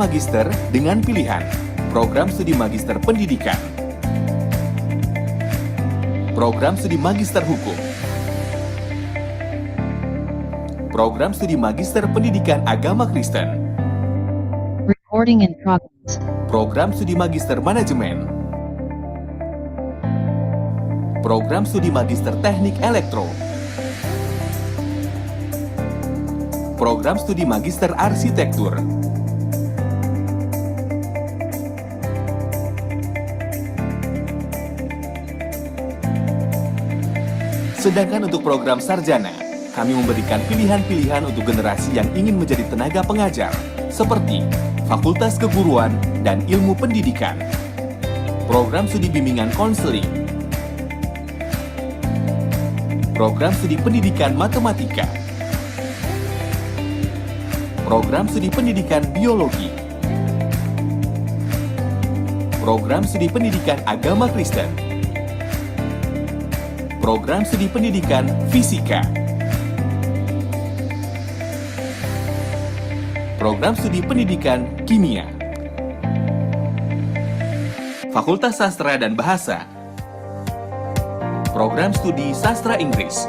Magister dengan pilihan Program Studi Magister Pendidikan, Program Studi Magister Hukum, Program Studi Magister Pendidikan Agama Kristen, Recording in progress. Program Studi Magister Manajemen, Program Studi Magister Teknik Elektro, Program Studi Magister Arsitektur, sedangkan untuk program sarjana, kami memberikan pilihan-pilihan untuk generasi yang ingin menjadi tenaga pengajar, seperti Fakultas Keguruan dan Ilmu Pendidikan, Program Studi Bimbingan Konseling, Program Studi Pendidikan Matematika, Program Studi Pendidikan Biologi, Program Studi Pendidikan Agama Kristen, Program Studi Pendidikan Fisika, Program Studi Pendidikan Kimia, Fakultas Sastra dan Bahasa, Program Studi Sastra Inggris,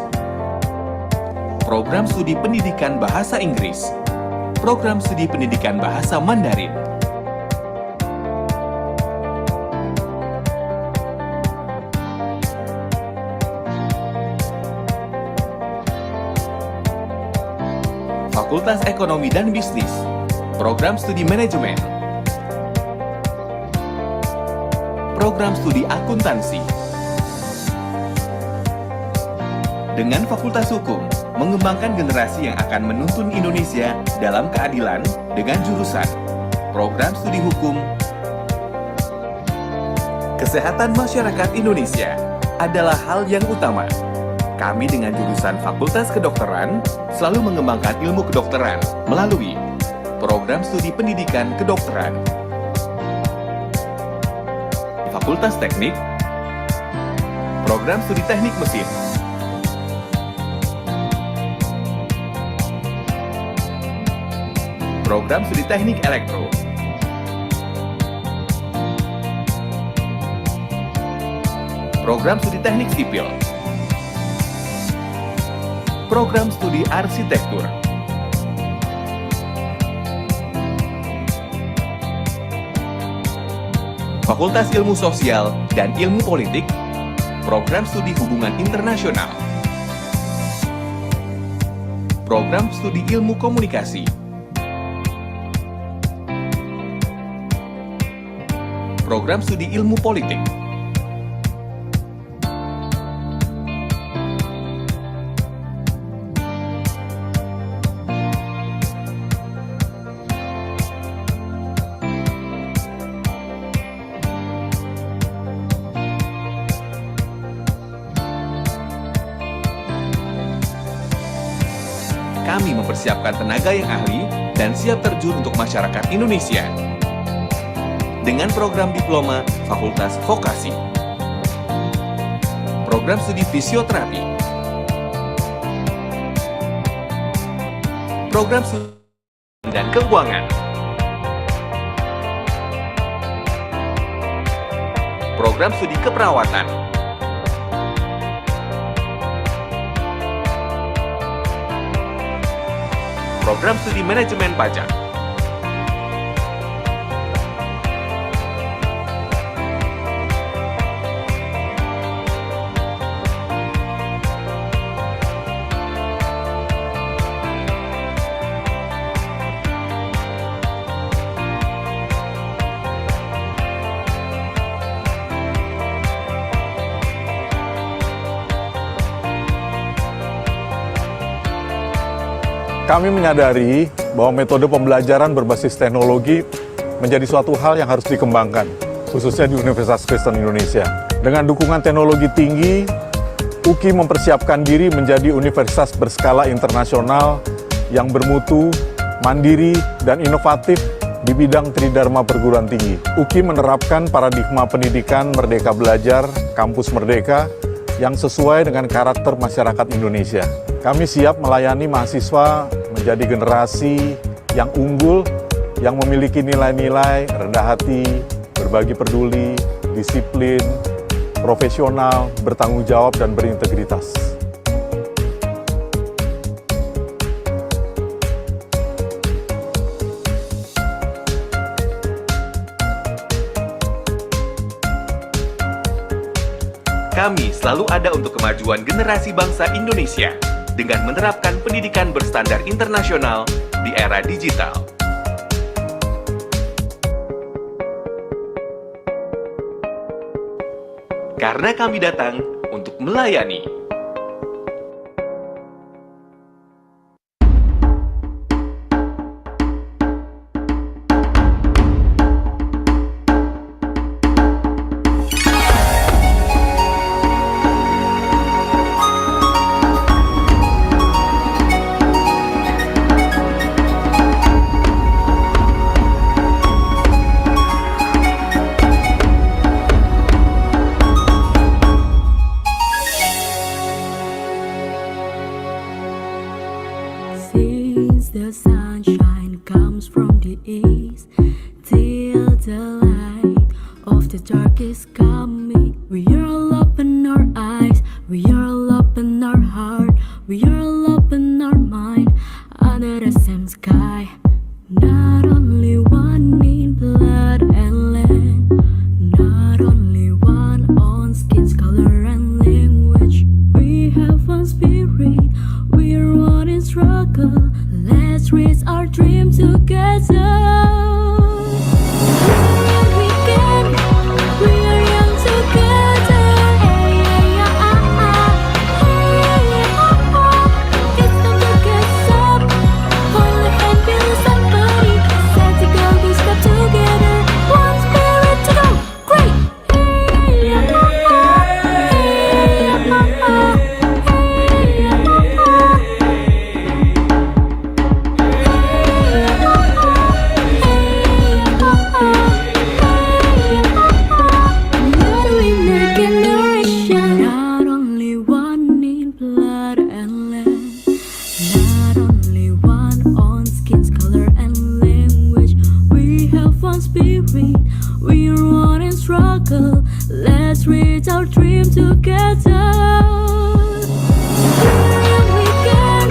Program Studi Pendidikan Bahasa Inggris, Program Studi Pendidikan Bahasa Mandarin, Fakultas Ekonomi dan Bisnis, Program Studi Manajemen, Program Studi Akuntansi. Dengan Fakultas Hukum, mengembangkan generasi yang akan menuntun Indonesia dalam keadilan dengan jurusan Program Studi Hukum. Kesehatan masyarakat Indonesia adalah hal yang utama. Kami dengan jurusan Fakultas Kedokteran selalu mengembangkan ilmu kedokteran melalui Program Studi Pendidikan Kedokteran. Fakultas Teknik, Program Studi Teknik Mesin, Program Studi Teknik Elektro, Program Studi Teknik Sipil, Program Studi Arsitektur, Fakultas Ilmu Sosial dan Ilmu Politik, Program Studi Hubungan Internasional, Program Studi Ilmu Komunikasi, Program Studi Ilmu Politik. Kami mempersiapkan tenaga yang ahli dan siap terjun untuk masyarakat Indonesia. Dengan program diploma Fakultas Vokasi, Program Studi Fisioterapi, Program Studi dan Keuangan, Program Studi Keperawatan, Program Studi Manajemen Pajak. Kami menyadari bahwa metode pembelajaran berbasis teknologi menjadi suatu hal yang harus dikembangkan, khususnya di Universitas Kristen Indonesia. Dengan dukungan teknologi tinggi, UKI mempersiapkan diri menjadi universitas berskala internasional yang bermutu, mandiri, dan inovatif di bidang tridharma perguruan tinggi. UKI menerapkan paradigma pendidikan Merdeka Belajar, Kampus Merdeka, yang sesuai dengan karakter masyarakat Indonesia. Kami siap melayani mahasiswa menjadi generasi yang unggul yang memiliki nilai-nilai rendah hati, berbagi peduli, disiplin, profesional, bertanggung jawab, dan berintegritas. Kami selalu ada untuk kemajuan generasi bangsa Indonesia dengan menerapkan pendidikan berstandar internasional di era digital. Karena kami datang untuk melayani. Since the sunshine comes from the east, till the light of the dark is coming, we are all up in our eyes, we are all up in our heart, we are all up in our mind, under the same sky. Not only one in blood and land, not only one on skin's color and language. We have one spirit, we are one in struggle. Let's reach our dream together. We can, we are young together. Hey, hey, ah, ah, ah. Hey, ah, ah. It's time to get up. Hold a hand, build somebody. Set to go, we step together. One spirit to go. Great. Hey, ah, ah, ah. Hey, ah, ah, ah. Hey, ah, ah, ah. Not only one in blood and land, not only one on skin's color and language. We have one spirit, we are one in struggle. Let's reach our dream together. We can,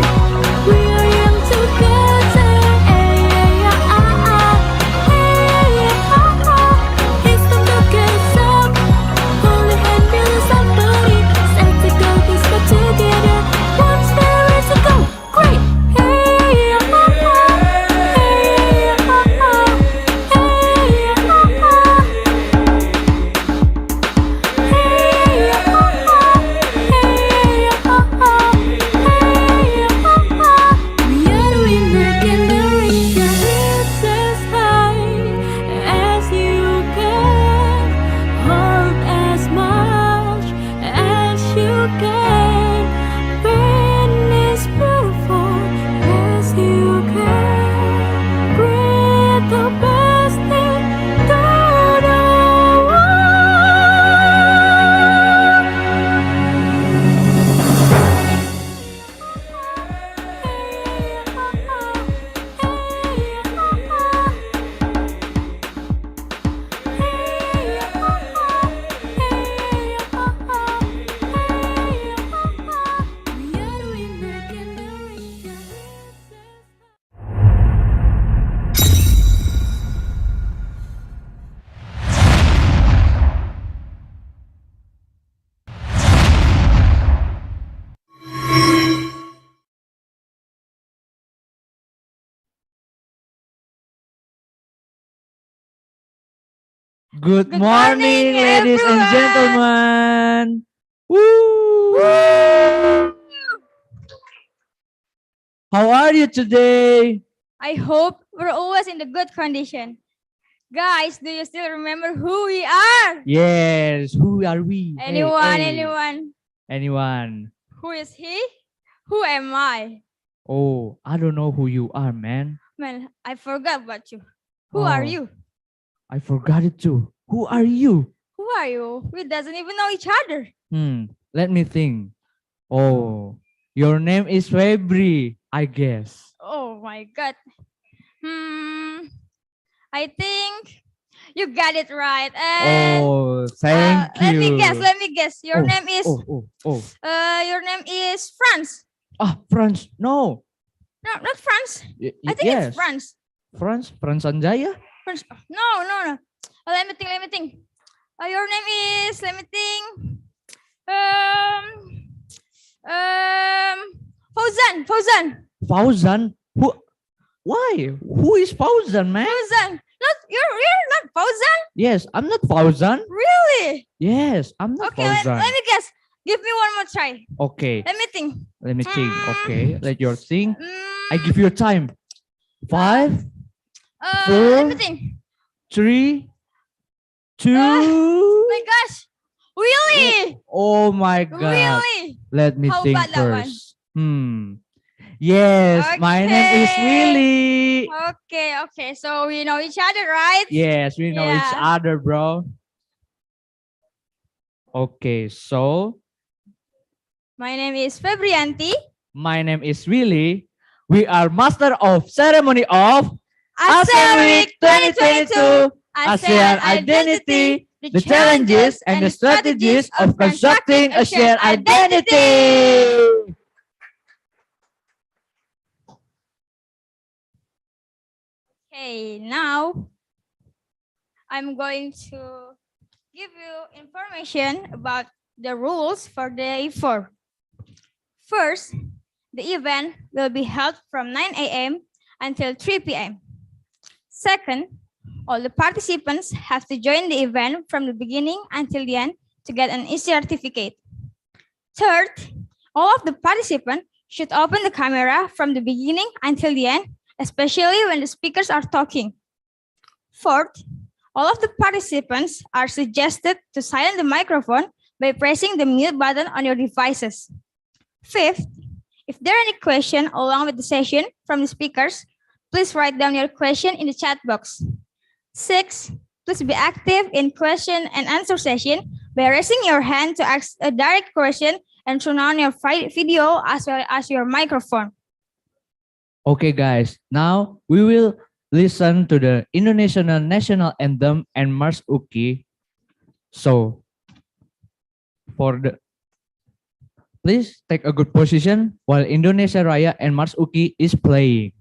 we are young together. Hey, hey, ah, ah, ah. Hey, ah, ah. It's time to get up. Hold a hand, build somebody. Set to go, we step together. One spirit to go. Great. Hey, ah, ah, ah. Hey, ah, ah, ah. Hey, ah, ah, ah. Hey, ah, ah, ah. Hey, ah, ah, ah. Hey, ah, ah, ah. We are the winner generation. Reach as high as you can. Hold as much as you can. Finish beautiful as you can. Breathe the best into the world. Good Good morning, morning, ladies and everyone. gentlemen. Woo! How are you today? I hope we're always in the good condition. Guys, do you still remember who we are? Yes, who are we? Hey, Anyone, hey. anyone? Anyone? Who is he? Who am I? Oh, I don't know who you are, man. Man, I forgot about you. Who are Oh. you? I forgot it too. Who are you? Who are you? We doesn't even know each other. Let me think. Oh, your name is Febri, I guess. Oh my God. I think you got it right. And Oh, thank let you. let me guess. Your Oh, name is Oh. your name is Franz. Ah, France. No. No, not Franz. I think Yes. it's Franz. France Sanjaya. Franz. No, no, no. Let me think. Your name is, let me think. Fauzan. Fauzan. Who? Why? Who is Fauzan, man? Fauzan. Not you're not Fauzan. Yes, I'm not Fauzan. Really? Yes, I'm not Okay, let Fauzan. me guess. Give me one more try. Okay, Let me think. let me think. Okay, let your think. I Mm, give you time. 5, let me 4, think. 3, 2. My gosh. Really? Oh my God. Really? Let me How think about that one? first. Yes, my name is Okay. Willie. Okay. So we know each other, right? Yes, we know each Yeah. other, bro. Okay, so My name is Febrianti. my name is Willie. We are master of ceremony of ASEAN Week 2022. ASEAN Identity, the challenges and the strategies of constructing a shared identity. Okay, now I'm going to give you information about the rules for day 4. First, the event will be held from 9 a.m. until 3 p.m. Second, all the participants have to join the event from the beginning until the end to get an easy certificate. Third, all of the participants should open the camera from the beginning until the end, especially when the speakers are talking. Fourth, all of the participants are suggested to silence the microphone by pressing the mute button on your devices. Fifth, if there are any questions along with the session from the speakers, please write down your question in the chat box. Sixth, please be active in question and answer session by raising your hand to ask a direct question and turn on your video as well as your microphone. Okay, guys, now we will listen to the Indonesian national anthem and Mars Uki. So, please take a good position while Indonesia Raya and Mars Uki is playing.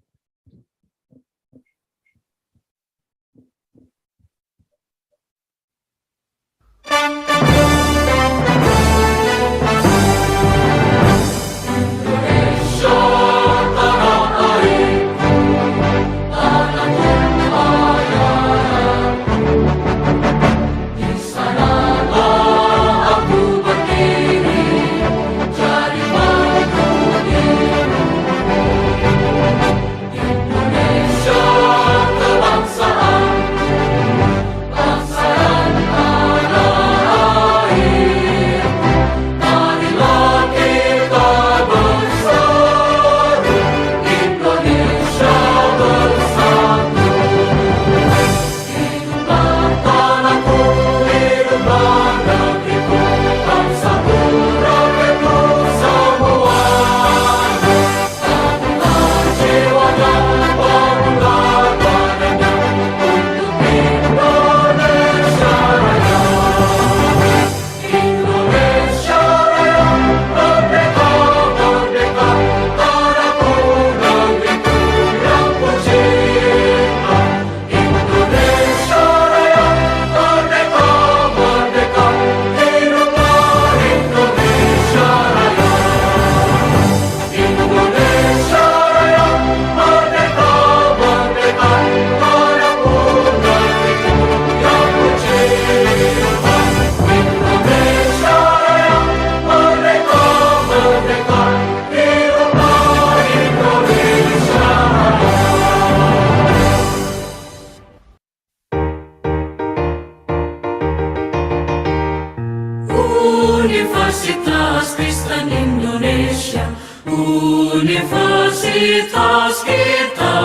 Universitas Kristen Indonesia, universitas kita,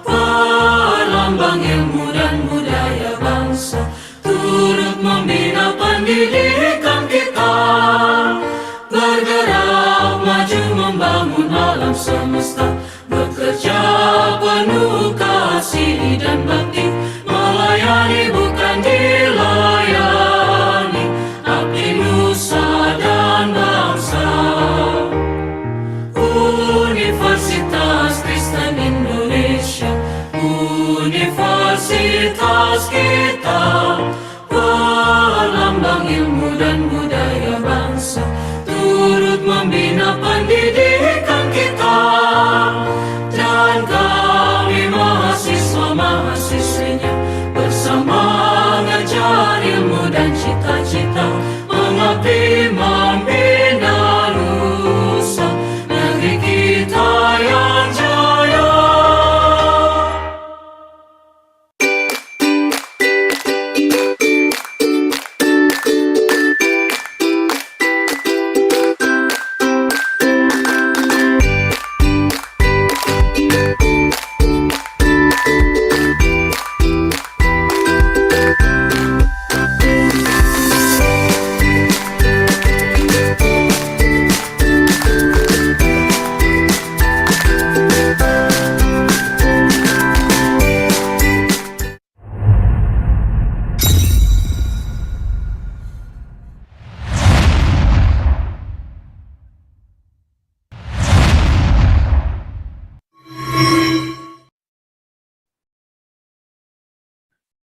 pelambang ilmu dan budaya bangsa, turut membina pendidikan kita, bergerak maju membangun alam semesta, bekerja penuh kasih dan bakti. universitas kita, pelambang ilmu dan budaya bangsa, turut membina pendidikan kita. Dan kami mahasiswa-mahasiswinya bersama mengejar ilmu dan cita-cita, mengabdi membina nusa negeri kita yang jaya.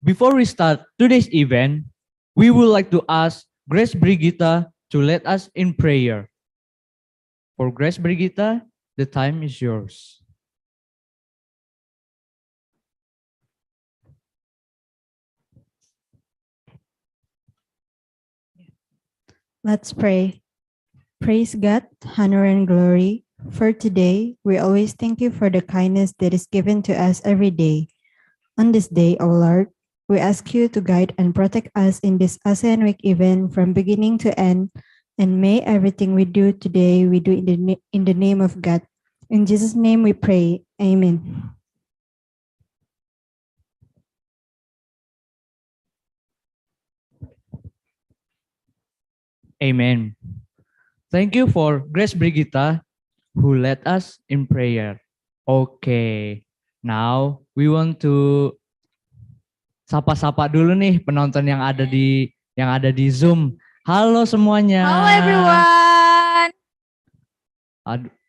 Before we start today's event, we would like to ask Grace Brigita to lead us in prayer. For Grace Brigita, the time is yours. Let's pray. Praise God, honor and glory. For today, we always thank you for the kindness that is given to us every day. On this day, O Lord, we ask you to guide and protect us in this Asean Week event from beginning to end, and may everything we do today, we do in the name of God. In Jesus' name we pray. Amen. Amen. Thank you for Grace Brigita who led us in prayer. Okay, now we want to sapa-sapa dulu nih penonton yang ada di Zoom. Halo semuanya. Hello everyone.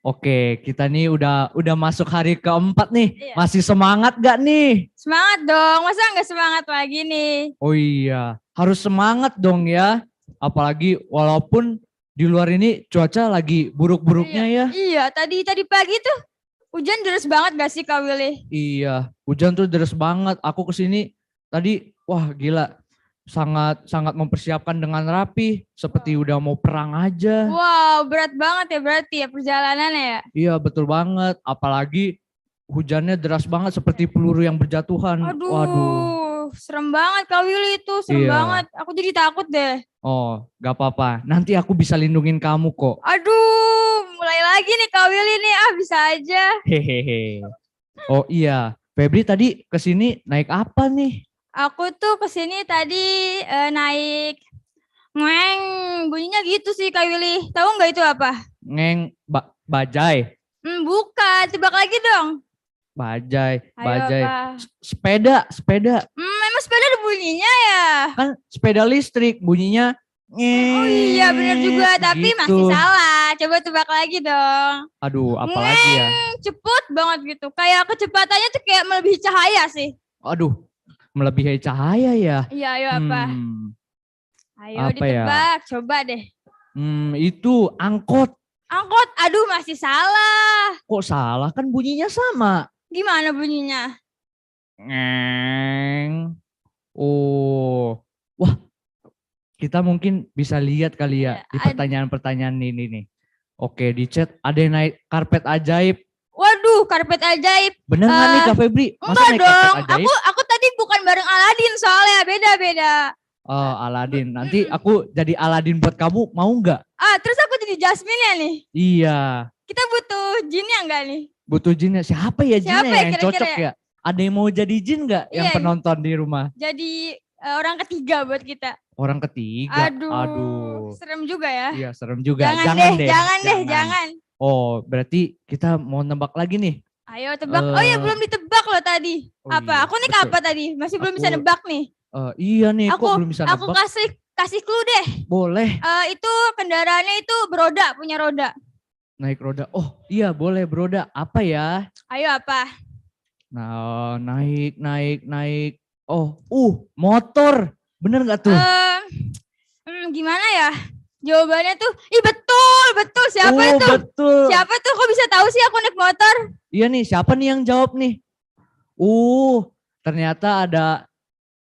Oke, kita nih udah masuk hari keempat nih. Iya. Masih semangat gak nih? Semangat dong, masa nggak semangat lagi nih? Oh iya, harus semangat dong ya. Apalagi walaupun di luar ini cuaca lagi buruk-buruknya ya. Iya, tadi pagi tuh hujan deras banget gak sih Kak Willy? Iya, hujan tuh deras banget. Aku kesini tadi, wah gila, sangat mempersiapkan dengan rapi, seperti udah mau perang aja. Wow, berat banget ya berarti ya perjalanannya ya? Iya, betul banget. Apalagi hujannya deras banget seperti peluru yang berjatuhan. Aduh, Waduh. serem banget Kak Willy itu, serem Iya. banget. Aku jadi takut deh. Oh, gak apa-apa. Nanti aku bisa lindungin kamu kok. Aduh, mulai lagi nih Kak Willy nih, bisa aja. Hehehe. Oh iya, Febri tadi kesini naik apa nih? Aku tuh kesini tadi naik ngeng, bunyinya gitu sih Kak Willy. Tahu nggak itu apa? Ngeng bajai. Bukan, tebak lagi dong. Bajai, Ayo bajai. apa? Sepeda. Emang sepeda ada bunyinya ya? Kan sepeda listrik bunyinya ngeng. Oh iya benar juga, tapi gitu. masih salah. Coba tebak lagi dong. Aduh, apalagi ya? Cepet banget gitu. Kayak kecepatannya tuh kayak melebihi cahaya sih. Aduh, melebihi cahaya ya? Iya, ayo apa? Ayo Apa ya? ditebak, coba deh. Itu angkot. Angkot, aduh masih salah. Kok salah? Kan bunyinya sama. Gimana bunyinya? Ngeng. Oh, wah, kita mungkin bisa lihat kali ya di pertanyaan-pertanyaan ini nih. Oke, di chat ada yang naik karpet ajaib. Waduh, karpet ajaib. Bener nggak nih Kak Febri? Masa Enggak naik dong, karpet ajaib? aku tadi bukan bareng Aladin soalnya, beda-beda. Oh, Aladin. Nanti aku jadi Aladin buat kamu, mau nggak? Terus aku jadi Jasmine ya nih? Iya. Kita butuh jinnya enggak nih? Butuh jinnya. Siapa ya jinnya Siapa ya yang kira-kira cocok ya? Ada yang mau jadi jin nggak yang Iya. penonton di rumah? Jadi orang ketiga buat kita. Orang ketiga. Aduh. Serem juga ya. Iya, serem juga. Jangan deh. Oh, berarti kita mau nebak lagi nih. Ayo tebak. Oh iya, belum ditebak loh tadi. Oh apa? iya, Aku nih betul. apa tadi? Masih belum bisa Aku- nebak nih. Iya nih, Aku kok belum bisa aku nebak? kasih clue deh. Boleh Itu kendaraannya itu beroda, punya roda. naik roda. Oh iya, boleh beroda. Apa ya? Ayo apa? Nah, naik. Oh, motor. Bener nggak tuh? Gimana ya? Jawabannya tuh, betul. Siapa Oh, itu? betul. Siapa tuh? Kok bisa tahu sih aku naik motor? Iya nih, siapa nih yang jawab nih? Ternyata ada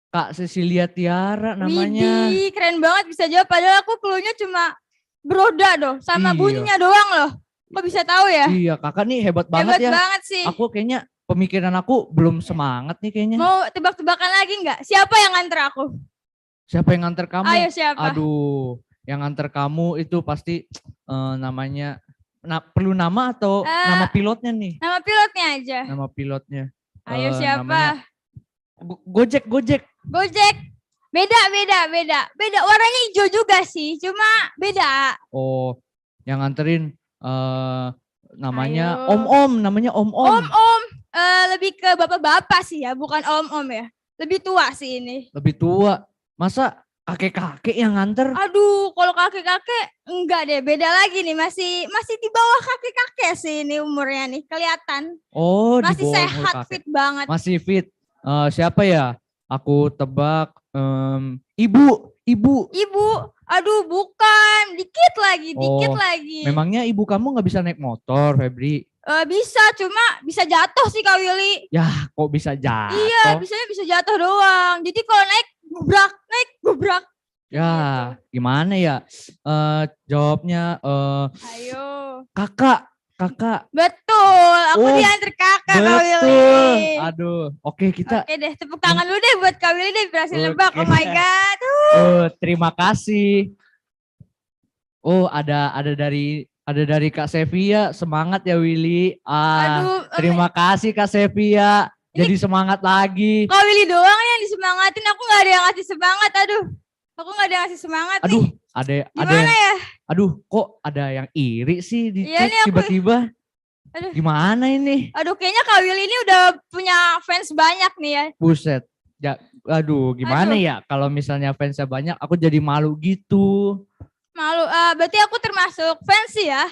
Kak Cecilia Tiara namanya. Widih, keren banget bisa jawab. Padahal aku cluenya cuma beroda doh, sama Iya. bunyinya doang loh. Kok bisa tahu ya? Iya, kakak nih hebat banget Hebat ya. banget sih. Aku kayaknya pemikiran aku belum semangat nih kayaknya. Mau tebak-tebakan lagi nggak? Siapa yang nganter aku? Siapa yang nganter kamu? Ayo siapa? Aduh, yang nganter kamu itu pasti namanya. Perlu nama atau nama pilotnya nih? Nama pilotnya aja. Nama pilotnya. Ayo siapa? Namanya Gojek. Gojek. Beda. Warnanya hijau juga sih, cuma beda. Oh, yang nganterin namanya Ayo. Om, namanya Om. Om. Lebih ke bapak-bapak sih ya, bukan om ya. Lebih tua sih ini. Lebih tua. Masa kakek-kakek yang nganter? Aduh, kalau kakek-kakek enggak deh, beda lagi nih, masih di bawah kakek-kakek sih ini umurnya nih, kelihatan. Oh, di Masih bawah umur sehat, kakek. fit banget. Masih fit. Siapa ya? Aku tebak ibu. Aduh bukan, dikit lagi. Memangnya ibu kamu nggak bisa naik motor, Febri? Bisa, cuma bisa jatuh sih Kak Willy. Ya, kok bisa jatuh? Iya, bisanya bisa jatuh doang. Jadi kalau naik gubrak. Ya, gimana ya? Jawabnya Ayo. kakak. Betul, aku Oh, diantar kakak Kak Betul. Willy. Aduh, oke kita. Oke deh, tepuk tangan dulu deh buat Kak Willy deh, berhasil Oke. nebak. Oh my God. Terima kasih. Ada dari Kak Sevia, semangat ya Willy. Aduh, Terima kasih Kak Sevia. Jadi semangat lagi. Kak Willy doang yang disemangatin, aku gak ada yang ngasih semangat, Aku gak ada yang ngasih semangat Aduh, nih. ada Gimana ya? Aduh, kok ada yang iri sih di Iya chat nih, tiba-tiba. Aduh. Gimana ini? Aduh, kayaknya Kak Willy ini udah punya fans banyak nih ya. Buset. Ya, gimana Aduh. ya kalau misalnya fansnya banyak, aku jadi malu gitu. Malu, berarti aku termasuk fans sih ya.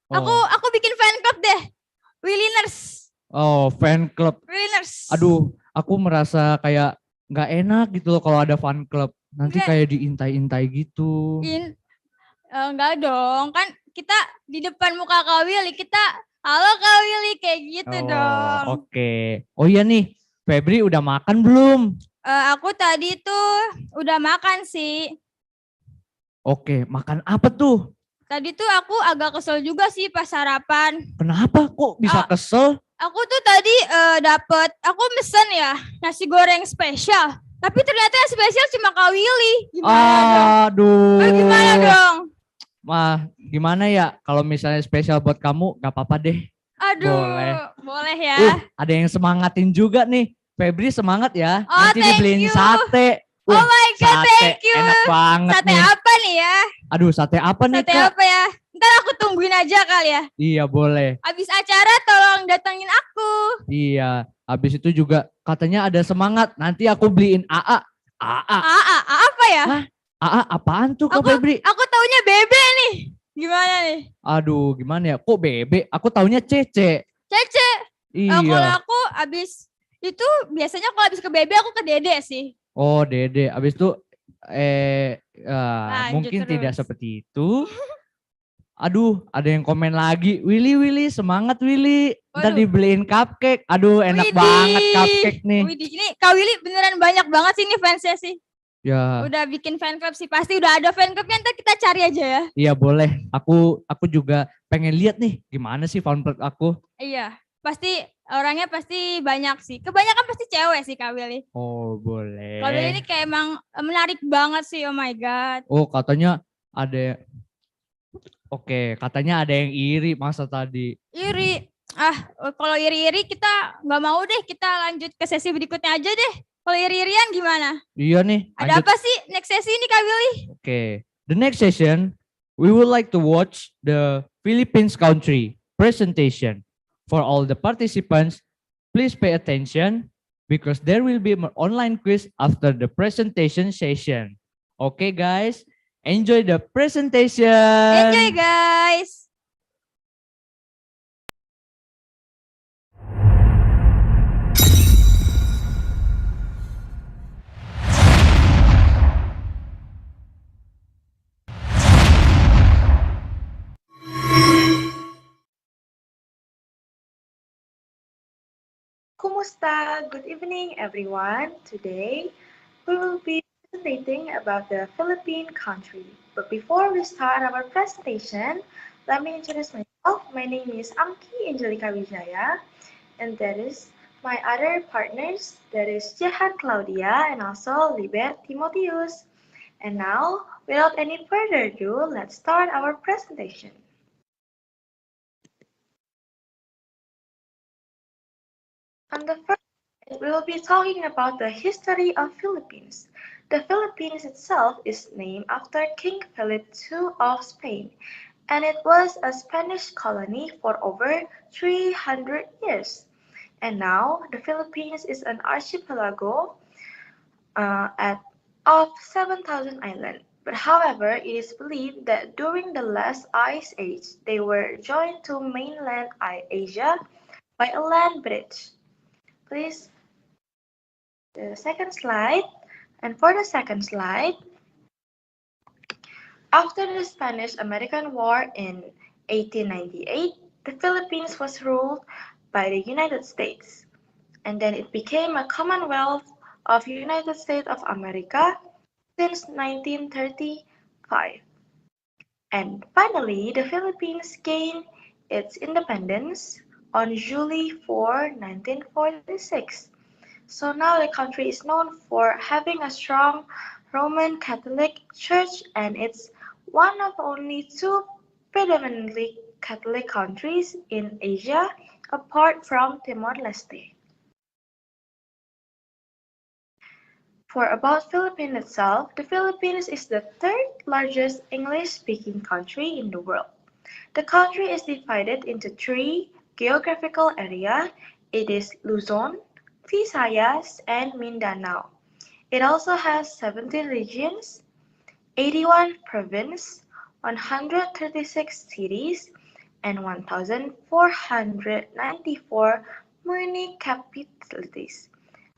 Aku bikin fan club deh. Williners. Oh, fan club. Williners. Aduh, aku merasa kayak nggak enak gitu loh kalau ada fan club. Nanti Nggak. kayak diintai-intai gitu. Enggak dong, kan kita di depan muka Kak Willy, kita halo Kak Willy kayak gitu dong. Oke. Oh iya nih, Febri udah makan belum? Aku tadi tuh udah makan sih. Oke, makan apa tuh? Tadi tuh aku agak kesel juga sih pas sarapan. Kenapa kok bisa kesel? Aku tuh tadi aku mesen ya nasi goreng spesial. Tapi ternyata yang spesial cuma Kak Willy. Gimana dong? Aduh. Gimana dong? Gimana ya? Kalau misalnya spesial buat kamu, gak apa-apa deh. Aduh, boleh ya. Ada yang semangatin juga nih. Febri semangat ya. Oh, Nanti thank dibeliin you. sate. Oh my God, sate thank you. Enak banget Sate nih. apa nih ya? Aduh, sate apa nih Sate Kak? apa ya? Ntar aku tungguin aja kali ya. Iya, boleh. Abis acara tolong datengin aku. Iya, habis itu juga katanya ada semangat. Nanti aku beliin AA. Apa ya? Hah? AA apaan tuh Kak Febri? Aku taunya Bebe nih. Gimana nih? Aduh, gimana ya? Kok Bebe? Aku taunya Cece. Cece. Iya. Kalau aku abis itu biasanya kalau abis ke Bebe aku ke Dede sih. Oh, Dede. Habis itu mungkin terus. tidak seperti itu. Aduh, ada yang komen lagi. Willy, semangat Willy. Ntar Waduh. dibeliin cupcake. Aduh, enak Widih. banget cupcake nih. Widih, ini Kak Willy beneran banyak banget sih ini fansnya sih. Ya, Udah bikin fan club sih, pasti udah ada fan clubnya, ntar kita cari aja ya. iya boleh. Aku juga pengen lihat nih gimana sih fan club aku. Iya, pasti orangnya pasti banyak sih. Kebanyakan pasti cewek sih Kak Willy. Oh, boleh. Kak Willy ini kayak emang menarik banget sih, oh my God. Oh, katanya ada. Oke, katanya ada yang iri masa tadi. Iri. Kalau iri-iri kita nggak mau deh, kita lanjut ke sesi berikutnya aja deh. Kalau iri-irian gimana? Iya nih. Ada apa sih next sesi ini Kak Willy? Oke, the next session we would like to watch the Philippines country presentation. For all the participants, please pay attention because there will be an online quiz after the presentation session. Okay, guys, enjoy the presentation. Enjoy guys. Kumusta? Good evening, everyone. Today, we will be presenting about the Philippine country. But before we start our presentation, let me introduce myself. My name is Amki Angelica Wijaya, and that is my other partners, that is Jahan Claudia and also Libet Timotheus. And now, without any further ado, let's start our presentation. On the first slide, we will be talking about the history of Philippines. The Philippines itself is named after King Philip II of Spain, and it was a Spanish colony for over 300 years. And now, the Philippines is an archipelago of 7,000 islands. But however, it is believed that during the last ice age, they were joined to mainland Asia by a land bridge. Please, the second slide. And for the second slide, after the Spanish-American War in 1898, the Philippines was ruled by the United States, and then it became a Commonwealth of United States of America since 1935. And finally, the Philippines gained its independence on July 4, 1946. So now the country is known for having a strong Roman Catholic Church, and it's one of only two predominantly Catholic countries in Asia apart from Timor-Leste. For about Philippines itself, the Philippines is the third largest English-speaking country in the world. The country is divided into three geographical areas. It is Luzon, Visayas, and Mindanao. It also has 17 regions, 81 provinces, 136 cities, and 1,494 municipalities,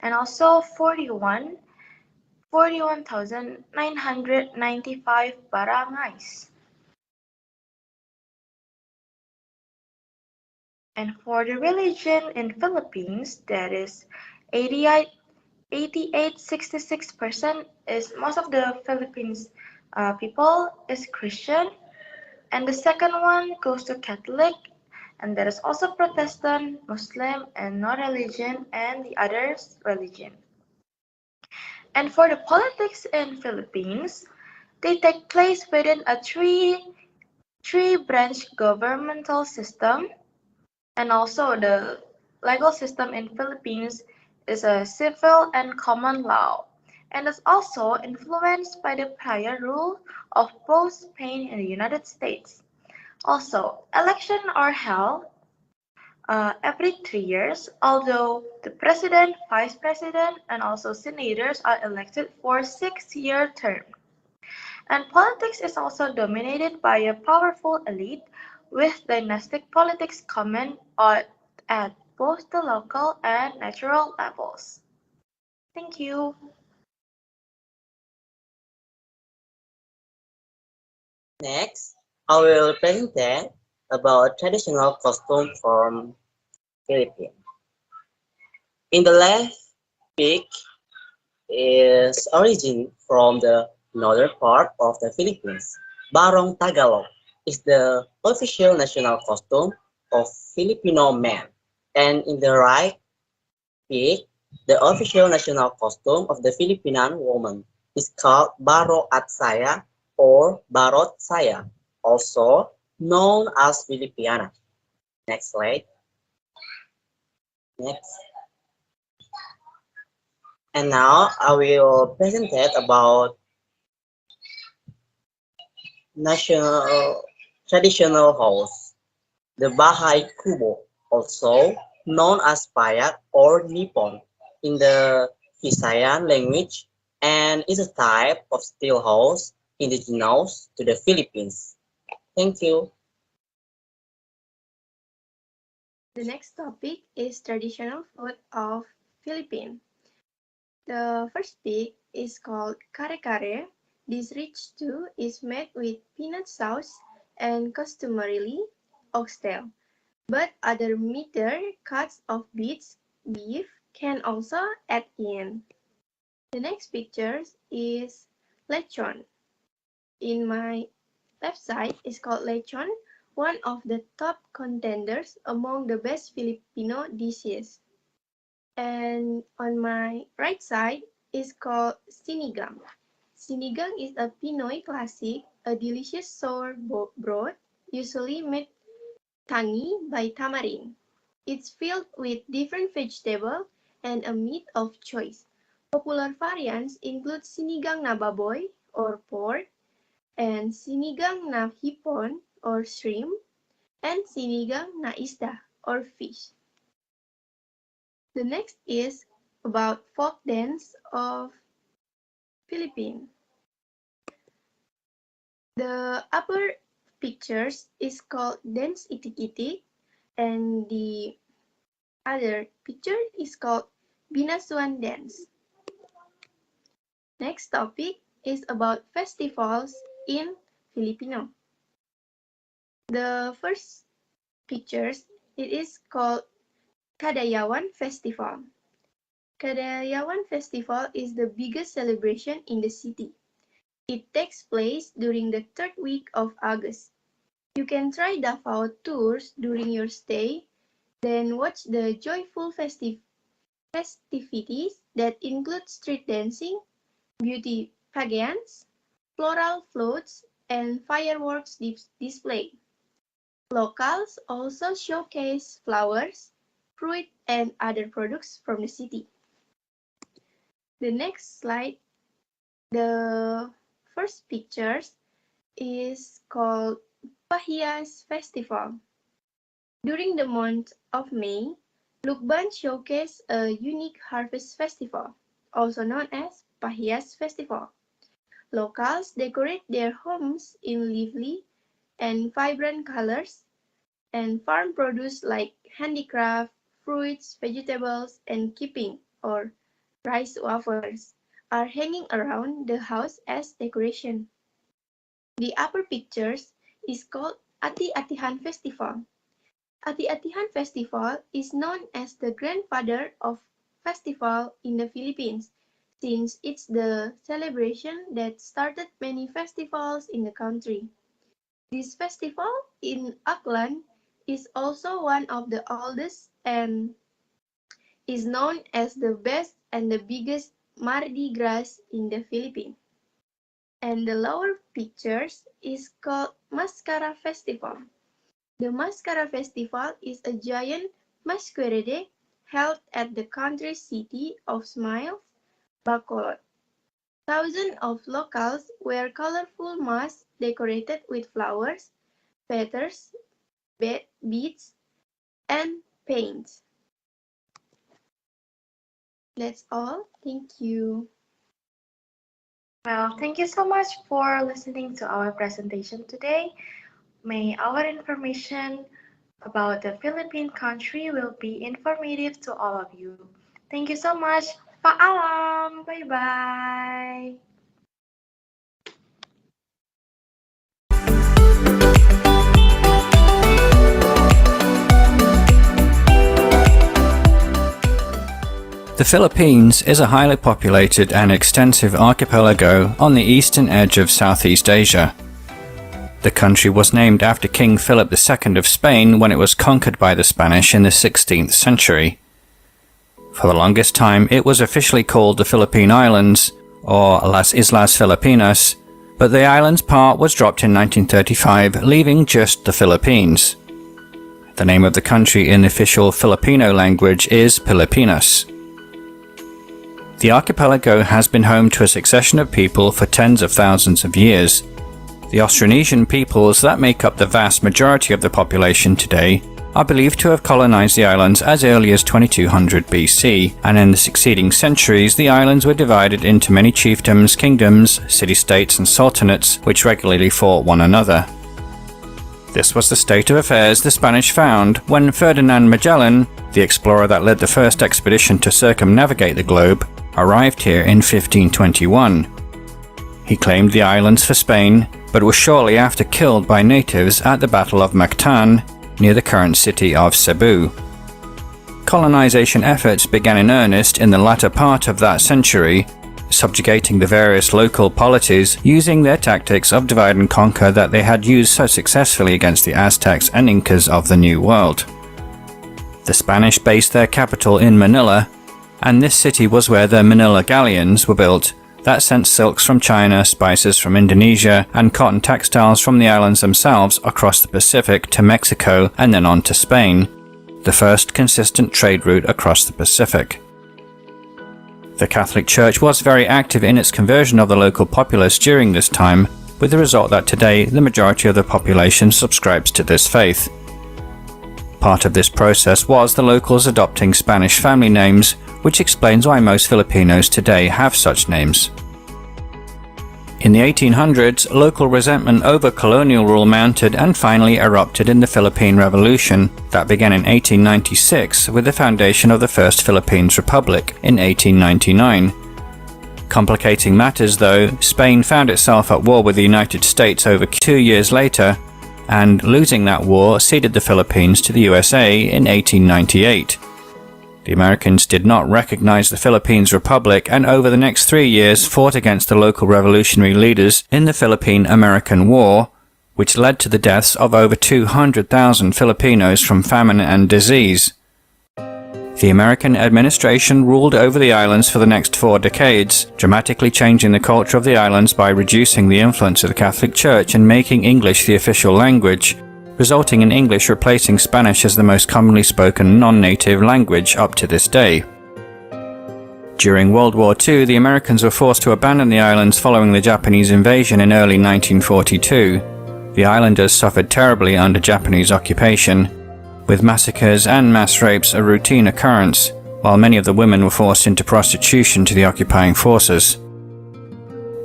and also 41,995 barangays. And for the religion in Philippines, that is 88.66% is most of the Philippines people is Christian, and the second one goes to Catholic, and there is also Protestant, Muslim, and non-religion, and the others religion. And for the politics in Philippines, they take place within a three-branch governmental system, and also the legal system in Philippines is a civil and common law, and is also influenced by the prior rule of both Spain and the United States. Also, elections are held every 3 years, although the president, vice president, and also senators are elected for 6-year term. And politics is also dominated by a powerful elite with dynastic politics common at both the local and national levels. Thank you. Next, I will present about traditional costume from Philippines. In the left pic is origin from the northern part of the Philippines. Barong Tagalog is the official national costume of Filipino men. And in the right pic, the official national costume of the Filipino woman is called Baro at Saya or Barot Saya, also known as Filipiana. Next slide. Next. And now I will present about national traditional house, the Bahay Kubo, also known as Payak or Nippon in the Visayan language, and is a type of steel house indigenous to the Philippines. Thank you. The next topic is traditional food of Philippines. The first pig is called kare-kare. This rich stew is made with peanut sauce and customarily oxtail, but other meater cuts of beets beef can also add in. The next picture is lechon. In my left side is called lechon, one of the top contenders among the best Filipino dishes. And on my right side is called sinigang. Sinigang is a Pinoy classic, a delicious sour broth, usually made tangy by tamarind. It's filled with different vegetables and a meat of choice. Popular variants include sinigang na baboy or pork, and sinigang na hipon or shrimp, and sinigang na isda or fish. The next is about folk dance of Philippines. The upper pictures is called dance itik-itik, and the other picture is called binasuan dance. Next topic is about festivals in Filipino. The first pictures, it is called Kadayawan Festival. Kadayawan Festival is the biggest celebration in the city. It takes place during the third week of August. You can try Davao tours during your stay, then watch the joyful festivities that include street dancing, beauty pageants, floral floats, and fireworks display. Locals also showcase flowers, fruit, and other products from the city. The next slide, the first pictures is called Pahias Festival. During the month of May, Lukban showcase a unique harvest festival, also known as Pahias Festival. Locals decorate their homes in lively and vibrant colors, and farm produce like handicraft, fruits, vegetables, and keeping or rice wafers are hanging around the house as decoration. The upper pictures is called Ati-Atihan Festival. Ati-Atihan Festival is known as the grandfather of festival in the Philippines, since it's the celebration that started many festivals in the country. This festival in Aklan is also one of the oldest and is known as the best and the biggest Mardi Gras in the Philippines. And the lower pictures is called Mascara Festival. The Mascara Festival is a giant masquerade held at the country city of Smiles, Bacolod. Thousands of locals wear colorful masks decorated with flowers, feathers, beads, and paints. That's all. Thank you. Well, thank you so much for listening to our presentation today. May our information about the Philippine country will be informative to all of you. Thank you so much. Paalam. Bye-bye. The Philippines is a highly populated and extensive archipelago on the eastern edge of Southeast Asia. The country was named after King Philip II of Spain when it was conquered by the Spanish in the 16th century. For the longest time, it was officially called the Philippine Islands, or Las Islas Filipinas, but the islands part was dropped in 1935, leaving just the Philippines. The name of the country in the official Filipino language is Pilipinas. The archipelago has been home to a succession of people for tens of thousands of years. The Austronesian peoples that make up the vast majority of the population today are believed to have colonized the islands as early as 2200 BC, and in the succeeding centuries the islands were divided into many chiefdoms, kingdoms, city-states and sultanates which regularly fought one another. This was the state of affairs the Spanish found when Ferdinand Magellan, the explorer that led the first expedition to circumnavigate the globe, arrived here in 1521. He claimed the islands for Spain, but was shortly after killed by natives at the Battle of Mactan, near the current city of Cebu. colonization efforts began in earnest in the latter part of that century, subjugating the various local polities using their tactics of divide and conquer that they had used so successfully against the Aztecs and Incas of the New World. The Spanish based their capital in Manila, and this city was where the Manila galleons were built that sent silks from China, spices from Indonesia, and cotton textiles from the islands themselves across the Pacific to Mexico and then on to Spain, the first consistent trade route across the Pacific. The Catholic Church was very active in its conversion of the local populace during this time, with the result that today the majority of the population subscribes to this faith. Part of this process was the locals adopting Spanish family names, which explains why most Filipinos today have such names. In the 1800s, local resentment over colonial rule mounted and finally erupted in the Philippine Revolution that began in 1896 with the foundation of the First Philippines Republic in 1899. Complicating matters though, Spain found itself at war with the United States over 2 years later, and losing that war ceded the Philippines to the USA in 1898. The Americans did not recognize the Philippines Republic and over the next 3 years fought against the local revolutionary leaders in the Philippine-American War, which led to the deaths of over 200,000 Filipinos from famine and disease. The American administration ruled over the islands for the next 4 decades, dramatically changing the culture of the islands by reducing the influence of the Catholic Church and making English the official language, resulting in English replacing Spanish as the most commonly spoken non-native language up to this day. During World War II, the Americans were forced to abandon the islands following the Japanese invasion in early 1942. The islanders suffered terribly under Japanese occupation, with massacres and mass rapes a routine occurrence, while many of the women were forced into prostitution to the occupying forces.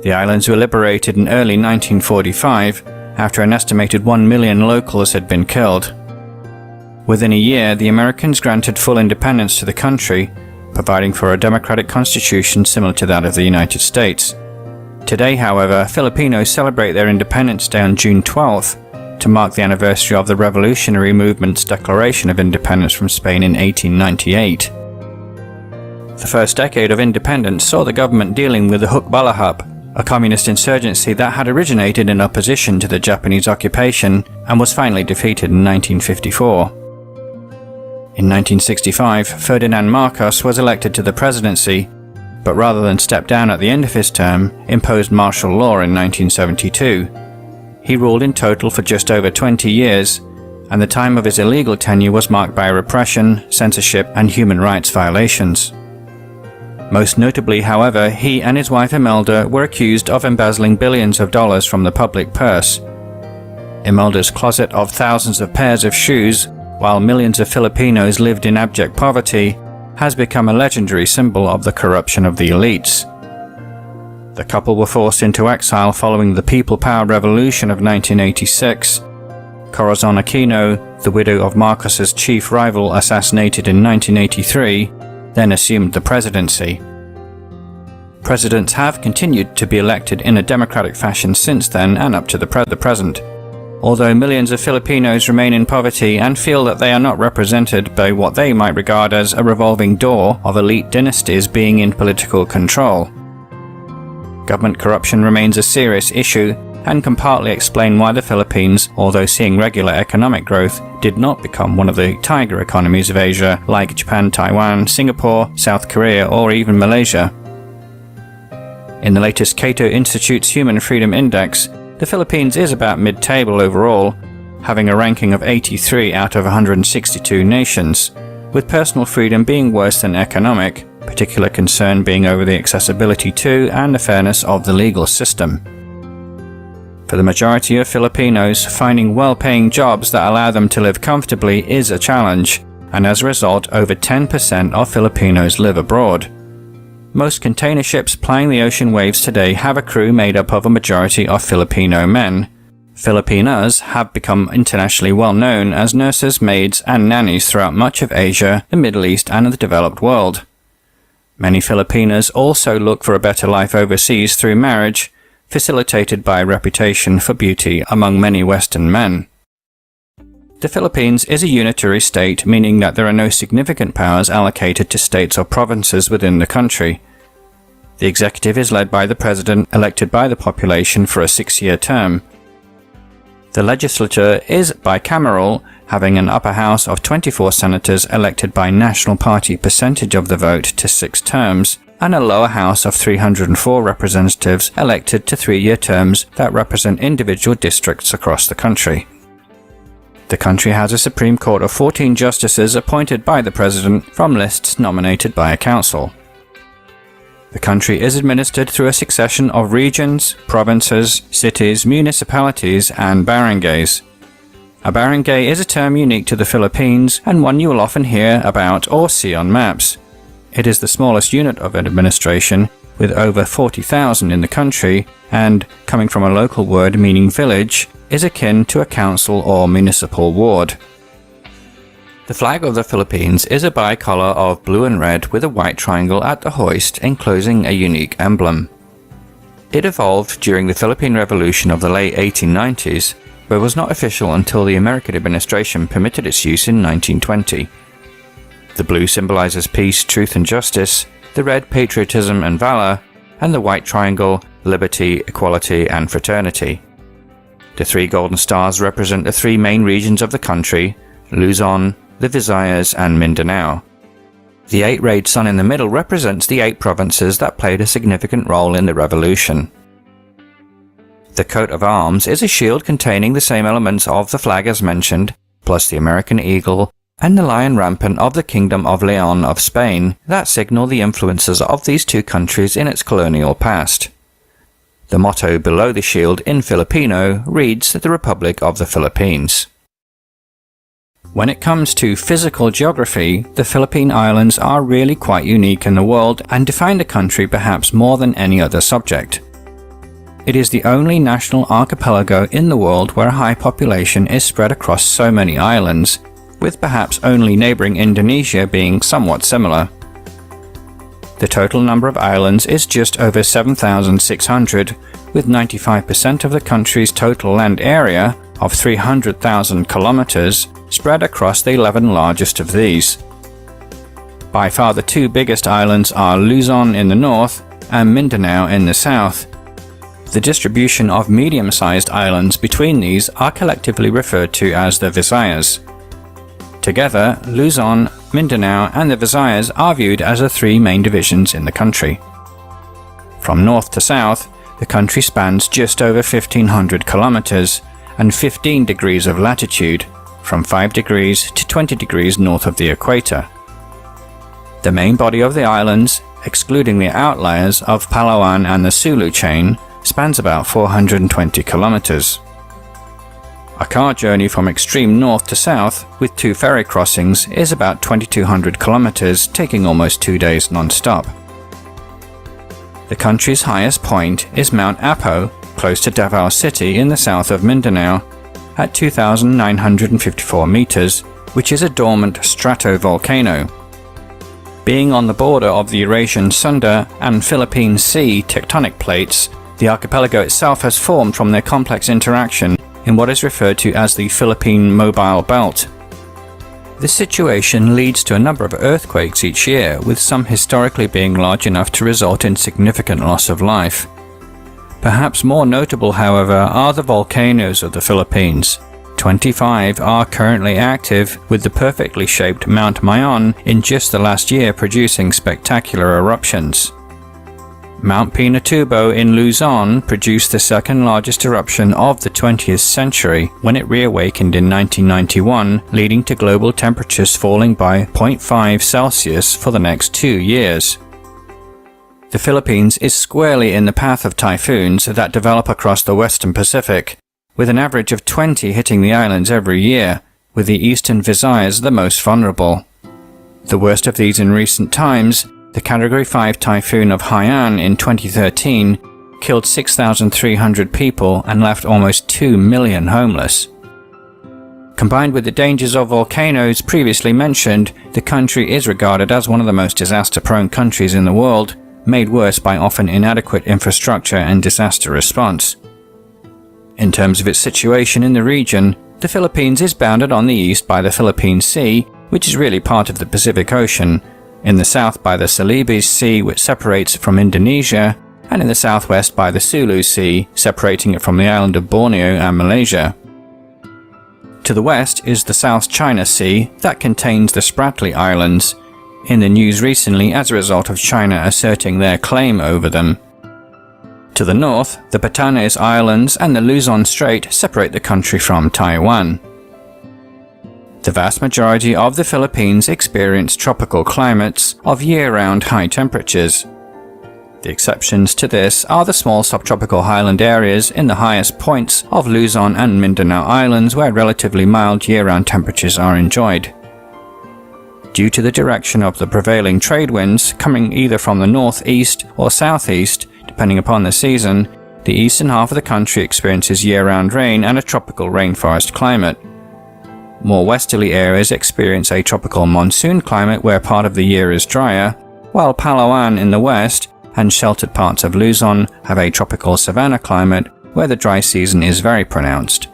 The islands were liberated in early 1945, after an estimated 1 million locals had been killed. Within a year, the Americans granted full independence to the country, providing for a democratic constitution similar to that of the United States. Today, however, Filipinos celebrate their Independence Day on June 12th to mark the anniversary of the revolutionary movement's declaration of independence from Spain in 1898. The first decade of independence saw the government dealing with the Hukbalahap, a communist insurgency that had originated in opposition to the Japanese occupation and was finally defeated in 1954. In 1965, Ferdinand Marcos was elected to the presidency, but rather than step down at the end of his term, imposed martial law in 1972. He ruled in total for just over 20 years, and the time of his illegal tenure was marked by repression, censorship, and human rights violations. Most notably, however, he and his wife Imelda were accused of embezzling billions of dollars from the public purse. Imelda's closet of thousands of pairs of shoes, while millions of Filipinos lived in abject poverty, has become a legendary symbol of the corruption of the elites. The couple were forced into exile following the People Power Revolution of 1986. Corazon Aquino, the widow of Marcos's chief rival assassinated in 1983, then assumed the presidency. Presidents have continued to be elected in a democratic fashion since then and up to the present. Although millions of Filipinos remain in poverty and feel that they are not represented by what they might regard as a revolving door of elite dynasties being in political control. Government corruption remains a serious issue and can partly explain why the Philippines, although seeing regular economic growth, did not become one of the tiger economies of Asia like Japan, Taiwan, Singapore, South Korea, or even Malaysia. In the latest Cato Institute's Human Freedom Index, the Philippines is about mid-table overall, having a ranking of 83 out of 162 nations, with personal freedom being worse than economic, particular concern being over the accessibility to and the fairness of the legal system. For the majority of Filipinos, finding well-paying jobs that allow them to live comfortably is a challenge, and as a result, over 10% of Filipinos live abroad. Most container ships plying the ocean waves today have a crew made up of a majority of Filipino men. Filipinas have become internationally well known as nurses, maids, and nannies throughout much of Asia, the Middle East, and the developed world. Many Filipinas also look for a better life overseas through marriage, facilitated by a reputation for beauty among many Western men. The Philippines is a unitary state, meaning that there are no significant powers allocated to states or provinces within the country. The executive is led by the president, elected by the population for a 6-year term. The legislature is bicameral, having an upper house of 24 senators elected by national party percentage of the vote to 6 terms, and a lower house of 304 representatives elected to 3-year terms that represent individual districts across the country. The country has a Supreme Court of 14 justices appointed by the president from lists nominated by a council. The country is administered through a succession of regions, provinces, cities, municipalities, and barangays. A barangay is a term unique to the Philippines and one you will often hear about or see on maps. It is the smallest unit of administration, with over 40,000 in the country, and, coming from a local word meaning village, is akin to a council or municipal ward. The flag of the Philippines is a bicolor of blue and red with a white triangle at the hoist enclosing a unique emblem. It evolved during the Philippine Revolution of the late 1890s, but was not official until the American administration permitted its use in 1920. The blue symbolizes peace, truth and justice, the red patriotism and valor, and the white triangle liberty, equality and fraternity. The 3 golden stars represent the 3 main regions of the country, Luzon, the Visayas and Mindanao. The 8-rayed sun in the middle represents the 8 provinces that played a significant role in the revolution. The coat of arms is a shield containing the same elements of the flag as mentioned, plus the American eagle and the lion rampant of the Kingdom of Leon of Spain that signal the influences of these 2 countries in its colonial past. The motto below the shield in Filipino reads the Republic of the Philippines. When it comes to physical geography, the Philippine Islands are really quite unique in the world and define the country perhaps more than any other subject. It is the only national archipelago in the world where a high population is spread across so many islands, with perhaps only neighbouring Indonesia being somewhat similar. The total number of islands is just over 7,600, with 95% of the country's total land area of 300,000 kilometers spread across the 11 largest of these. By far the 2 biggest islands are Luzon in the north and Mindanao in the south. The distribution of medium-sized islands between these are collectively referred to as the Visayas. Together, Luzon, Mindanao and the Visayas are viewed as the 3 main divisions in the country. From north to south, the country spans just over 1,500 kilometers and 15 degrees of latitude, from 5 degrees to 20 degrees north of the equator. The main body of the islands, excluding the outliers of Palawan and the Sulu chain, spans about 420 kilometers. A car journey from extreme north to south, with 2 ferry crossings, is about 2,200 kilometers, taking almost 2 days non-stop. The country's highest point is Mount Apo, close to Davao City in the south of Mindanao, at 2,954 meters, which is a dormant stratovolcano. Being on the border of the Eurasian Sunda and Philippine Sea tectonic plates, the archipelago itself has formed from their complex interaction in what is referred to as the Philippine Mobile Belt. This situation leads to a number of earthquakes each year, with some historically being large enough to result in significant loss of life. Perhaps more notable, however, are the volcanoes of the Philippines. 25 are currently active, with the perfectly shaped Mount Mayon in just the last year producing spectacular eruptions. Mount Pinatubo in Luzon produced the second largest eruption of the 20th century when it reawakened in 1991, leading to global temperatures falling by 0.5 Celsius for the next 2 years. The Philippines is squarely in the path of typhoons that develop across the western Pacific, with an average of 20 hitting the islands every year, with the eastern Visayas the most vulnerable. The worst of these in recent times, the Category 5 typhoon of Haiyan in 2013, killed 6,300 people and left almost 2 million homeless. Combined with the dangers of volcanoes previously mentioned, the country is regarded as one of the most disaster-prone countries in the world, made worse by often inadequate infrastructure and disaster response. In terms of its situation in the region, the Philippines is bounded on the east by the Philippine Sea, which is really part of the Pacific Ocean, in the south by the Celebes Sea, which separates it from Indonesia, and in the southwest by the Sulu Sea, separating it from the island of Borneo and Malaysia. To the west is the South China Sea that contains the Spratly Islands, in the news recently as a result of China asserting their claim over them. To the north, the Batanes Islands and the Luzon Strait separate the country from Taiwan. The vast majority of the Philippines experience tropical climates of year-round high temperatures. The exceptions to this are the small subtropical highland areas in the highest points of Luzon and Mindanao Islands where relatively mild year-round temperatures are enjoyed. Due to the direction of the prevailing trade winds coming either from the northeast or southeast, depending upon the season, the eastern half of the country experiences year-round rain and a tropical rainforest climate. More westerly areas experience a tropical monsoon climate where part of the year is drier, while Palawan in the west and sheltered parts of Luzon have a tropical savanna climate where the dry season is very pronounced.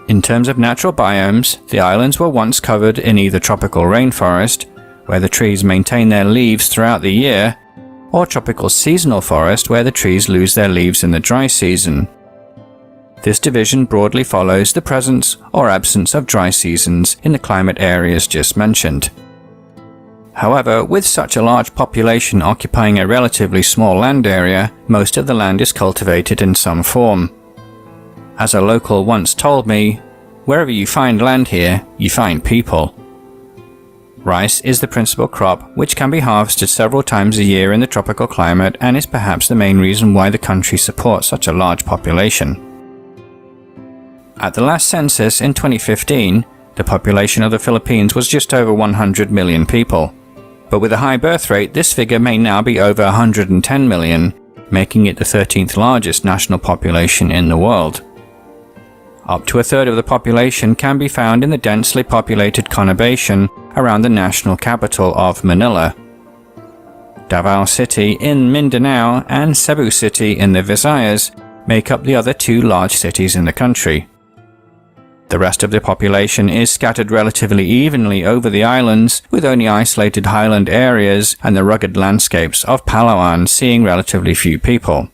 In terms of natural biomes, the islands were once covered in either tropical rainforest, where the trees maintain their leaves throughout the year, or tropical seasonal forest where the trees lose their leaves in the dry season. This division broadly follows the presence or absence of dry seasons in the climate areas just mentioned. However, with such a large population occupying a relatively small land area, most of the land is cultivated in some form. As a local once told me, wherever you find land here, you find people. Rice is the principal crop, which can be harvested several times a year in the tropical climate and is perhaps the main reason why the country supports such a large population. At the last census in 2015, the population of the Philippines was just over 100 million people. But with a high birth rate, this figure may now be over 110 million, making it the 13th largest national population in the world. Up to a third of the population can be found in the densely populated conurbation around the national capital of Manila. Davao City in Mindanao and Cebu City in the Visayas make up the other two large cities in the country. The rest of the population is scattered relatively evenly over the islands, with only isolated highland areas and the rugged landscapes of Palawan seeing relatively few people.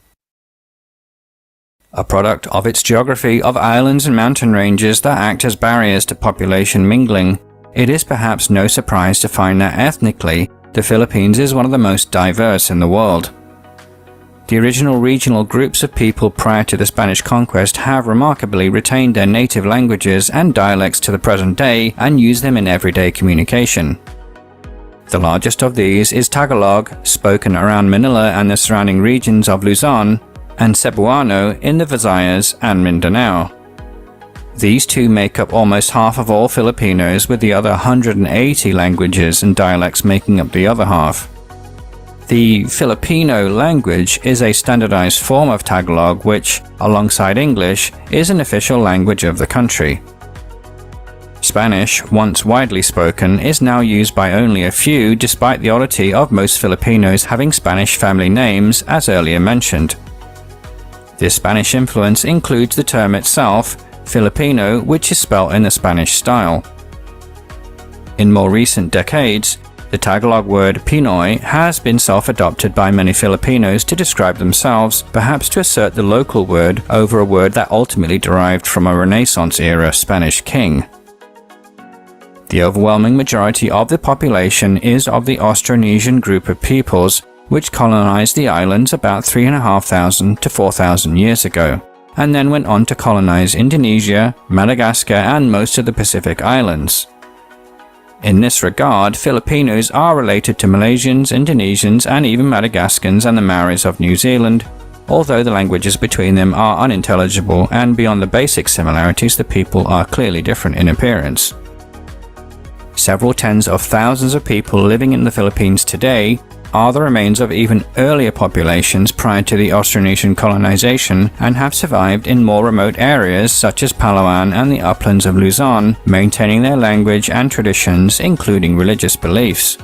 A product of its geography of islands and mountain ranges that act as barriers to population mingling, it is perhaps no surprise to find that ethnically, the Philippines is one of the most diverse in the world. The original regional groups of people prior to the Spanish conquest have remarkably retained their native languages and dialects to the present day and use them in everyday communication. The largest of these is Tagalog, spoken around Manila and the surrounding regions of Luzon, and Cebuano in the Visayas and Mindanao. These two make up almost half of all Filipinos, with the other 180 languages and dialects making up the other half. The Filipino language is a standardized form of Tagalog which, alongside English, is an official language of the country. Spanish, once widely spoken, is now used by only a few despite the oddity of most Filipinos having Spanish family names, as earlier mentioned. This Spanish influence includes the term itself, Filipino, which is spelt in the Spanish style. In more recent decades, the Tagalog word Pinoy has been self-adopted by many Filipinos to describe themselves, perhaps to assert the local word over a word that ultimately derived from a Renaissance-era Spanish king. The overwhelming majority of the population is of the Austronesian group of peoples, which colonized the islands about 3,500 to 4,000 years ago, and then went on to colonize Indonesia, Madagascar, and most of the Pacific Islands. In this regard, Filipinos are related to Malaysians, Indonesians, and even Madagascans and the Maoris of New Zealand, although the languages between them are unintelligible and beyond the basic similarities the people are clearly different in appearance. Several tens of thousands of people living in the Philippines today are the remains of even earlier populations prior to the Austronesian colonization and have survived in more remote areas such as Palawan and the uplands of Luzon, maintaining their language and traditions, including religious beliefs.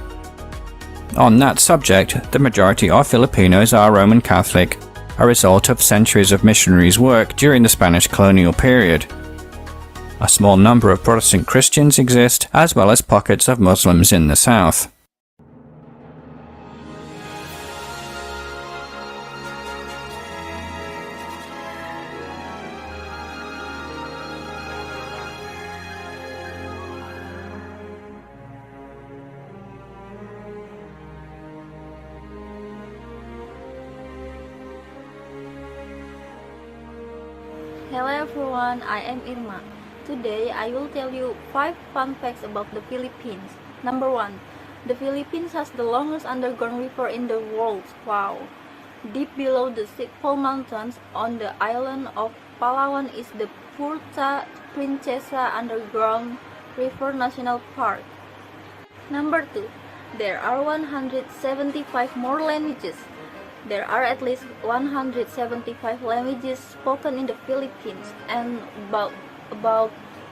On that subject, the majority of Filipinos are Roman Catholic, a result of centuries of missionaries' work during the Spanish colonial period. A small number of Protestant Christians exist, as well as pockets of Muslims in the south. Hello everyone, I am Irma. Today I will tell you 5 fun facts about the Philippines. Number 1. The Philippines has the longest underground river in the world. Wow! Deep below the Sikpol Mountains on the island of Palawan is the Puerto Princesa Underground River National Park. Number 2. There are 175 more languages. There are at least 175 languages spoken in the Philippines, and about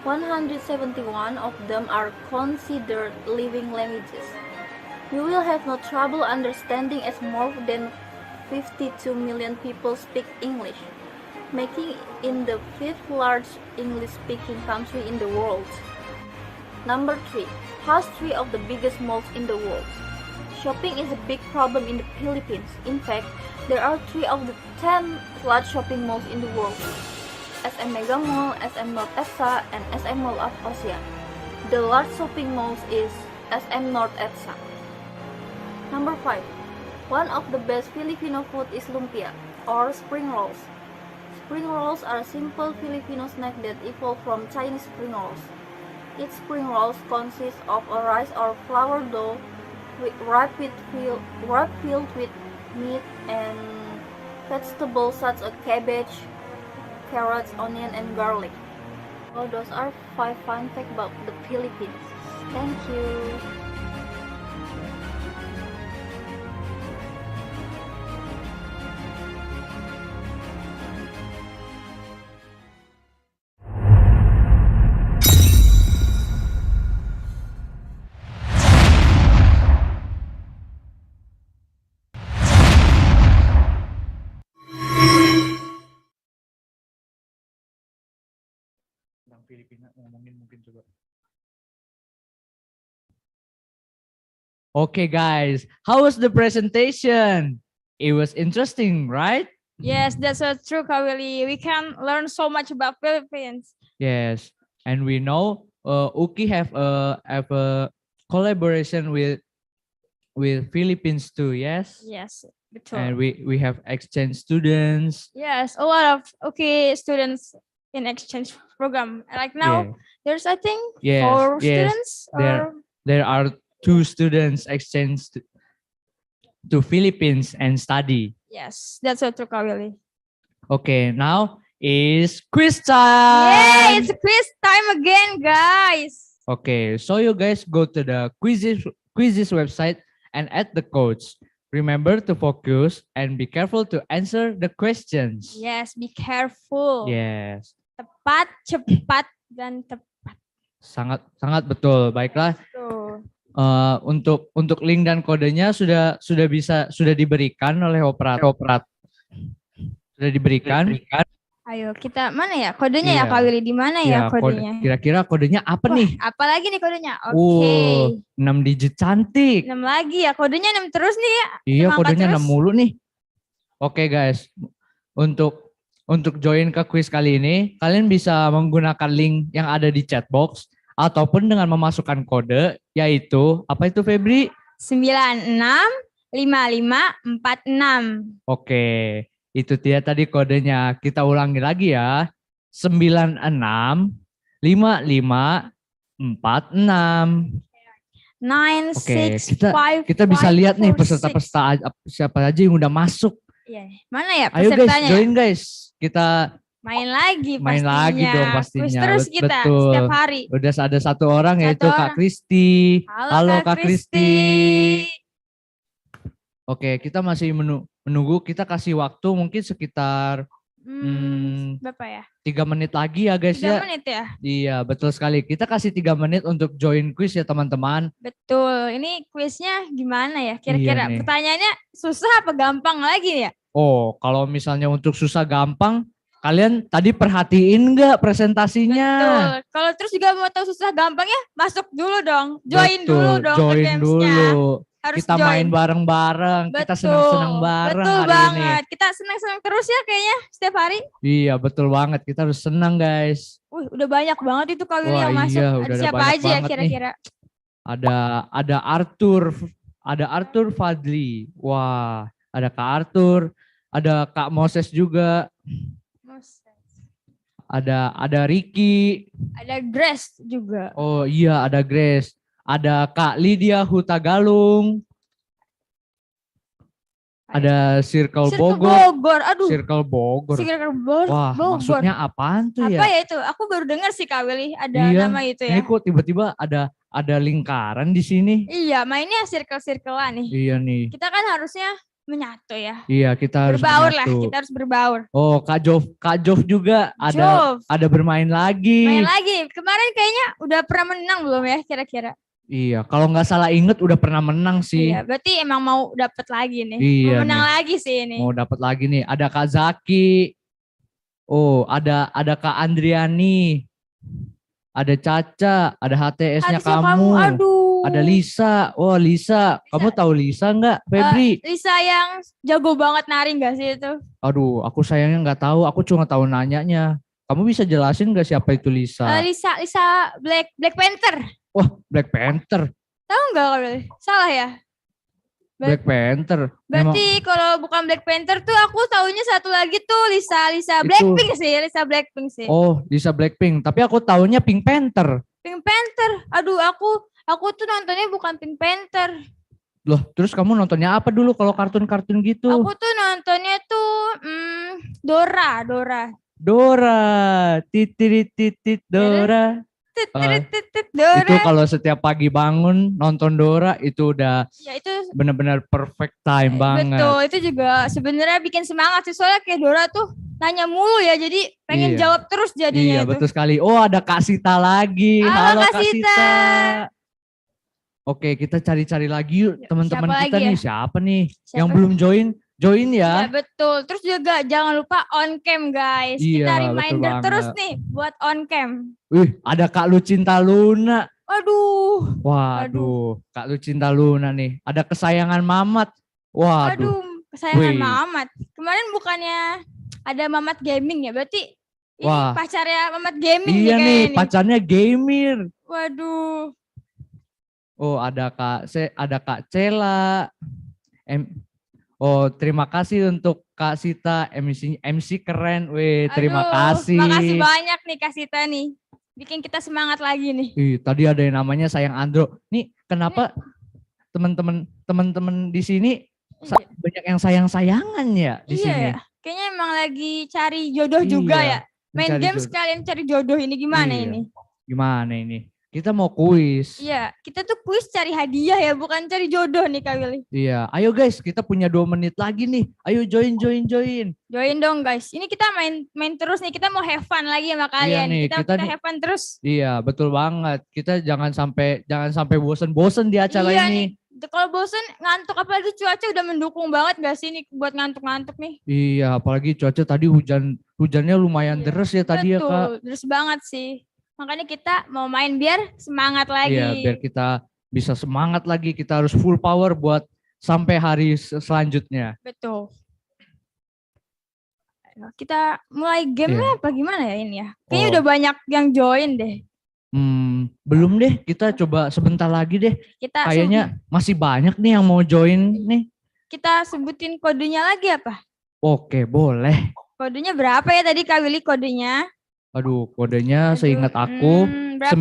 171 of them are considered living languages. You will have no trouble understanding as more than 52 million people speak English, making it the 5th largest English-speaking country in the world. Number 3. Has 3 of the biggest malls in the world. Shopping is a big problem in the Philippines. In fact, there are 3 of the 10 large shopping malls in the world. SM Mega Mall, SM North EDSA, and SM Mall of Asean. The large shopping malls is SM North EDSA. Number 5. One of the best Filipino food is lumpia, or spring rolls. Spring rolls are simple Filipino snack that evolved from Chinese spring rolls. Each spring rolls consists of a rice or flour dough wrapped filled with meat and vegetables such as cabbage, carrots, onion, and garlic. So those are 5 fun facts about the Philippines. Thank you. Tentang Filipina ngomongin mungkin coba. Okay guys, how was the presentation? It was interesting, right? Yes, that's so true, Kawili. We can learn so much about Philippines. Yes, and we know Uki have a collaboration with Philippines too. Yes. Yes, betul. And we have exchange students. Yes, a lot of students in exchange program. Like now, there's I think 4 students. There are 2 students exchange to Philippines and study. Yes, that's so true, Kawili. Okay, now is quiz time. Yay, it's quiz time again, guys. Okay, so you guys go to the quizzes website and add the codes. Remember to focus and be careful to answer the questions. Yes, be careful. Yes. Tepat, cepat, dan tepat. Sangat betul. Baiklah. Tuh. Untuk link dan kodenya sudah diberikan oleh operator. Sudah diberikan. Ayo kita mana ya kodenya ya Kak Willy, di mana ya kodenya? Kira-kira kodenya apa nih? Apalagi nih kodenya? Oke. 6 digit cantik. 6 lagi ya, kodenya 6 terus nih ya. Iya, kodenya 6 mulu nih. Oke guys, untuk join ke quiz kali ini, kalian bisa menggunakan link yang ada di chat box ataupun dengan memasukkan kode, yaitu apa itu Febri? 965546. Oke, itu dia tadi kodenya. Kita ulangi lagi ya. 965546. Oke, kita bisa lihat nih peserta-peserta siapa aja yang udah masuk. Iya, mana ya pesertanya? Ayo guys, join guys. Kita main lagi pastinya. Main lagi dong pastinya. Quiz terus kita betul. Setiap hari. Udah ada satu orang yaitu Kak Kristi. Halo Kak Kristi. Oke, kita masih menunggu. Kita kasih waktu mungkin sekitar berapa ya? 3 menit lagi ya guys 3 menit ya? Iya, betul sekali. Kita kasih 3 menit untuk join quiz ya teman-teman. Betul. Ini quiznya gimana ya? Kira-kira pertanyaannya susah apa gampang lagi ya? Oh, kalau misalnya untuk susah gampang, kalian tadi perhatiin nggak presentasinya? Betul. Kalau terus juga mau tahu susah gampangnya, masuk dulu dong. Join dulu Betul, dong ke join gamesnya. dulu. Harus Kita join. main bareng-bareng, kita Betul. senang-senang bareng Betul hari ini. banget. Kita senang-senang terus ya kayaknya setiap hari. Iya, betul banget. Kita harus senang, guys. Udah banyak banget itu Kak Willy Wah, yang masuk. iya, Ada udah ada siapa banyak aja ya banget nih. kira-kira? Ada Arthur Fadli. Wah, ada Kak Arthur, ada Kak Moses juga, ada Ricky. Ada Grace juga. Oh iya, ada Grace. Ada Kak Lydia Hutagalung. Ada Circle Bogor. Aduh. Circle Bogor. Circle Bogor. Wah, maksudnya apaan tuh ya? Apa ya itu? Aku baru dengar sih Kak Willy ada Iya, nama itu ini ya. kok tiba-tiba ada lingkaran di sini. Iya, mainnya circle-circlean nih. Iya nih. Kita kan harusnya menyatu ya. Iya, kita harus Berbaur lah, menyatu. kita harus berbaur. Oh, Kak Jov juga ada bermain lagi. Main lagi. Kemarin kayaknya udah pernah menang belum ya kira-kira? Iya, kalau nggak salah inget udah pernah menang sih. Iya, berarti emang mau dapet lagi nih. Iya Mau menang nih. lagi sih ini. Mau dapat lagi nih. Ada Kak Zaki. Oh, ada Kak Andriani. Ada Caca, ada HTS-nya Harusnya kamu. aduh. Ada Lisa. Oh, Lisa. Kamu tahu Lisa nggak, Febri? Lisa yang jago banget nari nggak sih itu? Aduh, aku sayangnya nggak tahu. Aku cuma tahu nanyanya. Kamu bisa jelasin nggak siapa itu Lisa? Lisa Black Panther. Wah, Black Panther. Tahu nggak Kak Willy? Salah ya? Black Panther. Berarti kalau bukan Black Panther tuh aku taunya satu lagi tuh Lisa Blackpink sih, Lisa Blackpink sih. Oh, Lisa Blackpink. Tapi aku taunya Pink Panther. Pink Panther. Aduh, aku tuh nontonnya bukan Pink Panther. Loh, terus kamu nontonnya apa dulu kalau kartun-kartun gitu? Aku tuh nontonnya tuh Dora. Dora, titit Dora. Dora. Itu kalau setiap pagi bangun nonton Dora itu udah Ya itu benar-benar perfect time banget. betul, itu juga sebenarnya bikin semangat sih soalnya kayak Dora tuh nanya mulu ya, jadi pengen Iya. jawab terus jadinya Iya, itu. betul sekali. Oh, ada Kak Sita lagi. Halo, Kak Kak Sita. Sita. Oke, kita cari-cari lagi yuk teman-teman siapa kita lagi nih. ya? Siapa nih Siapa? yang belum join Ya ya. betul. Terus juga jangan lupa on cam guys. Iya, Kita betul reminder banget. terus nih buat on cam. Wih, ada Kak Lucinta Luna. Waduh. Waduh, Kak Lucinta Luna nih. Ada kesayangan Mamat. Waduh. Aduh, kesayangan Wih. Mamat. Kemarin bukannya ada Mamat Gaming ya? Berarti ini Wah. pacarnya Mamat Gaming Iya nih nih, kayaknya nih. pacarnya gamer. Waduh. Oh, ada Kak Cela. Oh, terima kasih untuk Kak Sita, MC keren. Weh, terima Aduh, kasih. Makasih banyak nih Kak Sita nih. Bikin kita semangat lagi nih. Ih, tadi ada yang namanya Sayang Andro. Nih, kenapa teman-teman di sini banyak yang sayang-sayangan ya di Iya sini? ya. Kayaknya emang lagi cari jodoh Iya, juga ya. Main mencari game jodoh. sekalian cari jodoh ini gimana Iya. ini? Gimana ini? Kita mau kuis. Iya, kita tuh kuis cari hadiah ya, bukan cari jodoh nih Kak Willy. Iya, ayo guys, kita punya 2 menit lagi nih. Ayo join. Join dong guys. Ini kita main terus nih. Kita mau have fun lagi sama kalian. nih, kita kita nih- have fun terus. Iya, betul banget. Kita jangan sampai bosen-bosen di acara Iya ini. Kalau bosen ngantuk, apalagi cuaca udah mendukung banget gak sih nih buat ngantuk-ngantuk nih. Iya, apalagi cuaca tadi hujannya lumayan deras ya tadi ya Kak. Betul, terus banget sih. Makanya kita mau main biar semangat lagi. Iya, biar kita bisa semangat lagi. Kita harus full power buat sampai hari selanjutnya. Betul. Kita mulai gamenya Iya. apa gimana ya ini ya? Kayaknya Oh. udah banyak yang join deh. Belum deh, kita coba sebentar lagi deh. Kita Kayaknya masih banyak nih yang mau join nih. kita sebutin kodenya lagi apa? Oke, boleh. Kodenya berapa ya tadi Kak Willy kodenya? Aduh, kodenya seingat aku berapa tuh?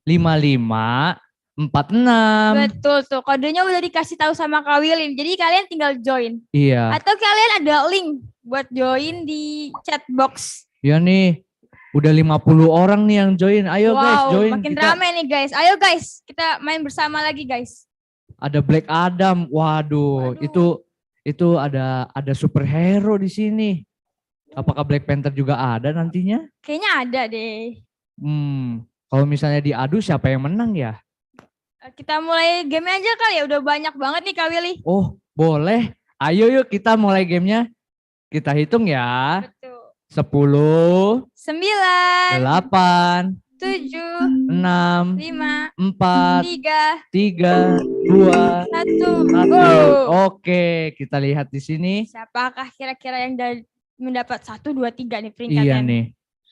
965546. Betul tuh, kodenya udah dikasih tahu sama Kak Willy. Jadi kalian tinggal join. Iya. Atau kalian ada link buat join di chat box. Iya nih. Udah 50 orang nih yang join. Ayo guys, join. Makin Kita rame nih guys. Ayo guys, kita main bersama lagi guys. ada Black Adam. Waduh, itu ada superhero di sini. Apakah Black Panther juga ada nantinya? Kayaknya ada deh. Kalau misalnya diadu siapa yang menang ya? Kita mulai game aja kali ya. Udah banyak banget nih Kak Willy. Oh, boleh. Ayo yuk kita mulai gamenya. Kita hitung ya. Betul. 10, 9, 8, 7, 6, 5, 4, 3, 3, 2, 1. 1. Go. Oke, kita lihat di sini. Siapakah kira-kira yang mendapat 1, 2, 3 nih Iya peringkatnya? nih.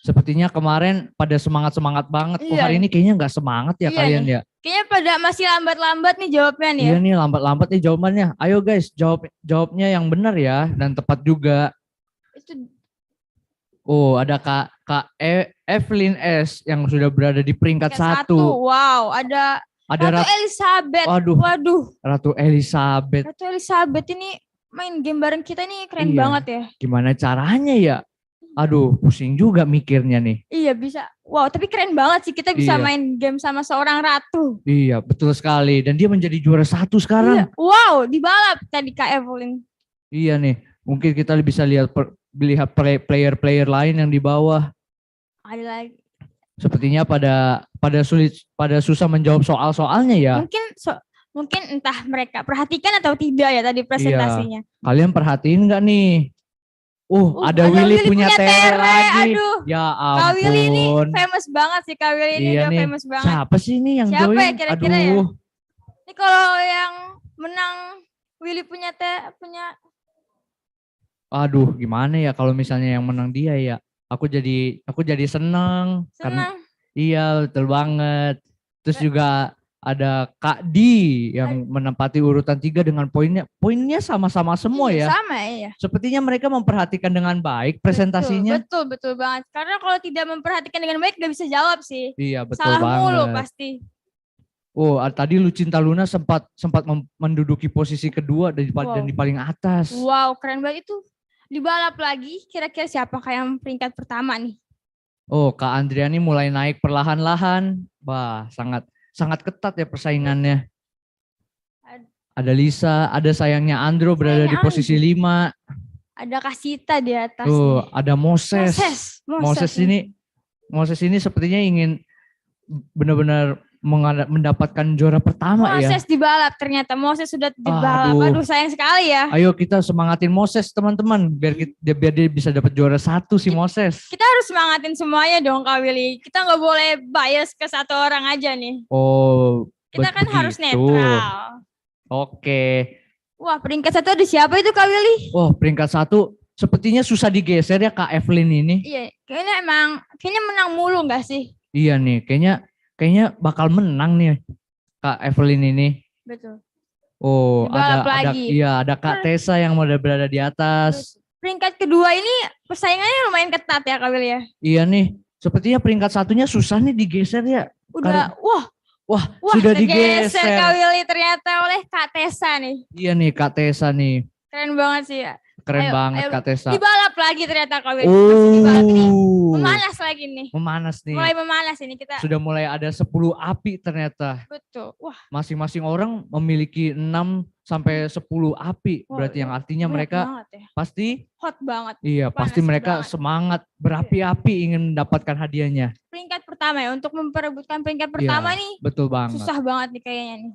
Sepertinya kemarin pada semangat-semangat banget. Kok Iya. hari ini kayaknya nggak semangat ya Iya kalian nih. ya? Kayaknya pada masih lambat-lambat nih jawabnya nih ya. Iya nih lambat-lambat nih jawabannya. Ayo guys, jawabnya yang benar ya dan tepat juga. Itu Oh, ada Kak Evelyn S yang sudah berada di peringkat 1. Wow, ada Ratu Elizabeth. Waduh. Ratu Elizabeth. Ratu Elizabeth ini main game bareng kita nih keren Iya. banget ya. Gimana caranya ya? Aduh, pusing juga mikirnya nih. Iya bisa. Wow, tapi keren banget sih kita bisa Iya. main game sama seorang ratu. Iya, betul sekali. Dan dia menjadi juara 1 sekarang. Iya. Wow, dibalap tadi Kak Evelyn. Iya nih, mungkin kita bisa lihat player-player lain yang di bawah. Ada lagi. Sepertinya pada susah menjawab soal-soalnya ya. Mungkin entah mereka perhatikan atau tidak ya tadi presentasinya. Iya. Kalian perhatiin nggak nih? Ada Willy punya Tere lagi. Aduh. Ya ampun. Kak Willy ini famous banget sih. Kak Willy ini Iya udah nih. famous banget. Siapa sih ini yang Siapa join? ya kira-kira ya? Aduh. Ini kalau yang menang Willy punya Aduh, gimana ya kalau misalnya yang menang dia ya? Aku jadi seneng. Karena iya, betul banget. Terus juga ada Kak Di yang menempati urutan 3 dengan poinnya sama-sama semua ya. Sama ya. Sepertinya mereka memperhatikan dengan baik presentasinya. Betul banget. Karena kalau tidak memperhatikan dengan baik gak bisa jawab sih. Iya, betul Salah banget. mulu pasti. Tadi Lucinta Luna sempat menduduki posisi kedua dan di paling atas. Wow, keren banget itu. Dibalap lagi, kira-kira siapakah yang peringkat pertama nih? Kak Andriani mulai naik perlahan-lahan. Wah, sangat ketat ya persaingannya. Ada Lisa, ada sayangnya Andro berada di posisi 5. Ada Kasita di atas. Ada Moses. Moses ini sepertinya ingin benar-benar mendapatkan juara pertama ya. Moses dibalap ternyata. Moses sudah dibalap. Aduh sayang sekali ya. Ayo kita semangatin Moses teman-teman. Biar dia bisa dapat juara 1 si Moses. Kita harus semangatin semuanya dong Kak Willy. Kita nggak boleh bias ke satu orang aja nih. Kita kan harus netral. Oke. Wah peringkat 1 ada siapa itu Kak Willy? Peringkat 1 sepertinya susah digeser ya Kak Evelyn ini. Iya kayaknya menang mulu nggak sih? Iya nih kayaknya bakal menang nih Kak Evelyn ini. Betul. Ada Kak Tessa yang udah berada di atas. Peringkat kedua ini persaingannya lumayan ketat ya Kak Willy ya. Iya nih, sepertinya peringkat 1-nya susah nih digeser ya. Wah, sudah digeser Kak Willy ternyata oleh Kak Tessa nih. Iya nih Kak Tessa nih. Keren banget sih ya. Keren banget Kak Tessa. Dibalap lagi ternyata Kak Willy. Dibalap ini. Memanas lagi nih. Mulai memanas ini kita. Sudah mulai ada 10 api ternyata. Betul. Wah. Masing-masing orang memiliki 6 sampai 10 api. Berarti yang artinya mereka pasti hot banget. Iya, pasti mereka semangat berapi-api ingin mendapatkan hadiahnya. Peringkat pertama ya untuk memperebutkan peringkat pertama nih. Betul banget. Susah banget nih kayaknya nih.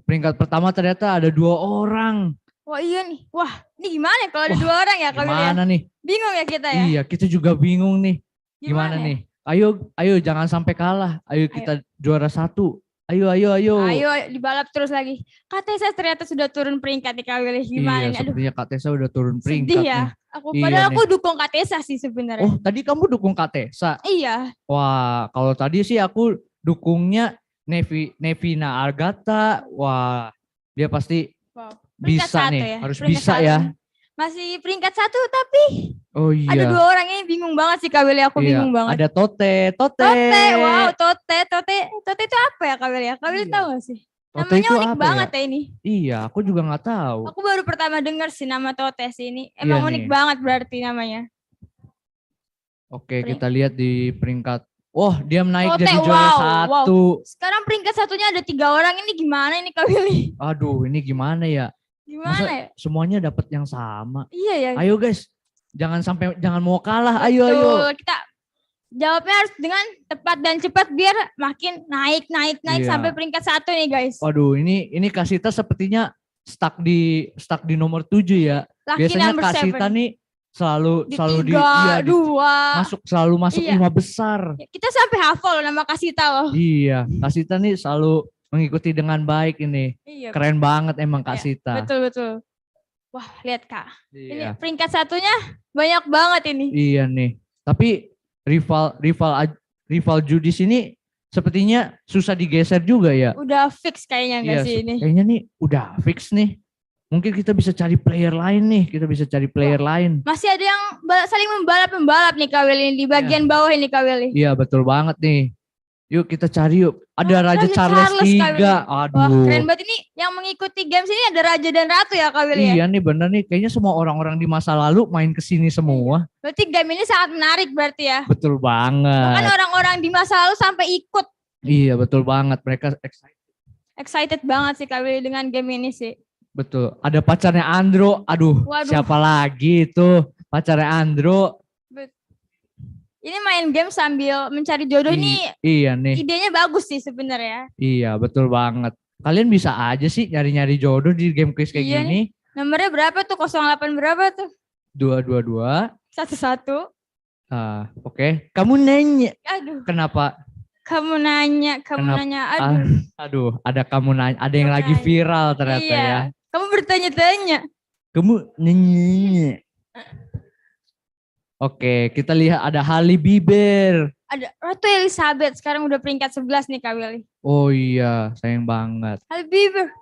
Peringkat pertama ternyata ada 2 orang. Wah iya nih. Wah, ini gimana kalau ada 2 orang ya Kak Willy? Gimana nih? Bingung ya kita ya? Iya, kita juga bingung nih. Gimana nih? Ayo jangan sampai kalah. Ayo kita juara 1. Ayo. Ayo dibalap terus lagi. Kak Tessa ternyata sudah turun peringkat nih Kak Willy. Gimana nih? Sepertinya Kak Tessa udah turun peringkat. Sedih ya. Padahal aku dukung Kak Tessa sih sebenarnya. Tadi kamu dukung Kak Tessa? Iya. Wah, kalau tadi sih aku dukungnya Nevina Argata. Wah, dia pasti bisa nih. Harus bisa ya. Masih peringkat 1 tapi ada 2 orang ini bingung banget sih Kak Willy. Aku bingung banget. Ada Tote. Wow, Tote itu apa ya Kak Willy? Kak Willy tahu gak sih? Namanya unik banget ya ini. Iya, aku juga nggak tahu. Aku baru pertama dengar sih nama Tote sih ini. Emang unik banget berarti namanya. Oke, kita lihat di peringkat. Dia naik jadi juara 1. Sekarang peringkat 1-nya ada 3 orang. Ini gimana ini Kak Willy? Aduh, ini gimana ya? Gimana ya? Semuanya dapat yang sama. Iya ya. Ayo guys, jangan mau kalah. Ayo. Kita jawabnya harus dengan tepat dan cepat biar makin naik sampai peringkat 1 nih guys. Waduh, ini Kasita sepertinya stuck di nomor 7 ya. Lucky Biasanya number Kak Sita 7. nih selalu Di di 3, iya, di 2. selalu masuk Iya. 5 besar. Kita sampai hafal loh nama Kasita loh. Iya, Kak Sita nih selalu mengikuti dengan baik ini. Iya. Keren banget emang Kak Iya, Sita. betul. Wah, lihat Kak. Ini Iya. peringkat satunya banyak banget ini. Iya nih. Tapi rival judi sini sepertinya susah digeser juga ya. Udah fix kayaknya enggak Iya, sih ini? kayaknya nih udah fix nih. Mungkin kita bisa cari player lain nih. Kita bisa cari player lain. Masih ada yang saling membalap nih Kak Willy di bagian bawah ini Kak Willy. Iya betul banget nih. Yuk kita cari yuk. Ada Raja Raja Charles Charles, Kak 3. Willy. Wah, Aduh. keren banget ini yang mengikuti games ini ada Raja dan Ratu ya Kak Willy ya. Iya nih bener nih. Kayaknya semua orang-orang di masa lalu main kesini semua. Berarti game ini sangat menarik berarti ya. Betul Bahkan banget. orang-orang di masa lalu sampai ikut. Iya betul banget. Mereka Excited banget sih Kak Willy dengan game ini sih. betul. Ada pacarnya Andro. Aduh, Waduh. siapa lagi itu pacarnya Andro? Ini main game sambil mencari jodoh ini Iya nih. idenya bagus sih sebenarnya. Iya betul banget. Kalian bisa aja sih nyari-nyari jodoh di game quiz kayak Iya gini. nih. Nomornya berapa tuh? 08 berapa tuh? 222. 11. Oke. Kamu nanya. Aduh. Kenapa? Kamu nanya. Aduh, ada kamu nanya. Ada yang lagi viral ternyata Iya. ya. Kamu bertanya-tanya. Kamu nanya. Oke, kita lihat ada Hailey Bieber. Ada Ratu Elizabeth sekarang udah peringkat 11 nih Kak Willy. Oh iya, sayang banget. Hailey Bieber.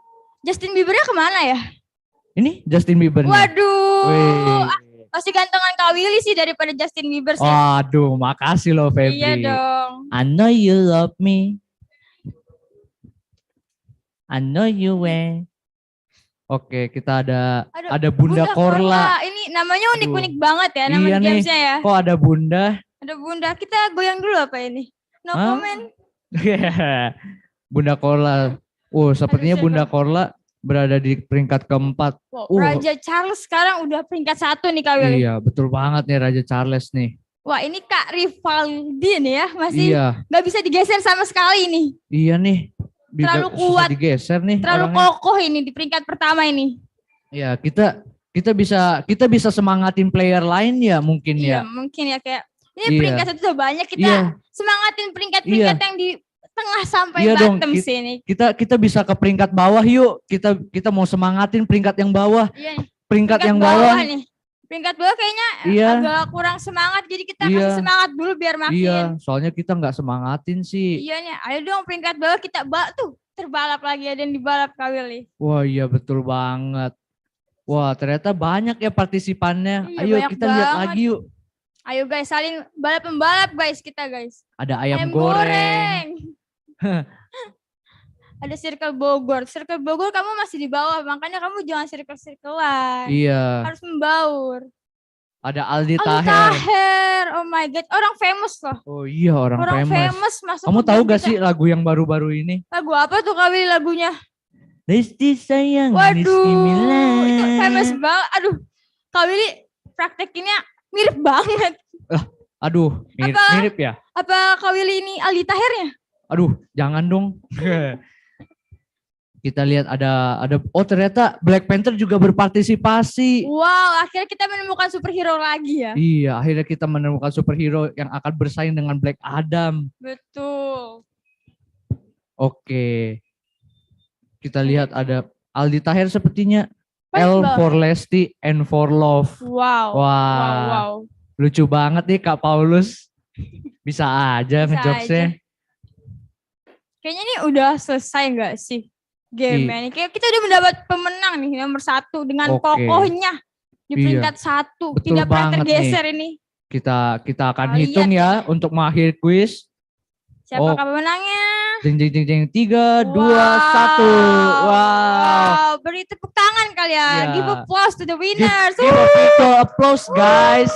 Justin Biebernya kemana ya? Ini Justin Bieber. Waduh. Wih. Masih gantengan Kak Willy sih daripada Justin Bieber sih. Waduh, makasih loh Febri. Iya dong. I know you love me. I know you will. Oke, kita ada Bunda Korla. Ini namanya unik-unik banget ya nama Iya nih. gamesnya ya. Kok ada Bunda? Ada Bunda. Kita goyang dulu apa ini? No Hah? comment. Bunda Korla. Sepertinya Bunda Korla berada di peringkat keempat. Wow, Raja Charles sekarang udah peringkat 1 nih Kak Willy. Iya, betul banget nih Raja Charles nih. Wah ini Kak Rivaldi nih ya. Masih Iya. nggak bisa digeser sama sekali nih. Iya nih. Terlalu Susah kuat. digeser nih. Terlalu orangnya. kokoh ini di peringkat pertama ini. Ya, kita bisa semangatin player lain ya mungkin Iya ya. mungkin ya kayak ini Iya. peringkat satu udah banyak kita Iya. semangatin peringkat-peringkat Iya. yang di tengah sampai Iya dong, bottom sih ini. Kita bisa ke peringkat bawah yuk. Kita mau semangatin peringkat yang bawah. Iya nih. Peringkat yang bawah. nih. Peringkat bawah kayaknya Iya. agak kurang semangat jadi kita Iya. kasih semangat dulu biar makin. Iya, soalnya kita nggak semangatin sih. Iya nih, ayo dong peringkat bawah kita tuh terbalap lagi ada yang dibalap Kak Willy. Wah iya betul banget. Wah ternyata banyak ya partisipannya. Iya, Ayo banyak kita lihat banget. lagi yuk. Ayo guys, saling balap-balap guys kita guys. Ada ayam goreng. Ada Circle Bogor. Circle Bogor kamu masih di bawah, makanya kamu jangan circle-circlean. Iya. Harus membaur. Ada Aldi Aldi Taher. Taher, oh my god, orang famous loh. Oh iya orang famous. Masuk Kamu ke tahu game gak kita. sih lagu yang baru-baru ini? Lagu apa tuh Kak Willy lagunya? Lesti sayang, Waduh, Rizky Mila. itu famous banget. Aduh, Kak Willy praktekinnya mirip banget. Aduh, mirip ya? Apa Kak Willy ini Aldi Tahernya? Aduh, jangan dong. Kita lihat ada ternyata Black Panther juga berpartisipasi. Wow, akhirnya kita menemukan superhero lagi ya. Iya, akhirnya kita menemukan superhero yang akan bersaing dengan Black Adam. Betul. Oke. Kita lihat ada Aldi Taher sepertinya Baik L banget. for Lesti and for Love. Wow. Wah. Wow. Lucu banget nih Kak Paulus. Bisa aja Bisa ngejokesnya. Kayaknya ini udah selesai nggak sih game ini? Kayak kita udah mendapat pemenang nih nomor 1 dengan Oke. kokohnya di Iya. peringkat 1. Betul Tidak pernah banget tergeser nih. ini. Kita akan Kita hitung lihat ya untuk mengakhiri quiz. Siapakah pemenangnya? Jeng jeng jeng jeng 3, 2, 1. Wow. Wow, beri tepuk tangan kalian. Ya. Give applause to the winners. Give a virtual applause guys.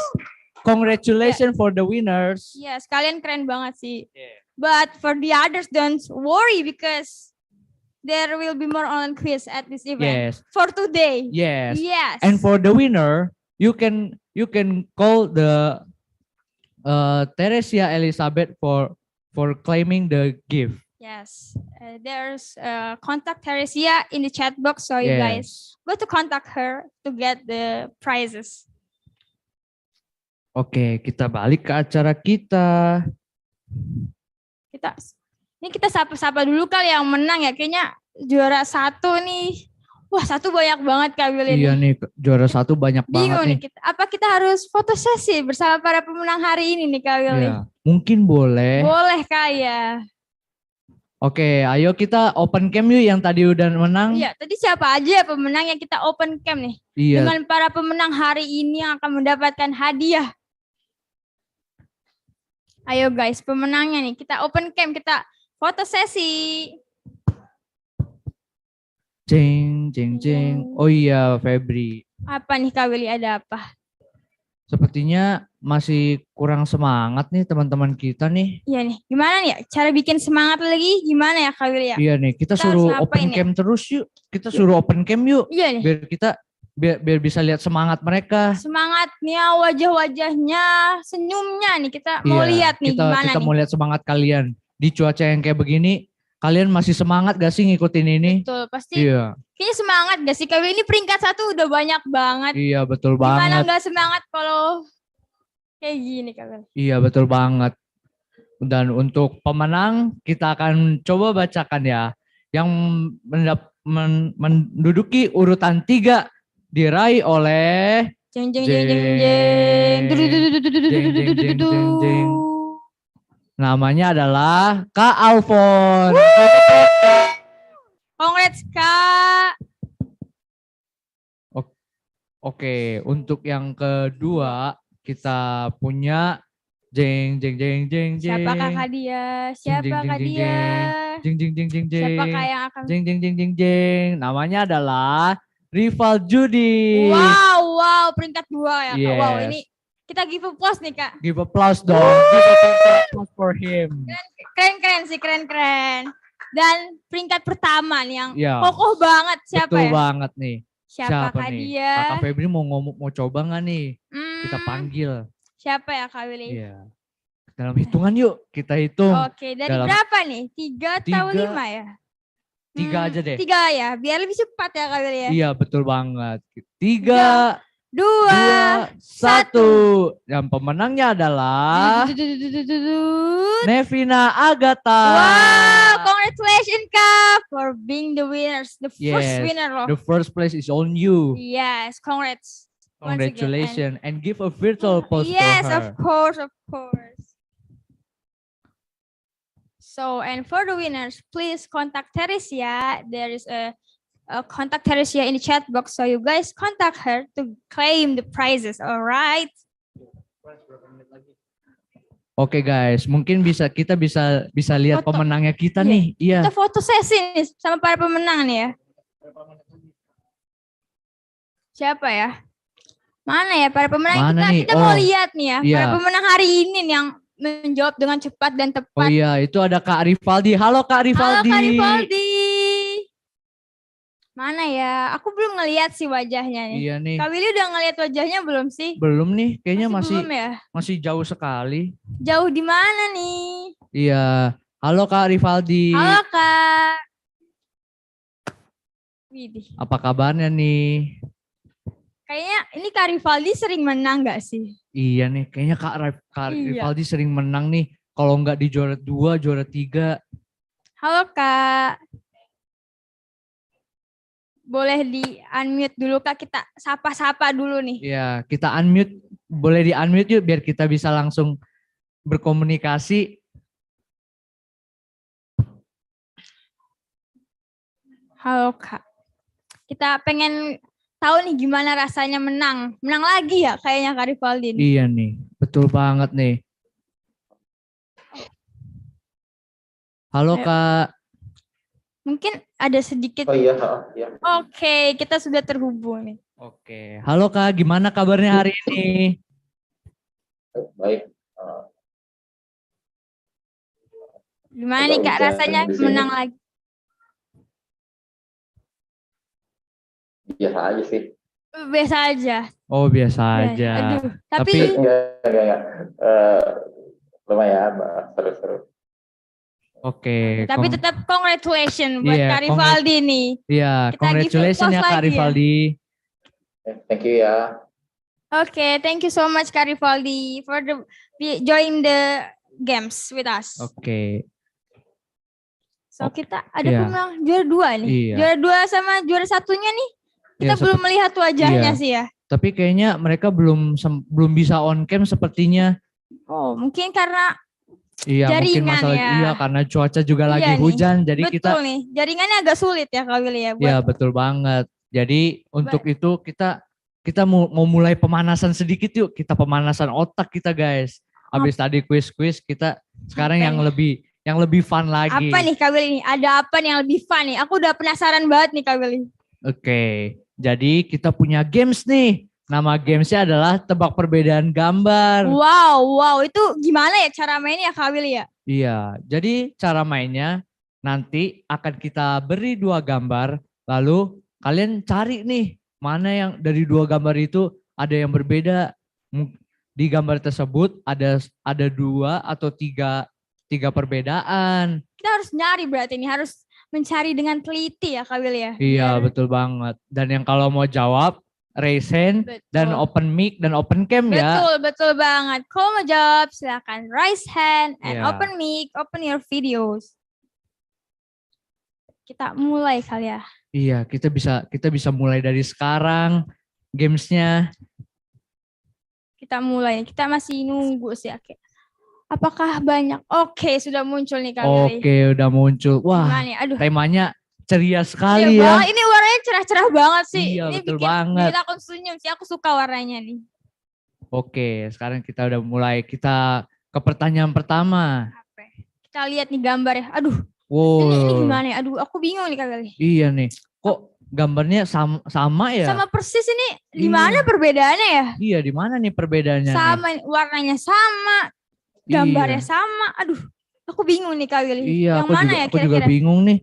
Congratulations for the winners. Yes, kalian keren banget sih. But for the others, don't worry because there will be more online quiz at this event. Yes. For today. Yes. Yes. And for the winner, you can call the Teresia Elizabeth for claiming the gift. Yes, there's contact Teresia in the chat box, so you guys go to contact her to get the prizes. Oke, kita balik ke acara kita. Kita sapa-sapa dulu kali yang menang ya, kayaknya juara 1 nih. Wah, 1 banyak banget Kak Willy. Iya nih, juara 1 banyak banget nih. Apa kita harus foto sesi bersama para pemenang hari ini nih Kak Willy? Iya, mungkin boleh. Boleh Kak ya. Oke, ayo kita open cam yuk yang tadi udah menang. Iya, tadi siapa aja ya pemenang yang kita open cam nih? Iya. Dengan para pemenang hari ini yang akan mendapatkan hadiah. Ayo guys, pemenangnya nih, kita open cam, kita foto sesi. Jeng, jeng, jeng. Oh iya, Febri. Apa nih Kak Willy, ada apa? Sepertinya masih kurang semangat nih teman-teman kita nih. Iya nih, gimana nih ya? Cara bikin semangat lagi gimana ya Kak Willy ya? Iya nih, kita suruh open cam terus yuk. Kita suruh open cam yuk. Iya nih. Biar bisa lihat semangat mereka. Semangatnya, wajah-wajahnya, senyumnya nih kita mau lihat nih gimana kita nih. mau lihat semangat kalian di cuaca yang kayak begini. Kalian masih semangat gak sih ngikutin ini? Betul, pasti. Iya. Kayaknya semangat gak sih? Kak Willy ini peringkat 1 udah banyak banget. Iya, betul Gimana banget. Gimana gak semangat kalau kayak gini Kak Willy? Iya, betul banget. Dan untuk pemenang kita akan coba bacakan ya. Yang menduduki urutan 3 diraih oleh jeng jeng jeng jeng jeng. Namanya adalah Kak Alfon. Congrats Kak. Oke, untuk yang kedua kita punya jeng jeng jeng jeng jeng. Siapakah Kak dia? Siapakah dia? Jeng jeng jeng jeng jeng. Siapakah yang akan? Jeng jeng jeng jeng jeng. Namanya adalah Rival Judi. Wow, peringkat 2 ya Kak. Yes. Wow, ini kita give applause nih Kak. Give applause dong. Give applause for him. Keren sih, keren. Dan peringkat pertama nih yang kokoh banget. Siapa Betul ya? banget nih. Siapakah dia? Kakak Febri mau coba nggak nih? Kita panggil. Siapa ya Kak Willy? Iya. Dalam hitungan yuk, kita hitung. Oke, dari berapa nih? 3 atau 5 ya? 3 aja deh. 3 ya, biar lebih cepat ya Kak Willy ya. Iya, betul banget. 3, 2, 1. Yang pemenangnya adalah Nevina Agatha. Wow, congratulations Kak for being the winners, the first winner loh. The first place is on you. Yes, congrats. Congratulations and give a virtual pose to her. Yes, of course. So, and for the winners, please contact Teresia. There is a contact Teresia in the chat box, so you guys contact her to claim the prizes. Alright? Oke guys, mungkin kita bisa lihat pemenangnya kita nih. Iya. Kita foto sesi nih sama para pemenang nih ya. Siapa ya? Mana ya para pemenang? Kita mau lihat nih ya. Para pemenang hari ini nih yang menjawab dengan cepat dan tepat. Oh iya, itu ada Kak Rivaldi. Halo Kak Rivaldi. Halo Kak Rivaldi. Mana ya? Aku belum ngelihat sih wajahnya nih. Iya nih. Kak Willy udah ngelihat wajahnya belum sih? Belum nih, kayaknya belum ya? Masih jauh sekali. Jauh di mana nih? Iya. Halo Kak Rivaldi. Halo Kak. Widih. Apa kabarnya nih? Kayaknya ini Kak Rivaldi sering menang gak sih? Iya nih, kayaknya Kak Rivaldi sering menang nih. Kalau nggak di juara 2, juara 3. Halo Kak. Boleh di-unmute dulu Kak, kita sapa-sapa dulu nih. Iya, kita unmute. Boleh di-unmute yuk biar kita bisa langsung berkomunikasi. Halo Kak. Kita pengen tahu nih gimana rasanya menang. Menang lagi ya kayaknya Kak Rivaldi. Iya nih, betul banget nih. Halo Kak. Mungkin ada sedikit. Oh iya. Oke, kita sudah terhubung nih. Oke. Halo Kak, gimana kabarnya hari ini? Baik. Gimana nih Kak rasanya menang lagi? Biasa aja sih. Biasa aja. Oh, biasa aja. Aduh, tapi enggak. Lumayan, seru-seru. Oke. Tapi tetap congratulations buat Iya, Kak Rivaldi nih. Iya, Kita give congratulations applause ya Kak lagi ya. Rivaldi. Thank you ya. Okay, thank you so much Kak Rivaldi for join the games with us. Oke. So kita ada iya. pemenang juara 2 nih. Iya. Juara 2 sama juara 1-nya nih. Kita Iya, belum melihat wajahnya iya. sih ya. Tapi kayaknya mereka belum bisa on cam sepertinya. Oh, mungkin karena Iya, mungkin jaringan masalah ya. iya karena cuaca juga lagi Iya nih, hujan, jadi betul kita nih. Jaringannya agak sulit ya Kak Willy ya buat iya betul banget. Jadi untuk itu kita mau mulai pemanasan sedikit yuk. Kita pemanasan otak kita guys. Habis tadi kuis-kuis kita sekarang yang lebih fun lagi. apa nih Kak Willy nih? Ada apa nih yang lebih fun nih? Aku udah penasaran banget nih Kak Willy. Oke, jadi kita punya games nih. Nama gamesnya adalah tebak perbedaan gambar. Wow, itu gimana ya cara mainnya Kak Willy ya? Iya, jadi cara mainnya nanti akan kita beri 2 gambar, lalu kalian cari nih mana yang dari 2 gambar itu ada yang berbeda. Di gambar tersebut ada 2 atau 3 perbedaan. Kita harus nyari berarti ini, harus mencari dengan teliti ya Kak Willy ya? Iya, betul banget. Dan yang kalau mau jawab raise hand dan open mic dan open cam ya. Betul banget. Kalau mau jawab silakan raise hand and Iya. open mic, open your videos. Kita mulai kali ya. Iya, kita bisa mulai dari sekarang gamesnya. Kita mulai. Kita masih nunggu sih. Oke. Apakah banyak? Oke, sudah muncul nih Kak Willy. Oke, udah muncul. Wah, Gimana nih? Aduh. temanya ceria sekali Iya ya. banget. Ini warnanya cerah-cerah banget sih. Iya, Ini betul bikin banget. aku senyum sih. Aku suka warnanya nih. Oke, sekarang kita udah mulai. Kita ke pertanyaan pertama. Kita lihat nih gambar ya. Aduh. Wow. Ini gimana ya? Aduh, aku bingung nih Kak Willy. Iya nih. Kok gambarnya sama ya? Sama persis ini. Di mana perbedaannya ya? Iya, di mana nih perbedaannya? Sama, warnanya sama. Gambarnya sama. Aduh, aku bingung nih Kak Willy. Iya, yang mana ya aku juga kira-kira? bingung nih.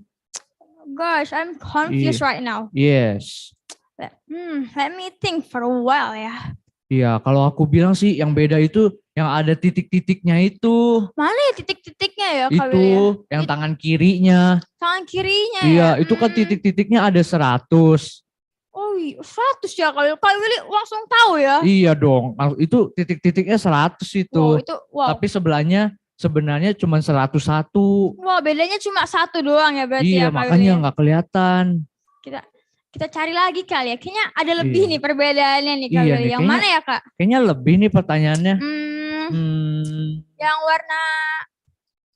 Gosh, I'm confused right now. Yes. Let me think for a while ya. Iya, kalau aku bilang sih yang beda itu yang ada titik-titiknya itu. Mana ya titik-titiknya ya Kak Willy? Itu yang tangan kirinya. Tangan kirinya Iya, ya? itu kan titik-titiknya ada 100. Oh iya, 100 ya Kak Willy. Kak Willy langsung tahu ya? Iya dong, itu titik-titiknya 100 itu. Wow. Tapi sebenarnya cuma 101. Wah, bedanya cuma 1 doang ya berarti Iya, ya Kak makanya Willy? nggak kelihatan. Kita cari lagi kali ya. Kayaknya ada lebih nih perbedaannya nih Kak Iya Willy. nih, Yang mana ya Kak? Kayaknya lebih nih pertanyaannya. Yang warna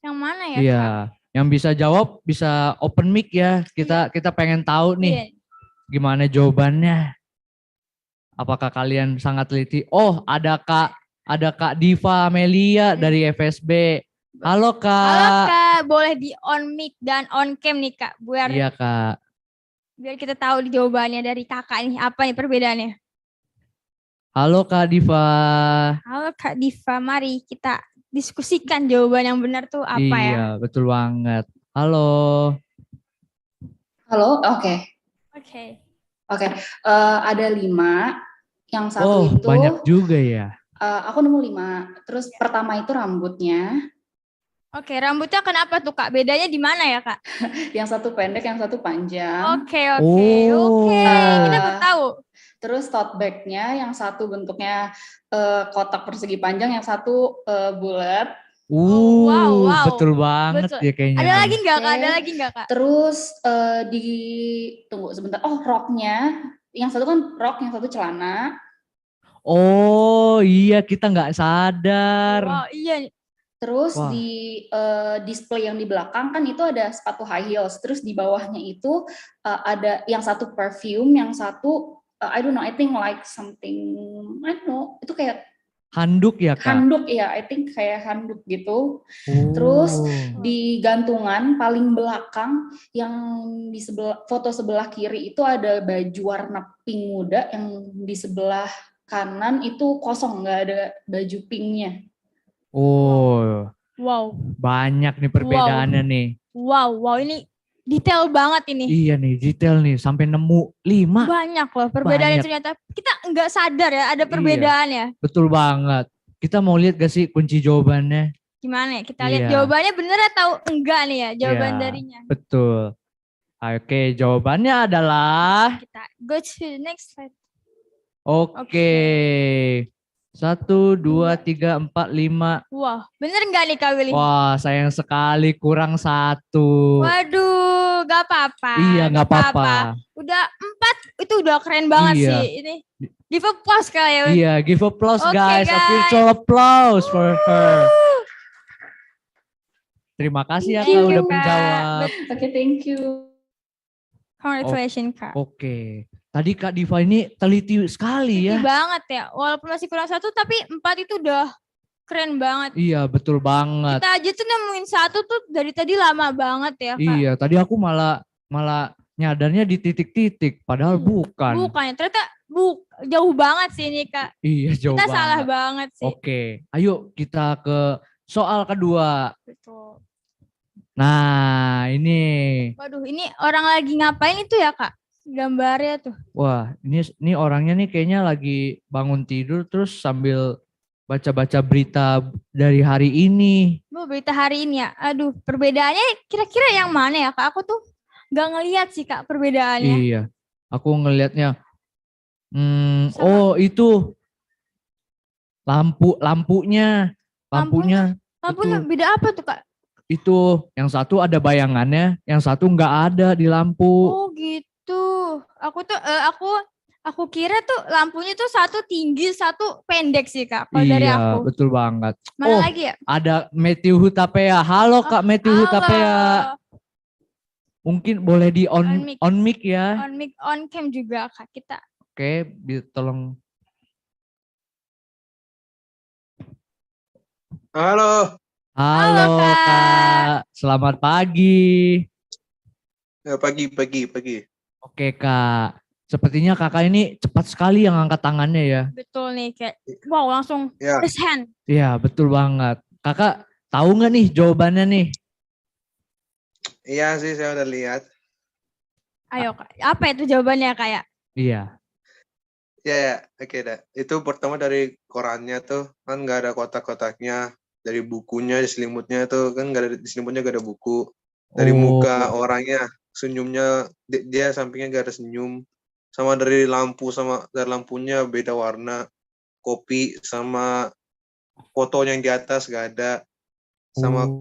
yang mana ya Iya, Kak? yang bisa jawab bisa open mic ya. Kita pengen tahu nih gimana jawabannya. Apakah kalian sangat teliti? Oh, ada Kak Diva Amelia dari FSB. Halo Kak. Halo Kak, boleh di on mic dan on cam nih Kak, Iya Kak. biar kita tahu jawabannya dari kakak nih, apa nih perbedaannya. Halo Kak Diva. Halo Kak Diva, mari kita diskusikan jawaban yang benar tuh apa ya. Iya, betul banget. Halo. Halo, oke. Oke. Ada 5. Yang satu itu banyak juga ya. aku nemu 5. Terus pertama itu rambutnya. Oke, rambutnya kenapa tuh Kak? Bedanya di mana ya Kak? Yang satu pendek, yang satu panjang. Oke. Kita baru tahu. Terus tote bag-nya, yang satu bentuknya kotak persegi panjang, yang satu bulat. Wow. Betul banget ya kayaknya. Ada lagi nggak Kak? Ada lagi nggak Kak? Terus tunggu sebentar. Oh, roknya. Yang satu kan rok, yang satu celana. Oh iya, kita nggak sadar. Wow, iya. Terus di display yang di belakang kan itu ada sepatu high heels. Terus di bawahnya itu ada yang satu perfume, yang satu I don't know, I think like something, I don't know, itu kayak handuk ya Kak? Handuk ya, I think kayak handuk gitu. Terus di gantungan paling belakang yang di foto sebelah kiri itu ada baju warna pink muda, yang di sebelah kanan itu kosong, nggak ada baju pinknya. Oh. Wow. Banyak nih perbedaannya nih. Wow, ini detail banget ini. Iya nih, detail nih, sampai nemu 5. Banyak loh perbedaannya ternyata. Kita nggak sadar ya ada perbedaan ya. Betul banget. Kita mau lihat gak sih kunci jawabannya? Gimana ya? Kita lihat Iya. jawabannya bener atau enggak nih ya jawaban Iya, darinya. betul. Oke, jawabannya adalah Kita go to the next slide. oke. 1, 2, 3, 4, 5. Wah, bener nggak nih Kak Willy? Wah, sayang sekali kurang 1. Waduh, gak apa-apa. Iya, nggak apa-apa. Udah 4, itu udah keren banget Iya. sih. Ini give applause kali ya. Iya, give applause Oke, guys. A guys. virtual applause for her. Terima kasih ya Thank Kak you, udah Kak. menjawab. Oke, thank you. Congratulations Kak. Oke. Tadi Kak Diva ini teliti sekali Teliti ya. banget ya. Walaupun masih kurang 1, tapi 4 itu udah keren banget. Iya, betul banget. Kita aja tuh nemuin 1 tuh dari tadi lama banget ya Kak. Iya, tadi aku malah nyadarnya di titik-titik, padahal bukan. Bukannya ternyata jauh banget sih ini Kak. Iya, jauh Kita banget. salah banget sih. Oke, ayo kita ke soal kedua. Betul. Nah, ini. Waduh, ini orang lagi ngapain itu ya Kak? Gambarnya tuh. Wah, ini orangnya nih kayaknya lagi bangun tidur terus sambil baca-baca berita dari hari ini. Berita hari ini ya. Aduh, perbedaannya kira-kira yang mana ya Kak? Aku tuh gak ngeliat sih Kak perbedaannya. Iya, aku ngelihatnya. Oh itu lampunya. Lampunya betul. beda apa tuh Kak? Itu yang satu ada bayangannya, yang satu nggak ada di lampu. Oh gitu. Aku kira tuh lampunya tuh satu tinggi, satu pendek sih Kak. Kalau dari Iya, aku. betul banget. Mana lagi ya? Ada Matthew Hutapea. Halo Kak Matthew Hutapea. Mungkin boleh di on mic ya. On mic, on cam juga Kak kita. Oke, tolong. Halo. Halo Kak. Selamat pagi. Ya, pagi. Oke Kak. Sepertinya Kakak ini cepat sekali yang angkat tangannya ya. Betul nih kayak wow langsung raise hand. Iya, betul banget. Kakak tahu nggak nih jawabannya nih? Iya sih, saya udah lihat. Ayo Kak, apa itu jawabannya Kak ya? Iya. Ya, oke dah. Itu pertama dari korannya tuh kan nggak ada kotak-kotaknya. Dari bukunya, di selimutnya tuh kan nggak ada, di selimutnya nggak ada buku. Dari muka orangnya, senyumnya dia sampingnya nggak ada senyum. Sama dari lampunya beda warna. Kopi sama fotonya yang di atas nggak ada. Sama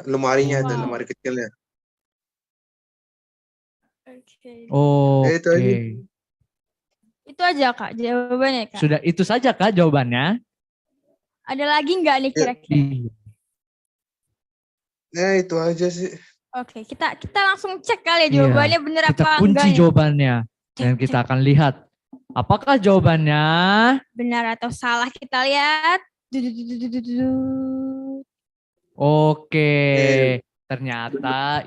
lemarinya ada, lemari kecilnya. Oke. Itu aja Kak jawabannya Kak. Sudah itu saja Kak jawabannya. Ada lagi nggak nih kira-kira? Ya itu aja sih. Oke, kita langsung cek kali ya jawabannya bener apa enggak. Kita kunci jawabannya dan kita akan lihat apakah jawabannya benar atau salah. Kita lihat. Oke. Ternyata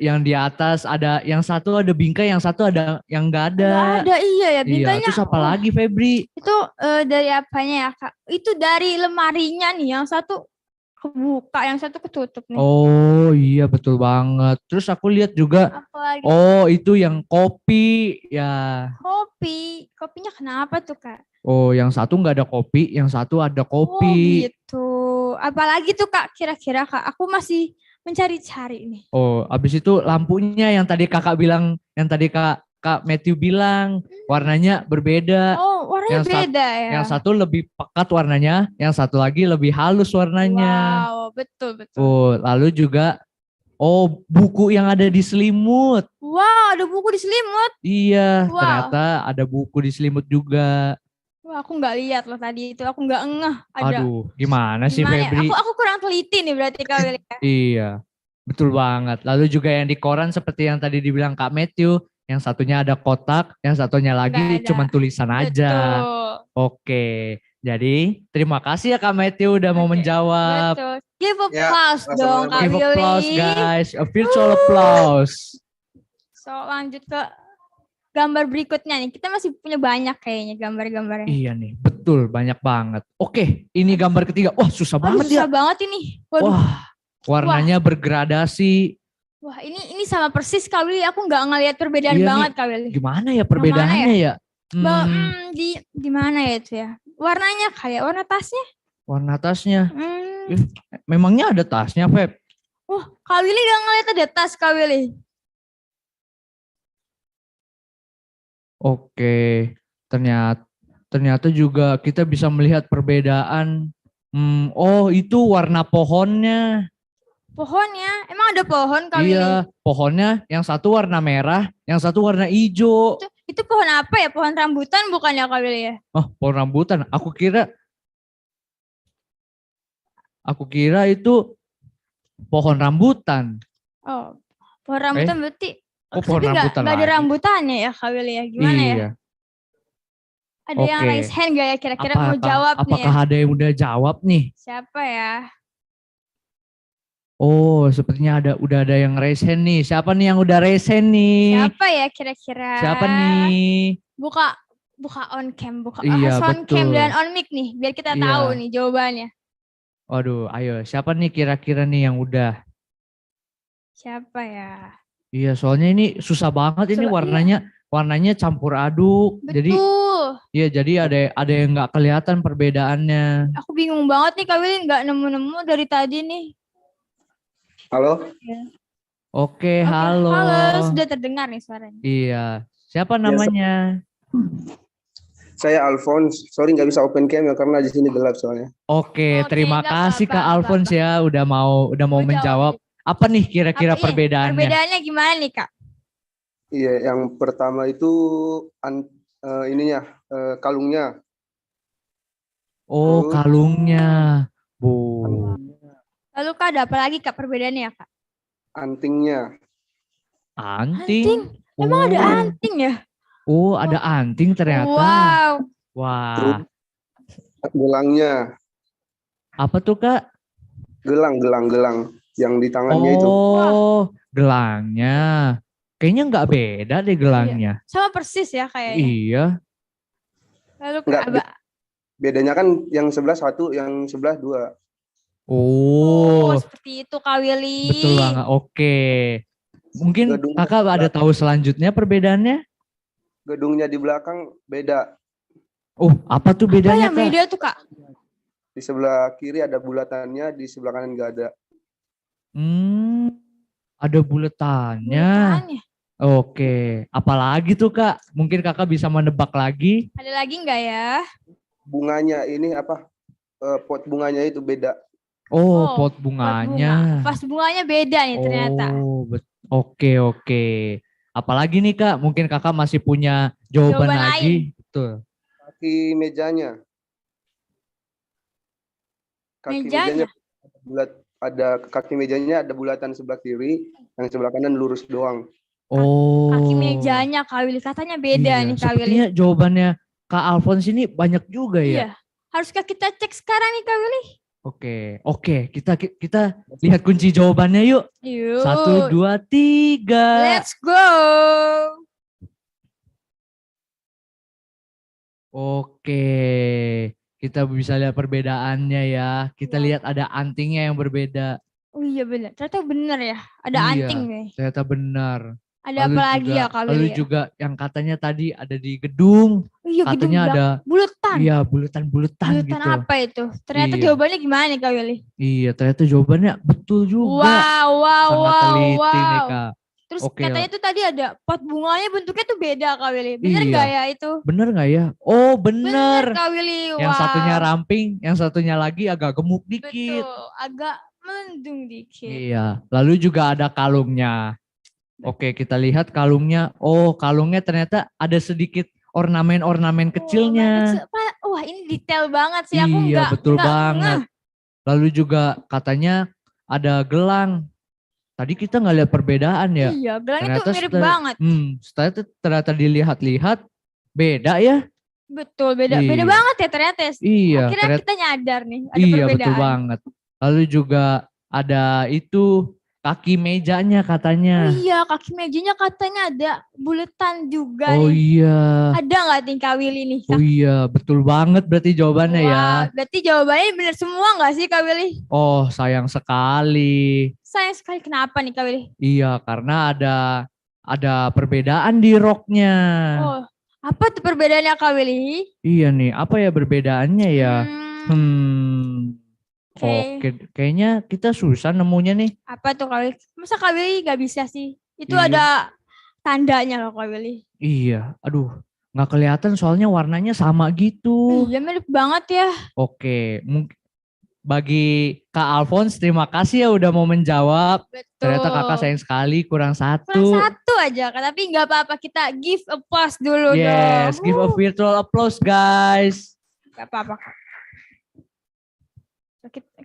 yang di atas ada yang satu ada bingkai, yang satu ada yang enggak ada. Nggak ada, iya ya bingkainya. Iya, terus apa lagi Febri? Itu dari apanya ya Kak? Itu dari lemarinya nih, yang satu kebuka, yang satu ketutup nih. Oh iya betul banget. Terus aku lihat juga, oh itu yang kopi ya. Kopinya kenapa tuh Kak? Oh yang satu nggak ada kopi, yang satu ada kopi. Oh gitu. Apalagi tuh Kak kira-kira Kak? Aku masih mencari-cari nih. Oh, abis itu lampunya yang tadi kakak bilang, yang tadi kak Matthew bilang warnanya berbeda. Oh, warnanya beda ya. Yang satu lebih pekat warnanya, yang satu lagi lebih halus warnanya. Wow, betul. Oh, lalu juga, buku yang ada di selimut. Wow, ada buku di selimut. Iya, wow. Ternyata ada buku di selimut juga. Wah, aku nggak lihat loh tadi itu, aku nggak ngeh. Aduh, gimana sih Febri? Aku kurang teliti nih berarti Kak Willy. Iya, betul banget. Lalu juga yang di koran seperti yang tadi dibilang Kak Matthew, yang satunya ada kotak, yang satunya lagi cuma tulisan aja. Oke, jadi terima kasih ya Kak Matthew udah mau menjawab. Betul. Give applause dong Kak Willy. Give applause guys, a virtual applause. So lanjut ke gambar berikutnya nih. Kita masih punya banyak kayaknya gambar-gambarnya. Iya nih, betul banyak banget. Oke, ini gambar ketiga. Wah, susah banget ya. Susah banget ini. Waduh. Wah, warnanya bergradasi. Wah, ini sama persis Kak Willy. Aku nggak ngelihat perbedaan banget Kak Willy. Gimana ya perbedaannya ya? Di mana ya itu ya? Warnanya kayak warna tasnya. Warna tasnya. Memangnya ada tasnya, Feb? Oh, Kak Willy gak ngeliat ada tas Kak Willy? Oke, ternyata juga kita bisa melihat perbedaan. Oh, itu warna pohonnya. Pohonnya? Emang ada pohon Kak Willy? Iya, pohonnya yang satu warna merah, yang satu warna hijau. Itu pohon apa ya? Pohon rambutan bukan ya Kak Willy ya? Oh, pohon rambutan. Aku kira itu pohon rambutan. Oh, pohon rambutan berarti. Kok pohon rambutan Gak ada lagi? rambutannya ya Kak Willy ya? Gimana ya? Iya. Ada yang Oke. raise hand gak ya kira-kira mau jawab nih ya? Apakah ada yang udah jawab nih? Siapa ya? Oh, sepertinya udah ada yang raise hand nih. Siapa nih yang udah raise hand nih? Siapa ya kira-kira? Siapa nih? Buka on cam, Iya, on cam betul. dan on mic nih, biar kita Iya. tahu nih jawabannya. Waduh, ayo siapa nih kira-kira nih yang udah? Siapa ya? Iya, soalnya ini susah banget ini warnanya campur aduk. Betul. Jadi ada yang nggak kelihatan perbedaannya. Aku bingung banget nih Kak Willy, nggak nemu-nemu dari tadi nih. Halo? Oke, halo. Halo, sudah terdengar nih suaranya. Iya, siapa namanya? Saya Alphonse. Sorry nggak bisa open cam ya karena di sini gelap soalnya. Oke, terima kasih Kak Alphonse ya udah mau menjawab. Apa nih kira-kira perbedaannya? Perbedaannya gimana nih Kak? Iya, yang pertama itu kalungnya. Oh, kalungnya. Bu. Lalu Kak ada apa lagi Kak perbedaannya ya Kak? Antingnya. Anting? Emang ada anting ya? Oh, ada anting ternyata. Wow. Wah. Gelangnya. Apa tuh Kak? Gelang yang di tangannya itu. Oh, gelangnya. Kayaknya nggak beda deh gelangnya. Sama persis ya kayaknya. Iya. Lalu Bedanya kan yang sebelah satu, yang sebelah dua. Oh, seperti itu Kak Willy. betul banget. Oke. Mungkin Kakak ada tahu selanjutnya perbedaannya? Gedungnya di belakang beda. Oh, apa tuh bedanya Kak? Beda tuh Kak? Di sebelah kiri ada bulatannya, di sebelah kanan nggak ada. Ada buletannya. Oke. Apalagi tuh Kak? Mungkin Kakak bisa menebak lagi. Ada lagi nggak ya? Bunganya ini apa? Pot bunganya itu beda. Oh, pot bunganya. Pas bunganya beda nih ternyata. Oh, oke. Apalagi nih Kak? Mungkin Kakak masih punya jawaban lagi. Betul. Kaki mejanya. Kaki mejanya ada bulatan sebelah kiri, yang sebelah kanan lurus doang. Oh. Kaki mejanya Kak Willy katanya beda nih Kak Willy. Sepertinya jawabannya Kak Alphonse ini banyak juga ya. Iya. Haruskah kita cek sekarang nih Kak Willy? Oke. Kita lihat kunci jawabannya yuk. Yuk. 1, 2, 3. Let's go. Oke. Kita bisa lihat perbedaannya ya. Kita lihat ada antingnya yang berbeda. Oh iya benar. Ternyata benar ya. Ada anting nih. Ternyata benar. Ada apa lagi ya Kak Willy? Lalu juga yang katanya tadi ada di gedung. Iya, katanya gedung ada buletan. Iya, buletan gitu. Buletan apa itu? Ternyata jawabannya gimana nih Kak Willy? Iya, ternyata jawabannya betul juga. Wow. Sangat teliti nih Kak. Terus katanya tuh tadi ada pot bunganya bentuknya tuh beda Kak Willy. Bener Iya. nggak ya itu? Bener nggak ya? Oh bener. Kak Willy. Yang satunya ramping, yang satunya lagi agak gemuk dikit. Betul, agak melendung dikit. Iya, lalu juga ada kalungnya. Oke, kita lihat kalungnya. Oh, kalungnya ternyata ada sedikit ornamen-ornamen kecilnya. Wah, ini detail banget sih. Iya, betul banget. Lalu juga katanya ada gelang. Tadi kita nggak lihat perbedaan ya. Iya, gelang itu mirip banget. Ternyata dilihat-lihat beda ya. Betul, beda banget ya ternyata. Iya. Akhirnya kita nyadar nih ada iya, perbedaan. Betul banget. Lalu juga ada itu kaki mejanya katanya. Oh iya, kaki mejanya katanya ada buletan juga Oh nih. iya. Ada nggak nih Kak Willy nih? Oh iya, betul banget berarti jawabannya ya. Berarti jawabannya benar semua nggak sih Kak Willy? Oh, sayang sekali. Sayang sekali, kenapa nih Kak Willy? Iya, karena ada perbedaan di roknya. Oh, apa tuh perbedaannya Kak Willy? Iya nih, apa ya perbedaannya ya? Oke, kayaknya kita susah nemunya nih. Apa tuh Kak Willy? Masa Kak Willy nggak bisa sih? Itu Iya. ada tandanya loh Kak Willy. Iya, aduh, nggak kelihatan soalnya warnanya sama gitu. Iya mirip banget ya. Oke, mungkin bagi Kak Alphonse terima kasih ya udah mau menjawab. Betul. Ternyata kakak sayang sekali kurang Kurang satu. satu aja Kak, tapi nggak apa-apa, kita give applause dulu Yes, dong. give a virtual applause guys. Gak apa-apa Kak.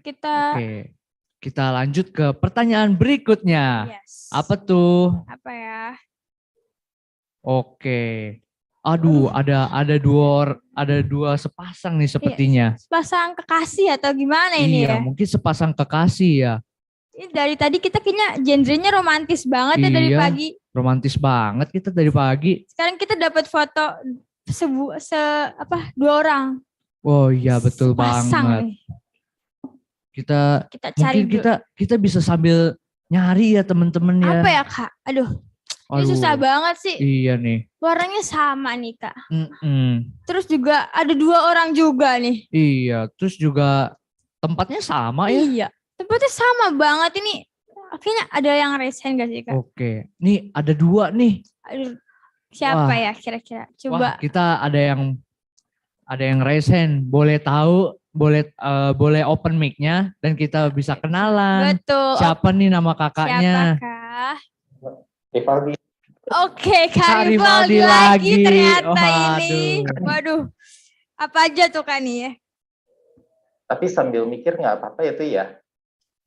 Kita Oke, kita lanjut ke pertanyaan berikutnya. Yes. Apa tuh? Apa ya? Oke. Aduh, ada dua sepasang nih sepertinya. Sepasang kekasih atau gimana ini Iya, ya? mungkin sepasang kekasih ya. Ini dari tadi kita kayaknya genrenya romantis banget ya dari Iya, pagi. romantis banget kita dari pagi. Sekarang kita dapat foto dua orang. Oh iya, betul Sepasang banget. nih. Kita cari mungkin kita bisa sambil nyari ya teman-teman ya. Apa ya Kak? Aduh, ini susah banget sih. Iya nih. Warnanya sama nih Kak. Mm-mm. Terus juga ada dua orang juga nih. Iya, terus juga tempatnya sama ya. Iya, tempatnya sama banget ini. Akhirnya ada yang resign gak sih Kak? Oke, nih ada dua nih. Aduh, siapa Wah. ya kira-kira? Wah, Coba. kita ada yang resign. Boleh tahu, boleh open mic-nya dan kita bisa kenalan. Betul. Siapa nih nama kakaknya? Siapakah? Rivaldi. Oke, Kak Kak Rivaldi Rivaldi lagi lagi. ternyata Waduh. ini. Waduh, apa aja tuh Kak nih ya? Tapi sambil mikir nggak apa-apa itu ya.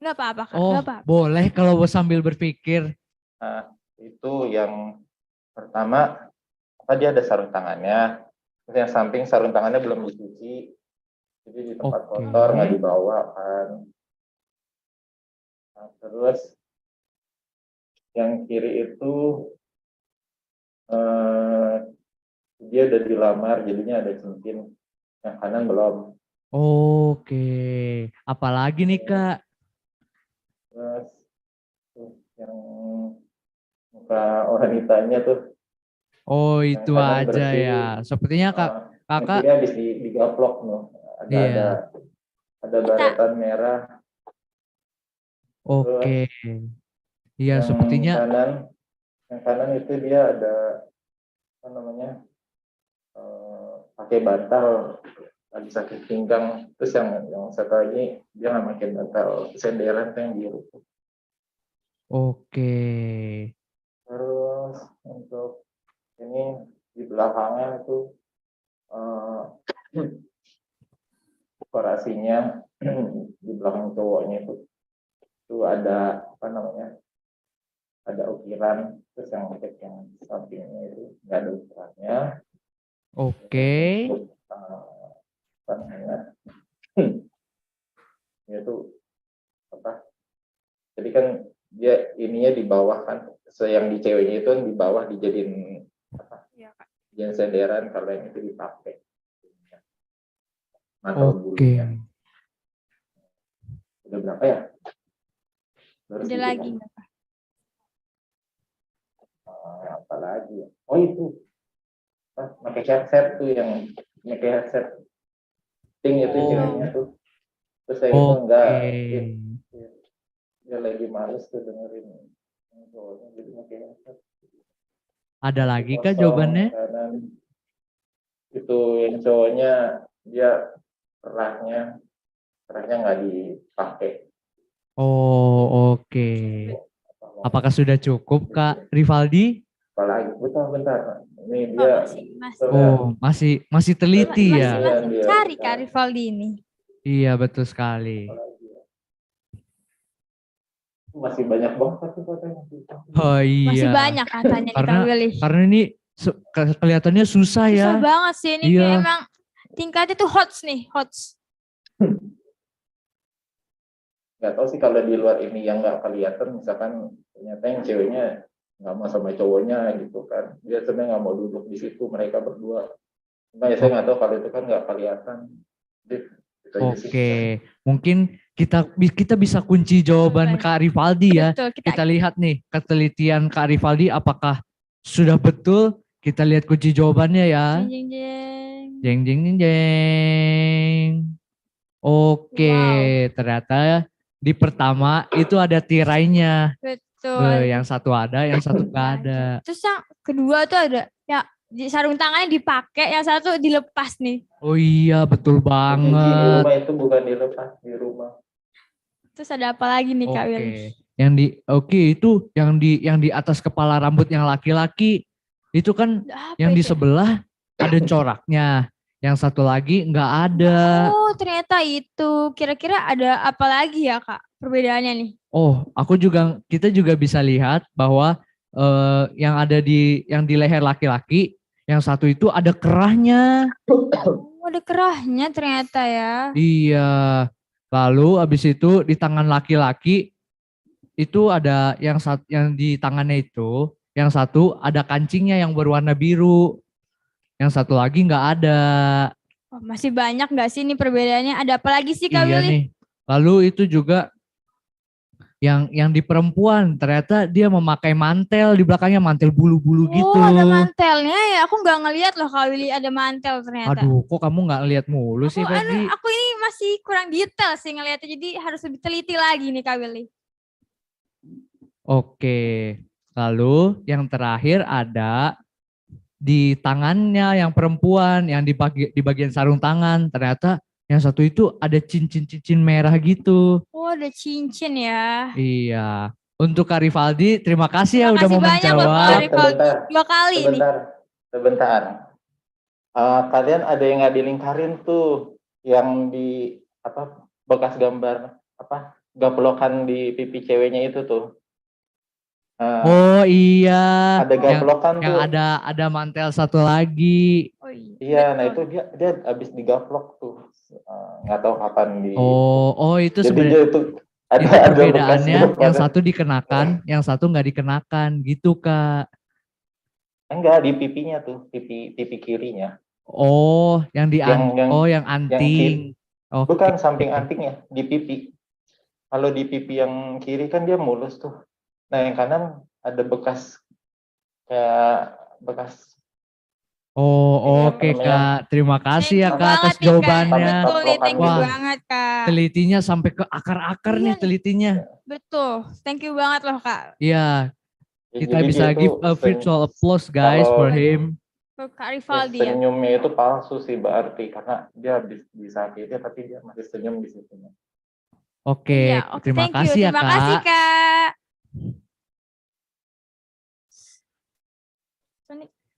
Nggak apa-apa Kak, Oh, nggak apa-apa. boleh kalau sambil berpikir. Nah, itu yang pertama, dia ada sarung tangannya. Terus yang samping sarung tangannya belum dicuci. Jadi di tempat kotor nggak dibawa kan. Nah, terus yang kiri itu dia udah dilamar, jadinya ada cincin. Yang kanan belum. Oke, apalagi nih Kak? Terus yang muka wanitanya tuh. Oh, itu kanan aja bersih. ya. Sepertinya kakak. Yang kiri habis digaplok loh. Iya. Ada baretan merah. Oke. Iya, sepertinya. Yang kanan itu dia ada apa namanya? Pakai bantal, lagi sakit pinggang. Terus yang satu lagi dia nggak pakai bantal, senderan yang biru. Oke. Terus untuk ini di belakangnya itu dekorasinya di belakang cowoknya itu ada apa namanya? Ada ukiran. Terus yang sampingnya itu nggak ada ukirannya. Oke. Apa namanya? Itu apa? Jadi kan dia ininya di bawah kan, yang di ceweknya itu di bawah dijadiin apa? Dijadiin senderan, kalau yang itu dipakai. Oke. Udah berapa ya? Ada lagi nggak Kak? Apa lagi ya? Oh itu. Pakai headset tuh, yang pakai headset. Ting itu ceweknya tuh. Terus saya itu enggak. Dia lagi males tuh dengerin cowoknya, jadi pakai headset. Ada lagi Kak jawabannya? Itu yang cowoknya dia kerahnya nggak dipakai. Oh, oke. Apakah sudah cukup Kak Rivaldi? Apalagi bentar. Ini dia masih teliti ya. Masih cari Kak Rivaldi ini. Iya, betul sekali. Masih banyak banget tapi katanya. Oh iya. Masih banyak katanya kita pilih. Karena ini kelihatannya susah ya. Susah banget sih ini, Iya. memang tingkatnya tuh hots nih, hots. Nggak tahu sih kalau di luar ini yang nggak kelihatan, misalkan ternyata yang ceweknya nggak mau sama cowoknya gitu kan, dia sebenarnya nggak mau duduk di situ, mereka berdua. Cuma ya saya nggak tahu kalau itu kan nggak kelihatan. Oke, mungkin kita bisa kunci jawaban Kak Rivaldi ya. Betul, kita lihat nih ketelitian Kak Rivaldi apakah sudah betul. Kita lihat kunci jawabannya ya. Jeng jeng jeng. Jeng jeng jeng jeng. Oke, ternyata di pertama itu ada tirainya. Betul. Yang satu ada, yang satu nggak ada. Terus yang kedua tuh ada ya di sarung tangannya dipakai, yang satu dilepas nih. Oh iya, betul Di banget. rumah itu bukan dilepas, di rumah. Terus ada apa lagi nih Kak Willy? Itu yang di atas kepala rambut yang laki-laki itu kan Apa yang di itu ya? sebelah ada coraknya. Yang satu lagi nggak ada. Oh, ternyata itu. Kira-kira ada apa lagi ya Kak perbedaannya nih? Oh, kita juga bisa lihat bahwa yang di leher laki-laki, yang satu itu ada kerahnya. Oh, ada kerahnya ternyata ya. Iya. Lalu habis itu di tangan laki-laki itu ada yang di tangannya itu, yang satu ada kancingnya yang berwarna biru. Yang satu lagi nggak ada. Oh, masih banyak nggak sih ini perbedaannya? Ada apa lagi sih Kak Iya Willy? nih. Lalu itu juga yang di perempuan ternyata dia memakai mantel, di belakangnya mantel bulu-bulu gitu. Oh, ada mantelnya ya. Aku nggak ngelihat loh Kak Willy ada mantel ternyata. Aduh, kok kamu nggak lihat mulu sih, Febri? Aku ini masih kurang detail sih ngelihatnya, jadi harus lebih teliti lagi nih Kak Willy. Oke. Lalu yang terakhir ada di tangannya yang perempuan, yang di bagian sarung tangan, ternyata yang satu itu ada cincin-cincin merah gitu. Oh, ada cincin ya. Iya. Untuk Kak Rivaldi, terima kasih ya udah mau banyak menjawab. Kak Rivaldi. 2 kali nih. Sebentar. Kalian ada yang nggak dilingkarin tuh, yang di bekas gambar gaplokan di pipi ceweknya itu tuh. Oh iya. Ada gaplokan yang tuh. ada mantel satu lagi. Oh iya. Iya, nah itu dia habis digaplok tuh. Nggak tahu kapan di. Oh itu Jadi sebenarnya dia itu itu perbedaannya, yang satu dikenakan, yang satu nggak dikenakan gitu Kak. Enggak, di pipinya tuh, pipi kirinya. Oh, yang anting. Bukan samping antingnya, di pipi. Kalau di pipi yang kiri kan dia mulus tuh. Nah, yang kanan ada bekas kayak bekas. Oke Kak, terima kasih ya Kak atas jawabannya. Thank you Wah, banget Kak. telitinya sampai ke akar-akar nih telitinya. Betul, thank you banget loh Kak. Iya, kita Jadi bisa dia give tuh a virtual applause guys for him. Kak Rivaldi ya. Senyumnya itu palsu sih berarti, karena dia habis disakiti tapi dia masih senyum di situ. Oke, terima kasih ya Kak. Terima kasih Kak.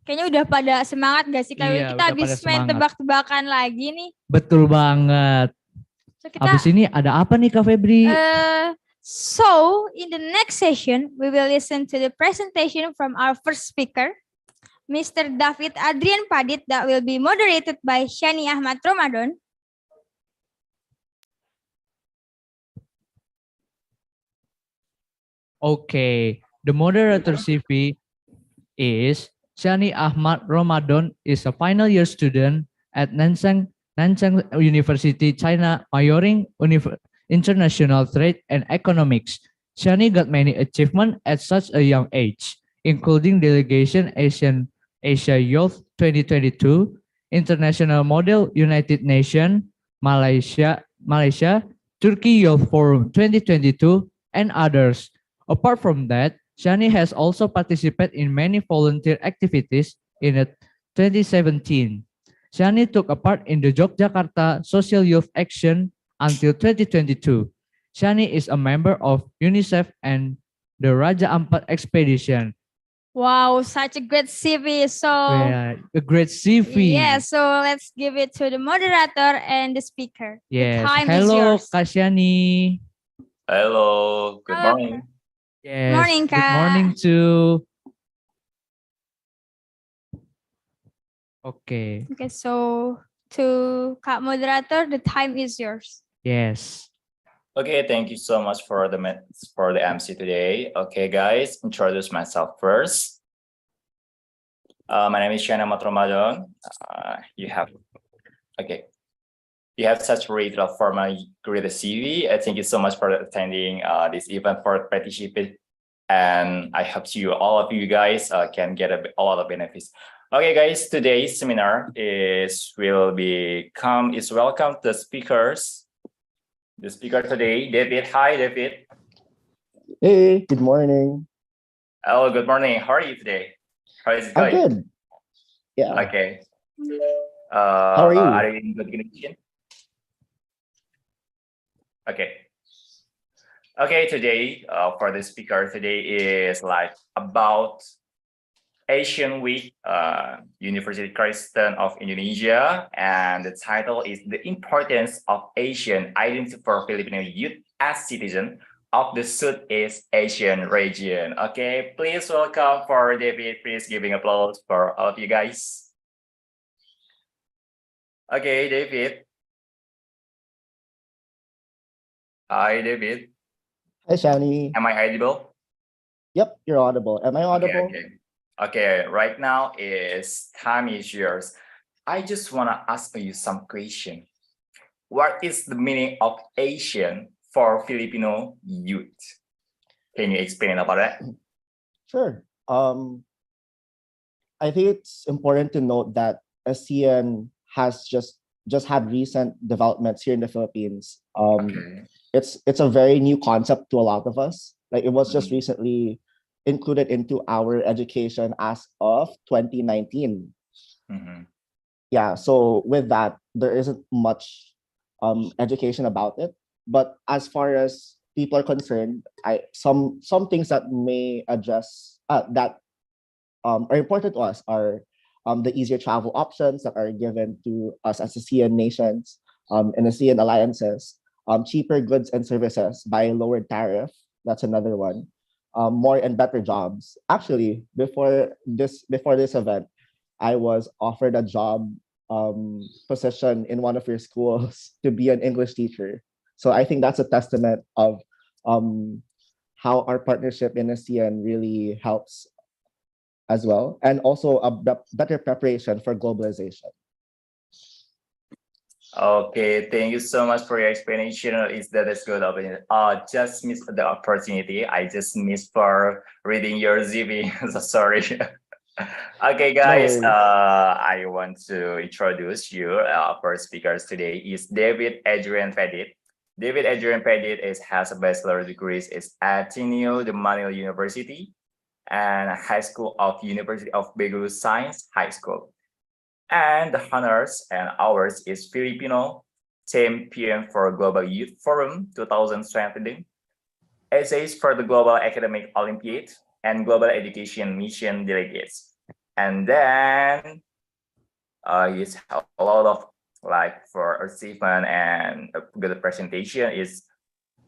Kayaknya udah pada semangat gak sih Kak? Iya, kita habis main tebak-tebakan lagi nih. Betul banget. So, habis ini ada apa nih Kak Febri? So, in the next session, we will listen to the presentation from our first speaker, Mr. David Adrian Padit, that will be moderated by Shani Ahmad Ramadan. Okay, the moderator CV is Shani Ahmad Ramadan, is a final year student at Nanjing University, China, majoring International Trade and Economics. Shani got many achievements at such a young age, including delegation Asia Youth 2022, International Model United Nations, Malaysia, Turkey Youth Forum 2022, and others. Apart from that, Shani has also participated in many volunteer activities in 2017. Shani took a part in the Yogyakarta Social Youth Action until 2022. Shani is a member of UNICEF and the Raja Ampat Expedition. Wow, such a great CV. So, yeah, a great CV. Yeah, so let's give it to the moderator and the speaker. Yes. The time Hello, is yours. Kak Shani. Hello, good morning. Yes, morning, Kak. Good morning too. Okay. Okay, so to Kak Moderator, the time is yours. Yes. Okay, thank you so much for the MC today. Okay, guys, introduce myself first. My name is Shana Matromadon. You have such great formal great CV. Thank you so much for attending this event, for participating, and I hope all of you guys can get a lot of benefits. Okay, guys, today's seminar is welcome the speakers the speaker today, David. Hi, David. Hey, good morning. Oh, good morning. How are you today? How is it I'm going? good. Yeah. Okay. How are you? Are you in good condition? Okay. Okay, today, for the speaker today is like about Asian Week, University Kristen of Indonesia, and the title is The Importance of Asian Identity for Filipino Youth as Citizen of the Southeast Asian region. Okay, please welcome for David. Please giving applause for all of you guys. Okay, David. Hi, David. Hi, Shani. Am I audible? Yep, you're audible. Am I audible? Okay, right now is time is yours. I just want to ask you some question. What is the meaning of Asian for Filipino youth? Can you explain about that? Sure. I think it's important to note that ASEAN has just had recent developments here in the Philippines. It's a very new concept to a lot of us. Like it was just recently included into our education as of 2019. Yeah, so with that, there isn't much education about it. But as far as people are concerned, some things that may address that are important to us are the easier travel options that are given to us as ASEAN nations and ASEAN alliances, cheaper goods and services by lowered tariff. That's another one. More and better jobs. Actually, before this event, I was offered a job position in one of your schools to be an English teacher. So I think that's a testament of how our partnership in ASEAN really helps as well, and also a better preparation for globalization. Okay, thank you so much for your explanation. Is that is good opinion? Just missed the opportunity. I just missed for reading your CV. So sorry. Okay, guys. worries. I want to introduce you. First speakers today is David Adrian Pedit. David Adrian Pedit has a bachelor degrees is at Ateneo de Manila University and High School of University of Baguio Science High School. And the honors and ours is Filipino Champion for Global Youth Forum 2020, essays for the Global Academic Olympiad, and Global Education Mission Delegates. And then he's a lot of like for achievement and a good presentation is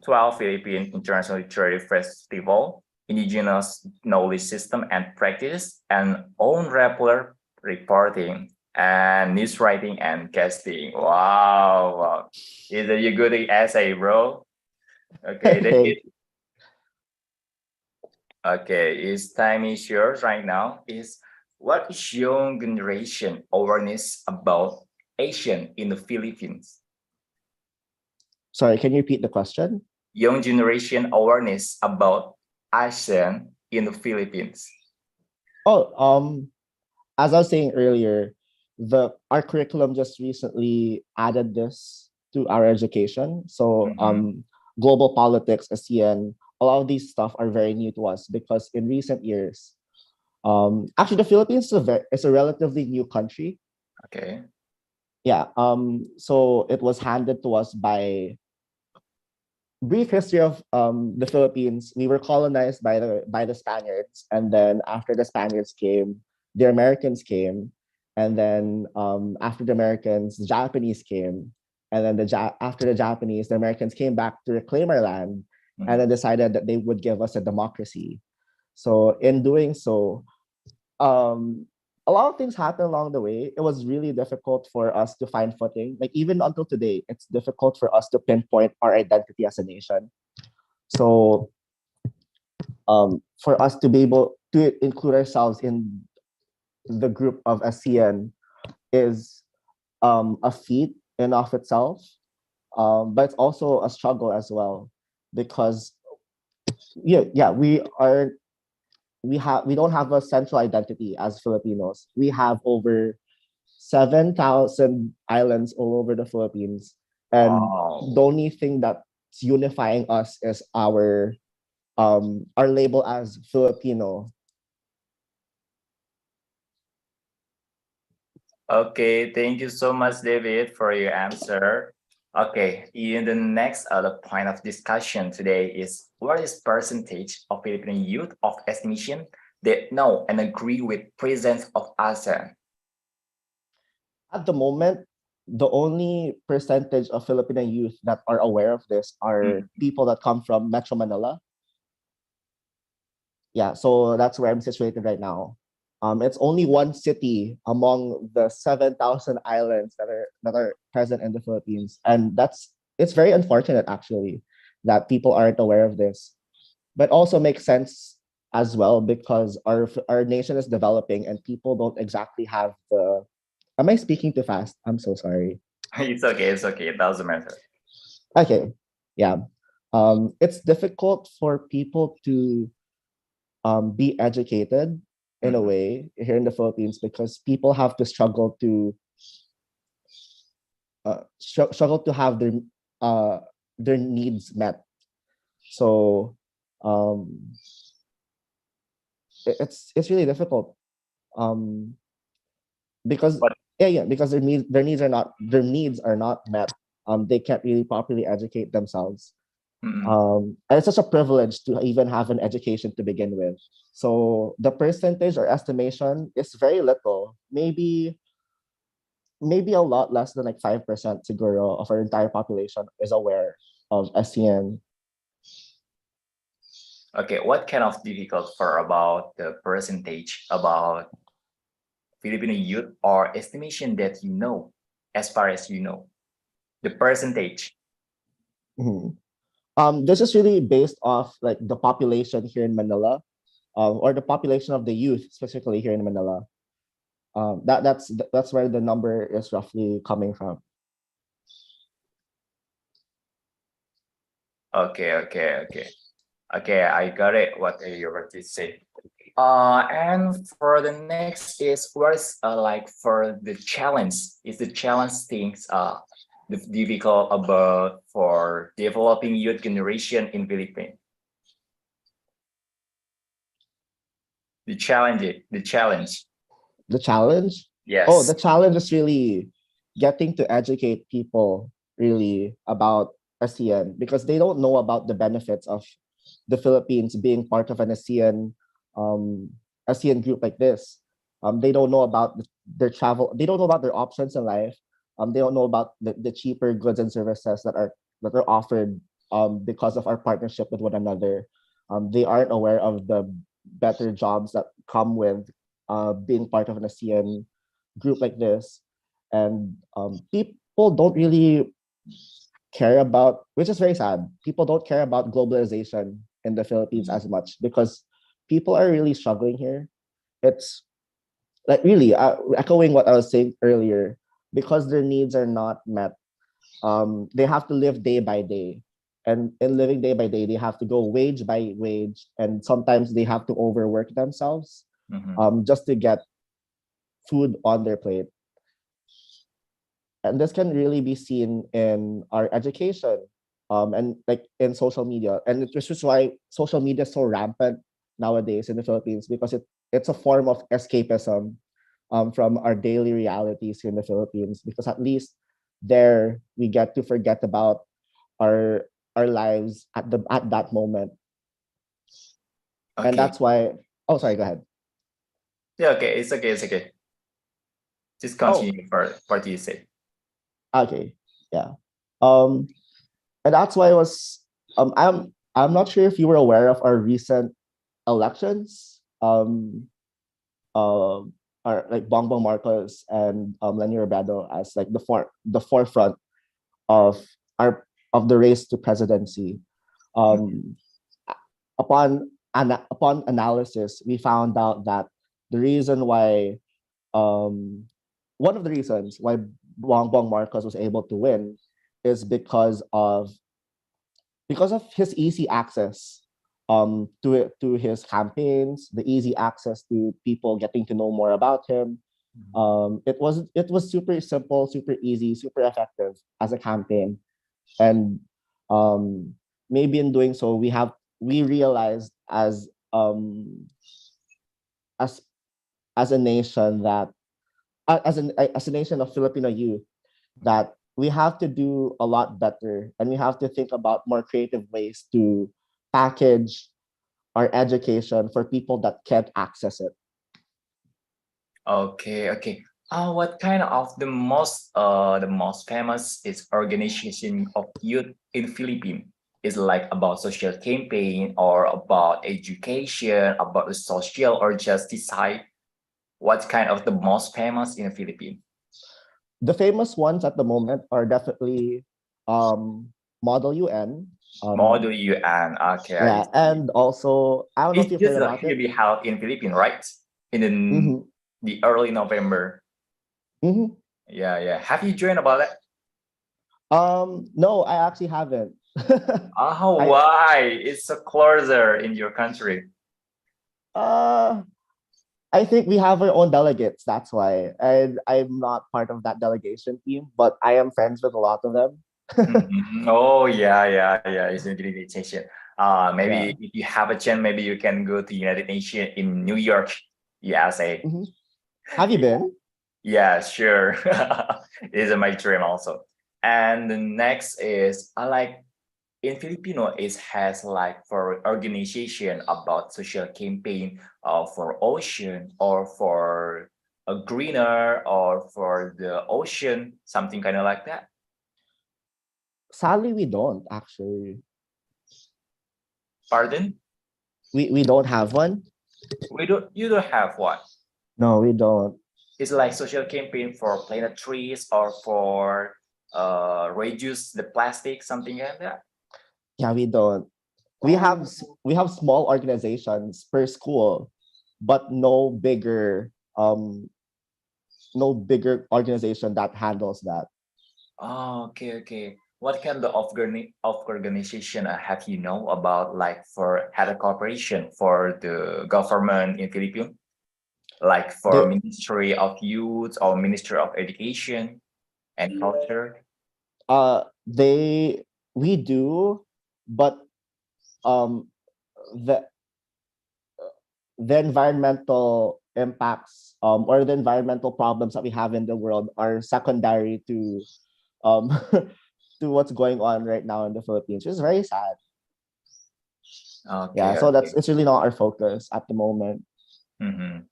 12 Philippine International Literary Festival, Indigenous Knowledge System and Practice, and own rappler reporting and news writing and casting. Wow. Is a good essay, bro? Okay, David. Okay, his time is yours right now. What is young generation awareness about Asian in the Philippines? Sorry, can you repeat the question? Young generation awareness about Asian in the Philippines. As I was saying earlier, our curriculum just recently added this to our education. So global politics, ASEAN, a lot of these stuff are very new to us because in recent years, actually the Philippines is a relatively new country. Okay. Yeah. So it was handed to us by brief history of the Philippines. We were colonized by the Spaniards, and then after the Spaniards came, the Americans came, and then after the Americans, the Japanese came, and then after the Japanese, the Americans came back to reclaim our land, and then decided that they would give us a democracy. So in doing so, a lot of things happened along the way. It was really difficult for us to find footing. Like even until today, it's difficult for us to pinpoint our identity as a nation. So for us to be able to include ourselves in the group of ASEAN is a feat in of itself, but it's also a struggle as well because we don't have a central identity as Filipinos. We have over 7,000 islands all over the Philippines, and Wow. the only thing that's unifying us is our label as Filipino. Okay, thank you so much, David, for your answer. Okay, in the next other point of discussion today is what is percentage of Filipino youth of estimation that know and agree with presence of ASEAN? At the moment, the only percentage of Filipino youth that are aware of this are people that come from Metro Manila. Yeah, so that's where I'm situated right now. It's only one city among the 7,000 islands that are present in the Philippines, and it's very unfortunate actually that people aren't aware of this, but also makes sense as well because our nation is developing and people don't exactly have the. Am I speaking too fast? I'm so sorry. It's okay, it doesn't matter. Okay, yeah. It's difficult for people to be educated in a way here in the Philippines because people have to struggle to struggle to have their needs met. So it's really difficult because because their needs are not met. They can't really properly educate themselves. And it's such a privilege to even have an education to begin with. So the percentage or estimation is very little, maybe a lot less than like 5% siguro of our entire population is aware of ASEAN. Okay, what kind of difficult for about the percentage about Filipino youth or estimation that you know, as far as you know, the percentage? This is really based off like the population here in Manila, or the population of the youth specifically here in Manila. That's where the number is roughly coming from. Okay, I got it. What you were to say. And for the next is what is like for the challenge? Is the challenge things the difficult about for developing youth generation in Philippines? The challenge. The challenge? Yes. Oh, the challenge is really getting to educate people really about ASEAN because they don't know about the benefits of the Philippines being part of an ASEAN group like this. They don't know about their travel. They don't know about their options in life. They don't know about the cheaper goods and services that are offered because of our partnership with one another. They aren't aware of the better jobs that come with being part of an ASEAN group like this, and people don't really care about, which is very sad. People don't care about globalization in the Philippines as much because people are really struggling here. It's like really echoing what I was saying earlier, because their needs are not met. They have to live day by day. And in living day by day, they have to go wage by wage. And sometimes they have to overwork themselves just to get food on their plate. And this can really be seen in our education and like in social media. And which is why social media is so rampant nowadays in the Philippines, because it's a form of escapism from our daily realities here in the Philippines, because at least there we get to forget about our lives at that moment. Okay. And that's why, oh sorry, go ahead. Yeah, okay, it's okay. Just continue for what you say. Okay, yeah. And that's why I'm not sure if you were aware of our recent elections. Are like Bongbong Marcos and Lenny Robredo as like the forefront of the race to presidency. Upon analysis, we found out that the reason why one of the reasons why Bongbong Marcos was able to win is because of his easy access to his campaigns, the easy access to people getting to know more about him, It was super simple, super easy, super effective as a campaign, and um, maybe in doing so, we realized as as a nation that as a nation of Filipino youth that we have to do a lot better, and we have to think about more creative ways to package our education for people that can't access it. Okay, okay. What kind of the most famous is organization of youth in Philippines? Is like about social campaign or about education, about the social or justice side? What kind of the most famous in the Philippines? The famous ones at the moment are definitely Model UN. Model UN. Okay, I Yeah, see. and also I don't know if It's you've just heard like about will it. be held in Philippines, right? In Mm-hmm. the early November. Mm-hmm. Yeah, yeah. Have you joined about that? No, I actually haven't. Oh, I why? It's so closer in your country. uh I think we have our own delegates, that's why. And I'm not part of that delegation team, but I am friends with a lot of them. Mhm. Oh, yeah, yeah, yeah. It's a great invitation. Maybe Yeah. if you have a chance, maybe you can go to United Nations in New York, USA. Hmm. Have you been? Yeah, sure. It's my dream also. And the next is I like in Filipino it has like for organization about social campaign for ocean or for a greener or for the ocean, something kind of like that. Sadly, we don't actually. Pardon? We don't have one. We don't you don't have one. No, we don't. It's like social campaign for planet trees or for reduce the plastic, something like that. Yeah, we don't. Oh, We have small organizations per school, but no bigger organization that handles that. oh, okay, okay. What kind of organization have you know about like for had a cooperation for the government in Philippines? Like for There Ministry of Youth or Ministry of Education and Culture? they we do, but um the the environmental impacts or the environmental problems that we have in the world are secondary to um to what's going on right now in the Philippines, which is very sad. Yeah, Okay, so okay. it's really not our focus at the moment. Mhm.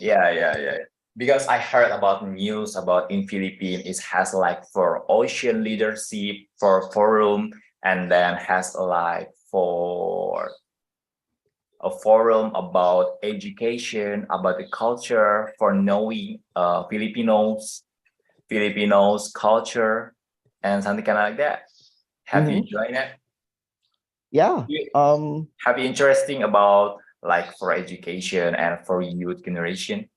Yeah, yeah, yeah. Because I heard about news about in Philippines, it has like for ocean leadership, for forum, and then has like for a forum about education, about the culture, for knowing Filipinos culture, and something kind of like that. Have you Hmm. joined it? Yeah. You have you interesting about like for education and for youth generation?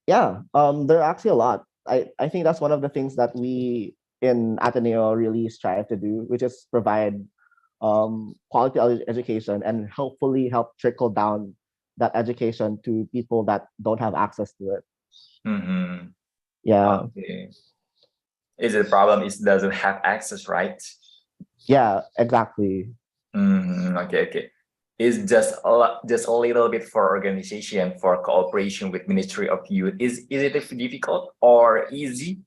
Yeah. There are actually a lot. I think that's one of the things that we in Ateneo really strive to do, which is provide quality education and hopefully help trickle down that education to people that don't have access to it. Mm-hmm. Yeah. Okay. Is the problem is doesn't have access, right? Yeah, exactly. Okay, okay. It's just a little bit for organization for cooperation with Ministry of Youth. Is it difficult or easy?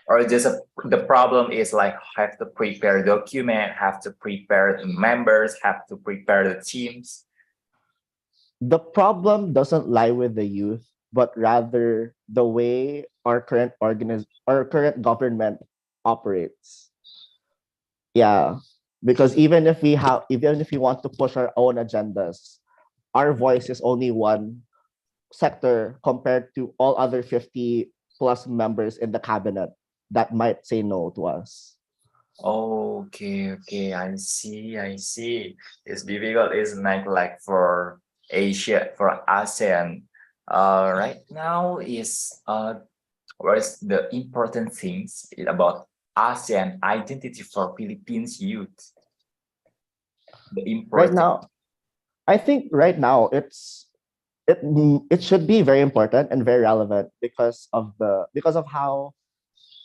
Or just the problem is like have to prepare document, have to prepare the members, have to prepare the teams. The problem doesn't lie with the youth, but rather the way our current government operates. Yeah. Because even if we want to push our own agendas, our voice is only one sector compared to all other 50 plus members in the cabinet that might say no to us. Okay, okay, I see, I see. It's difficult, isn't it? Like for Asia, for ASEAN. Right now is what is the important things about ASEAN identity for Philippines youth? The Right important. now, I think right now it's it should be very important and very relevant because of how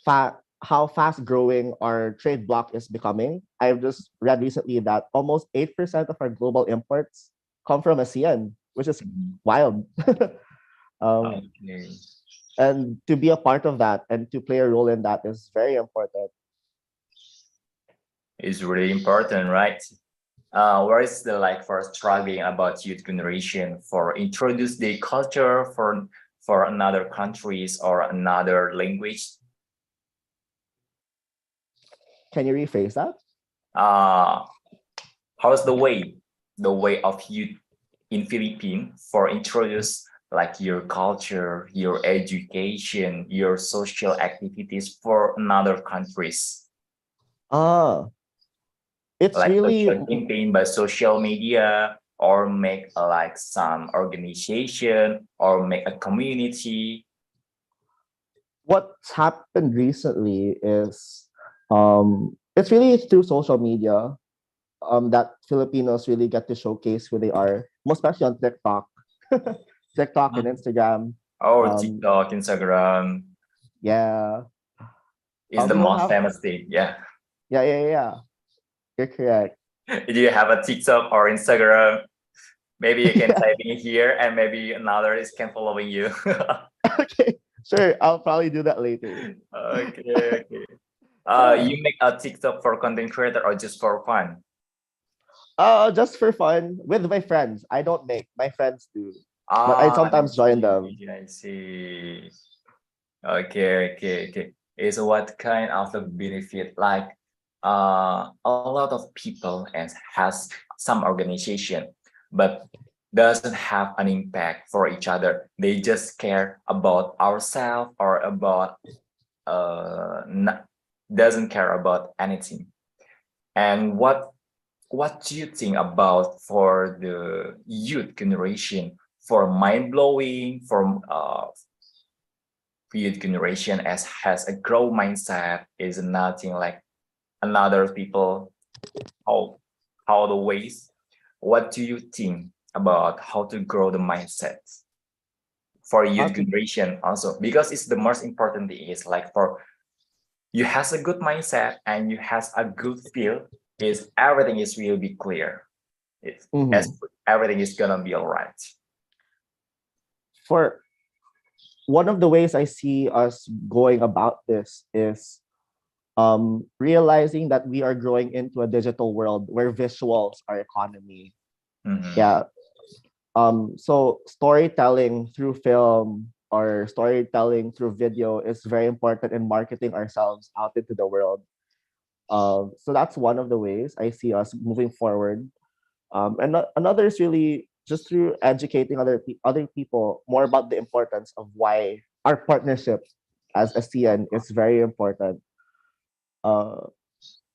fast growing our trade bloc is becoming. I've just read recently that almost 8% of our global imports come from ASEAN, which is wild. Okay. And to be a part of that and to play a role in that is very important. It's really important, right? Where is the like for struggling about youth generation for introduce the culture for another countries or another language? Can you rephrase that? How's the way of youth in Philippines for introduce like your culture, your education, your social activities for another countries? It's Like really social campaign by social media or make like some organization or make a community. what's happened recently is it's really through social media that Filipinos really get to showcase who they are, most especially on TikTok, TikTok and Instagram. Oh, TikTok, Instagram Yeah. is the We don't most have. famous thing. Yeah. Yeah. You're correct. Do you have a TikTok or Instagram? Maybe you can type in here and maybe another is can following you. Okay, sure. I'll probably do that later. Okay. You make a TikTok for content creator or just for fun? Just for fun with my friends. I don't make. My friends do, but I Ah, sometimes join them. I see. Okay. Is what kind of the benefit like a lot of people and has some organization, but doesn't have an impact for each other. They just care about ourselves or about doesn't care about anything. And what do you think about for the youth generation for mind blowing from youth generation as has a growth mindset is nothing like another people how the ways. What do you think about how to grow the mindset for youth generation also? Because it's the most important thing is like for you has a good mindset and you has a good feel is everything is will be clear. As everything is gonna be all right. For one of the ways I see us going about this is realizing that we are growing into a digital world where visuals are economy. Yeah. So storytelling through film or storytelling through video is very important in marketing ourselves out into the world. So that's one of the ways I see us moving forward. And another is really just through educating other people more about the importance of why our partnership as ASEAN is very important.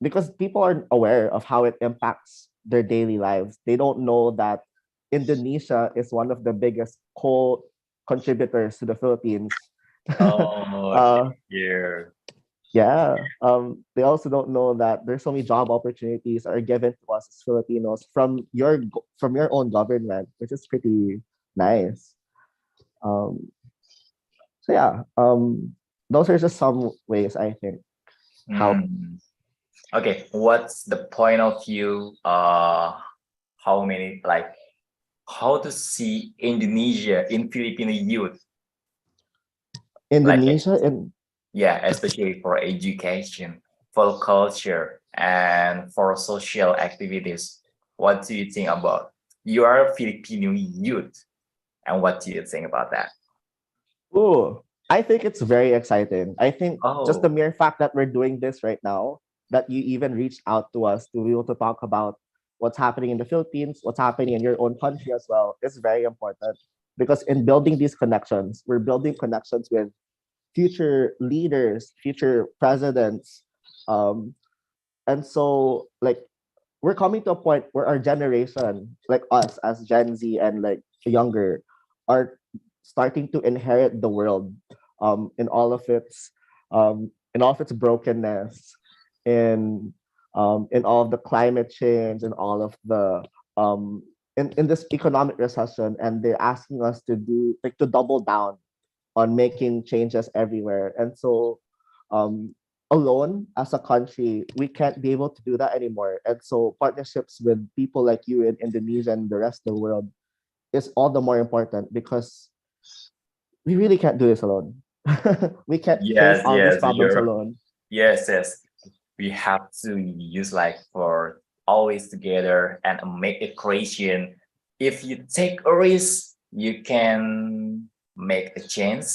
Because people aren't aware of how it impacts their daily lives. They don't know that Indonesia is one of the biggest coal contributors to the Philippines. Oh, here. Yeah. They also don't know that there's so many job opportunities that are given to us as Filipinos from your own government, which is pretty nice. So yeah, those are just some ways I think help. Okay, what's the point of view? How many like how to see Indonesia in Filipino youth? Indonesia and yeah, especially for education, for culture, and for social activities. What do you think about? You are a Filipino youth, and what do you think about that? Oh, I think it's very exciting. I think just the Oh. mere fact that we're doing this right now, that you even reached out to us to be able to talk about what's happening in the Philippines, what's happening in your own country as well, is very important. Because in building these connections, we're building connections with future leaders, future presidents. And so, like, we're coming to a point where our generation, like us as Gen Z and like younger, are starting to inherit the world in all of its brokenness, in all of the climate change and all of the in this economic recession, and they're asking us to do like to double down on making changes everywhere. And so alone as a country, we can't be able to do that anymore. And so partnerships with people like you in Indonesia and the rest of the world is all the more important, because we really can't do this alone. We can't face Yes, all these yes, problems you're alone. yes, yes. We have to use like for always together and make equation. If you take a risk, you can make a change.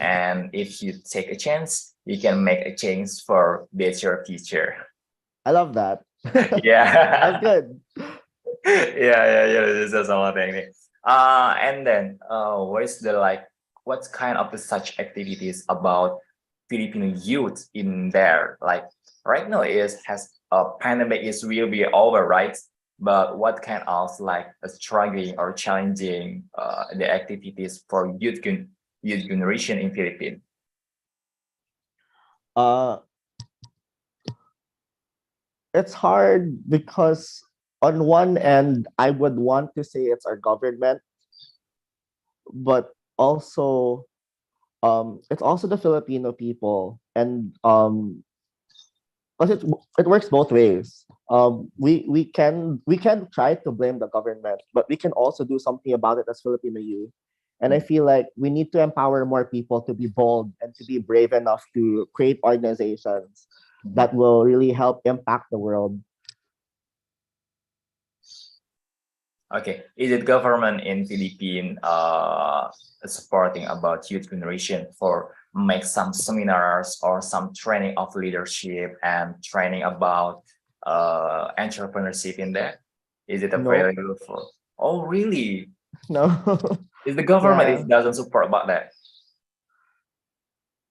And if you take a chance, you can make a change for better future. I love that. Yeah. That's good. Yeah. This is one thing. And then what's the like what kind of the such activities about Filipino youth in there? Like right now is has a pandemic is will be over, right? But what kind of like a struggling or challenging the activities for youth generation in Philippines? Uh, it's hard because on one end, I would want to say it's our government, but also it's also the Filipino people, and 'cause it works both ways. We can try to blame the government, but we can also do something about it as Filipino youth. And I feel like we need to empower more people to be bold and to be brave enough to create organizations that will really help impact the world. Okay, is it government in Philippines supporting about youth generation for make some seminars or some training of leadership and training about entrepreneurship in there? Is it No. available for? Oh, really? No. Is the government Yeah. it doesn't support about that?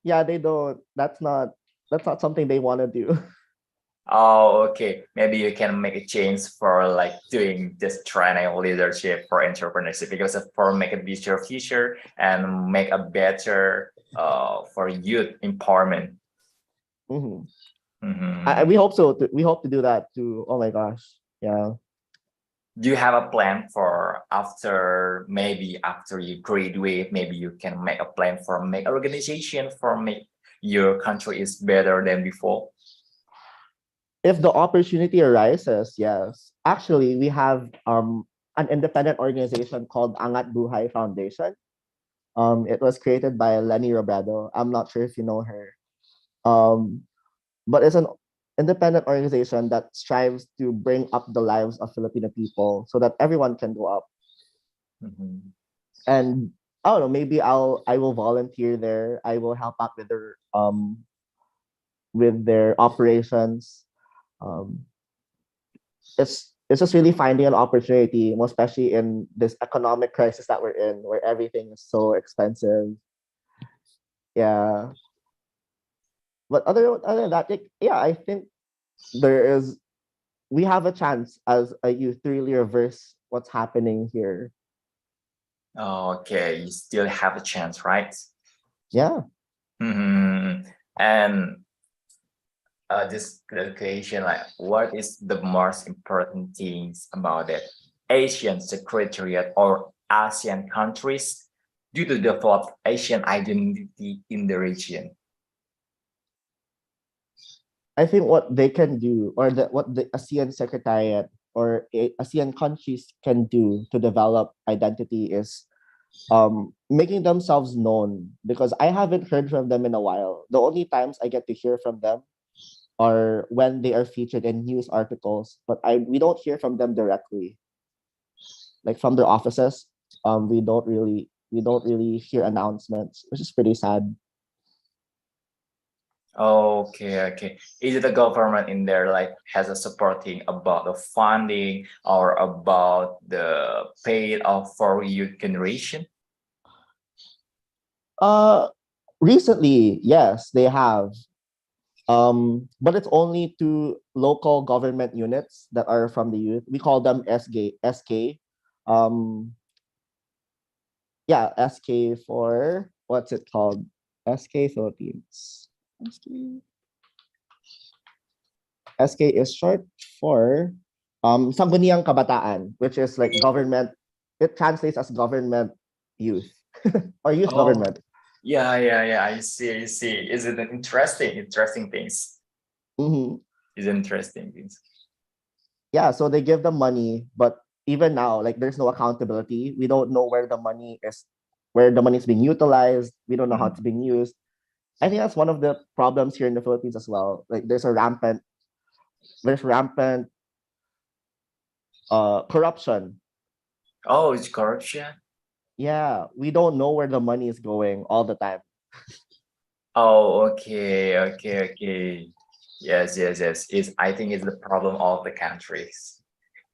Yeah, they don't. That's not something they want to do. Oh, okay. Maybe you can make a change for like doing this training leadership for entrepreneurship because of for make a better future and make a better for youth empowerment. Mhm. Mhm. We hope so. We hope to do that too. Oh my gosh. Yeah. Do you have a plan for after maybe after you graduate, maybe you can make a plan for make organization for make your country is better than before? If the opportunity arises, yes. Actually, we have an independent organization called Angat Buhay Foundation. It was created by Lenny Robredo. I'm not sure if you know her. Um, but it's an independent organization that strives to bring up the lives of Filipino people so that everyone can go up. Mhm. And I don't know, maybe I will volunteer there. I will help out with their operations. Um, it's just really finding an opportunity, most especially in this economic crisis that we're in, where everything is so expensive. Yeah. But other than that, yeah, I think there is we have a chance as a youth to really reverse what's happening here. Okay, you still have a chance, right? Yeah. And this clarification, like what is the most important things about it? Asian Secretariat or ASEAN countries due to develop Asian identity in the region. I think what they can do, or what the ASEAN Secretariat or ASEAN countries can do to develop identity is making themselves known, because I haven't heard from them in a while. The only times I get to hear from them are when they are featured in news articles, but we don't hear from them directly, like from their offices. We don't really hear announcements, which is pretty sad. Okay. Is it the government in there like has a supporting about the funding or about the paid of for youth generation? Recently, yes, they have. But it's only to local government units that are from the youth. We call them SK. Um, yeah, SK for what's it called? SK Philippines. SK. SK is short for Sangguniang Kabataan, which is like government. It translates as government youth or youth Oh, government. yeah. I see, I see. Is it interesting things? Mhm. Is it interesting things? Yeah, so they give them money, but even now, like there's no accountability. We don't know where the money is being utilized. We don't know how it's being used. I think that's one of the problems here in the Philippines as well. Like there's rampant corruption. Oh, it's corruption. Yeah, we don't know where the money is going all the time. Oh, okay. Yes. I think it's the problem of the countries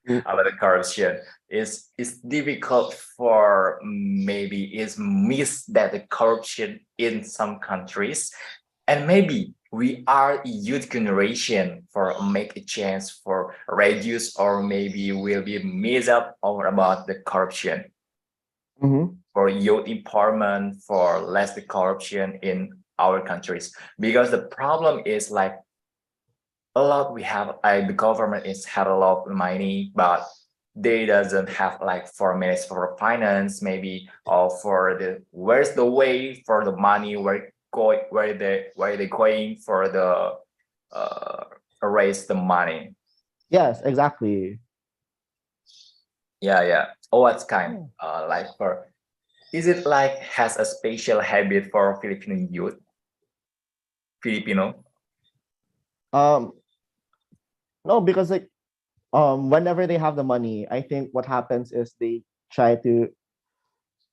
about the corruption. It's difficult for maybe it's miss that the corruption in some countries, and maybe we are youth generation for make a chance for reduce or maybe will be miss up or about the corruption for youth empowerment for less the corruption in our countries, because the problem is like a lot we have the government is have a lot of money, but they doesn't have like for minutes for finance maybe, or for the where's the way for the money where they going for the uh raise the money. Yes, exactly. Yeah. Oh, what's kind like for is it like has a special habit for Filipino youth? Filipino? Um, no, because like whenever they have the money, I think what happens is they try to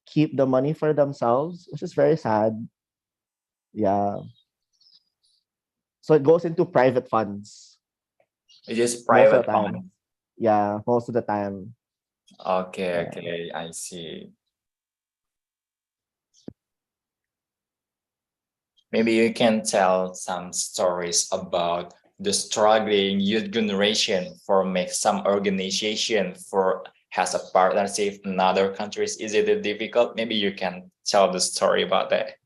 keep the money for themselves, which is very sad. Yeah. So it goes into private funds It's just most of private the fund. time. Yeah, most of the time. Okay, I see. Maybe you can tell some stories about the struggling youth generation for make some organization for has a partnership in other countries. Is it difficult? Maybe you can tell the story about that.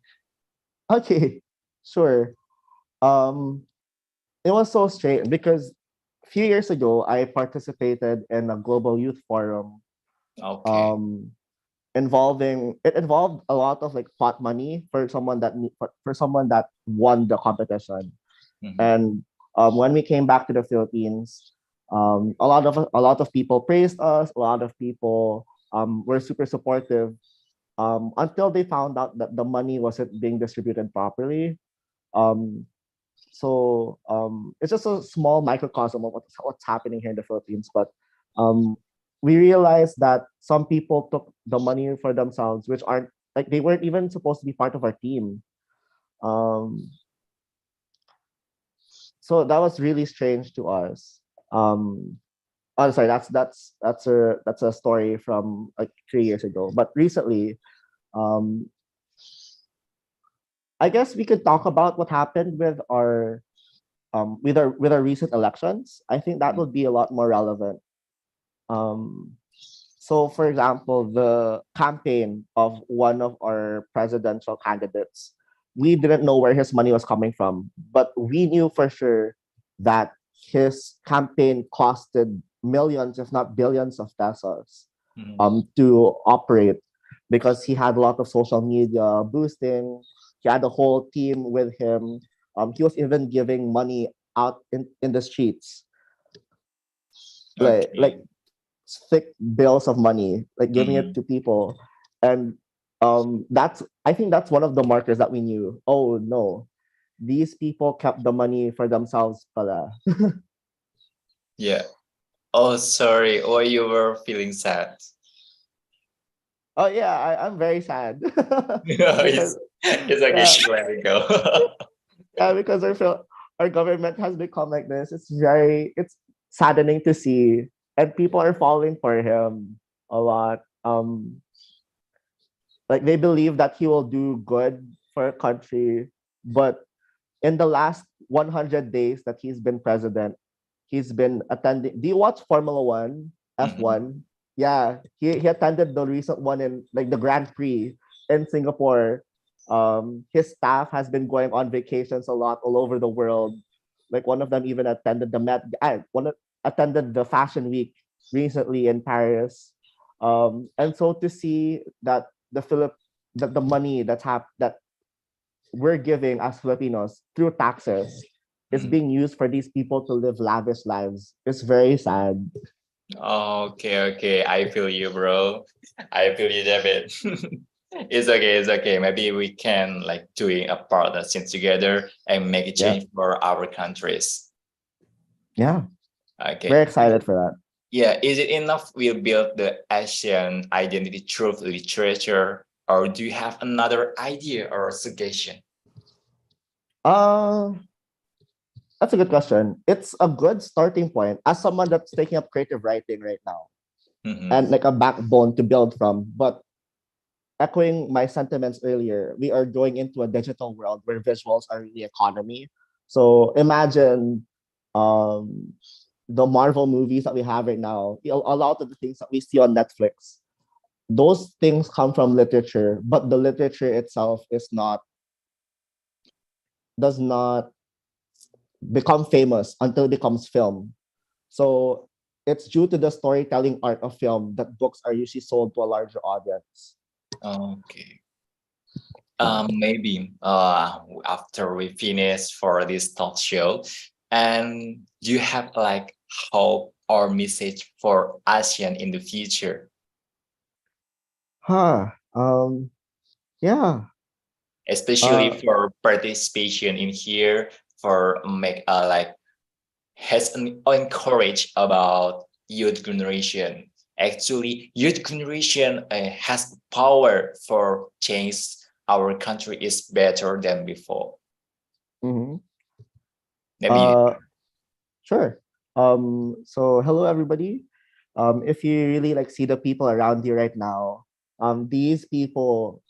Okay, sure. Um, it was so strange because a few years ago I participated in a global youth forum. Okay. It involved a lot of like pot money for for someone that won the competition. And when we came back to the Philippines, a lot of people praised us. A lot of people were super supportive until they found out that the money wasn't being distributed properly. Um, it's just a small microcosm of what's happening here in the Philippines. But um, we realized that some people took the money for themselves, which aren't like they weren't even supposed to be part of our team. Um, so that was really strange to us. Oh, sorry, that's a story from like 3 years ago. But recently, um, I guess we could talk about what happened with our recent elections. I think that would be a lot more relevant. Um, so, for example, the campaign of one of our presidential candidates, we didn't know where his money was coming from, but we knew for sure that his campaign costed millions, if not billions of pesos, to operate because he had a lot of social media boosting. He had a whole team with him. He was even giving money out in the streets, like thick bills of money, like giving it to people. And that's I think that's one of the markers that we knew. Oh no, these people kept the money for themselves pala. Yeah. Oh, sorry. Or you were feeling sad. Oh yeah, I'm very sad. No, Because it's okay. yeah, Let it go. yeah, because our government has become like this. It's saddening to see, and people are falling for him a lot. Like they believe that he will do good for a country, but in the last 100 days that he's been president, he's been attending. Do you watch Formula One, F1? Yeah, he attended the recent one in like the Grand Prix in Singapore. His staff has been going on vacations a lot all over the world. Like one of them even attended the Met. attended the Fashion Week recently in Paris, and so to see that that the money that we're giving as Filipinos through taxes is being used for these people to live lavish lives is very sad. Okay, okay. I feel you, bro. I feel you, David. It's okay, it's okay. Maybe we can like doing a partnership together and make a Yeah, change for our countries. yeah, Okay. very excited for that. Yeah, is it enough we build the Asian identity through literature, or do you have another idea or suggestion? Uh, that's a good question. It's a good starting point as someone that's taking up creative writing right now and like a backbone to build from. But echoing my sentiments earlier, we are going into a digital world where visuals are the economy. So imagine um, the Marvel movies that we have right now, a lot of the things that we see on Netflix, those things come from literature, but the literature itself does not become famous until it becomes film. So it's due to the storytelling art of film that books are usually sold to a larger audience. Okay. Maybe after we finish for this talk show, and do you have like hope or message for ASEAN in the future? Huh. Yeah. Especially for participation in here, for make like has encouraged about youth generation. Actually, youth generation has power for change. Our country is better than before. Mm-hmm. Maybe. Sure. So hello everybody. If you really like see the people around you right now, these people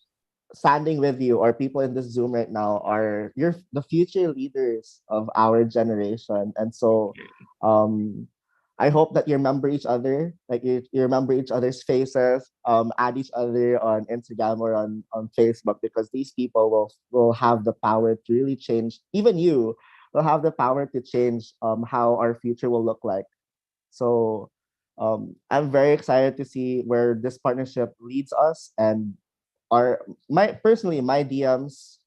standing with you or people in this Zoom right now are the future leaders of our generation. And so I hope that you remember each other, like you remember each other's faces, add each other on Instagram or on Facebook, because these people will have the power to really change. Even you will have the power to change how our future will look like. So I'm very excited to see where this partnership leads us, and my DMs,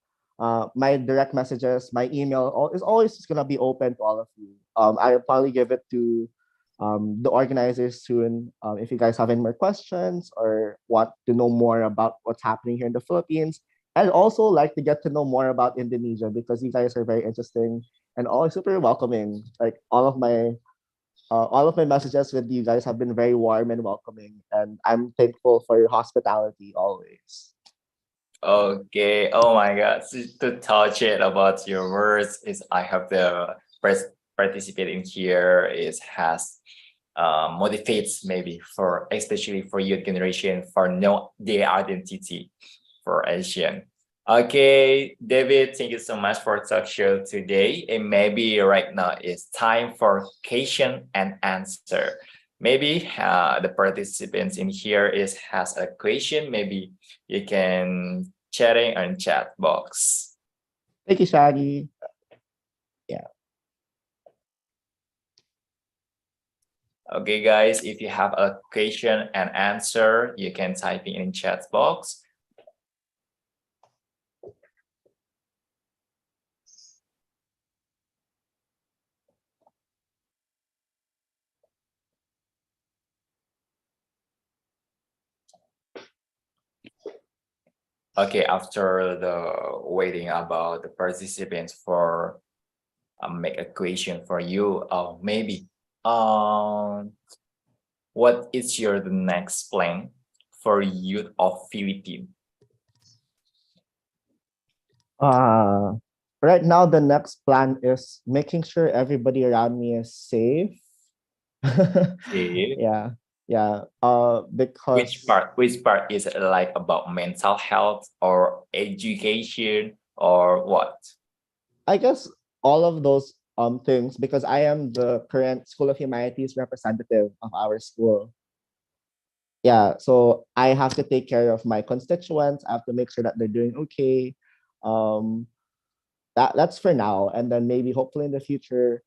my direct messages, my email is always just gonna be open to all of you. I'll probably give it to the organizers soon. If you guys have any more questions or want to know more about what's happening here in the Philippines, I'd also like to get to know more about Indonesia, because you guys are very interesting and always super welcoming. Like all of my messages with you guys have been very warm and welcoming, and I'm thankful for your hospitality always. Okay. Oh my God. To touch it about your words is I have the participate in here is has motivates maybe for especially for youth generation for know their identity for Asian. Okay, David, thank you so much for talk show today. And maybe right now it's time for question and answer. Maybe the participants in here is has a question. Maybe you can chatting on chat box. Thank you, Shaggy. Yeah. Okay, guys, if you have a question and answer, you can type in chat box. Okay, after the waiting about the participants for make a question for you, maybe what is your the next plan for youth of Philippines? Right now the next plan is making sure everybody around me is safe. Okay. Yeah. Yeah. Because Which part is it like about mental health or education or what? I guess all of those things, because I am the current School of Humanities representative of our school. Yeah, so I have to take care of my constituents. I have to make sure that they're doing okay. Um, that's for now, and then maybe hopefully in the future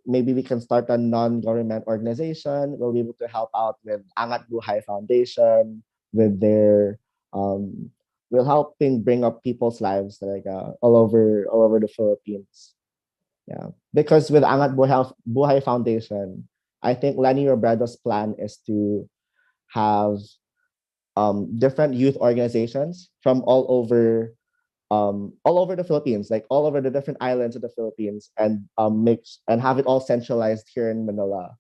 maybe we can start a non-government organization. We'll be able to help out with Angat Buhay Foundation, with their will helping bring up people's lives like all over the Philippines. Yeah, because with Angat Buhay Foundation, I think Lenny Robredo's plan is to have different youth organizations from all over the Philippines, like all over the different islands of the Philippines, and mix and have it all centralized here in Manila.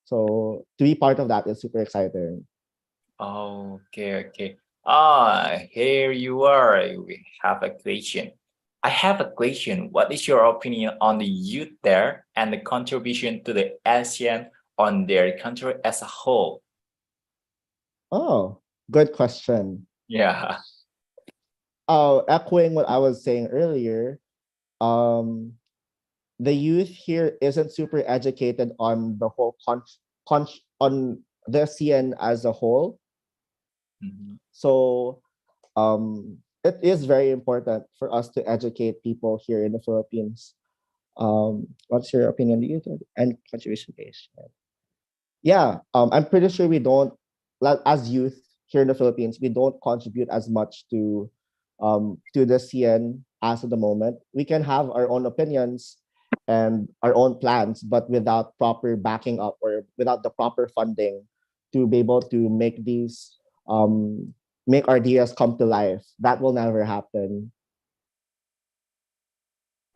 So to be part of that is super exciting. Okay, okay. Here you are. We have a question. I have a question. What is your opinion on the youth there and the contribution to the ASEAN on their country as a whole? Oh, good question. Yeah. Echoing what I was saying earlier, the youth here isn't super educated on the whole on the ASEAN as a whole. So it is very important for us to educate people here in the Philippines. What's your opinion on the youth and contribution base? Yeah, I'm pretty sure we don't, like, as youth here in the Philippines, we don't contribute as much to the CN as of the moment. We can have our own opinions and our own plans, but without proper backing up or without the proper funding to be able to make these make our ideas come to life, that will never happen.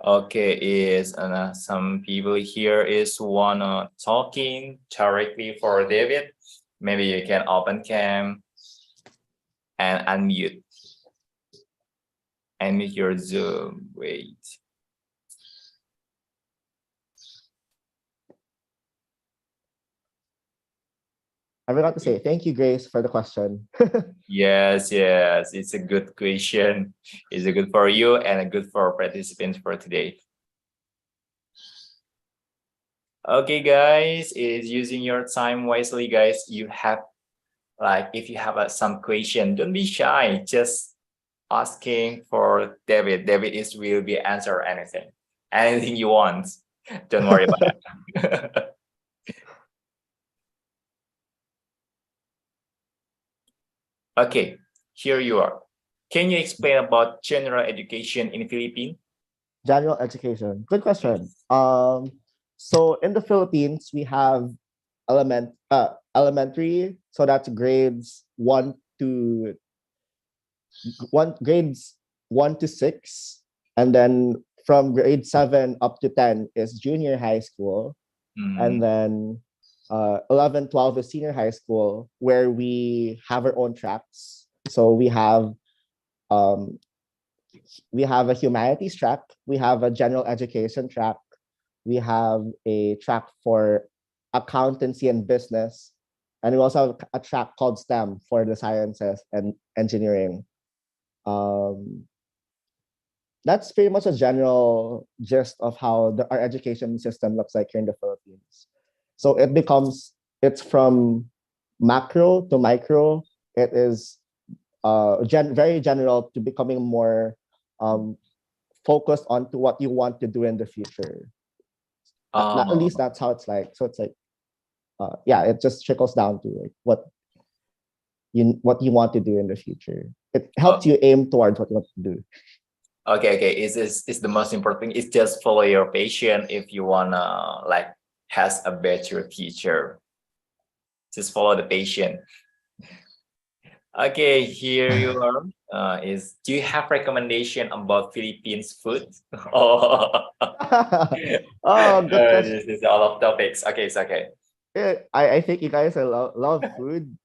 Okay, is some people here is wanna talking directly for David. Maybe you can open cam and unmute. Unmute your Zoom. Wait. I forgot to say thank you, Grace, for the question. Yes, yes, it's a good question. It's a good for you and a good for participants for today. Okay, guys, is using your time wisely, guys. You have, like, if you have some question, don't be shy. Just asking for David. David will be answer anything you want. Don't worry about that. Okay, here you are. Can you explain about general education in Philippines? General education. Good question. So in the Philippines, we have elementary, so that's grades 1 to 6, and then from grade 7 up to 10 is junior high school, and then 11, 12 is senior high school, where we have our own tracks. So we have a humanities track, we have a general education track, we have a track for accountancy and business, and we also have a track called STEM for the sciences and engineering. That's pretty much a general gist of how our education system looks like here in the Philippines. So it's from macro to micro. It is very general to becoming more focused on to what you want to do in the future. At least that's how it's like. So it's like, yeah, it just trickles down to like what you want to do in the future. It helps you aim towards what you want to do. Okay. Is the most important thing is just follow your passion if you wanna like has a better future. Just follow the passion. Okay, here you are. Do you have recommendation about Philippines food? Oh, Good question. this is all of topics. Okay, it's okay. I think you guys love food.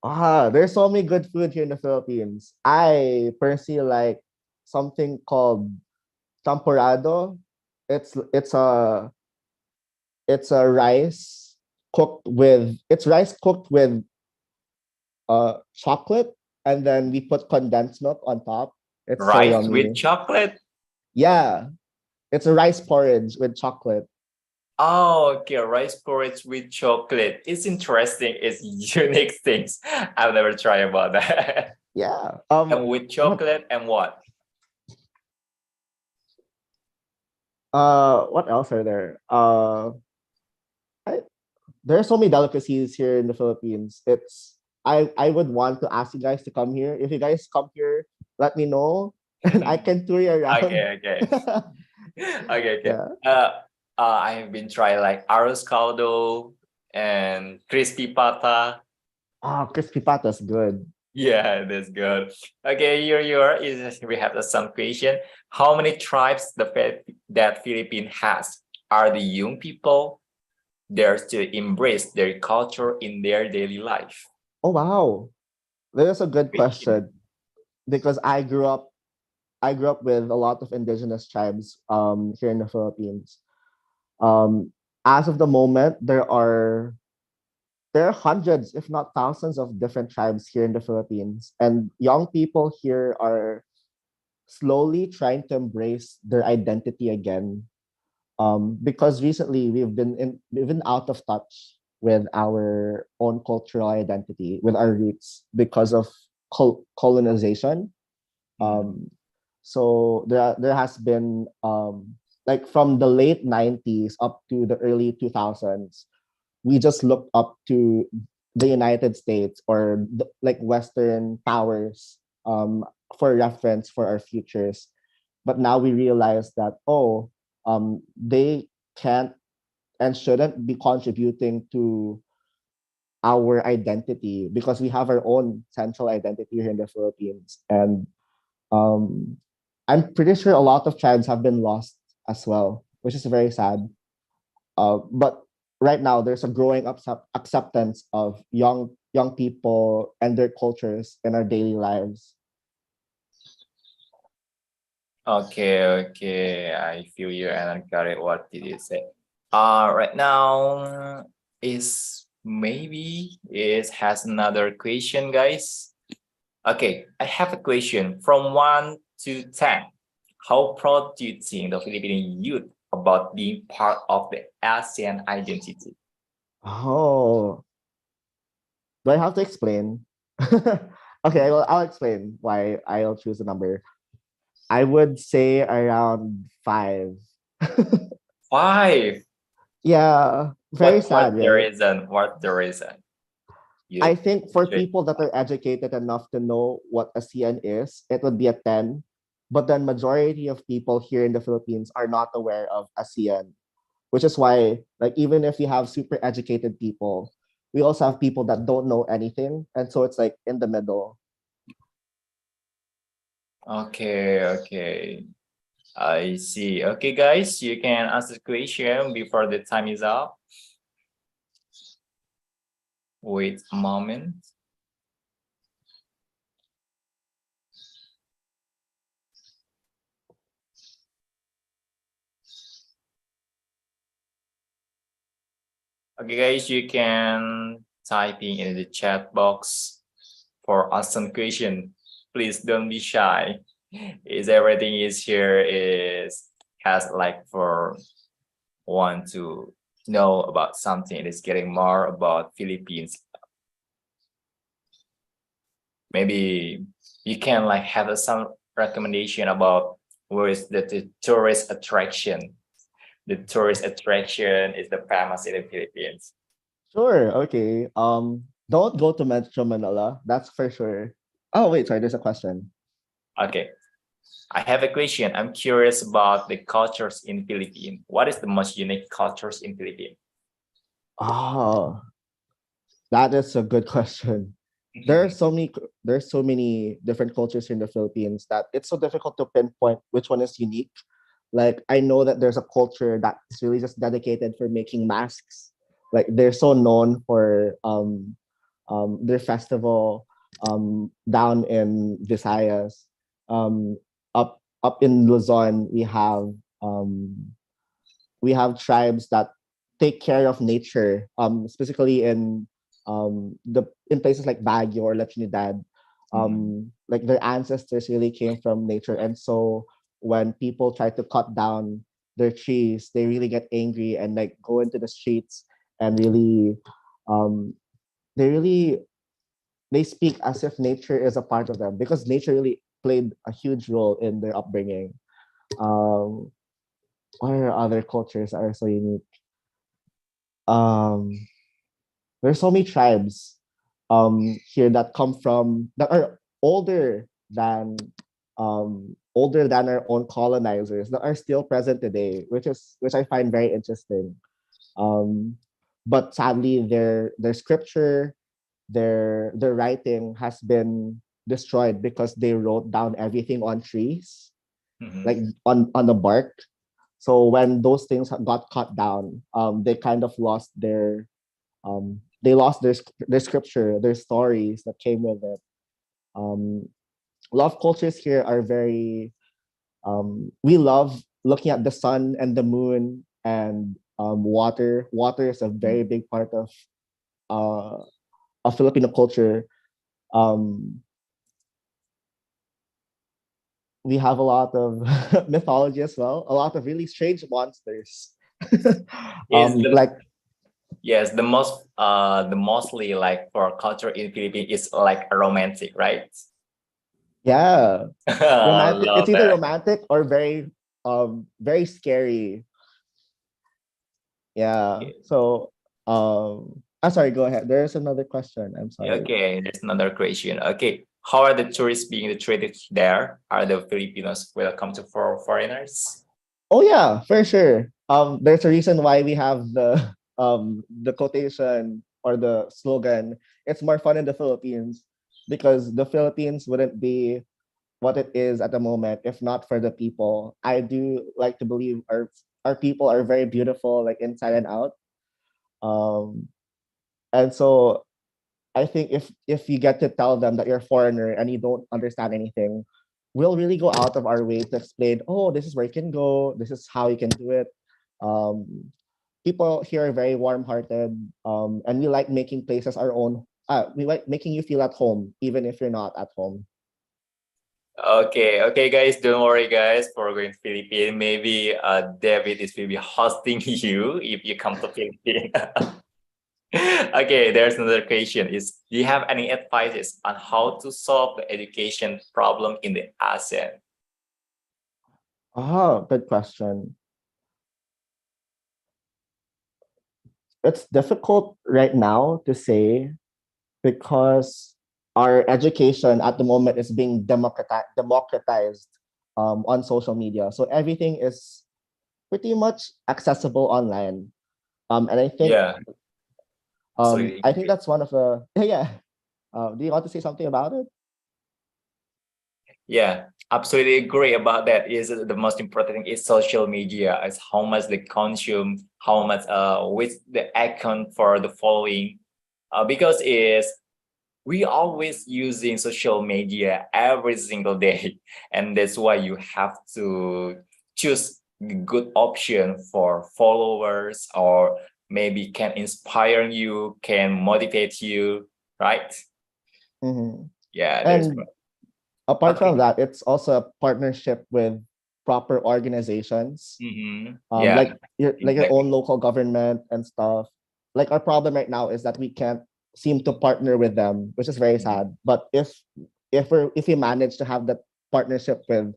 There's so many good food here in the Philippines. I personally like something called champorado. It's rice cooked with chocolate, and then we put condensed milk on top. It's so Rice yummy. with chocolate? Yeah, it's a rice porridge with chocolate. Oh, okay, rice porridge with chocolate. It's interesting. It's unique things. I've never tried about that. Yeah. And with chocolate and what? What else are there? I, there are so many delicacies here in the Philippines. I would want to ask you guys to come here. If you guys come here, let me know and I can tour you around. Okay. Okay. Yeah. I have been trying like arroz caldo and crispy pata. Crispy pata's good. Yeah, that's good. Okay, here is we have some question. How many tribes that Philippines has? Are the young people there to embrace their culture in their daily life? Oh wow. That's a good question because I grew up with a lot of indigenous tribes here in the Philippines. As of the moment, there are hundreds, if not thousands, of different tribes here in the Philippines, and young people here are slowly trying to embrace their identity again. Because recently we've been out of touch with our own cultural identity, with our roots because of colonization. So there has been like from the late 90s up to the early 2000s, we just looked up to the United States or like Western powers for reference for our futures. But now we realize that they can't and shouldn't be contributing to our identity because we have our own central identity here in the Philippines. And um, I'm pretty sure a lot of tribes have been lost as well, which is very sad. But right now, there's a growing acceptance of young people and their cultures in our daily lives. Okay, I feel you and I got it. What did you say? Right now is maybe it has another question, guys. Okay, I have a question from 1 to 10. How proud do you think the Filipino youth about being part of the ASEAN identity? Oh, do I have to explain? Okay, well, I'll explain why I'll choose a number. I would say around 5. 5. Yeah, very sad, What the right? reason? What the reason? I think for people that are educated enough to know what ASEAN is, it would be a 10. But then majority of people here in the Philippines are not aware of ASEAN, which is why, like, even if we have super educated people, we also have people that don't know anything. And so it's like in the middle. Okay. I see. Okay, guys, you can ask the question before the time is up. Wait a moment. Okay, guys, you can typing in the chat box for awesome question. Please don't be shy. Is everything is here is has like for want to know about something. It is getting more about Philippines. Maybe you can like have some recommendation about where is the tourist attraction. The tourist attraction is the famous in the Philippines. Sure, okay. Don't go to Metro Manila, that's for sure. Oh, wait, sorry, there's a question. Okay. I have a question. I'm curious about the cultures in Philippines. What is the most unique cultures in Philippines? Oh, that is a good question. There's so many different cultures in the Philippines that it's so difficult to pinpoint which one is unique. Like I know that there's a culture that's really just dedicated for making masks. Like they're so known for their festival down in Visayas. Up in Luzon, we have tribes that take care of nature, specifically in places like Baguio or La Trinidad. Like their ancestors really came from nature, and so when people try to cut down their trees, they really get angry and like go into the streets and um, really they speak as if nature is a part of them because nature really played a huge role in their upbringing. Um, what are other cultures that are so unique? Um, there's so many tribes here that come from that are older than our own colonizers that are still present today, which I find very interesting. Um, but sadly, their scripture, their writing has been destroyed because they wrote down everything on trees, like on the bark. So when those things got cut down, they kind of lost they lost their scripture, their stories that came with it. A lot of cultures here are very we love looking at the sun and the moon and water. Water is a very big part of Filipino culture. Um, we have a lot of mythology as well, a lot of really strange monsters. Is the Like yes, the mostly like for culture in Philippines is like romantic, right? yeah, I romantic. It's love either that. romantic or very scary. Yeah. So I'm sorry. Go ahead. There's another question. I'm sorry. Okay, there's another question. Okay, how are the tourists being treated there? Are the Filipinos welcome to for foreigners? Oh yeah, for sure. There's a reason why we have the quotation or the slogan. It's more fun in the Philippines because the Philippines wouldn't be what it is at the moment if not for the people. I do like to believe our people are very beautiful, like inside and out. Um, and so I think if you get to tell them that you're a foreigner and you don't understand anything, we'll really go out of our way to explain, oh, this is where you can go, this is how you can do it. Um, People here are very warm-hearted, and we like making places our own. We like making you feel at home, even if you're not at home. Okay, okay, guys, don't worry, guys. For going to Philippines, maybe David is will be hosting you if you come to Philippines. Okay, there's another question. Is do you have any advices on how to solve the education problem in the ASEAN? Oh, good question. It's difficult right now to say because our education at the moment is being democratized on social media. So everything is pretty much accessible online. And Yeah, absolutely. I think that's one of the yeah. Do you want to say something about it? Yeah, absolutely agree about that. Is the most important thing is social media, is how much they consume, how much with the account for the following, because is we always using social media every single day, and that's why you have to choose the good option for followers or maybe can inspire you, can motivate you, right? Mm-hmm. Yeah, there's And apart from okay. that, it's also a partnership with proper organizations, Yeah, like your own exactly. local government and stuff. Like our problem right now is that we can't seem to partner with them, which is very sad. But if we manage to have that partnership with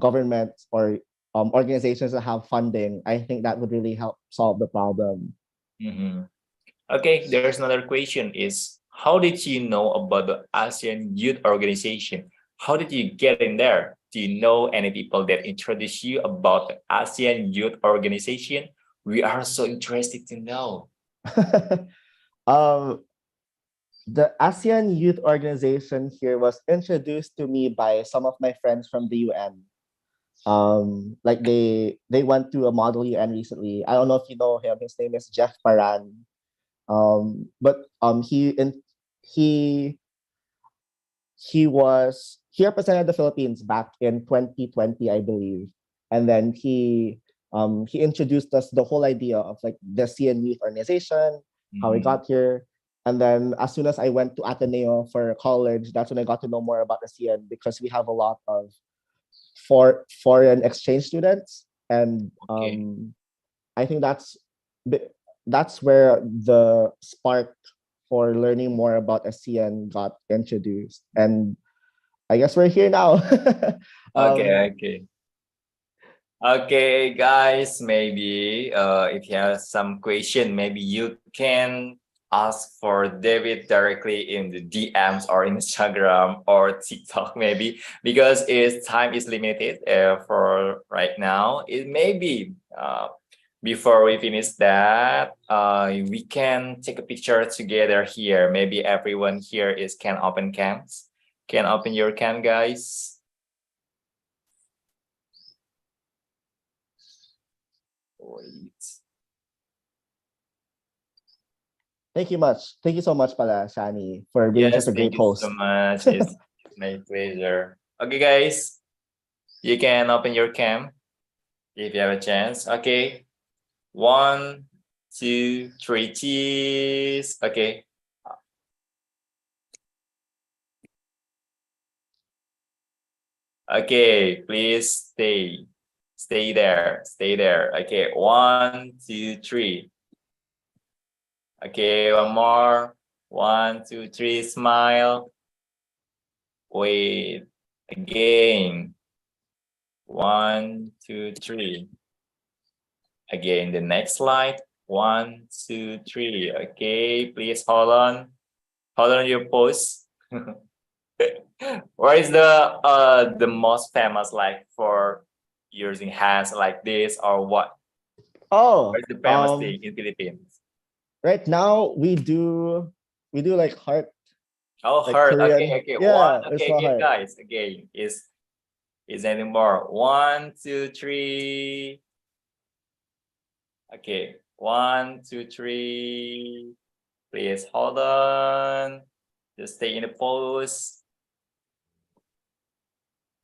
governments or organizations that have funding, I think that would really help solve the problem. Okay, there's another question is how did you know about the ASEAN Youth Organization? How did you get in there? Do you know any people that introduced you about the ASEAN Youth Organization? We are so interested to know. um, the ASEAN Youth Organization here was introduced to me by some of my friends from the UN. Like they went to a model UN recently. I don't know if you know him. His name is Jeff Paran. But he he represented the Philippines back in 2020, I believe, and then he introduced us the whole idea of like the CN Youth Organization, how we got here, and then as soon as I went to Ateneo for college, that's when I got to know more about the CN because we have a lot of foreign exchange students, and Okay. I think that's where the spark for learning more about ASEAN got introduced, and I guess we're here now. um, Okay, okay. Okay, guys, maybe if you have some question, maybe you can ask for David directly in the DMs or Instagram or TikTok, maybe because its time is limited for right now. It may be before we finish that, we can take a picture together here. Maybe everyone here is can open cams. Can open your cam, guys. Wait. Thank you much. Thank you so much, pala, Shani, for being Yes, such a thank great you so host. much. It's my pleasure. Okay, guys, you can open your cam if you have a chance. Okay, 1, 2, 3, cheese. Okay. Okay, please stay there, stay there. Okay, 1, 2, 3. Okay, one more. 1, 2, 3, smile. Wait, again. 1, 2, 3. Again, the next slide. 1, 2, 3. Okay, please hold on your pose. What is the most famous like for using hands like this or what? Oh, What is the famous thing in Philippines? right now we do like heart. Oh, Like heart. Korean. Okay, okay. Yeah, One. it's Okay, not again, heart. guys. Again, is anything more? 1, 2, 3. Okay, 1, 2, 3. Please hold on. Just stay in the pose.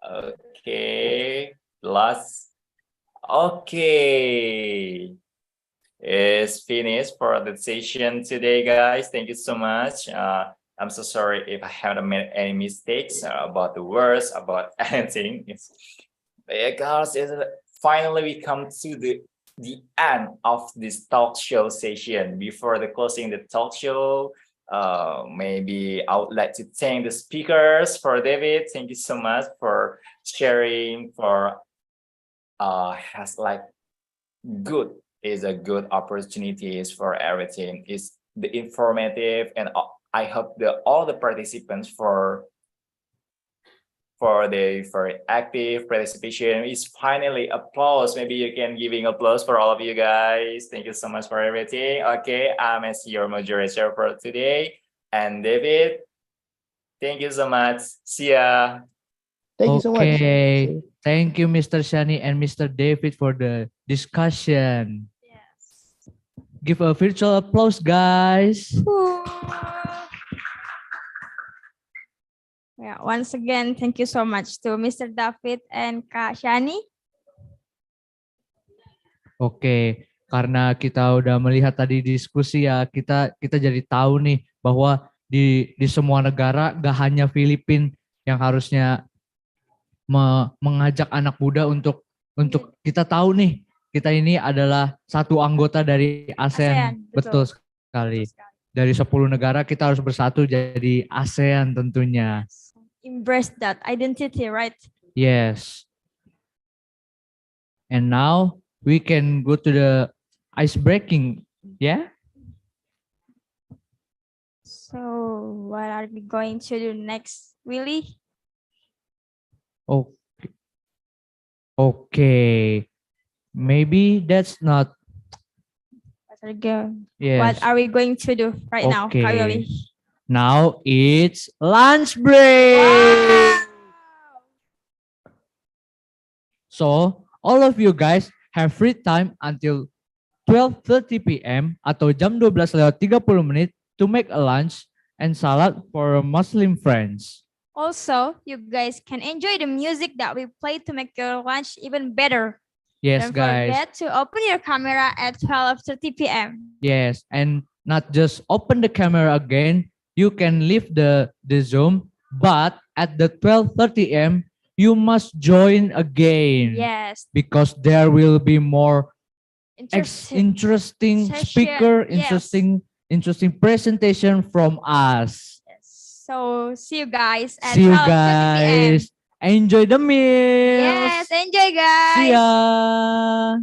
Okay. Last. Okay. It's finished for the session today, guys. Thank you so much. I'm so sorry if I haven't made any mistakes about the words, about anything. Because finally we come to the end of this talk show session. Before the closing the talk show, maybe I would like to thank the speakers. For David, thank you so much for sharing, for has like good is a good opportunities for everything. Is the informative, and I hope all the participants for active participation is finally applause. Maybe you can giving applause for all of you guys. Thank you so much for everything. Okay, I'm as your moderator for today, and David, thank you so much. See ya. Thank you so much. Okay. Thank you, Mr. Shani and Mr. David, for the discussion. Give a virtual applause, guys. Yeah, once again, thank you so much to Mr. David and Kak Shani. Oke, karena kita udah melihat tadi diskusi ya, kita jadi tahu nih bahwa di semua negara gak hanya Filipina yang harusnya mengajak anak muda untuk kita tahu nih, kita ini adalah satu anggota dari ASEAN. Betul sekali. Dari 10 negara kita harus bersatu jadi ASEAN tentunya. Embrace that identity, right? Yes. And now we can go to the ice breaking, yeah? So what are we going to do next, Willie? Okay. Okay. Maybe that's not. Yes. What are we going to do right now, Kak Willie? Now it's lunch break. Wow. So all of you guys have free time until 12:30 p.m. atau jam 12:30 to make a lunch and salad for Muslim friends. Also, you guys can enjoy the music that we play to make your lunch even better. Yes, Don't guys. forget to open your camera at 12:30 p.m. Yes, and not just open the camera again. You can leave the Zoom, but at the 12:30 a.m. you must join again. Yes. Because there will be more session. interesting speaker, Yes. interesting presentation from us. So see you guys at See you 12:30 p.m. guys Enjoy the meals. Yes, enjoy guys. See ya.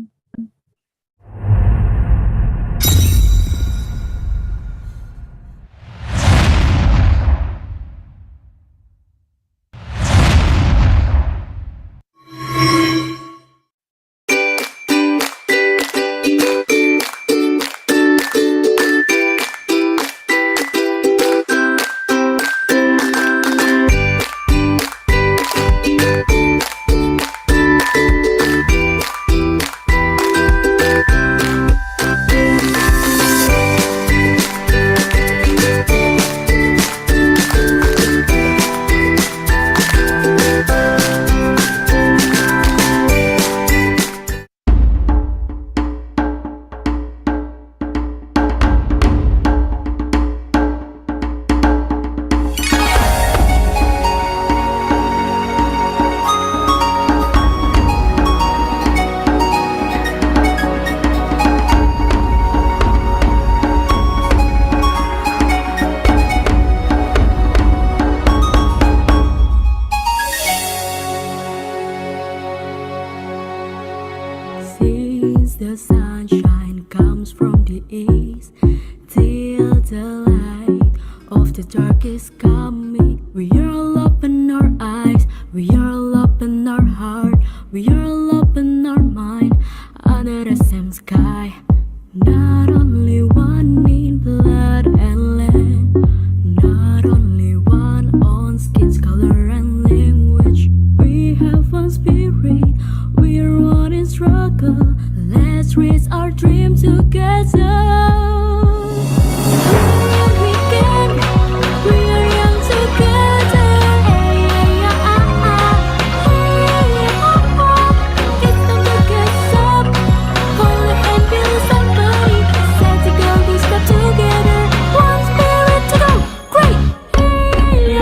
Since the sunshine comes from the east, till the light of the dark is coming, we are all open our eyes, we are all open our heart, we are all open our mind under the same sky. Not only one in blood and land, not only one on skin's color and language. We have one spirit, we are one in struggle. Let's reach our dream together. We can, we are young together. Hey, yeah, it's time to get up. Hold your hand, feel somebody. Set to go, we step together. One spirit to go. Great. Hey,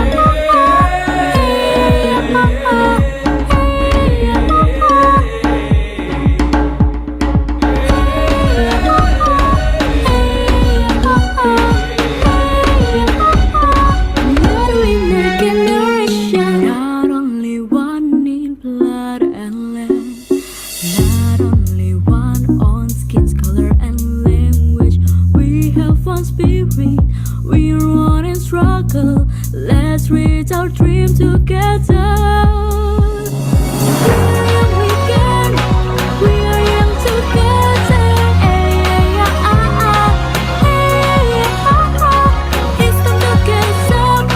not only one in blood and land, not only one on skin's color and language. We have one spirit, we are one in struggle. Let's reach our dream together. We can, we are young together. It's time to get up.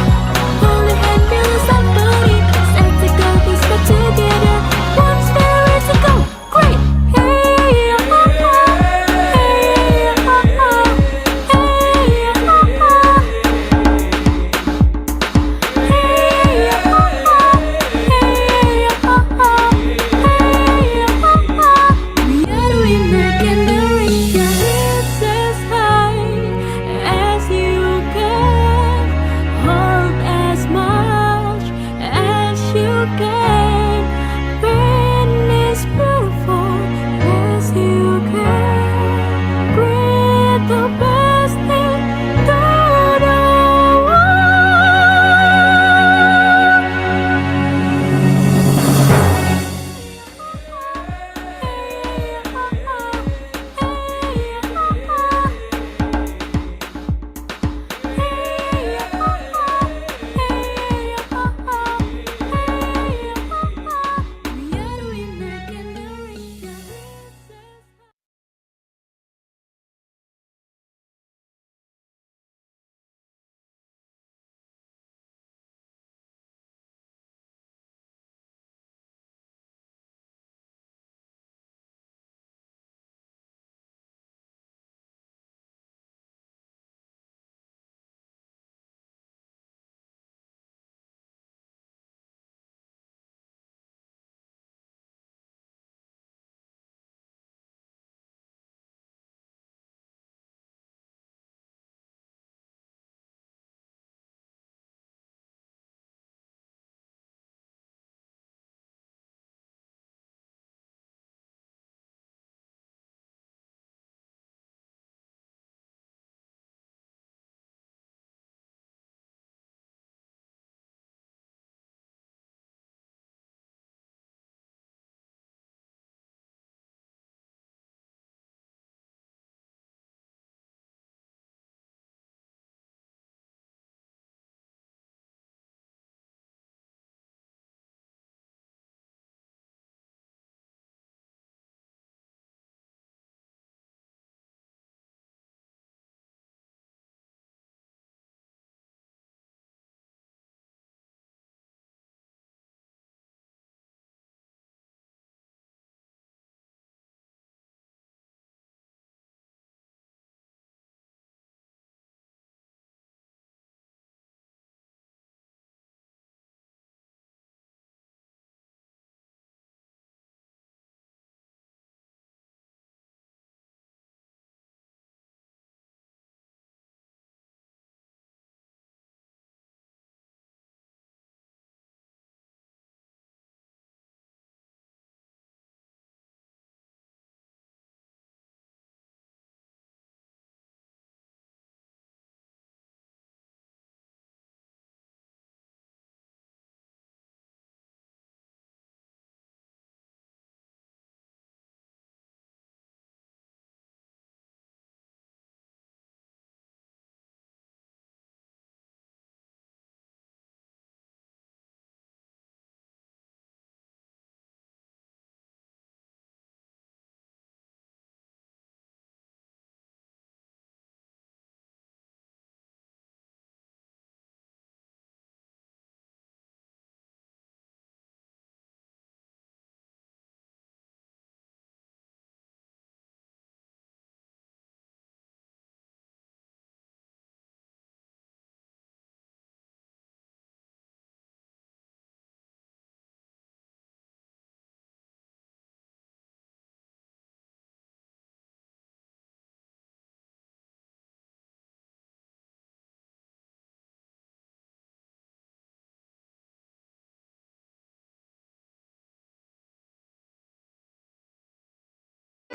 Hold your hand, feel somebody. Set to go, we step together. One spirit to go. Great. Hey,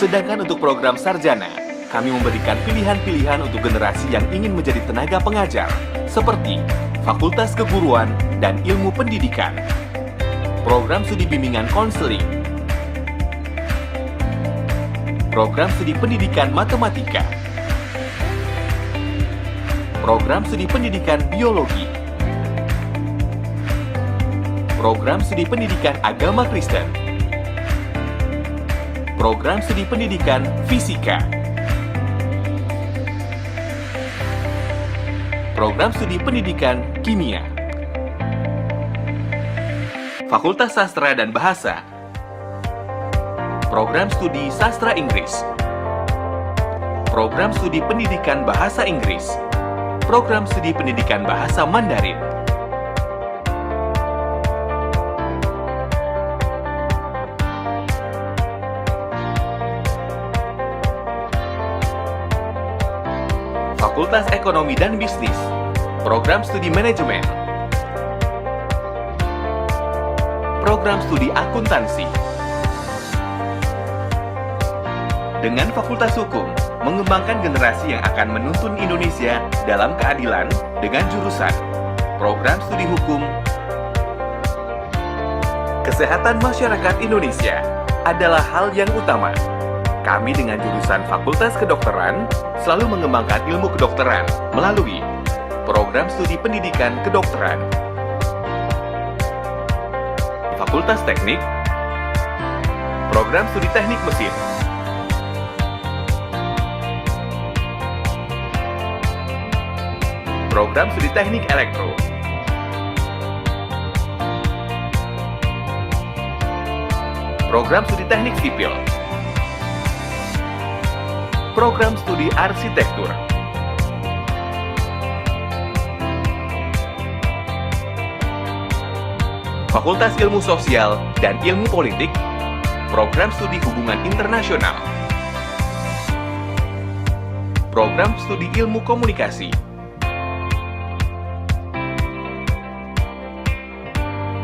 Sedangkan untuk program sarjana, kami memberikan pilihan-pilihan untuk generasi yang ingin menjadi tenaga pengajar, seperti Fakultas Keguruan dan Ilmu Pendidikan, program studi bimbingan konseling, program studi pendidikan matematika, program studi pendidikan biologi, program studi pendidikan agama Kristen, program studi pendidikan fisika, program studi pendidikan kimia, Fakultas Sastra dan Bahasa, program studi Sastra Inggris, program studi pendidikan Bahasa Inggris, program studi pendidikan Bahasa Mandarin, Fakultas Ekonomi dan Bisnis, program studi Manajemen, program studi Akuntansi. Dengan Fakultas Hukum, mengembangkan generasi yang akan menuntun Indonesia dalam keadilan dengan jurusan program studi Hukum. Kesehatan masyarakat Indonesia adalah hal yang utama. Kami dengan jurusan Fakultas Kedokteran selalu mengembangkan ilmu kedokteran melalui program studi pendidikan kedokteran. Fakultas Teknik, program studi teknik mesin, program studi teknik elektro, program studi teknik sipil, program studi arsitektur, Fakultas Ilmu Sosial dan Ilmu Politik, program studi Hubungan Internasional, program studi Ilmu Komunikasi,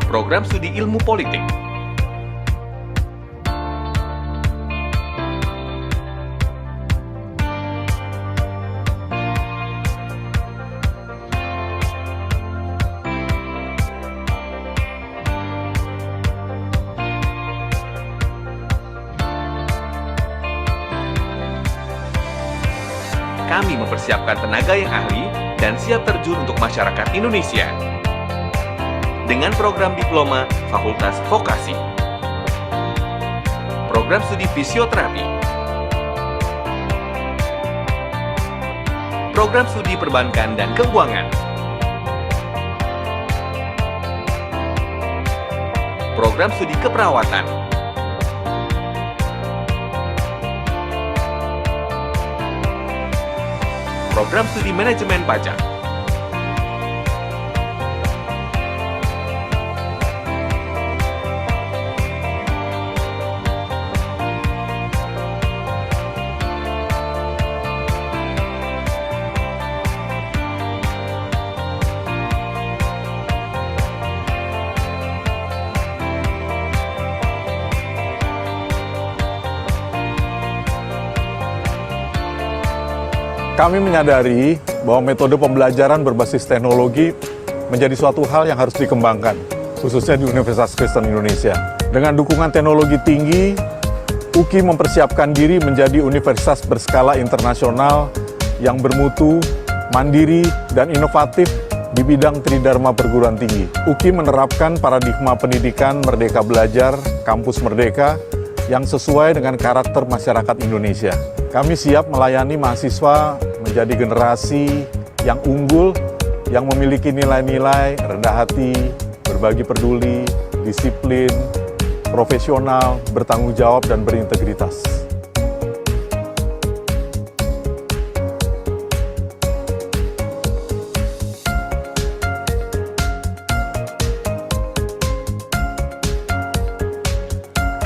program studi Ilmu Politik. Kami mempersiapkan tenaga yang ahli dan siap terjun untuk masyarakat Indonesia. Dengan program diploma Fakultas Vokasi, program studi fisioterapi, program studi perbankan dan keuangan, program studi keperawatan, program studi manajemen pajak, Kami menyadari bahwa metode pembelajaran berbasis teknologi menjadi suatu hal yang harus dikembangkan, khususnya di Universitas Kristen Indonesia. Dengan dukungan teknologi tinggi, UKI mempersiapkan diri menjadi universitas berskala internasional yang bermutu, mandiri, dan inovatif di bidang tridharma perguruan tinggi. UKI menerapkan paradigma pendidikan Merdeka Belajar, Kampus Merdeka, yang sesuai dengan karakter masyarakat Indonesia. Kami siap melayani mahasiswa menjadi generasi yang unggul, yang memiliki nilai-nilai rendah hati, berbagi peduli, disiplin, profesional, bertanggung jawab, dan berintegritas.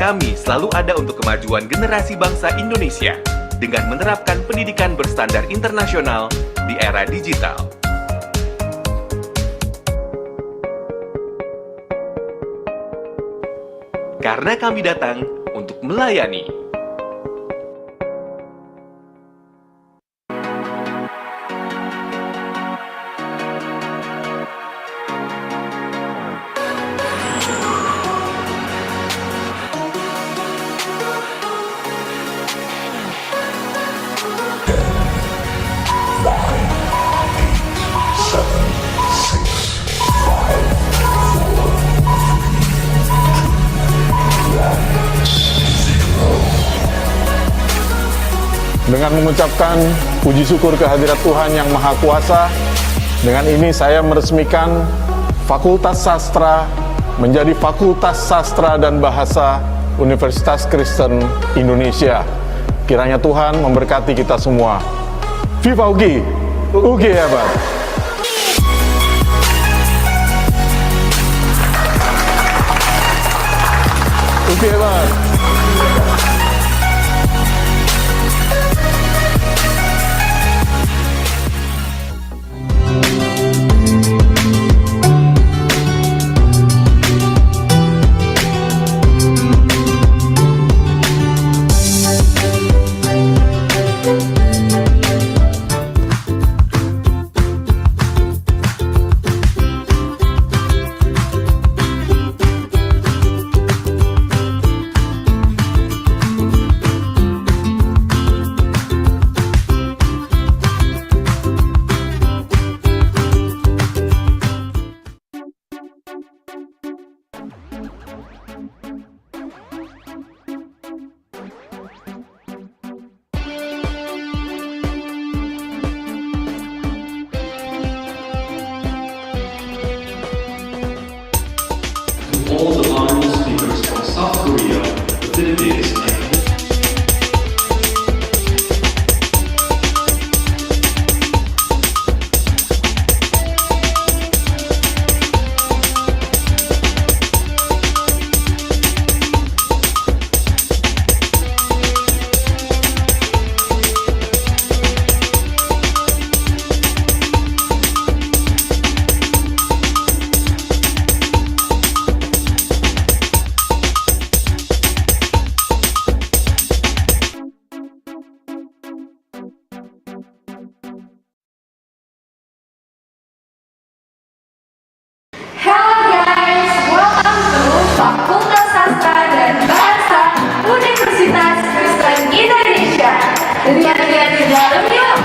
Kami selalu ada untuk kemajuan generasi bangsa Indonesia dengan menerapkan pendidikan berstandar internasional di era digital. Karena kami datang untuk melayani. Dengan mengucapkan puji syukur kehadirat Tuhan yang Maha Kuasa, dengan ini saya meresmikan Fakultas Sastra menjadi Fakultas Sastra dan Bahasa Universitas Kristen Indonesia. Kiranya Tuhan memberkati kita semua. Viva UGI! UGI hebat! UGI hebat! All the honorable speakers from South Korea, the Philippines, and Hello guys, welcome to Fakultas Sastra dan Bahasa Universitas Kristen Indonesia. Lihat-lihat di dalam yuk.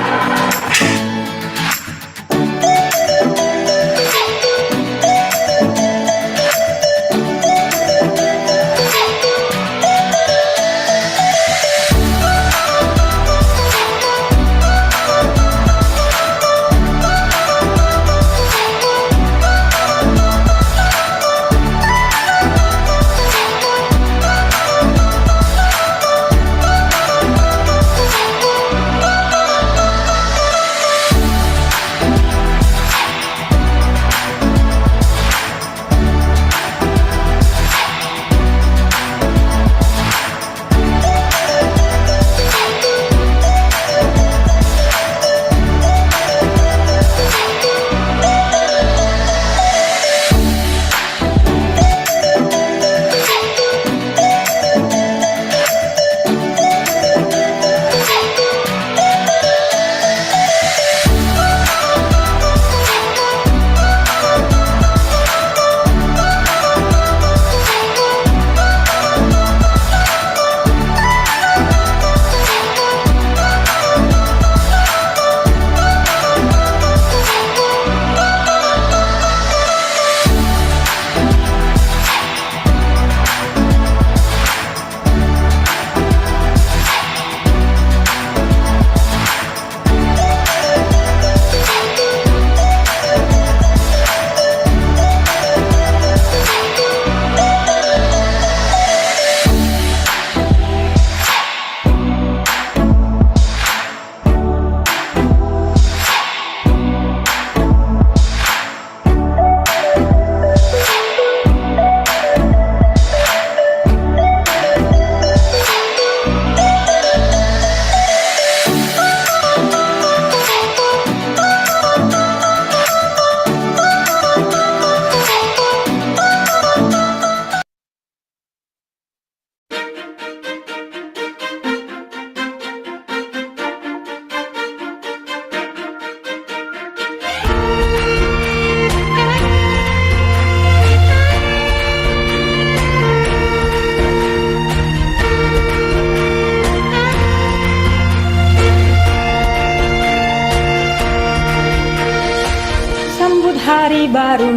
hari baru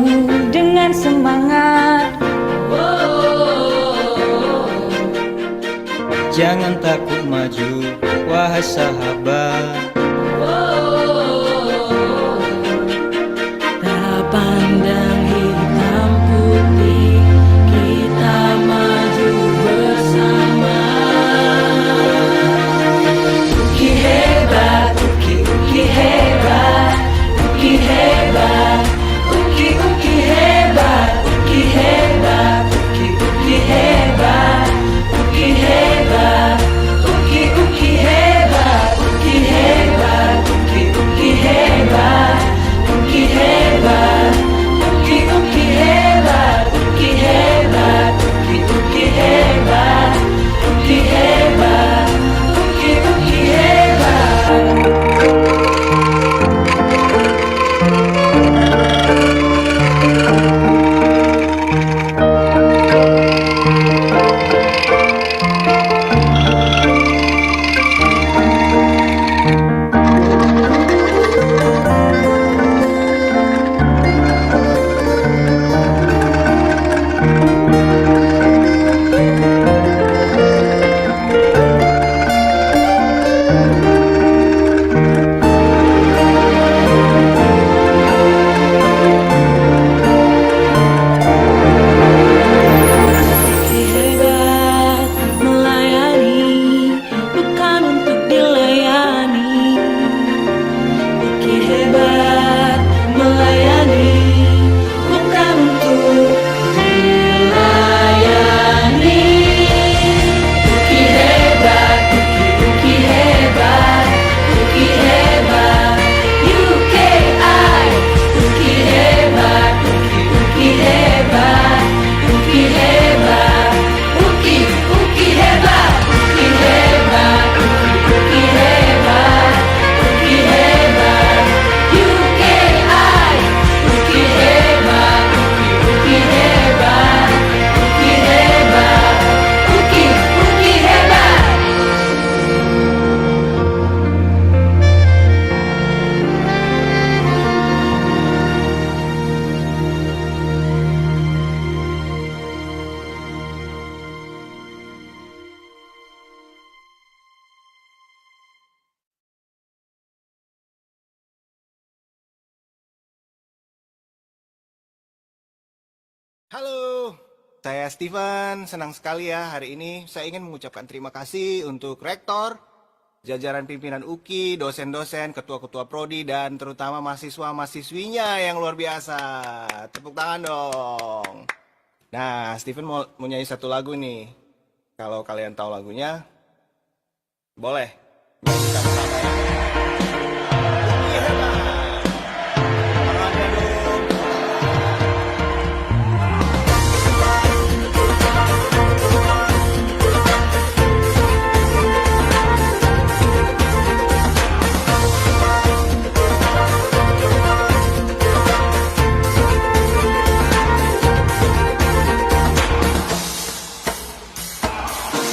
dengan semangat. Jangan takut maju, wahai sahabat. Tak pandang hitam putih, kita maju bersama. Uki hebat, uki hebat, uki hebat, uki hebat, uki hebat, uki hebat, uki hebat, uki hebat, uki hebat, uki hebat, uki hebat, uki hebat, uki hebat, uki hebat, uki hebat, uki hebat. Uki hebat melayani, bukan untuk dilayani. Uki hebat melayani, bukan untuk dilayani. Uki hebat, uki hebat, uki hebat, UKI. Uki hebat, uki hebat, uki hebat, uki hebat, uki hebat, uki hebat, uki hebat, UKI. Uki hebat, uki hebat, uki hebat, uki hebat. Halo, saya Steven. Senang sekali ya hari ini saya ingin mengucapkan terima kasih untuk rektor, jajaran pimpinan UKI, dosen-dosen, ketua-ketua prodi, dan terutama mahasiswa-mahasiswinya yang luar biasa. Tepuk tangan dong. Nah, Steven mau nyanyi satu lagu nih. Kalau kalian tahu lagunya, boleh.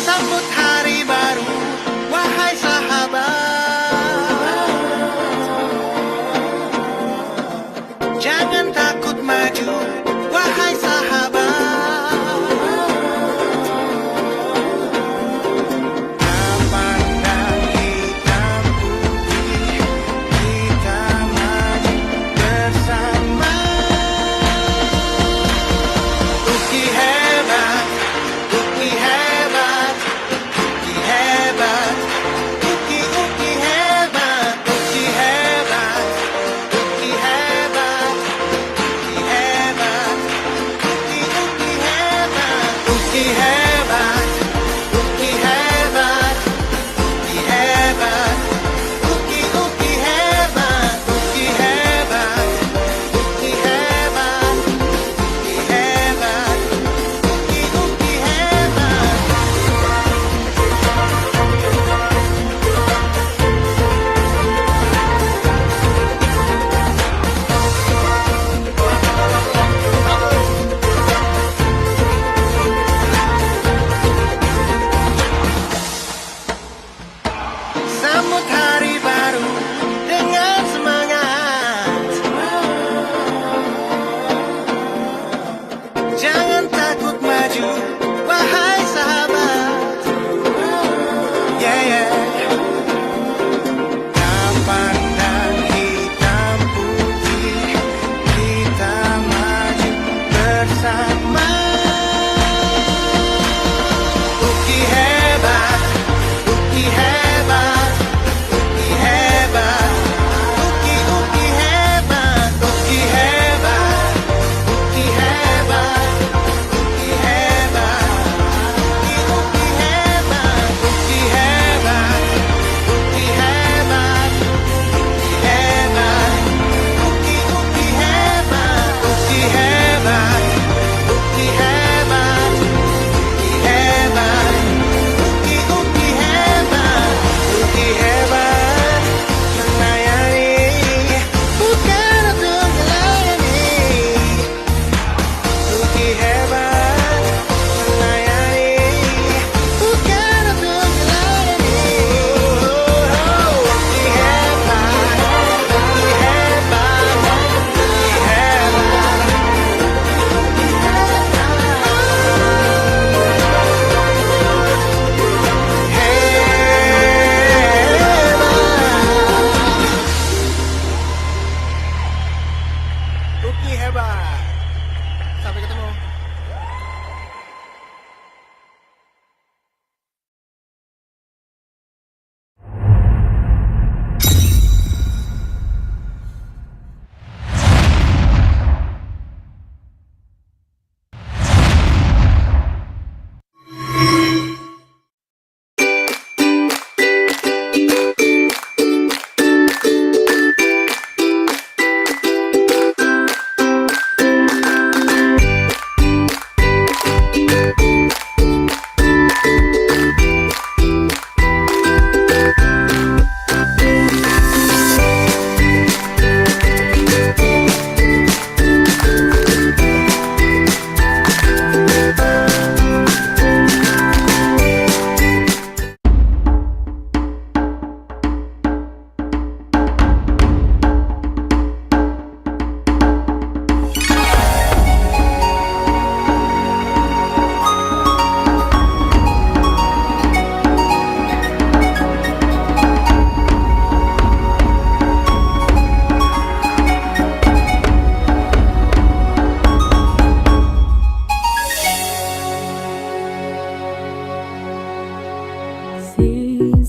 Sambut hari baru, wahai sahabat.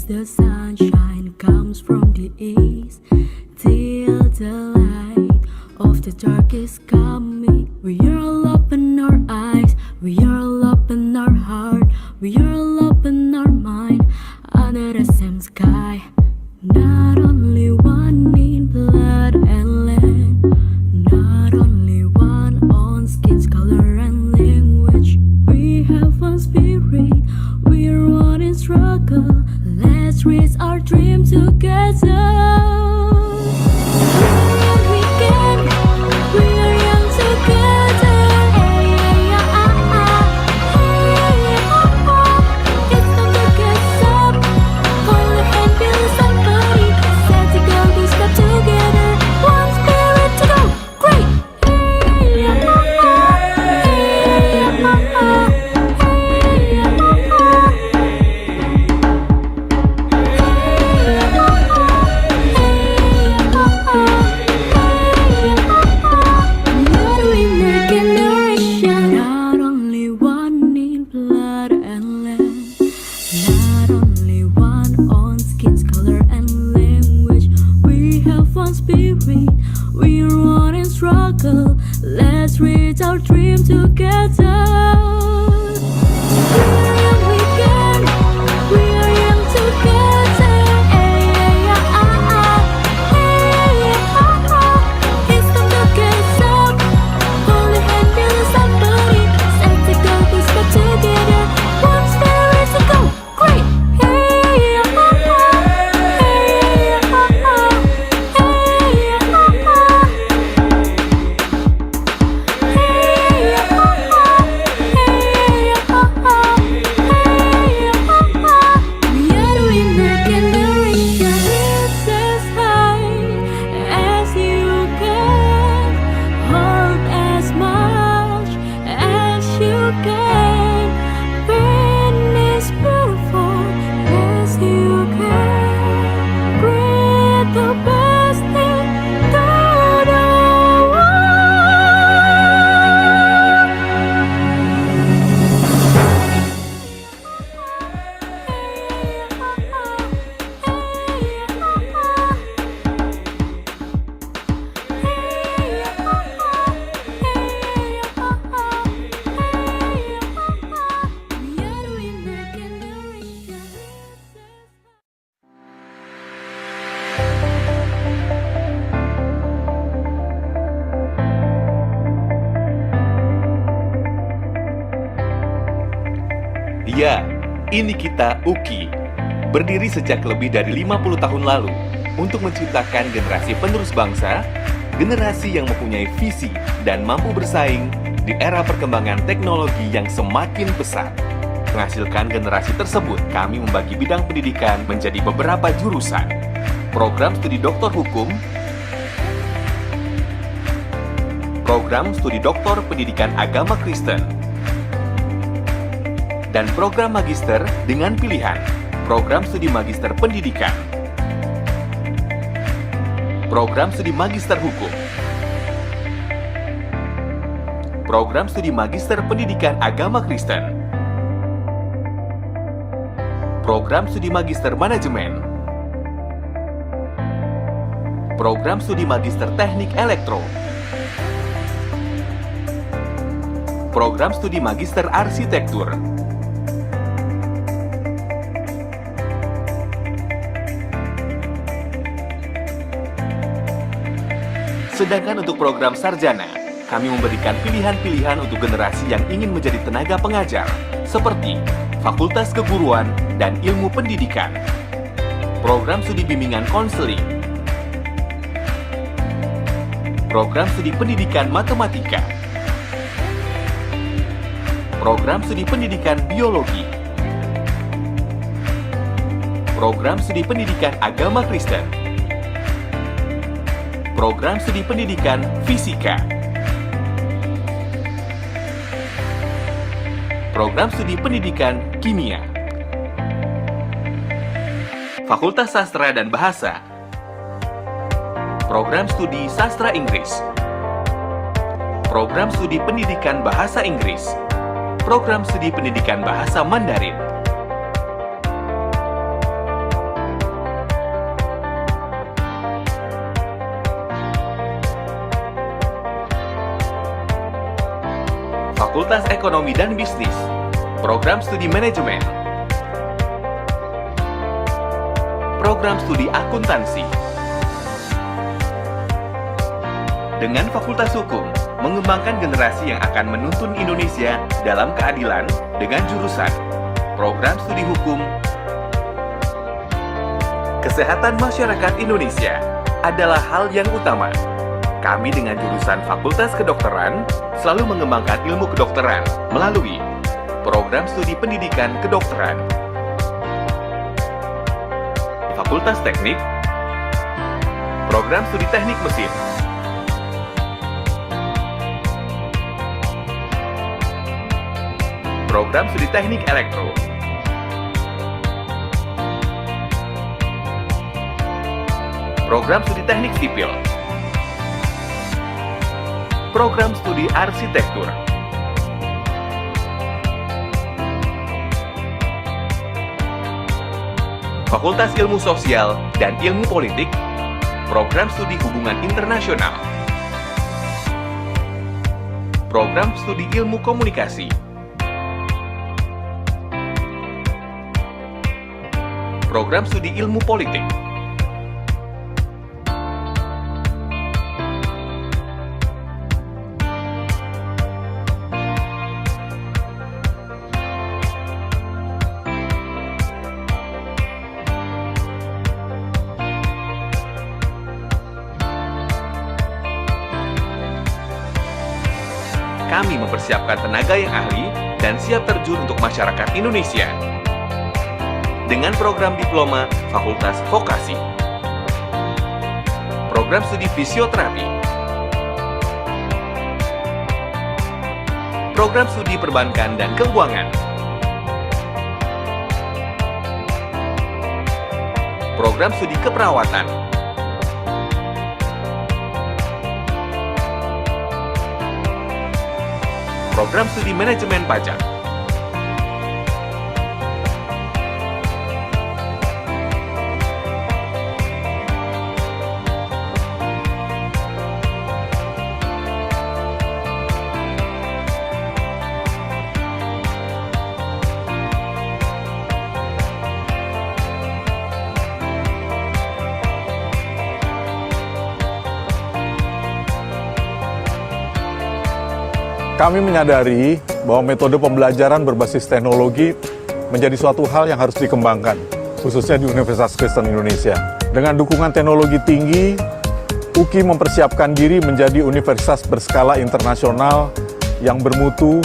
the sunshine comes from the east, till the light of the dark is coming. We are all open our eyes, we are all open our heart, we are all open our mind under the same sky. Not only one in blood and land, not only one on skin's color and language. We have one spirit, we are one in struggle. Let's reach our dream together. We can, we are young together. Hey, yeah, hey, it's time to get up. Hold your hand, build somebody. Set to go, we step together. One spirit to go. Great. Hey, not only one in blood and land, not only one on skin's color and language. We have one spirit, we are one in struggle. Let's reach our dream together. We are young, we can, we are young together. Hey, it's time to get up. Hold your hand, build somebody. Set to go, we step together. One spirit to go. Great. Hey, we are the winner generation. Reach as high as you can, hold as much as you can. Finish beautiful as you can. Breathe the best into the world. Ya, ini kita UKI. Berdiri sejak lebih dari 50 tahun lalu untuk menciptakan generasi penerus bangsa, generasi yang mempunyai visi dan mampu bersaing di era perkembangan teknologi yang semakin pesat. Menghasilkan generasi tersebut, kami membagi bidang pendidikan menjadi beberapa jurusan. Program studi doktor hukum, program studi doktor pendidikan agama Kristen, dan program magister dengan pilihan program studi magister pendidikan, program studi magister hukum, program studi magister pendidikan agama Kristen, program studi magister manajemen, program studi magister teknik elektro, program studi magister arsitektur, sedangkan untuk program sarjana, kami memberikan pilihan-pilihan untuk generasi yang ingin menjadi tenaga pengajar, seperti Fakultas Keguruan dan Ilmu Pendidikan, program studi bimbingan konseling, program studi pendidikan matematika, program studi pendidikan biologi, program studi pendidikan agama Kristen, program studi pendidikan fisika, program studi pendidikan kimia, Fakultas Sastra dan Bahasa, program studi Sastra Inggris, program studi pendidikan Bahasa Inggris, program studi pendidikan Bahasa Mandarin, Fakultas Ekonomi dan Bisnis, Program Studi Manajemen, Program Studi Akuntansi. Dengan Fakultas Hukum, mengembangkan generasi yang akan menuntun Indonesia dalam keadilan dengan jurusan Program Studi Hukum. Kesehatan masyarakat Indonesia adalah hal yang utama. Kami dengan jurusan Fakultas Kedokteran selalu mengembangkan ilmu kedokteran melalui Program Studi Pendidikan Kedokteran. Fakultas Teknik, Program Studi Teknik Mesin, Program Studi Teknik Elektro, Program Studi Teknik Sipil, Program Studi Arsitektur, Fakultas Ilmu Sosial dan Ilmu Politik, Program Studi Hubungan Internasional, Program Studi Ilmu Komunikasi, Program Studi Ilmu Politik. Kami mempersiapkan tenaga yang ahli dan siap terjun untuk masyarakat Indonesia. Dengan program diploma Fakultas Vokasi, program studi fisioterapi, program studi perbankan dan keuangan, program studi keperawatan, program studi manajemen pajak, Kami menyadari bahwa metode pembelajaran berbasis teknologi menjadi suatu hal yang harus dikembangkan, khususnya di Universitas Kristen Indonesia. Dengan dukungan teknologi tinggi, UKI mempersiapkan diri menjadi universitas berskala internasional yang bermutu,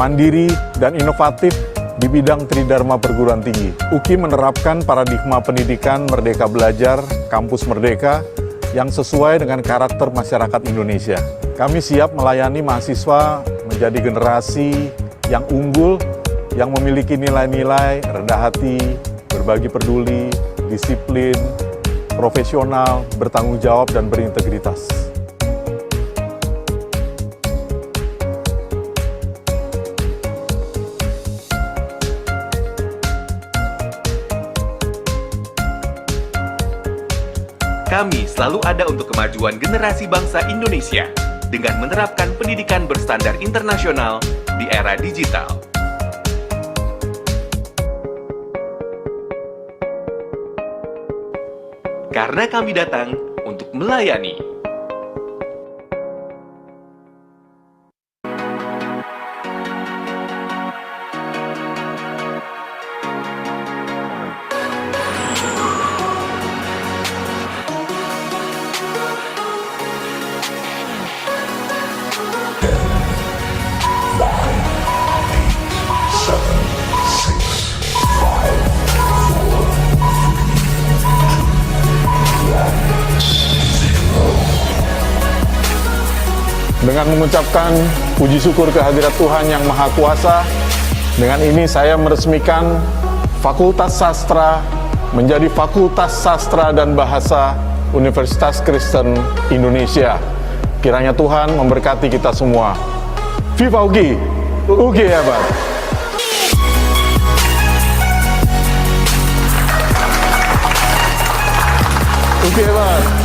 mandiri, dan inovatif di bidang tridharma perguruan tinggi. UKI menerapkan paradigma pendidikan merdeka belajar, kampus merdeka, yang sesuai dengan karakter masyarakat Indonesia. Kami siap melayani mahasiswa menjadi generasi yang unggul, yang memiliki nilai-nilai rendah hati, berbagi peduli, disiplin, profesional, bertanggung jawab, dan berintegritas. Kami selalu ada untuk kemajuan generasi bangsa Indonesia dengan menerapkan pendidikan berstandar internasional di era digital. Karena kami datang untuk melayani. Dengan mengucapkan puji syukur kehadirat Tuhan yang Maha Kuasa, dengan ini saya meresmikan Fakultas Sastra menjadi Fakultas Sastra dan Bahasa Universitas Kristen Indonesia. Kiranya Tuhan memberkati kita semua. Viva UGI! UGI hebat! UGI hebat!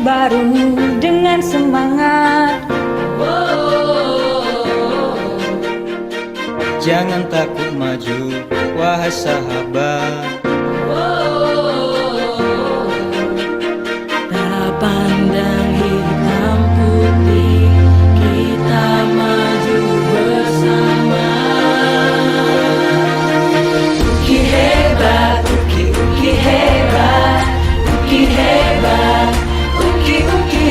baru dengan semangat. Jangan takut maju, wahai sahabat. Tak pandang hitam putih, kita maju bersama. Uki hebat, uki hebat, uki hebat, uki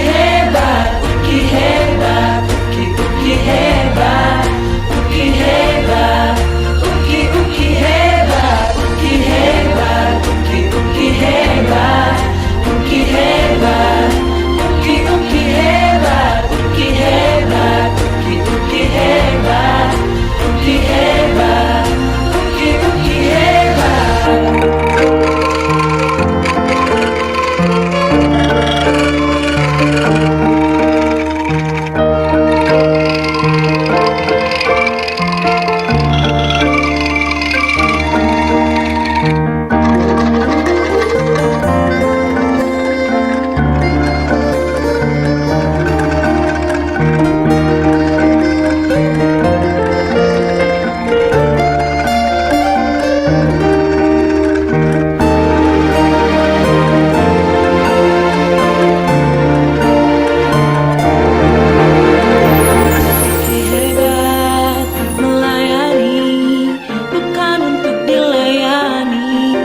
hebat, uki hebat, uki hebat, uki hebat, uki hebat, uki hebat, uki hebat, uki hebat, uki hebat, uki hebat, uki hebat, uki hebat, uki hebat melayani, bukan untuk dilayani.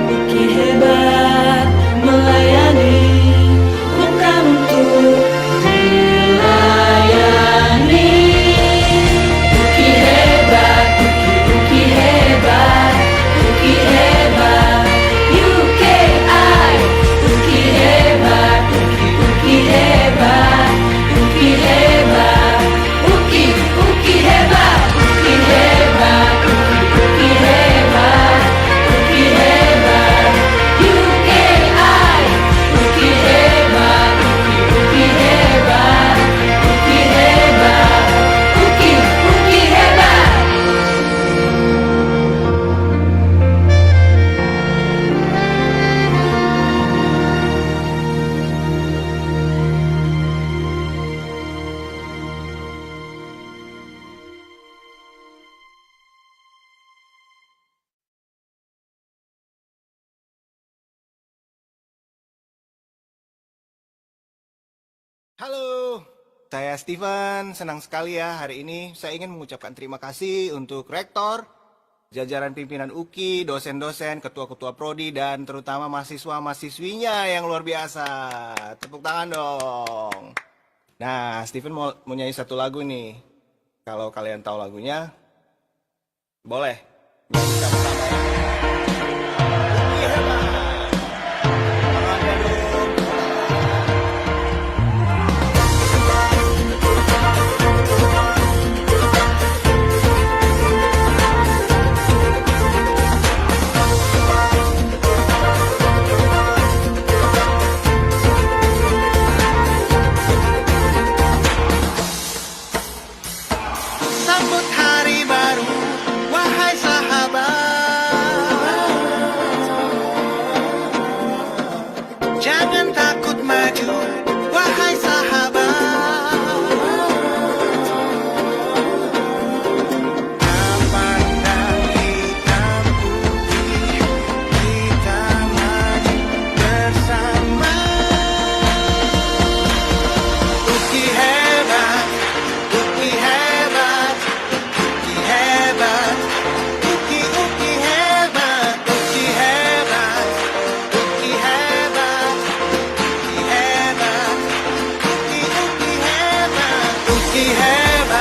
Uki hebat melayani, bukan untuk dilayani. Uki hebat, uki hebat, uki hebat, UKI. Uki hebat, uki hebat, uki hebat, uki hebat, uki hebat, uki hebat, uki hebat, UKI. Uki hebat, uki hebat, uki hebat, uki hebat. Halo, saya Steven. Senang sekali ya hari ini saya ingin mengucapkan terima kasih untuk rektor, jajaran pimpinan UKI, dosen-dosen, ketua-ketua prodi, dan terutama mahasiswa-mahasiswinya yang luar biasa. Tepuk tangan dong. Nah, Steven mau nyanyi satu lagu nih. Kalau kalian tahu lagunya, boleh. Nyanyi sama-sama ya. UKI hebat. Sambut hari baru, wahai sahabat. Jangan takut maju, wahai sahabat. Tak pandang hitam putih, kita maju bersama. Uki hebat, uki hebat, uki hebat, uki hebat, uki hebat, uki hebat, uki hebat, uki hebat, uki hebat, uki hebat,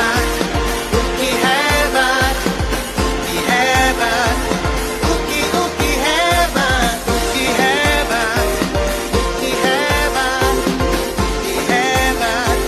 uki hebat, uki hebat, uki hebat, uki hebat, uki hebat, uki hebat.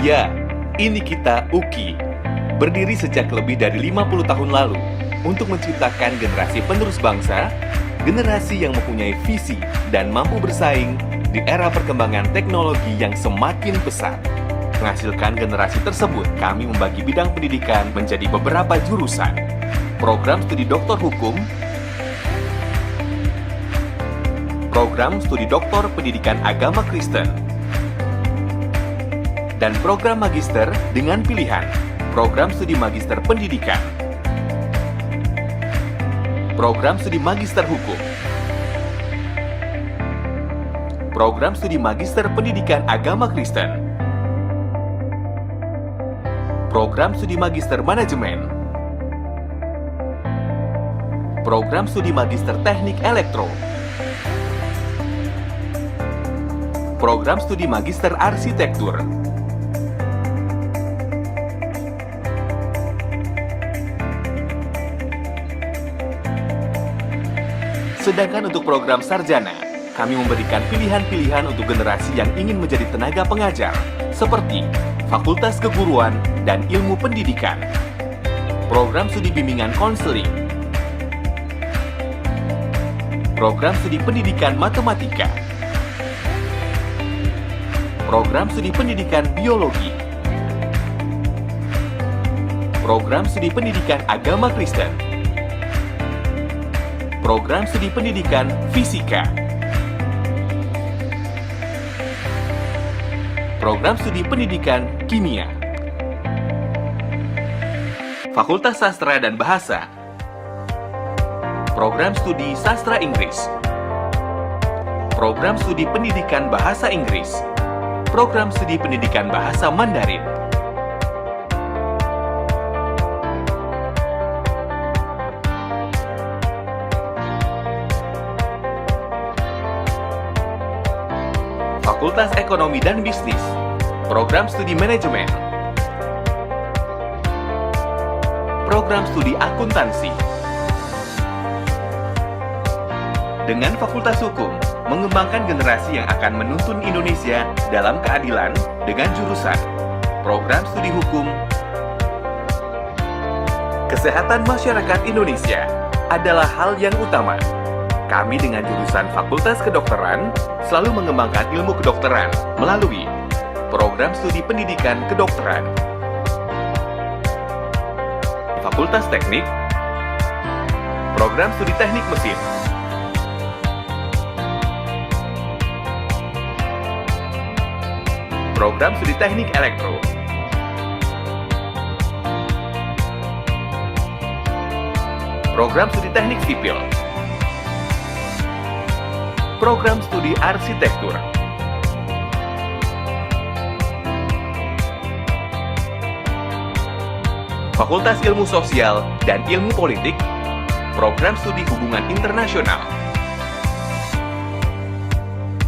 Ya, ini kita UKI. Berdiri sejak lebih dari 50 tahun lalu untuk menciptakan generasi penerus bangsa, generasi yang mempunyai visi dan mampu bersaing di era perkembangan teknologi yang semakin pesat. Menghasilkan generasi tersebut, kami membagi bidang pendidikan menjadi beberapa jurusan. Program studi doktor hukum, program studi doktor pendidikan agama Kristen, dan program magister dengan pilihan program studi magister pendidikan, program studi magister hukum, program studi magister pendidikan agama Kristen, program studi magister manajemen, program studi magister teknik elektro, program studi magister arsitektur, sedangkan untuk program sarjana, kami memberikan pilihan-pilihan untuk generasi yang ingin menjadi tenaga pengajar, seperti Fakultas Keguruan dan Ilmu Pendidikan, program studi bimbingan konseling, program studi pendidikan matematika, program studi pendidikan biologi, program studi pendidikan agama Kristen, program studi pendidikan fisika, program studi pendidikan kimia, Fakultas Sastra dan Bahasa, program studi sastra Inggris, program studi pendidikan bahasa Inggris, program studi pendidikan bahasa Mandarin, Fakultas Ekonomi dan Bisnis, program studi manajemen, program studi akuntansi. Dengan Fakultas Hukum, mengembangkan generasi yang akan menuntun Indonesia dalam keadilan dengan jurusan program studi hukum, kesehatan masyarakat Indonesia adalah hal yang utama. Kami dengan jurusan Fakultas Kedokteran selalu mengembangkan ilmu kedokteran melalui program studi pendidikan kedokteran. Fakultas Teknik, program studi teknik mesin, program studi teknik elektro, program studi teknik sipil, program studi arsitektur, Fakultas Ilmu Sosial dan Ilmu Politik, program studi hubungan internasional,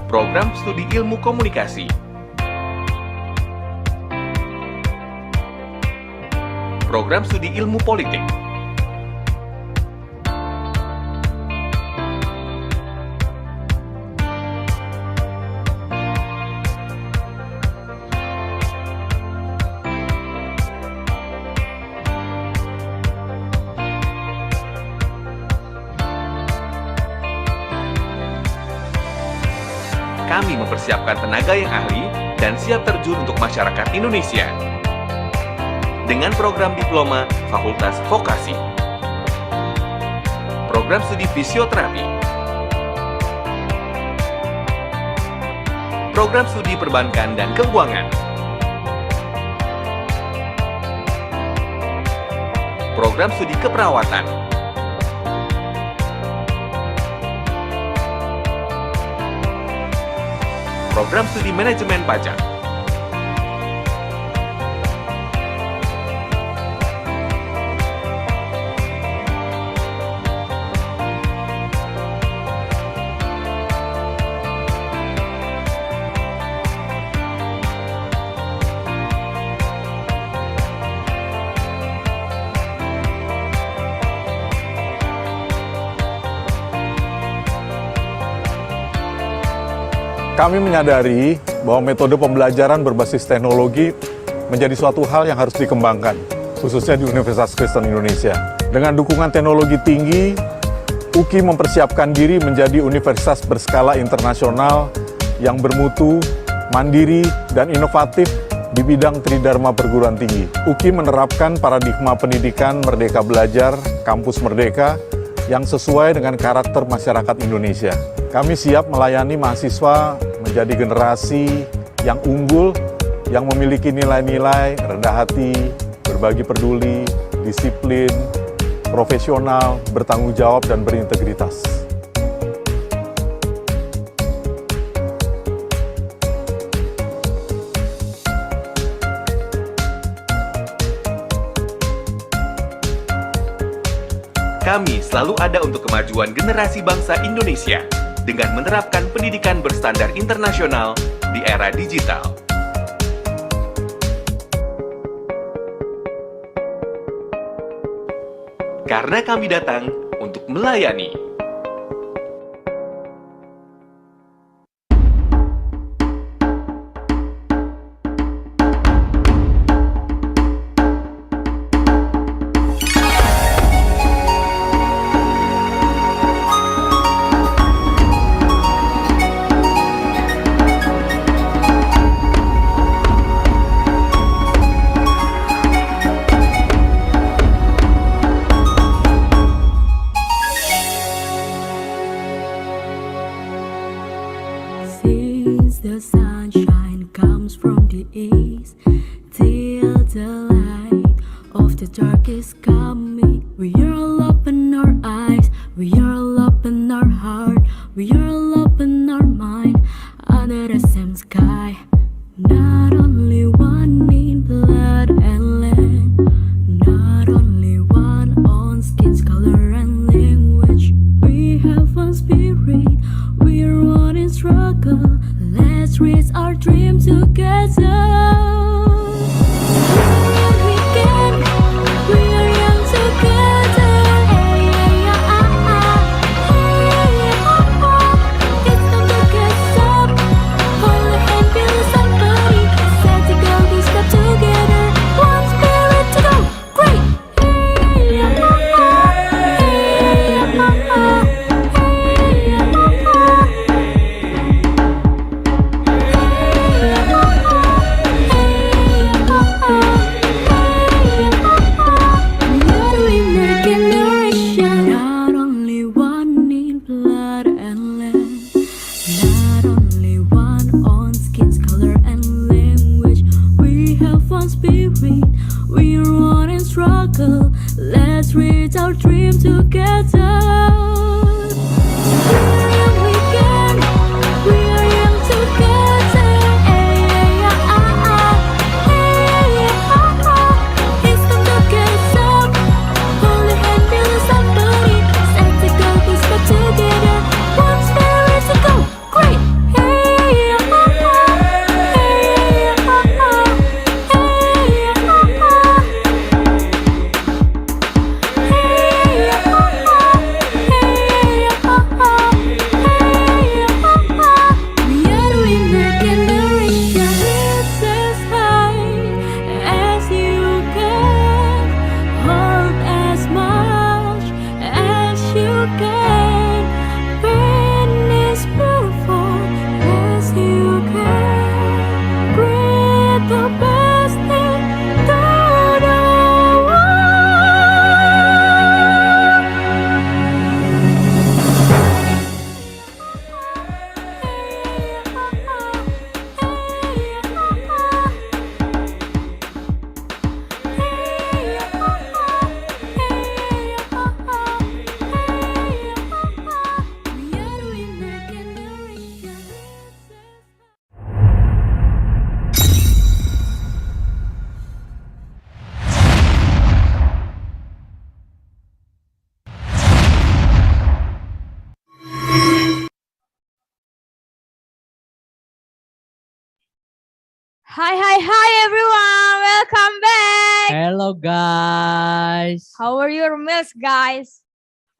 program studi ilmu komunikasi, program studi ilmu politik, kami mempersiapkan tenaga yang ahli dan siap terjun untuk masyarakat Indonesia. Dengan program diploma Fakultas Vokasi, program studi fisioterapi, program studi perbankan dan keuangan, program studi keperawatan, program studi manajemen pajak, Kami menyadari bahwa metode pembelajaran berbasis teknologi menjadi suatu hal yang harus dikembangkan, khususnya di Universitas Kristen Indonesia. Dengan dukungan teknologi tinggi, UKI mempersiapkan diri menjadi universitas berskala internasional yang bermutu, mandiri, dan inovatif di bidang tridharma perguruan tinggi. UKI menerapkan paradigma pendidikan Merdeka Belajar, Kampus Merdeka, yang sesuai dengan karakter masyarakat Indonesia. Kami siap melayani mahasiswa menjadi generasi yang unggul, yang memiliki nilai-nilai rendah hati, berbagi peduli, disiplin, profesional, bertanggung jawab, dan berintegritas. Kami selalu ada untuk kemajuan generasi bangsa Indonesia dengan menerapkan pendidikan berstandar internasional di era digital. Karena kami datang untuk melayani. Since the sunshine comes from the east, till the light of the dark is coming, we are all up in our eyes, we are all up in our heart, we are all up in our mind, under the same sky. Not only one in blood and land, not only one on skin's color and language. We have one spirit, we are one in struggle. Let's reach our dream together. We can, we are young together. Hey, hey, hey, it's time to get up. Hold a hand, feel somebody. Set to go, we step together. One spirit to go. Great. Hey, not only one in blood and land, not only one on skin's color and language. We have one spirit, we are one in struggle. Let's reach our dream together. We are young, we can, we are young together. Hey, it's time to get up. Hold a hand, feel somebody. Set to go, we step together. One spirit to go. Great. Hey, we are the winner generation. Reach as high as you can. Hold as much as you can. Finish beautiful as you can. Breathe the best into the world. Hi everyone, welcome back. Hello guys. How were your meals, guys?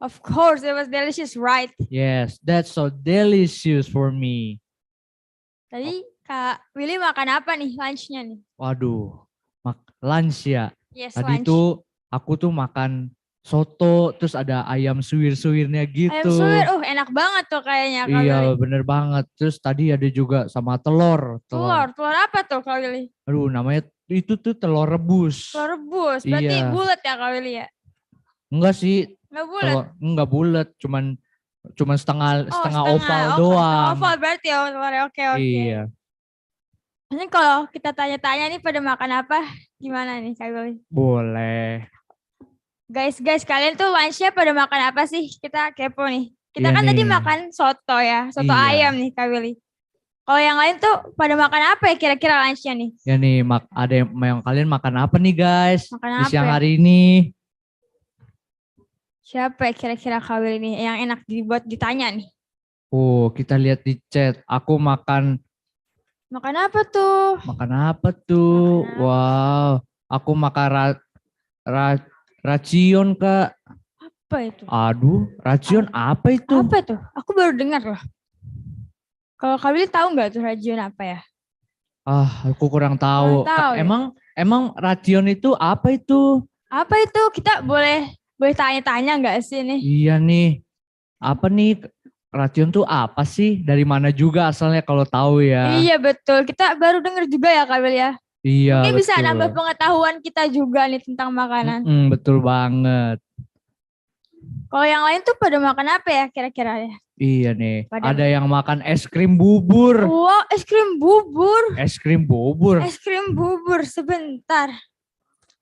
Of course, it was delicious, right? Yes, that's so delicious for me. Tadi Kak Willy makan apa nih lunch-nya nih? Waduh, lunch ya. Yes, Tadi lunch. tuh aku tuh makan soto, terus ada ayam suwir-suwirnya Ayam gitu. suwir, enak banget tuh kayaknya Kak Iya, Willy. bener banget. Terus tadi ada juga sama telur. Telur apa tuh Kak Willy? Aduh, namanya itu tuh telur rebus. Telur rebus, berarti Iya. bulat ya Kak Willy ya? Enggak sih. Enggak bulat? Enggak bulat, cuman setengah setengah oval setengah doang. oval berarti ya telurnya. Oke. Iya. Ini kalau kita tanya-tanya nih pada makan apa, gimana nih Kak Willy? Boleh. Guys, kalian tuh lunch-nya pada makan apa sih? Kita kepo nih. Kita Iya kan tadi nih. makan soto ya, soto Iya. ayam nih Kak Willy. Kalau yang lain tuh pada makan apa ya kira-kira lunch-nya nih? Ya nih, ada yang kalian makan apa nih guys? Makan Di apa siang ya? hari ini. Siapa ya kira-kira Kak Willy nih yang enak dibuat ditanya nih? Kita lihat di chat. Aku makan Makan apa tuh? Wow, aku makan racion Kak. Apa itu? Aduh, racion apa itu? Apa itu? Aku baru dengar loh. Kalau Kak Willy tahu nggak tuh racion apa ya? Aku kurang tahu. Kurang tahu ya? Emang racion itu apa itu? Apa itu? Kita boleh tanya-tanya nggak sih nih? Iya nih. Apa nih? Racion tuh apa sih? Dari mana juga asalnya kalau tahu ya? Iya betul. Kita baru dengar juga ya Kak Willy ya. Iya, Mungkin bisa betul. nambah pengetahuan kita juga nih tentang makanan. Betul banget. Kalau yang lain tuh pada makan apa ya kira-kira ya? Iya nih. Ada yang makan es krim bubur. Wow, es krim bubur. Es krim bubur. Es krim bubur.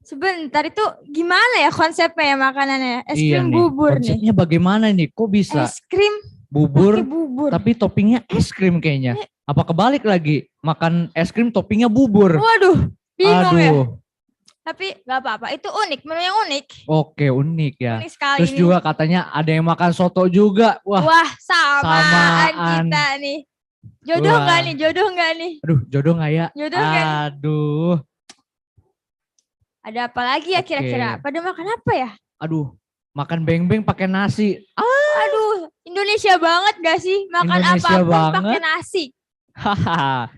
Sebentar itu gimana ya konsepnya ya makanannya? Es krim Iya nih, bubur nih. konsepnya bagaimana nih? Kok bisa Es krim bubur, pakai bubur. tapi toppingnya es krim kayaknya? Apa kebalik lagi? Makan es krim toppingnya bubur? Waduh, bingung ya. Aduh. Tapi nggak apa-apa, itu unik, menu yang unik. Oke, unik ya. Unik sekali Terus nih. juga katanya ada yang makan soto juga. Wah, samaan samaan. kita nih. Jodoh Wah. nggak nih? Jodoh nggak nih? Aduh, jodoh nggak ya? Jodoh nggak nih? Aduh. Ada apa lagi ya kira-kira? Pada makan apa ya? Aduh, makan beng-beng pakai nasi. Aduh, Indonesia banget gak sih? Makan Indonesia apapun banget. pakai nasi. Hahaha.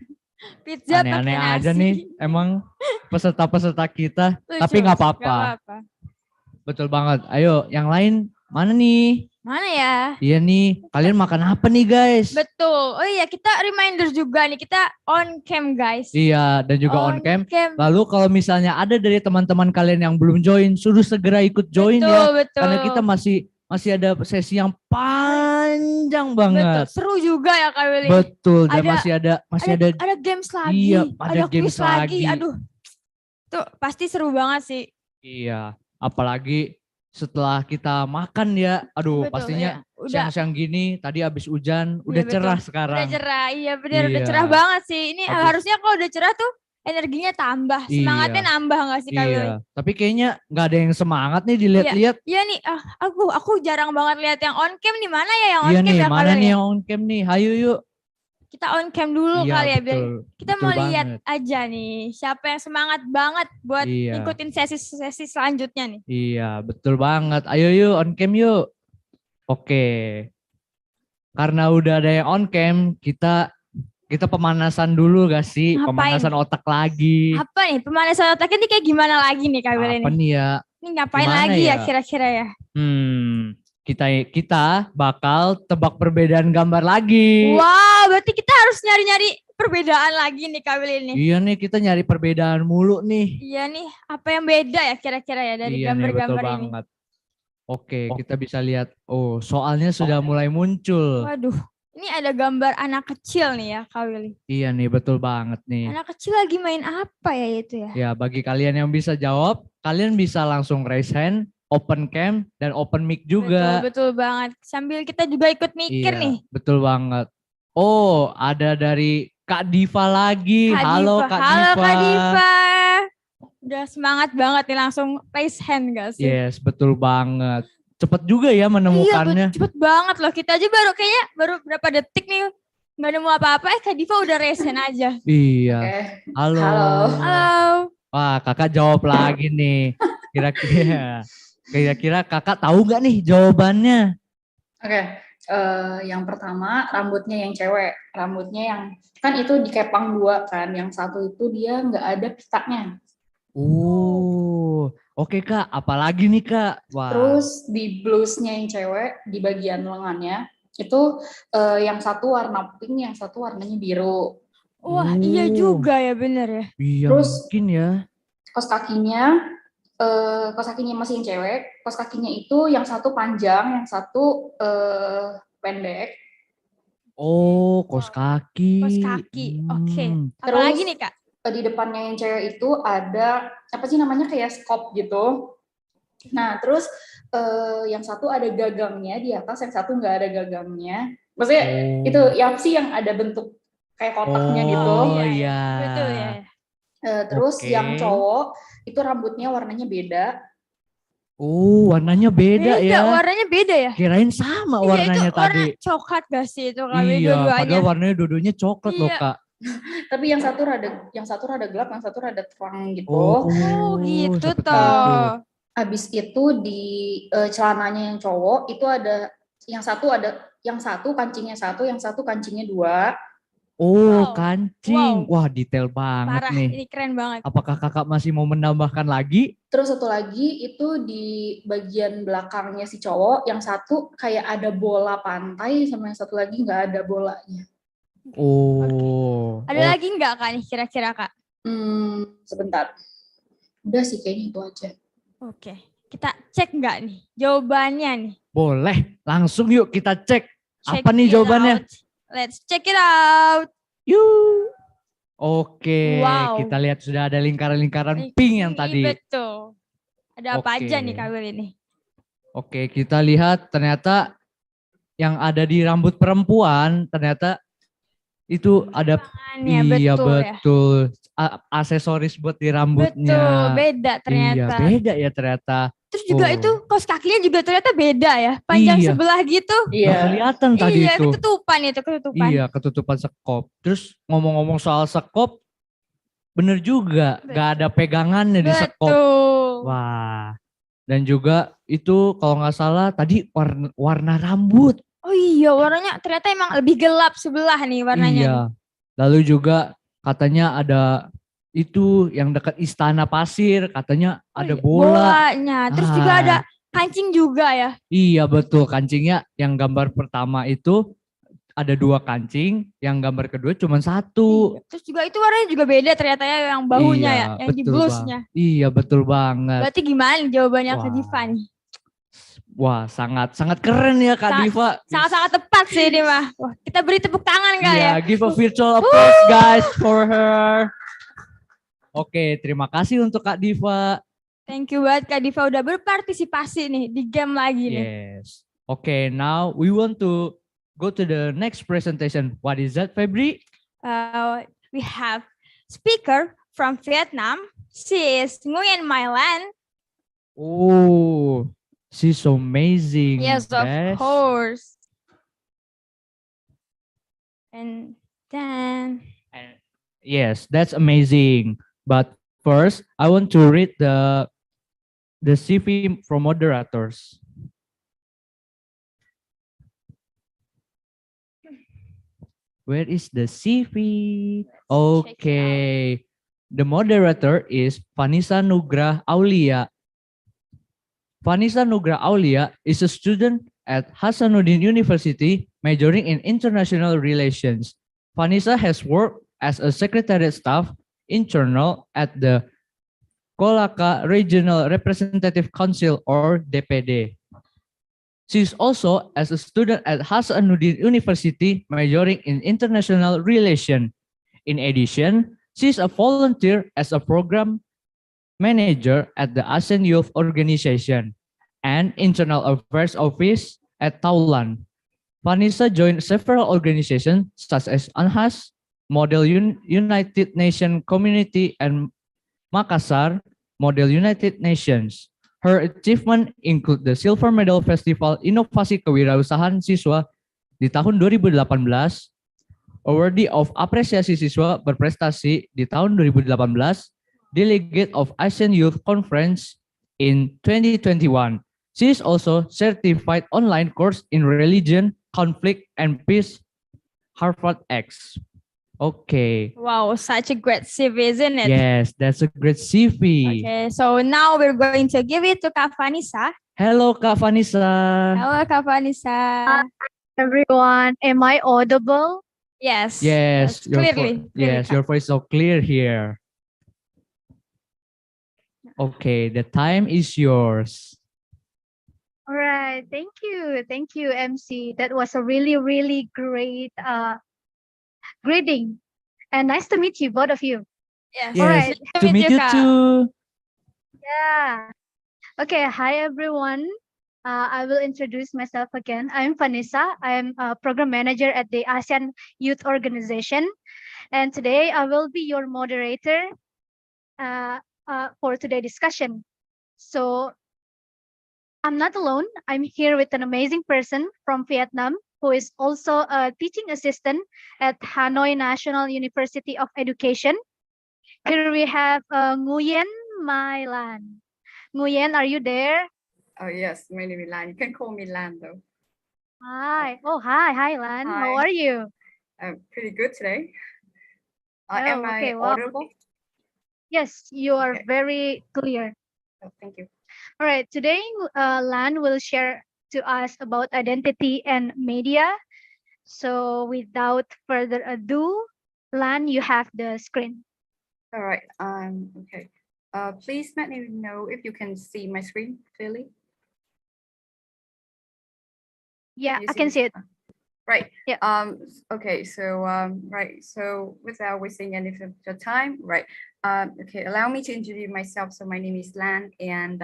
Pizza pakai Aneh-aneh nasi. aja nih emang peserta-peserta kita. Lucu, Tapi nggak nggak apa-apa. apa-apa. Betul banget. Ayo, yang lain mana nih? Mana ya? Iya nih, kalian makan apa nih guys? Betul. Oh iya, kita reminder juga nih. Kita on cam guys. Iya, dan juga on cam. cam. Lalu kalau misalnya ada dari teman-teman kalian yang belum join, suruh segera ikut join Betul, ya. betul. Karena kita masih ada sesi yang panjang banget. Betul. Seru juga ya Kak Willy. Betul, dan masih ada ada games lagi. Iya, ada games quiz lagi. Aduh. Tuh pasti seru banget sih. Iya, apalagi setelah kita makan ya. Aduh, Betul, pastinya ya. Udah. siang-siang gini tadi habis hujan, udah Iya, cerah betul. sekarang. Udah cerah, iya benar. Udah Iya. cerah banget sih. Ini Habis- harusnya kalau udah cerah tuh energinya tambah, semangatnya Iya. nambah nggak sih Kak Willy? Iya, tapi kayaknya nggak ada yang semangat nih dilihat-lihat. Iya nih, aku jarang banget lihat yang on cam nih, mana ya yang on Iya cam nih, ya Kak mana Willy? nih yang on cam nih? Hayu yuk. Kita on cam dulu Iya, kali ya biar betul. kita Betul mau lihat banget. aja nih siapa yang semangat banget buat Iya. ngikutin sesi selanjutnya nih. Iya, betul banget. Ayo yuk on cam yuk. Oke. Karena udah ada yang on cam, kita pemanasan dulu gak sih? Ngapain? Pemanasan otak lagi. Apa nih pemanasan otaknya nih kayak gimana lagi nih Kak Willy Apa nih? nih ya? Ini ngapain Gimana lagi ya ya? kira-kira ya? Kita bakal tebak perbedaan gambar lagi. Wow, berarti kita harus nyari-nyari perbedaan lagi nih Kak Willy nih. Iya nih, kita nyari perbedaan mulu nih. Iya nih, apa yang beda ya kira-kira ya dari Iya nih, betul gambar-gambar ini? banget. Oke, kita bisa lihat. Oh, soalnya sudah mulai muncul. Waduh, ini ada gambar anak kecil nih ya Kak Willy. Iya nih, betul banget nih. Anak kecil lagi main apa ya itu ya? Ya, bagi kalian yang bisa jawab, kalian bisa langsung raise hand, open cam, dan open mic juga. Betul banget. Sambil kita juga ikut mikir Iya, nih. betul banget. Oh, ada dari Kak Diva lagi. Halo Kak Halo Diva. Kak Diva. Udah semangat banget nih langsung raise hand gak sih? Yes, betul banget. Cepet juga ya menemukannya. Iya, cepet banget loh. Kita aja baru berapa detik nih nggak nemu apa-apa. Kak Diva udah raise hand aja. Iya. Halo. Halo. Wah, kakak jawab lagi nih. Kira-kira kakak tahu nggak nih jawabannya? Oke, Yang pertama rambutnya yang cewek, rambutnya yang kan itu dikepang dua kan, yang satu itu dia nggak ada pitanya. Oke Kak, apalagi nih Kak? Wah. Terus di blusnya yang cewek di bagian lengannya itu yang satu warna pink, yang satu warnanya biru. Wah, iya juga ya, bener ya. Iya, Terus mungkin ya. Kaos kakinya masih yang cewek, kaos kakinya itu yang satu panjang, yang satu pendek. Oh, kaos kaki. Kaos kaki, oke. Apalagi nih Kak? Di depannya yang cewek itu ada apa sih namanya kayak skop gitu. Nah, terus yang satu ada gagangnya di atas, yang satu nggak ada gagangnya. Maksudnya itu yang sih yang ada bentuk kayak kotaknya gitu. Oh iya. Betul ya. Terus Oke. yang cowok itu rambutnya warnanya beda. Warnanya beda ya. Warnanya beda ya. Kirain sama Iya, warnanya itu warna tadi. coklat gak sih itu kami Iya, dua-duanya? padahal warnanya dua-duanya coklat loh Iya. Kak. Tapi yang satu rada gelap, yang satu rada terang gitu. Oh gitu seperti toh. Habis itu di celananya yang cowok itu ada yang satu kancingnya satu, yang satu kancingnya dua. Kancing. Wah, detail banget Parah, nih. ini keren banget. Apakah Kakak masih mau menambahkan lagi? Terus satu lagi itu di bagian belakangnya si cowok, yang satu kayak ada bola pantai, sama yang satu lagi nggak ada bolanya. Ada lagi nggak Kak nih kira-kira Kak? Sebentar. Udah sih kayaknya itu aja. Oke, kita cek nggak nih jawabannya nih? Boleh, langsung yuk kita cek. Check Apa nih it jawabannya? out. Let's check it out. Yuk. Oke, Wow. kita lihat sudah ada lingkaran-lingkaran pink yang tadi. Betul. Ada apa Oke. aja nih Kak Will ini? Oke, kita lihat ternyata yang ada di rambut perempuan ternyata itu ada iya betul ya. betul. Aksesoris buat di rambutnya. Betul, beda ternyata. Iya, beda ya ternyata. Terus juga itu kaos kakinya juga ternyata beda ya, panjang Iya. sebelah gitu. Nggak kelihatan tadi Iya, itu. ketutupan. Iya, ketutupan sekop. Terus ngomong-ngomong soal sekop, bener juga, nggak ada pegangannya di sekop. Betul. Wah, dan juga itu kalau nggak salah tadi warna rambut. Oh iya, warnanya ternyata emang lebih gelap sebelah nih warnanya. Iya. Lalu juga katanya ada itu yang dekat Istana Pasir, katanya ada bola. Bolanya. Terus juga ada kancing juga ya. Iya betul, kancingnya yang gambar pertama itu ada 2 kancing, yang gambar kedua cuma 1. Terus juga itu warnanya juga beda ternyata ya, yang bahunya ya, yang di blusnya. Iya betul banget. Berarti gimana nih jawabannya Kak Diva nih? Wah, sangat keren ya Kak Diva. Sangat-sangat tepat sih ini mah. Wah, kita beri tepuk tangan kali ya. Give a virtual applause guys for her. Oke, terima kasih untuk Kak Diva. Thank you banget Kak Diva udah berpartisipasi nih di game lagi nih. Yes. Okay, now we want to go to the next presentation. What is that, Febri? We have speaker from Vietnam. She is Nguyen My Lan. Oh, she's amazing. Yes, of course. And then... Yes, that's amazing. But first, I want to read the CV from moderators. Where is the CV? Okay. The moderator is Vanessa Nugra Aulia. Vanessa Nugra Aulia is a student at Hasanuddin University majoring in international relations. Vanessa has worked as a secretariat staff internal at the Kolaka Regional Representative Council or DPD. She is also as a student at Hasanuddin University majoring in international relations. In addition, she is a volunteer as a program manager at the Asean Youth Organization and Internal Affairs Office at Taulan. Vanessa joined several organizations such as ANHAS, Model United Nations Community, and Makassar, Model United Nations. Her achievement include the Silver Medal Festival Inovasi Kewirausahaan Siswa di tahun 2018, Awardee of Apresiasi Siswa Berprestasi di tahun 2018, Delegate of Asian Youth Conference in 2021. She is also certified online course in religion, conflict and peace, Harvard X. Okay. Wow, such a great CV, isn't it? Yes, that's a great CV. Okay, so now we're going to give it to Kak Vanessa. Hello, Kak Vanessa. Hello, Kak Vanessa. Everyone, am I audible? Yes. Yes, clearly. your voice is so clear here. Okay, the time is yours. All right, thank you, MC. That was a really great greeting, and nice to meet you, both of you. Yes. All right. To meet you Kak. too. Yeah. Okay. Hi, everyone. I will introduce myself again. I'm Vanessa. I'm a program manager at the ASEAN Youth Organization, and today I will be your moderator for today's discussion. So I'm not alone. I'm here with an amazing person from Vietnam who is also a teaching assistant at Hanoi National University of Education. Here we have Nguyen Mai Lan. Nguyen, are you there? Oh, yes, my name is Lan. You can call me Lan, though. Hi. Oh, hi, Lan. How Hi. are you? I'm pretty good today. Oh, Am I okay, well, audible? yes, you are very clear. Oh, thank you. All right, today Lan will share to us about identity and media. So without further ado, Lan, you have the screen. All right. Okay. Please let me know if you can see my screen clearly. Yeah, You I can see it. Right. Yeah. Okay. So right. So without wasting any of your time, right. Okay. Allow me to introduce myself. So my name is Lan, and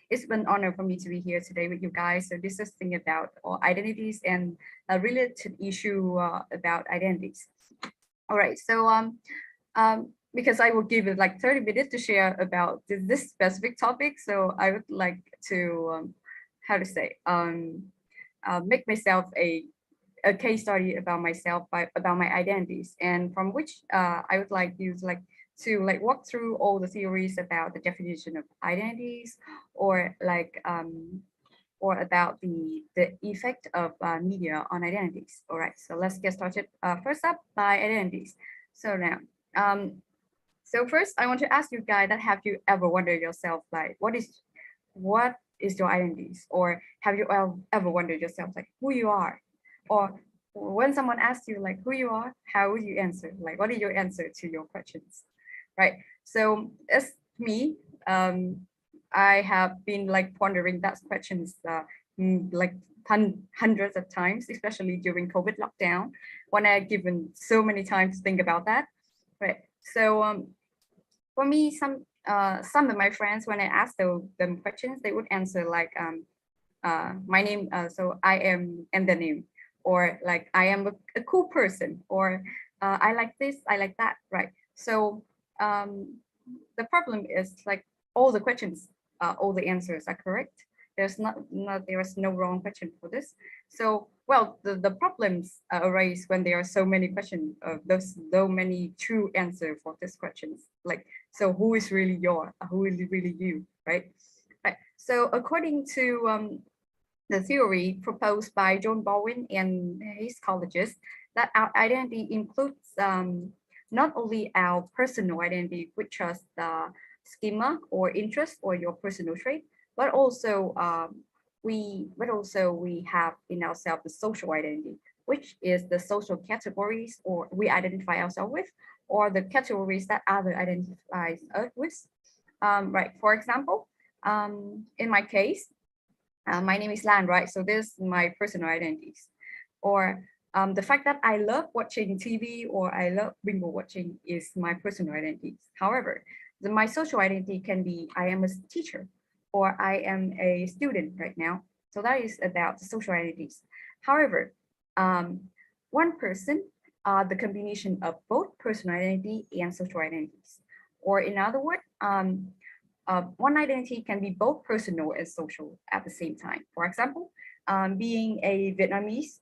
it's been an honor for me to be here today with you guys. So this is thing about identities and a related issue about identities. All right. So because I will give it like 30 minutes to share about this specific topic. So I would like to how to say make myself a case study about myself about my identities, and from which I would like you to walk through all the theories about the definition of identities, or or about the effect of media on identities. All right, so let's get started. First up, by identities. So now, so first I want to ask you guys that have you ever wondered yourself like what is your identities, or have you ever wondered yourself like who you are, or when someone asks you like who you are, how would you answer? Like what is your answer to your questions, right? So as me, I have been like pondering that questions like hundreds of times, especially during COVID lockdown, when I given so many times to think about that, right? So for me, some of my friends, when I ask them questions, they would answer like my name, so I am, and the name, or like I am a cool person, or I like this, I like that, right? So the problem is like all the questions, all the answers are correct. There's there is no wrong question for this. So well, the problems arise when there are so many questions, there's so many true answer for these questions. Like, so who is really who is really you, right? Right. So according to the theory proposed by John Bowen and his colleagues, that our identity includes not only our personal identity, which is the schema or interest or your personal trait, but also we have in ourselves the social identity, which is the social categories or we identify ourselves with, or the categories that other identifies us with. Right. For example, in my case, my name is Lan, right? So this is my personal identities. Or the fact that I love watching TV or I love bingo watching is my personal identities. However, my social identity can be I am a teacher or I am a student right now. So that is about the social identities. However, one person, the combination of both personal identity and social identities. Or in other words, one identity can be both personal and social at the same time. For example, being a Vietnamese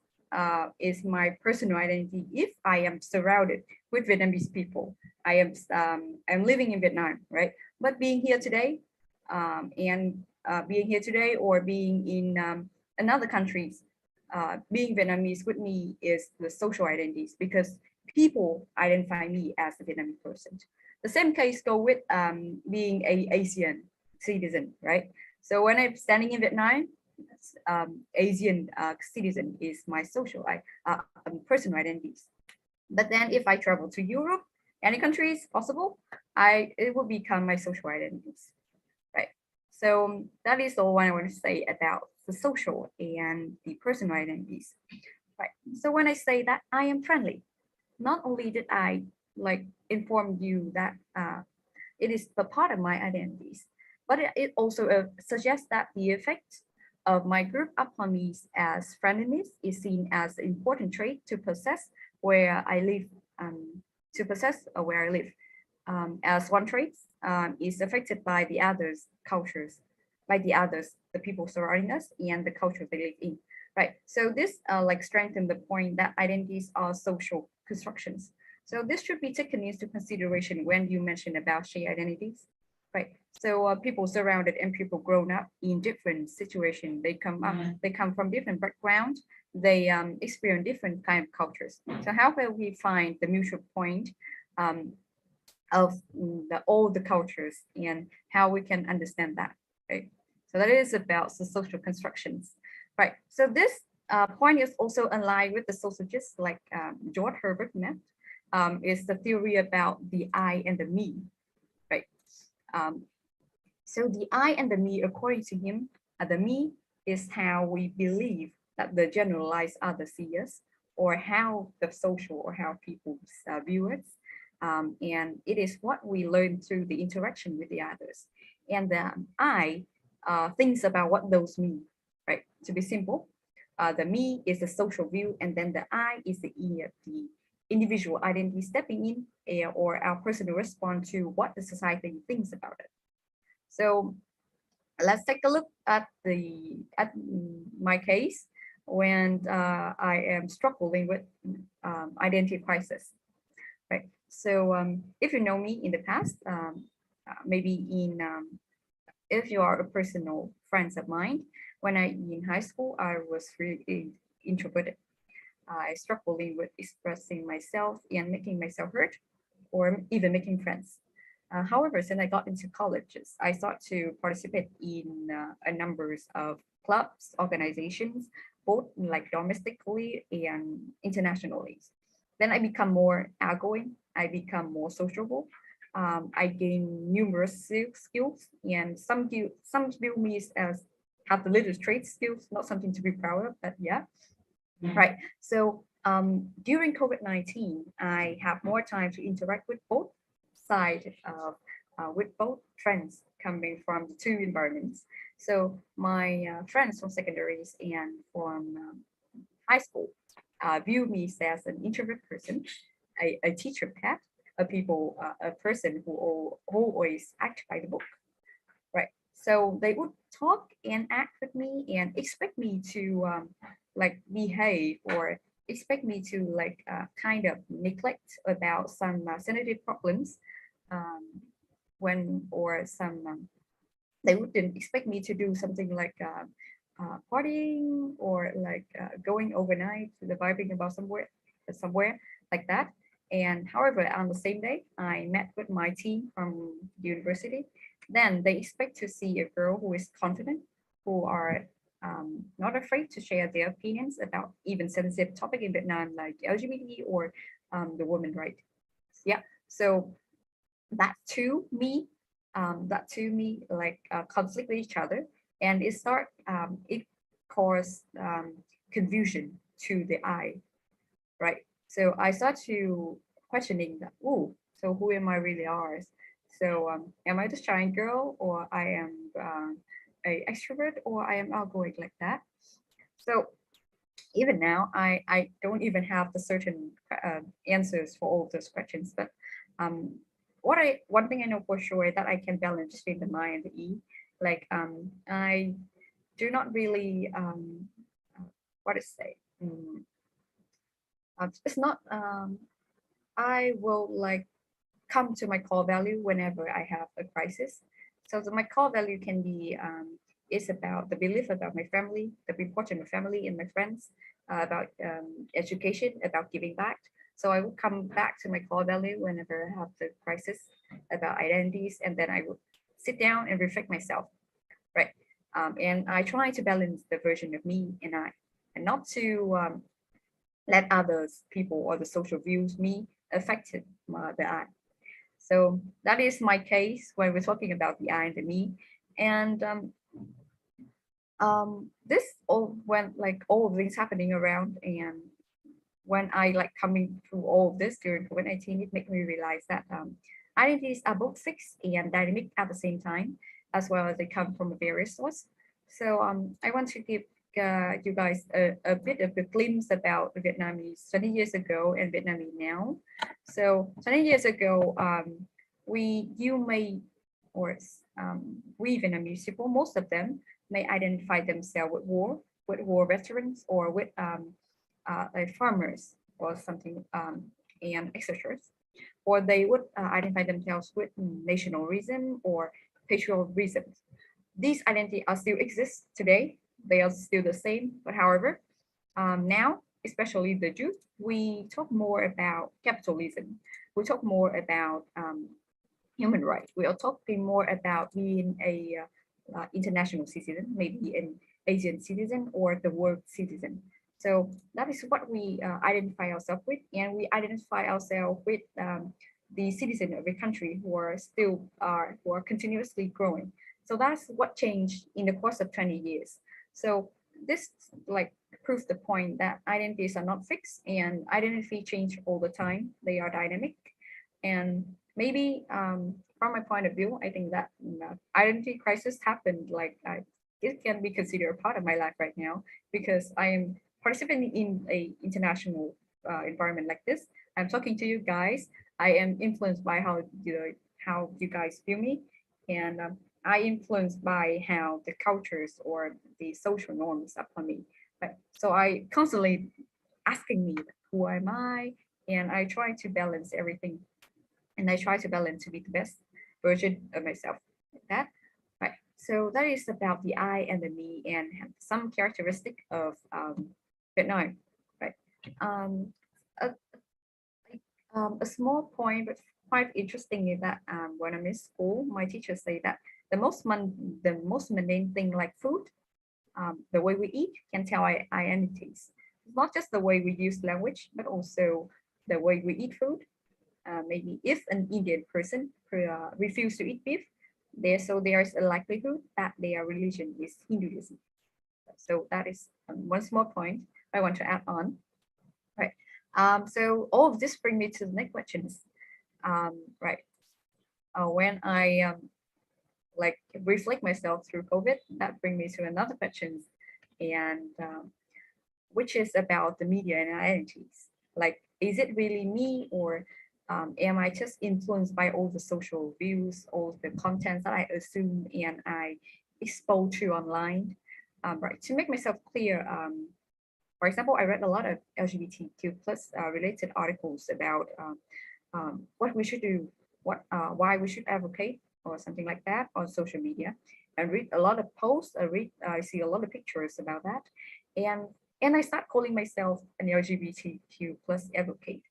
is my personal identity if I am surrounded with Vietnamese people. I'm living in Vietnam, right? But being here today being here today or being in another countries, being Vietnamese with me is the social identities, because people identify me as a Vietnamese person. The same case go with being a Asian citizen, right? So when I'm standing in Vietnam, Asian citizen is my social personal identities. But then if I travel to Europe, any countries possible, it will become my social identities, right? So that is all I want to say about the social and the personal identities, right? So when I say that I am friendly, not only did I like inform you that it is the part of my identities, but it also suggests that the effect of my group upon me as friendliness is seen as an important trait to possess where I live, as one trait is affected by the others cultures, by the others, the people surrounding us and the culture they live in, right? So this like strengthen the point that identities are social constructions. So this should be taken into consideration when you mention about shared identities, right? So people surrounded and people grown up in different situations, they come up, they come from different backgrounds, they experience different kind of cultures. So how can we find the mutual point of all the cultures and how we can understand that, right? So that is about the social constructions, right? So this point is also aligned with the sociologists like George Herbert Mead, is the theory about the I and the me, right? So the I and the me, according to him, the me is how we believe that the generalized others see us, or how the social or how people view us. And it is what we learn through the interaction with the others. And the I thinks about what those mean, right? To be simple, the me is the social view, and then the I is the individual identity stepping in, or our personal response to what the society thinks about it. So let's take a look at my case when I am struggling with identity crisis, right? So if you know me in the past, maybe if you are a personal friends of mine, when I in high school, I was really introverted. I struggling with expressing myself and making myself heard, or even making friends. However, since I got into colleges, I started to participate in a numbers of clubs, organizations, both like domestically and internationally. Then I become more outgoing. I become more sociable. I gain numerous skills, and some view me as have the little trade skills, not something to be proud of, but yeah. Right. So during COVID-19, I have more time to interact with both sides of with both friends coming from the two environments. So my friends from secondaries and from high school view me as an introvert person, a teacher pet, a person who always act by the book. Right. So they would talk and act with me and expect me to like behave, or expect me to like kind of neglect about some sensitive problems when, or some they wouldn't expect me to do something like partying, or like going overnight to the vibing about somewhere like that. And however, on the same day, I met with my team from the university. Then they expect to see a girl who is confident, who are not afraid to share their opinions about even sensitive topic in Vietnam, like LGBT or the women right. Yeah. So that to me like conflict with each other, and it caused confusion to the I, right? So I start to questioning that, oh, so who am I really are? So am I the shy girl, or I am a extrovert, or I am outgoing like that? So even now, I don't even have the certain answers for all those questions, but one thing I know for sure that I can balance between the my and the E. Like I do not really what to say. It's not I will like come to my core value whenever I have a crisis. So my core value can be is about the belief about my family, the importance of family and my friends, about education, about giving back. So I would come back to my core value whenever I have the crisis about identities, and then I would sit down and reflect myself, right? And I try to balance the version of me and I, and not to let others, people, or the social views me affected the I. So that is my case when we're talking about the I and the me. And this all when like all of things happening around, and when I like coming through all of this during COVID-19, it made me realize that identities are both fixed and dynamic at the same time, as well as they come from various sources. So I want to give you guys a bit of a glimpse about Vietnamese 20 years ago and Vietnamese now. So 20 years ago, we Vietnamese people, most of them may identify themselves with war veterans, or with like farmers or something, and etc. Or they would identify themselves with nationalism or patriotism. These identities are still exist today. They are still the same, but however, now, especially the youth, we talk more about capitalism. We talk more about human rights. We are talking more about being a international citizen, maybe an Asian citizen or the world citizen. So that is what we identify ourselves with, and we identify ourselves with the citizen of a country who are continuously growing. So that's what changed in the course of 20 years. So this like proves the point that identities are not fixed, and identity change all the time. They are dynamic, and maybe from my point of view, I think that identity crisis happened like it can be considered a part of my life right now, because I am participating in a international environment like this. I'm talking to you guys. I am influenced by how you guys view me, and I influenced by how the cultures or the social norms upon me. But so I constantly asking me, who am I? And I try to balance everything, and I try to balance to be the best version of myself. Like that, right? So that is about the I and the me, and some characteristic of Vietnam, right? A, a small point, but quite interesting, is that when I'm in school, my teachers say that the most mundane thing like food, the way we eat can tell our identities. It's not just the way we use language, but also the way we eat food. Maybe if an Indian person refuse to eat beef, there's a likelihood that their religion is Hinduism. So that is one small point I want to add on. Right. So all of this brings me to the next questions. Right. When I like reflect myself through COVID, that brings me to another question, and which is about the media and identities. Like, is it really me, or am I just influenced by all the social views, all the contents that I assume and I expose to online? Right. To make myself clear, for example, I read a lot of LGBTQ plus related articles about what we should do, why we should advocate, or something like that on social media, and read a lot of posts. I see a lot of pictures about that, and I start calling myself an LGBTQ plus advocators,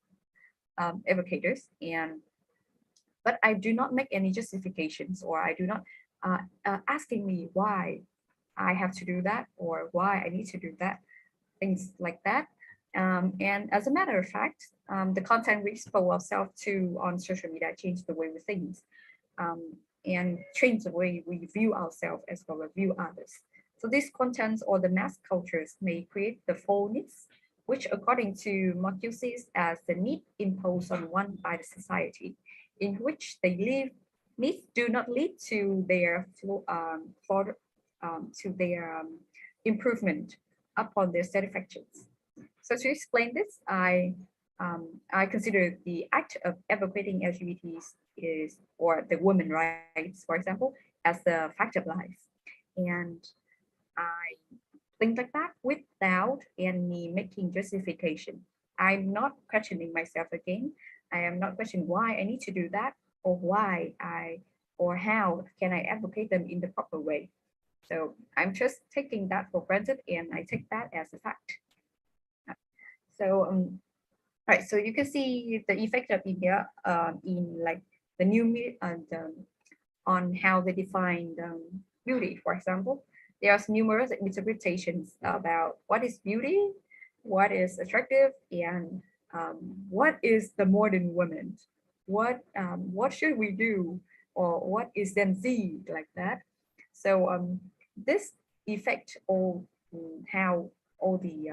but I do not make any justifications, or I do not asking me why I have to do that, or why I need to do that, things like that. And as a matter of fact, the content we expose ourselves to on social media change the way we think, and change the way we view ourselves as well as view others. So these contents or the mass cultures may create the false needs, which according to Marcuse as the need imposed on one by the society, in which they live, needs do not lead to their improvement upon their satisfactions. So to explain this, I consider the act of advocating LGBTs or the women rights, for example, as the fact of life. And I think like that without any making justification. I'm not questioning myself again. I am not questioning why I need to do that, or how can I advocate them in the proper way. So I'm just taking that for granted, and I take that as a fact. So right, so you can see the effect of media in like the new on how they define beauty. For example, there are numerous interpretations about what is beauty, what is attractive, and what is the modern woman, what should we do, or what is Gen Z, like that. So this affect all how all the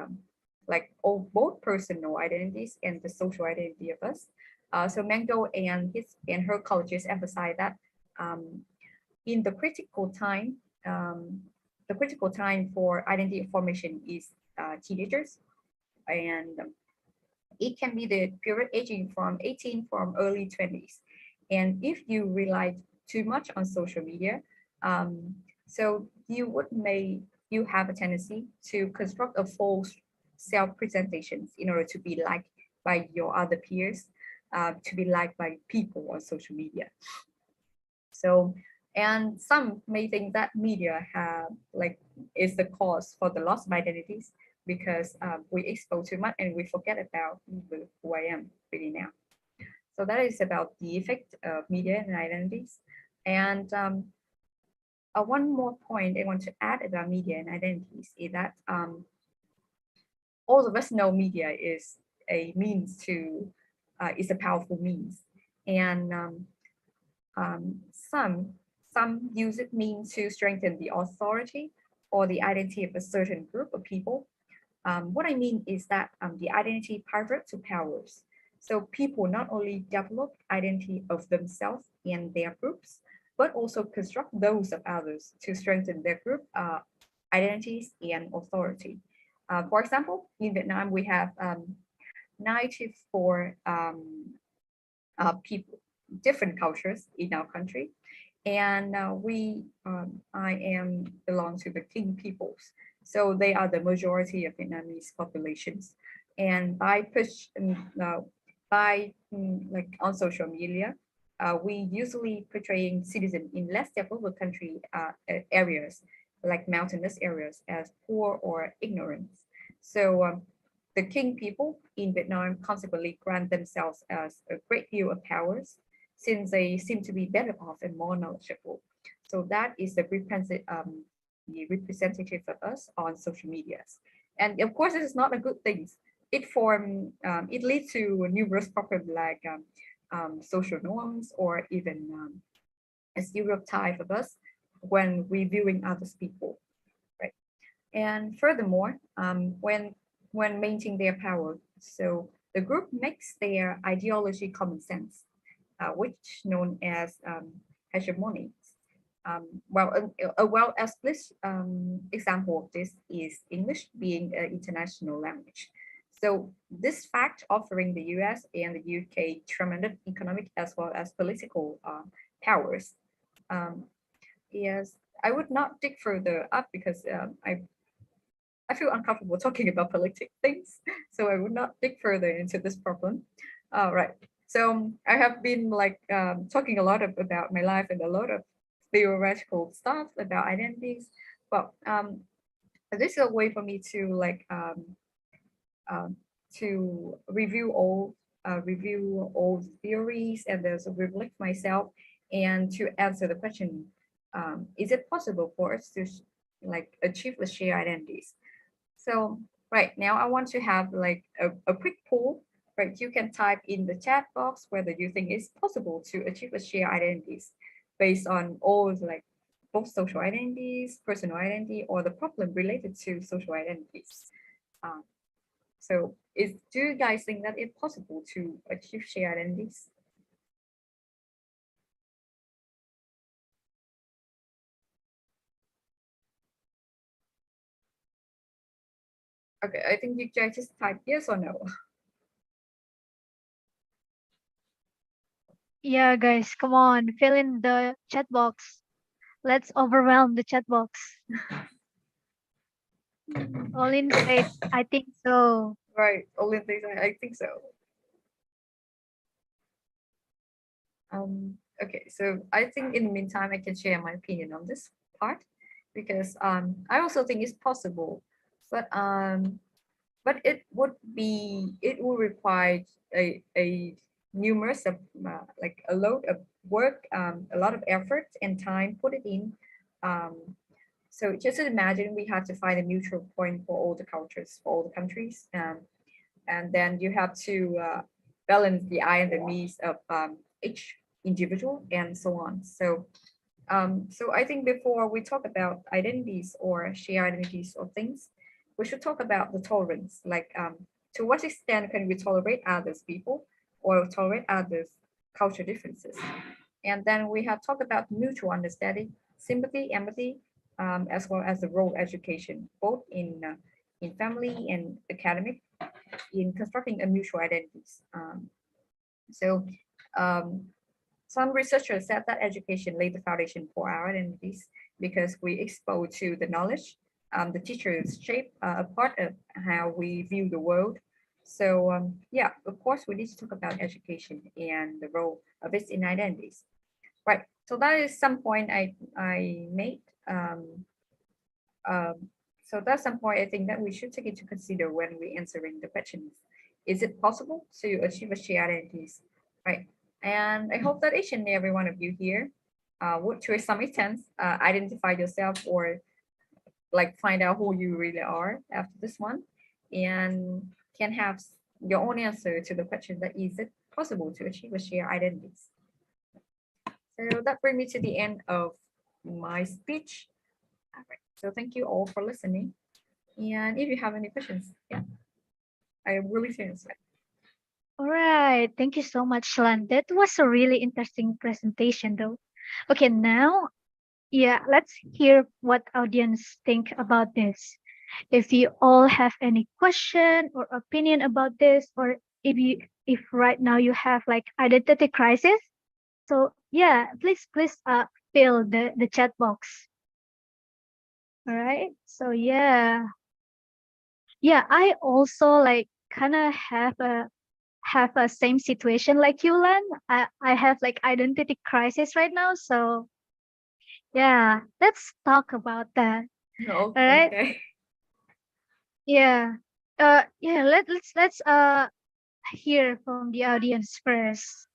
like all both personal identities and the social identity of us. So Mango and his and her colleges emphasize that in the critical time for identity formation is teenagers, and it can be the period aging from 18 from early 20s. And if you rely too much on social media, so you have a tendency to construct a false self-presentations in order to be liked by your other peers, to be liked by people on social media. So, and some may think that media is the cause for the loss of identities, because we expose too much and we forget about who I am really now. So that is about the effect of media and identities. And one more point I want to add about media and identities is that all of us know media is a means to, is a powerful means. And some use it means to strengthen the authority or the identity of a certain group of people. What I mean is that the identity pivot to powers. So people not only develop identity of themselves and their groups, but also construct those of others to strengthen their group identities and authority. For example, in Vietnam, we have 94 people, different cultures in our country. And I am belong to the King peoples. So they are the majority of Vietnamese populations. And like on social media, we usually portraying citizens in less developed country areas, like mountainous areas, as poor or ignorant. So the King people in Vietnam consequently grant themselves as a great deal of powers, since they seem to be better off and more knowledgeable. So that is the representative of us on social medias. And of course, this is not a good thing. It leads to numerous problems like social norms, or even a stereotype of us when reviewing others people, right? And furthermore, when maintaining their power, so the group makes their ideology common sense, which known as hegemony. A well-established example of this is English being an international language. So this fact offering the US and the UK tremendous economic as well as political powers. Yes, I would not dig further up because I feel uncomfortable talking about political things, so I would not dig further into this problem. Right. So I have been talking a lot about my life and a lot of theoretical stuff about identities. Well, this is a way for me to to review all theories, and there's a reflect myself, and to answer the question, is it possible for us to achieve the shared identities? So right now I want to have a quick poll. Right, you can type in the chat box whether you think it's possible to achieve a shared identities based on all both social identities, personal identity, or the problem related to social identities. So do you guys think that it's possible to achieve shared identities? Okay, I think you guys just type yes or no. Yeah, guys, come on, fill in the chat box. Let's overwhelm the chat box. Olin said, I think so. Right, Olin says, I think so. Okay, so I think in the meantime, I can share my opinion on this part. because I also think it's possible, but it will require a numerous of like a load of work, a lot of effort and time put it in. So just imagine we have to find a neutral point for all the cultures, for all the countries, and then you have to balance the I and the me's of each individual and so on. So I think before we talk about identities or shared identities or things, we should talk about the tolerance, like to what extent can we tolerate others people or tolerate others culture differences. And then we have talked about mutual understanding, sympathy, empathy, as well as the role education, both in family and academic, in constructing a mutual identities. So um, some researchers said that education laid the foundation for our identities because we expose to the knowledge. The teachers shape a part of how we view the world. So yeah, of course, we need to talk about education and the role of it in identities. Right. So that is some point I made. So that's some point I think that we should take into consider when we answering the questions. Is it possible to achieve a shared identities? Right. And I hope that each and every one of you here would to some extent identify yourself or like find out who you really are after this one and can have your own answer to the question that is it possible to achieve a shared identities. So that brings me to the end of my speech. All right. So thank you all for listening. And if you have any questions, yeah, I am really to answer. All right. Thank you so much, Lan. That was a really interesting presentation, though. Okay, now, yeah, let's hear what audience think about this. If you all have any question or opinion about this, or if right now you have like identity crisis, so yeah, please fill the chat box. All right. So yeah, I also like kind of have a same situation like you, Lan. I have like identity crisis right now. So yeah, let's talk about that. No, All right. okay. Yeah. Yeah, let's hear from the audience first.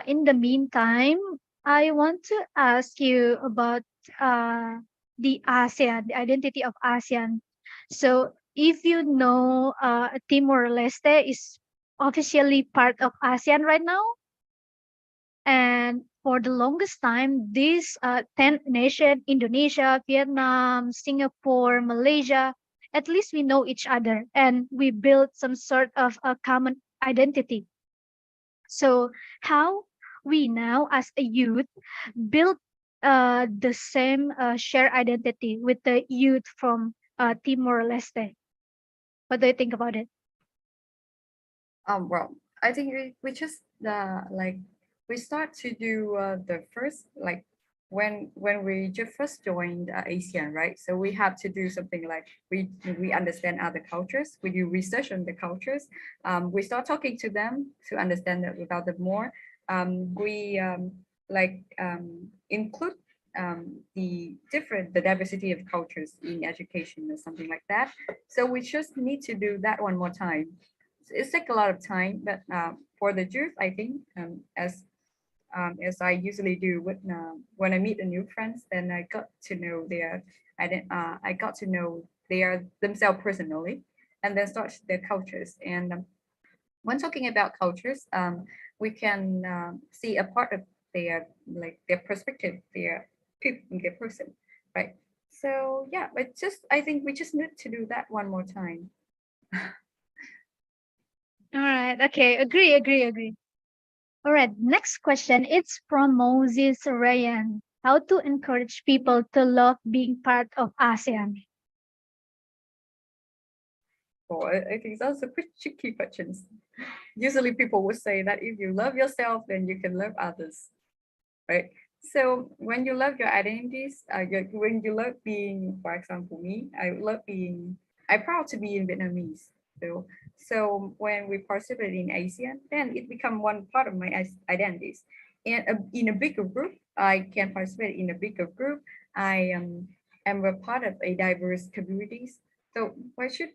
In the meantime, I want to ask you about the ASEAN, the identity of ASEAN. So if you know, Timor-Leste is officially part of ASEAN right now. And for the longest time, these 10 nations, Indonesia, Vietnam, Singapore, Malaysia, at least we know each other and we built some sort of a common identity. So how we now as a youth build the same shared identity with the youth from Timor-Leste. What do you think about it? Well, I think we just like we start to do the first like when we just first joined ASEAN, right? So we have to do something like we understand other cultures. We do research on the cultures. We start talking to them to understand about them more. We include the diversity of cultures in education or something like that. So we just need to do that one more time. It's like a lot of time, but for the youth, I think as I usually do when I meet a new friends, then I got to know I got to know their themselves personally, and then start their cultures. And when talking about cultures, we can see a part of their perspective, their people, their person, right? So yeah, but I think we just need to do that one more time. All right. Okay. Agree. All right. Next question. It's from Moses Ryan. How to encourage people to love being part of ASEAN? Oh, I think that's a pretty tricky question. Usually people would say that if you love yourself, then you can love others, right? So when you love your identities, when you love being, for example, me, I'm proud to be in Vietnamese. So when we participate in ASEAN, then it become one part of my identities. And in a bigger group, I can participate in a bigger group. I am a part of a diverse communities. So why should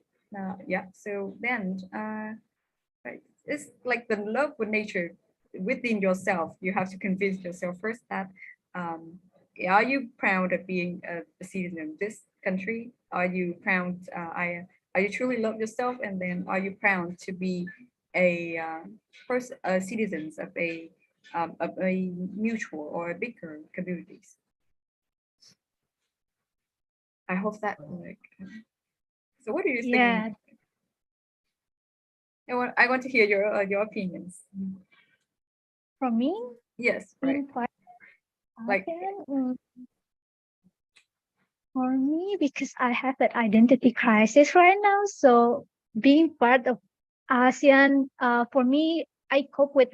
yeah? So then right, it's like the love with nature within yourself. You have to convince yourself first that are you proud of being a citizen of this country? Are you proud? Are you truly love yourself? And then are you proud to be a first citizens of a mutual or a bigger communities? I hope that like. So what do you Yeah. think? I want to hear your opinions. From me, Yes, right. being part Like ASEAN, for me, because I have that identity crisis right now, so being part of ASEAN, for me, I cope with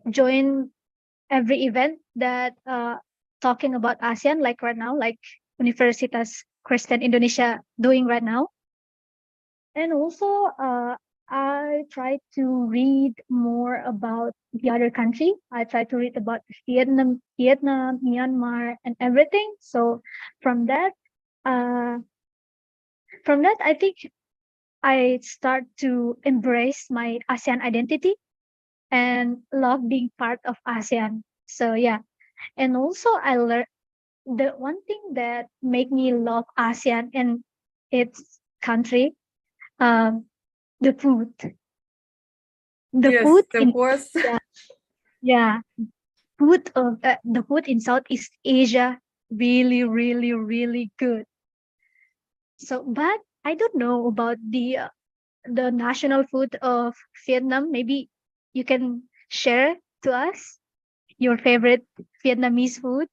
join every event that talking about ASEAN, like right now, like Universitas Kristen Indonesia doing right now. And also, I try to read more about the other country. I try to read about Vietnam, Myanmar, and everything. So from that, uh, I think I start to embrace my ASEAN identity and love being part of ASEAN. So yeah, and also I learned the one thing that make me love ASEAN and its country, um, the food. The yes, food of in course. yeah, yeah, food of the food in Southeast Asia really, really, really good. So, but I don't know about the national food of Vietnam. Maybe you can share to us your favorite Vietnamese food.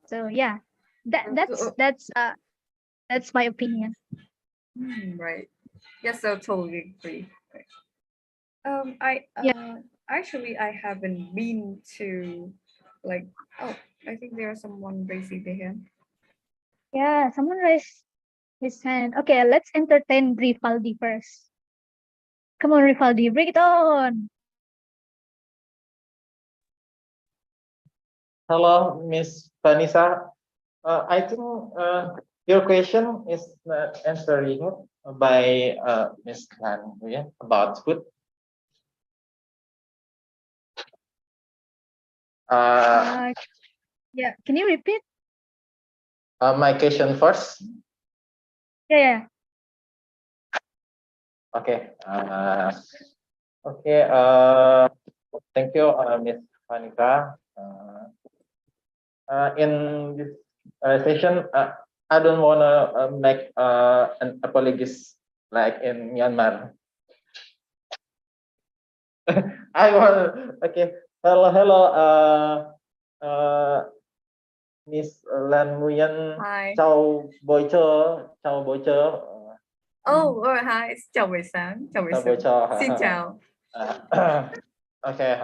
So yeah, So, that's my opinion. right. Yes, so totally agree. Right. I Yeah, actually I haven't been to like oh I think there's someone raising their hand. yeah. Someone raised his hand. Okay, let's entertain Rifaldi first. Come on, Rifaldi, bring it on. Hello, Miss Vanessa. I think your question is not answered by Miss Lan about food. Uh, Yeah, can you repeat? my question first. Yeah, Okay. Okay. Thank you, Miss Vanessa. In this session, I don't want to make an apologies like in Myanmar. I want. Okay. Hello, hello. Miss Lan Nguyen. Hi. Chào buổi trưa. Oh, hi. Chào buổi sáng. Chào buổi Chào buổi sáng. trưa. Xin chào. Okay.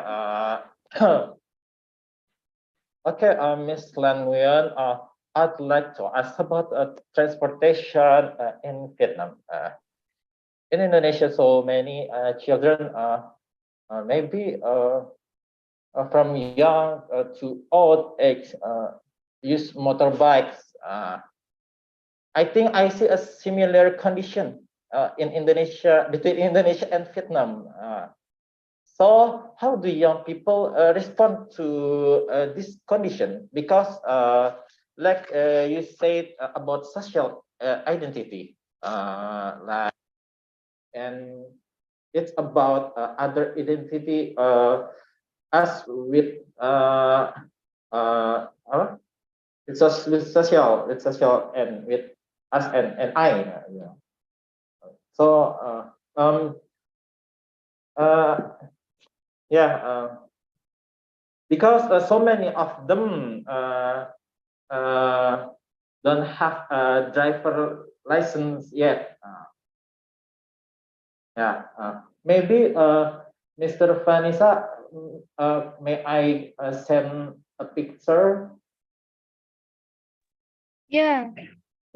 Okay, Miss Lan Nguyen, I'd like to ask about transportation in Vietnam. In Indonesia, so many children, maybe from young to old age, use motorbikes. I think I see a similar condition in Indonesia, between Indonesia and Vietnam. So how do young people respond to this condition? Because like you said about social identity, like, and it's about other identity as with with social and with us and I. So yeah. Because so many of them don't have a driver license yet. Yeah, maybe Mr. Vanessa, may I send a picture? yeah.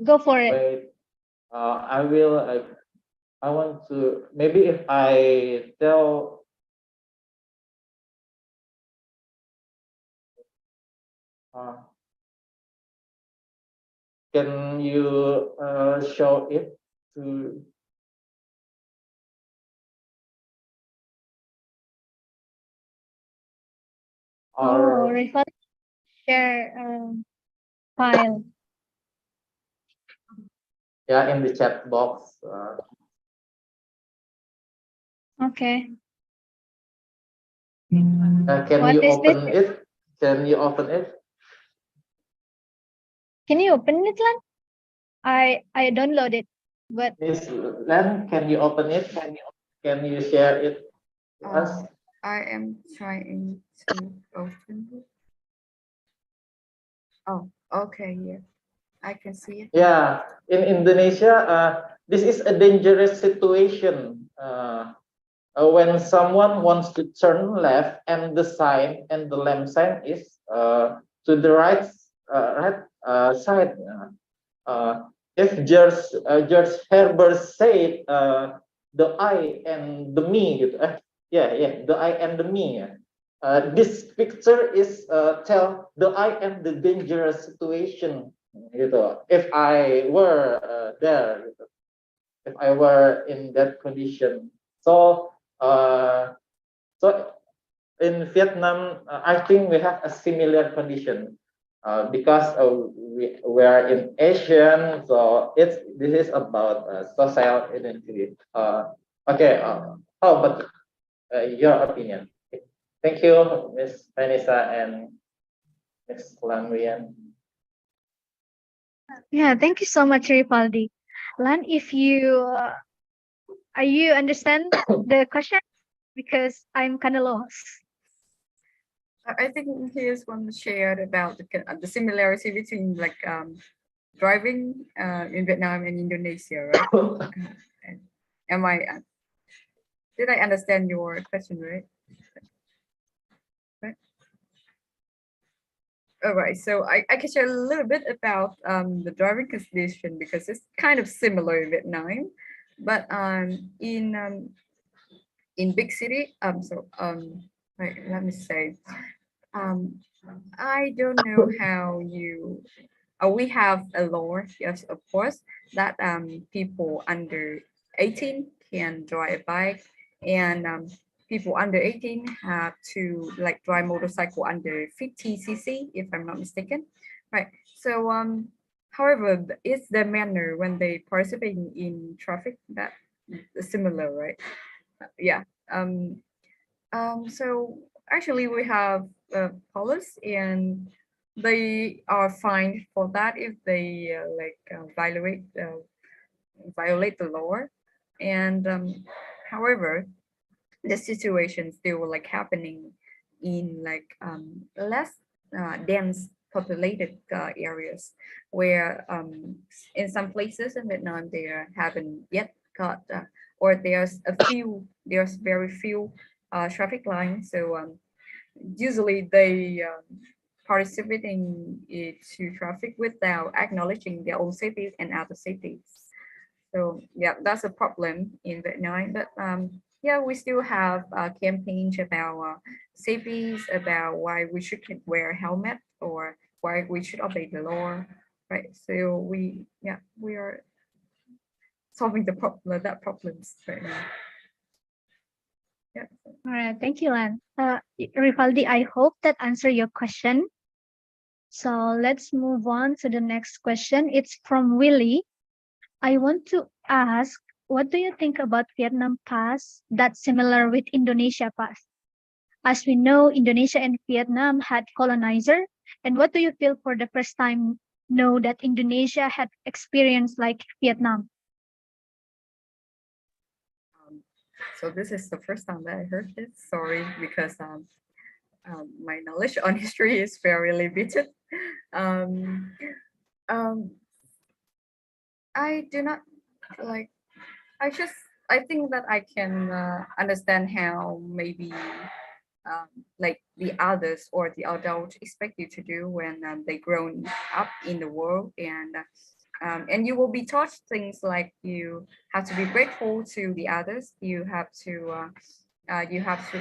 Go for it. Wait, I will. I want to. Maybe if I tell. Uh, can you show it to? Oh, Or Rifat share file. yeah, in the chat box. Okay. Can What you is this? open it? Can you open it? Can you open it, Lan? I download it, but Miss Len, can you open it? Can you share it to us? I am trying to open it. Oh, okay, yeah, I can see it. Yeah, in Indonesia, this is a dangerous situation. When someone wants to turn left and the sign and the lamp sign is to the side. If George Herbert said the I and the me, gitu. The I and the me. This picture is tell the I and the dangerous situation. Gitu. If I were there, gitu. If I were in that condition, so so in Vietnam, I think we have a similar condition because we are in Asian, so this is about social identity. Okay, how about your opinion? Thank you, Miss Vanessa and Miss Lamrian. yeah, thank you so much, Rifaldi. Lan, if you are you understand the question? Because I'm kind of lost. I think here's one shared about the similarity between like driving in Vietnam and Indonesia, right? Am I? Did I understand your question right? Right. All right, so I can share a little bit about the driving condition because it's kind of similar in Vietnam, but in big city, wait, let me say, um, I don't know how you. We have a law, yes, of course, that people under 18 can drive a bike, and people under 18 have to like drive motorcycle under 50 cc, if I'm not mistaken, right? So however, it's the manner when they participate in traffic that is similar, right? Yeah. So actually we have police and they are fined for that if they violate the law. And however, the situation still like happening in like less dense populated areas where in some places in Vietnam they haven't yet got or there's very few traffic lines, so usually they participating into traffic without acknowledging their own safety and other safety. So yeah, that's a problem in Vietnam. But yeah, we still have campaigns about safety, about why we should wear a helmet or why we should obey the law, right? So we are solving that problems right now. Yeah. All right, thank you, Lan. Rifaldi, I hope that answered your question. So let's move on to the next question. It's from Willie. I want to ask, what do you think about Vietnam Pass that's similar with Indonesia Pass? As we know, Indonesia and Vietnam had colonizer. And what do you feel for the first time know that Indonesia had experience like Vietnam? So this is the first time that I heard this. Sorry, because my knowledge on history is very limited. I do not like. I think that I can understand how maybe like the others or the adults expect you to do when they grown up in the world, and you will be taught things like you have to be grateful to the others. You have to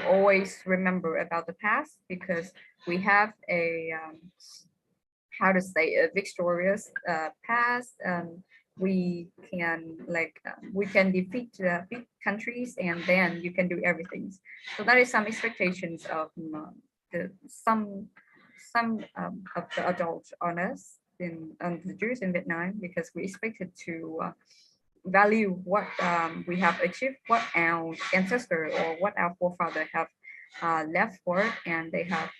always remember about the past because we have how to say, a victorious past. We can we can defeat big countries, and then you can do everything. So that is some expectations of some of the adults on us on the Jews in Vietnam, because we expected to value what we have achieved, what our ancestor or what our forefather have left for it, and they have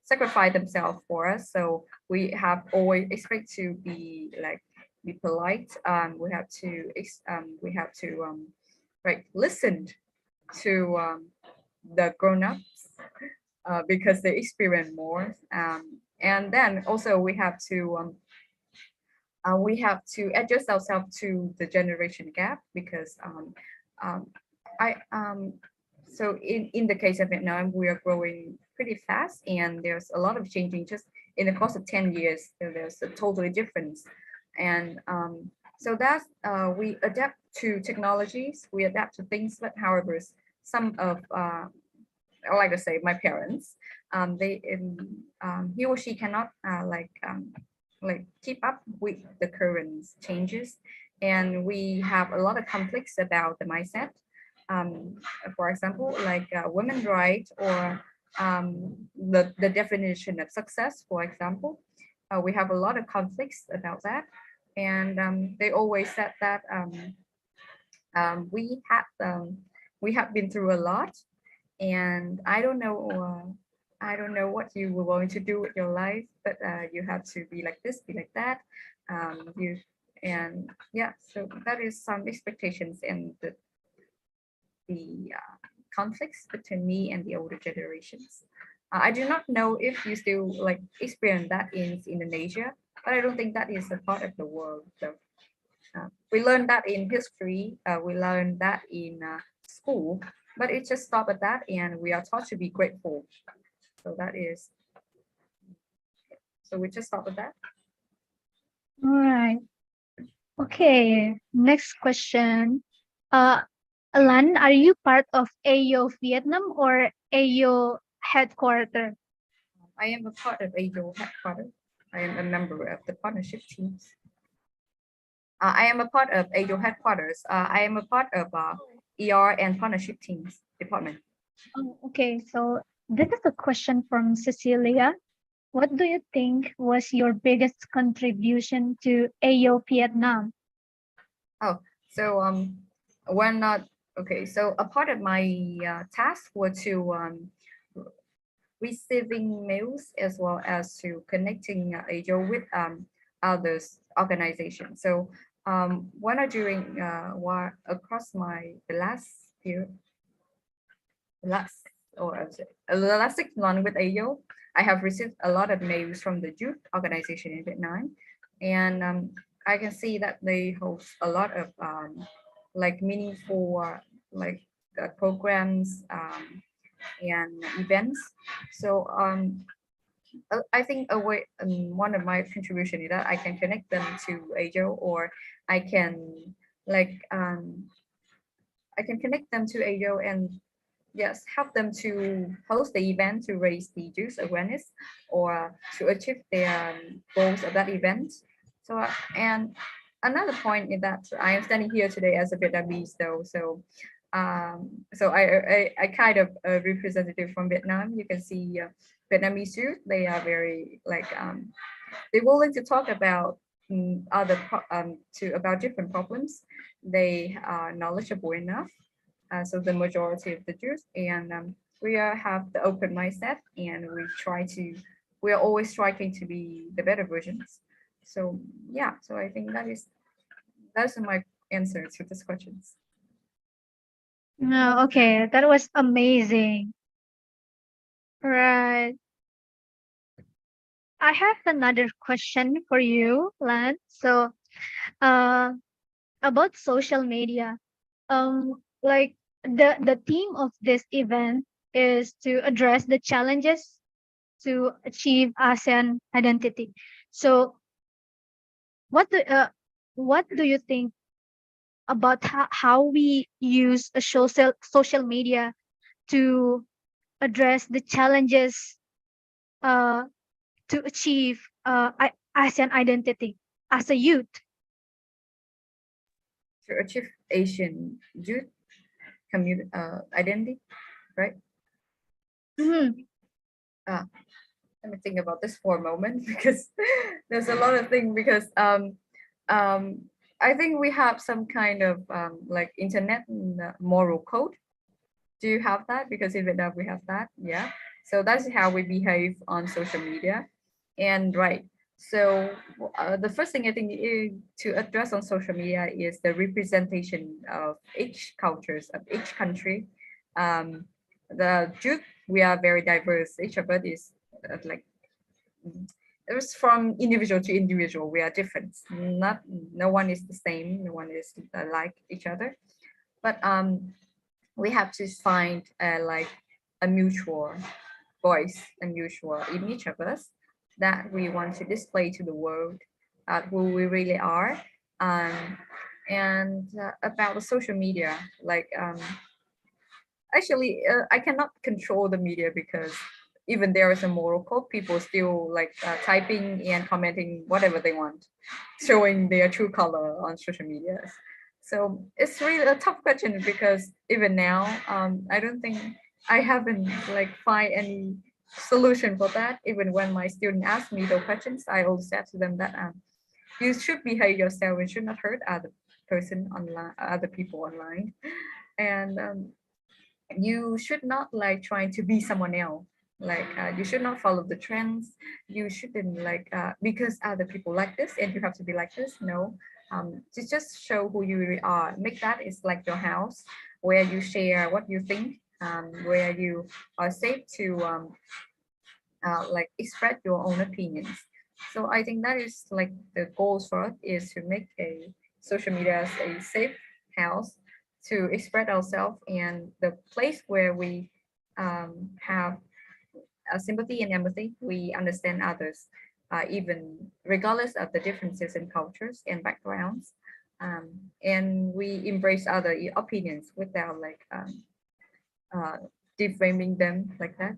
sacrificed themselves for us. So we have always expect to be be polite. We have to listen to the grown-ups because they experience more. And then also we have to adjust ourselves to the generation gap, because I so in the case of Vietnam, we are growing pretty fast, and there's a lot of changing just in the course of 10 years. So there's a totally difference, and so that's we adapt to technologies, we adapt to things. But however, some of I like to say my parents, he or she cannot keep up with the current changes, and we have a lot of conflicts about the mindset. For example, women's rights, or the definition of success, for example. We have a lot of conflicts about that, and they always said that we have been through a lot, and I don't know what you were going to do with your life, but you have to be like this, be like that. So that is some expectations and the conflicts between me and the older generations. I do not know if you still experience that in Indonesia, but I don't think that is a part of the world. So we learned that in history, we learned that in school, but it just stopped at that, and we are taught to be grateful. So that is, so we just stop with that. All right. Okay, next question. Lan, are you part of AYO Vietnam or AYO headquarters? I am a part of AYO headquarters. I am a member of the partnership teams. I am a part of AYO headquarters. I am a part of ER and partnership teams department. Oh, okay, so this is a question from Cecilia. What do you think was your biggest contribution to AYO Vietnam? Oh, so when not okay. So a part of my task was to receiving mails, as well as to connecting AYO with others organizations. So when I doing across the last the last 6 months with AYO, I have received a lot of mails from the youth organization in Vietnam, and I can see that they host a lot of meaningful programs and events. So I think one of my contribution is that I can connect them to AYO, or I can connect them to AYO and yes, help them to host the event to raise the youth awareness or to achieve their goals of that event. So and another point is that I am standing here today as a Vietnamese, though. So I kind of a representative from Vietnam. You can see Vietnamese youth. They are very they're willing to talk about about different problems. They are knowledgeable enough. So the majority of the Jews, and we have the open mindset, and we are always striking to be the better versions. So yeah, so I think that's my answer to these questions. No, okay, that was amazing. Right. I have another question for you, Lan. So, about social media, like the theme of this event is to address the challenges to achieve ASEAN identity. So, what do you think about how we use a social media to address the challenges to achieve ASEAN identity as a youth? To achieve Asian youth community identity, right? Mhm. Let me think about this for a moment because there's a lot of things because I think we have some kind of like internet moral code. Do you have that? Because in Vietnam we have that. Yeah. So that's how we behave on social media. And right. So the first thing I think to address on social media is the representation of each cultures of each country. The youth, we are very diverse. Each of us is like it was from individual to individual. We are different. No one is the same. No one is like each other. But we have to find like a mutual voice, a mutual in each of us that we want to display to the world who we really are. And about the social media, like actually I cannot control the media because even there is a moral code, people still like typing and commenting whatever they want, showing their true color on social media. So it's really a tough question because even now, I don't think I haven't like find any solution for that. Even when my student ask me those questions, I always said to them that you should behave yourself and should not hurt other person online, other people online, and you should not like trying to be someone else. Like you should not follow the trends. You shouldn't like because other people like this and you have to be like this. No, to just show who you really are. Make that is like your house where you share what you think, where you are safe to like express your own opinions. So I think that is like the goals for us is to make a social media as a safe house to express ourselves and the place where we have sympathy and empathy. We understand others, even regardless of the differences in cultures and backgrounds. And we embrace other opinions without like defaming them like that.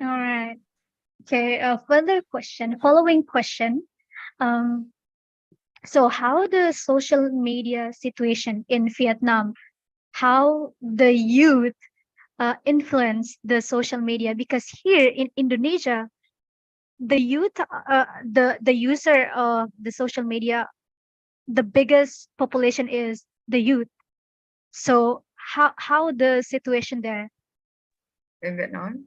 All right. Okay. Further question. Following question. Um, so how the social media situation in Vietnam, how the youth influence the social media? Because here in Indonesia, the youth, the user of the social media, the biggest population is the youth. So how the situation there? In Vietnam.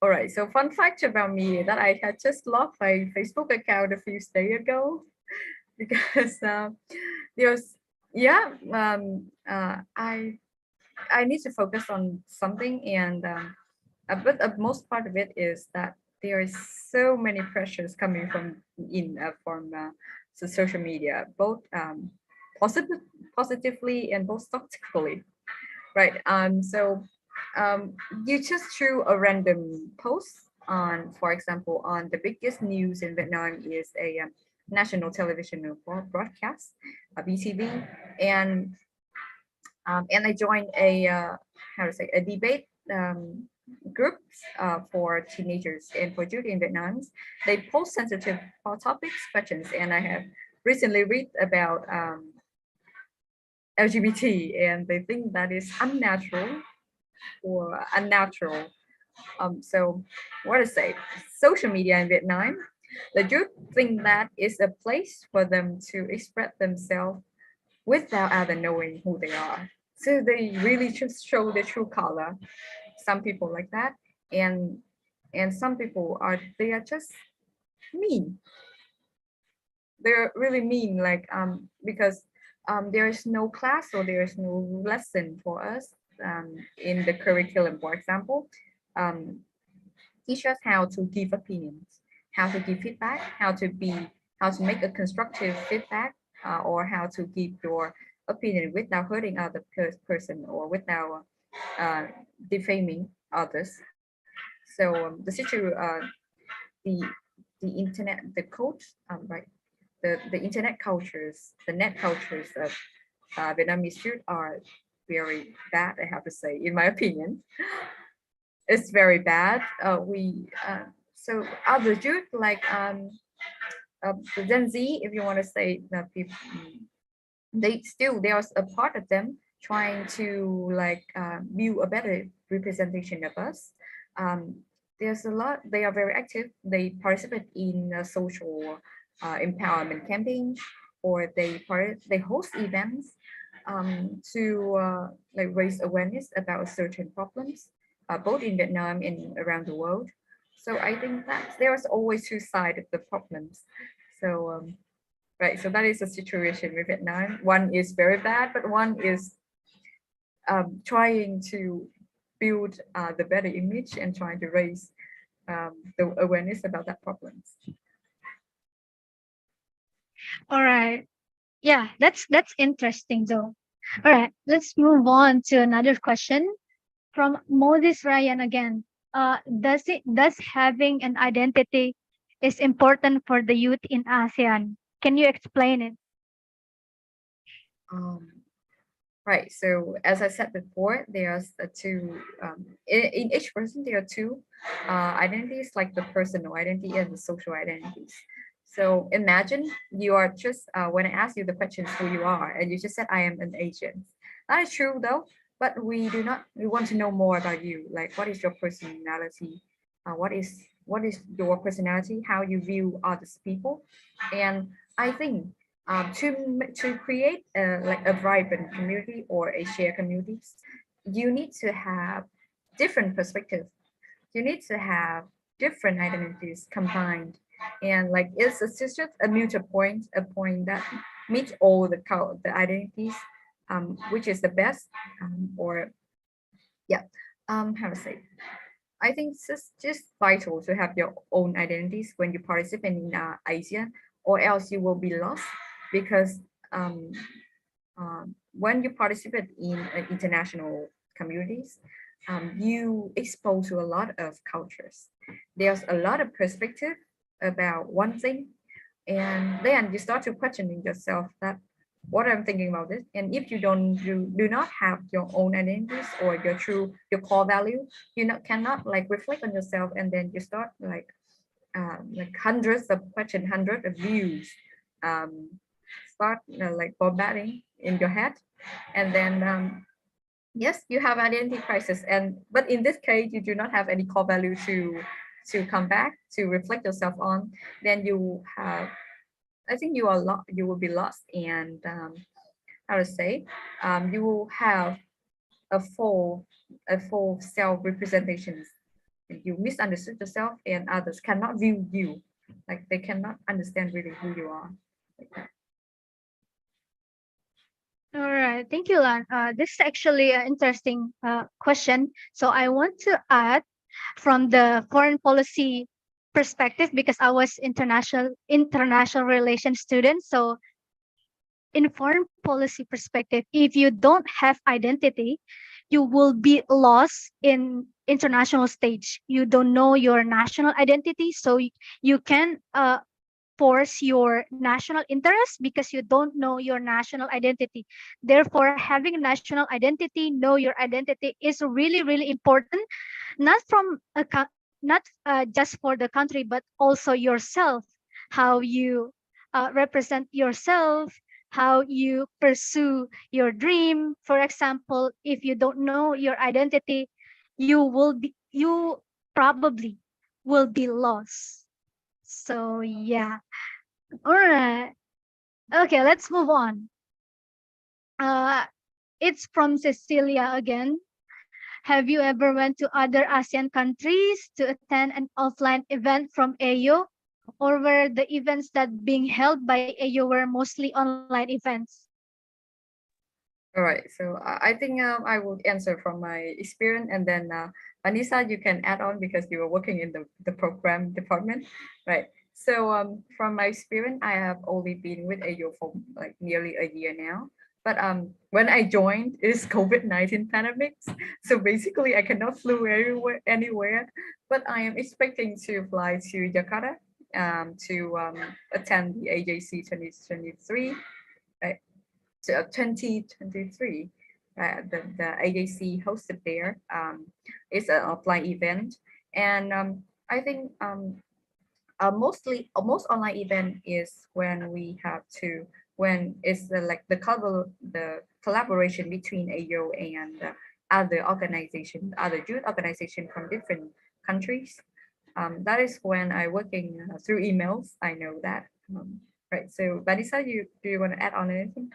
All right. So fun fact about me that I had just logged my Facebook account a few days ago because there's yeah I need to focus on something and but most part of it is that there is so many pressures coming from the social media, both positively and both toxically, right? So you just threw a random post on, for example, on the biggest news in Vietnam is a national television broadcast, BTV, and I joined a how to say a debate group for teenagers and for youth in Vietnam. They post sensitive topics, questions, and I have recently read about LGBT, and they think that is unnatural or unnatural. So what to say? Social media in Vietnam, the youth think that is a place for them to express themselves without other knowing who they are. So they really just show the true color. Some people like that, and some people are they are just mean. They're really mean, like because there is no class or there is no lesson for us in the curriculum. For example, teach us how to give opinions, how to give feedback, how to make a constructive feedback, or how to give your opinion without hurting other person or without defaming others. So the the internet, the code, right, the internet cultures, the net cultures of Vietnamese youth are very bad, I have to say, in my opinion. it's very bad. So other youth like the Gen Z, if you want to say that people, there's a part of them trying to like build a better representation of us. There's a lot. They are very active. They participate in social empowerment campaigns, or they host events to like raise awareness about certain problems, both in Vietnam and around the world. So I think that there's always two sides of the problems. So right, so that is the situation with Vietnam. One is very bad, but one is trying to build the better image and trying to raise the awareness about that problems. All right. Yeah, that's interesting though. All right, let's move on to another question from Moses Ryan again. Does having an identity is important for the youth in ASEAN? Can you explain it? Right. So as I said before, there's two in each person there are two identities, like the personal identity and the social identities. So imagine you are just when I ask you the question who you are, and you just said I am an Asian. That is true though, but we want to know more about you. Like what is your personality? What is your personality? How you view others people? And I think to create like a vibrant community or a shared communities, you need to have different perspectives. You need to have different identities combined, and like it's just a mutual point, a point that meets all the identities, which is the best, or yeah, how to say. I think it's just vital to have your own identities when you participate in ASEAN, or else you will be lost because um, when you participate in international communities, you expose to a lot of cultures. There's a lot of perspective about one thing, and then you start to questioning yourself that what I'm thinking about this. And if you do not have your own identities or your core value, cannot like reflect on yourself, and then you start like hundreds of questions, hundreds of views start like bombarding in your head, and then yes, you have identity crisis. But in this case, you do not have any core value to come back to reflect yourself on. Then you have, I think you will be lost, and how to say, you will have a full self representation. You misunderstood yourself, and others cannot view you, like they cannot understand really who you are. Like that. All right, thank you, Lan. This is actually an interesting question. So I want to add from the foreign policy perspective, because I was international relations student. So in foreign policy perspective, if you don't have identity, you will be lost in international stage. You don't know your national identity, so you can force your national interest because you don't know your national identity. Therefore, having a national identity, know your identity, is really, really important, not from not just for the country, but also yourself, how you represent yourself, how you pursue your dream. For example, if you don't know your identity, you probably will be lost. So yeah. All right. Okay, let's move on. It's from Cecilia again. Have you ever went to other ASEAN countries to attend an offline event from AYO? Or were the events that being held by AYO were mostly online events? All right, so I think I will answer from my experience, and then Vanessa, you can add on because you were working in the program department, right? So from my experience, I have only been with AYO for like nearly a year now. But when I joined, it's COVID-19 pandemic, so basically I cannot flew anywhere. But I am expecting to fly to Jakarta to attend the AJC 2023. Right? 2023, the AAC hosted there. It's an offline event, and I think most online event is when we have to when it's the collaboration between AO and other organization, other youth organization from different countries. That is when I working through emails. I know that. Right. So, Vanessa, do you want to add on anything?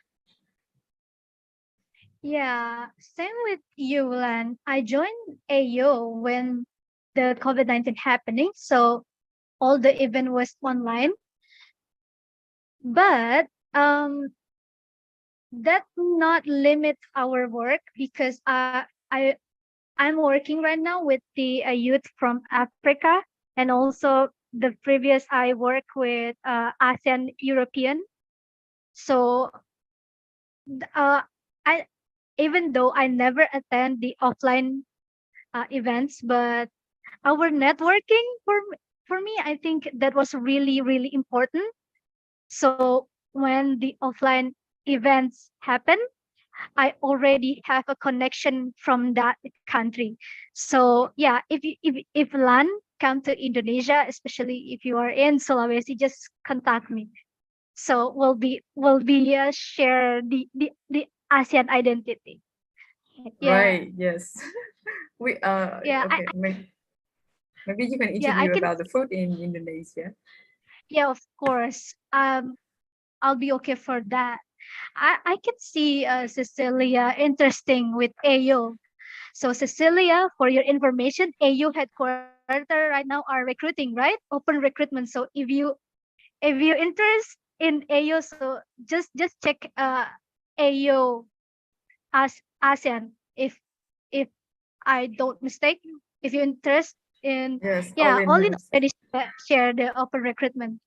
Yeah, same with you, Lan. I joined AO when the COVID-19 happening, so all the event was online. But that not limit our work because I'm working right now with the youth from Africa, and also the previous I work with ASEAN European. So uh, I even though I never attend the offline events, but our networking for me, I think that was really important. So when the offline events happen, I already have a connection from that country. So yeah, if Lan come to Indonesia, especially if you are in Sulawesi, just contact me. So we'll be share the ASEAN identity. Yeah, Right. Yes. We yeah, okay. Maybe you can yeah, I interview can. about the food in Indonesia. Yeah, of course. I'll be okay for that. I can see Cecilia interesting with AU. So Cecilia, for your information, AU headquarter right now are recruiting, right? Open recruitment. So if you interest in AU, so just check AU as ASEAN if I don't mistake. If you interest in, Yes, all yeah, in all in house. already share the open recruitment.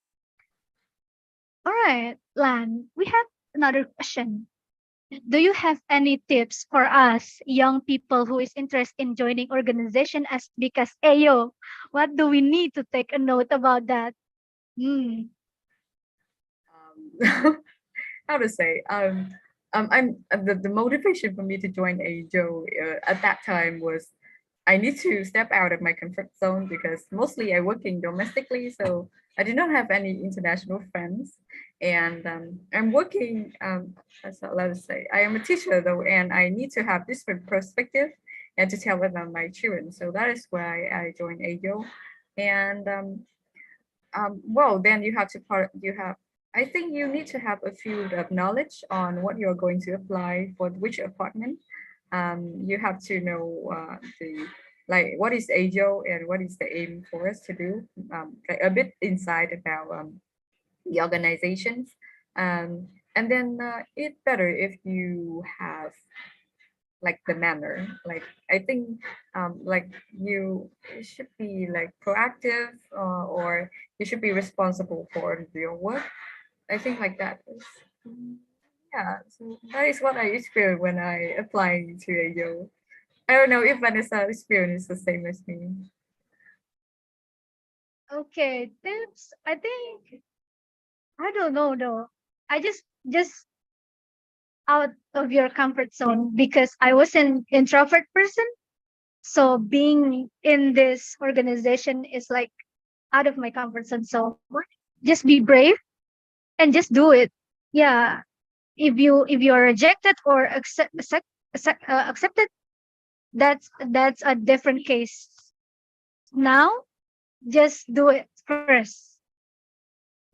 All right, Lan, we have another question. Do you have any tips for us young people who is interested in joining organization as big as AO? What do we need to take a note about that? Hmm. How to say? I'm the motivation for me to join AJO at that time was I need to step out of my comfort zone because mostly I working domestically, so I did not have any international friends, and I'm working. Let's say I am a teacher though, and I need to have different perspective and to tell about my children. So that is why I joined AJO, and well, then you have I think you need to have a field of knowledge on what you're going to apply for which apartment. You have to know the like what is AJO and what is the aim for us to do. Like a bit inside about the organizations. And then it's better if you have like the manner. Like I think like you should be like proactive or you should be responsible for your work. I think like that is yeah, so that is what I experienced when I applied to a yo. I don't know if Vanessa experienced the same as me. Okay, tips. I think I don't know though. I just out of your comfort zone because I was an introvert person. So being in this organization is like out of my comfort zone. So just be brave and just do it. Yeah. If you are rejected or accepted, that's a different case. Now, just do it first.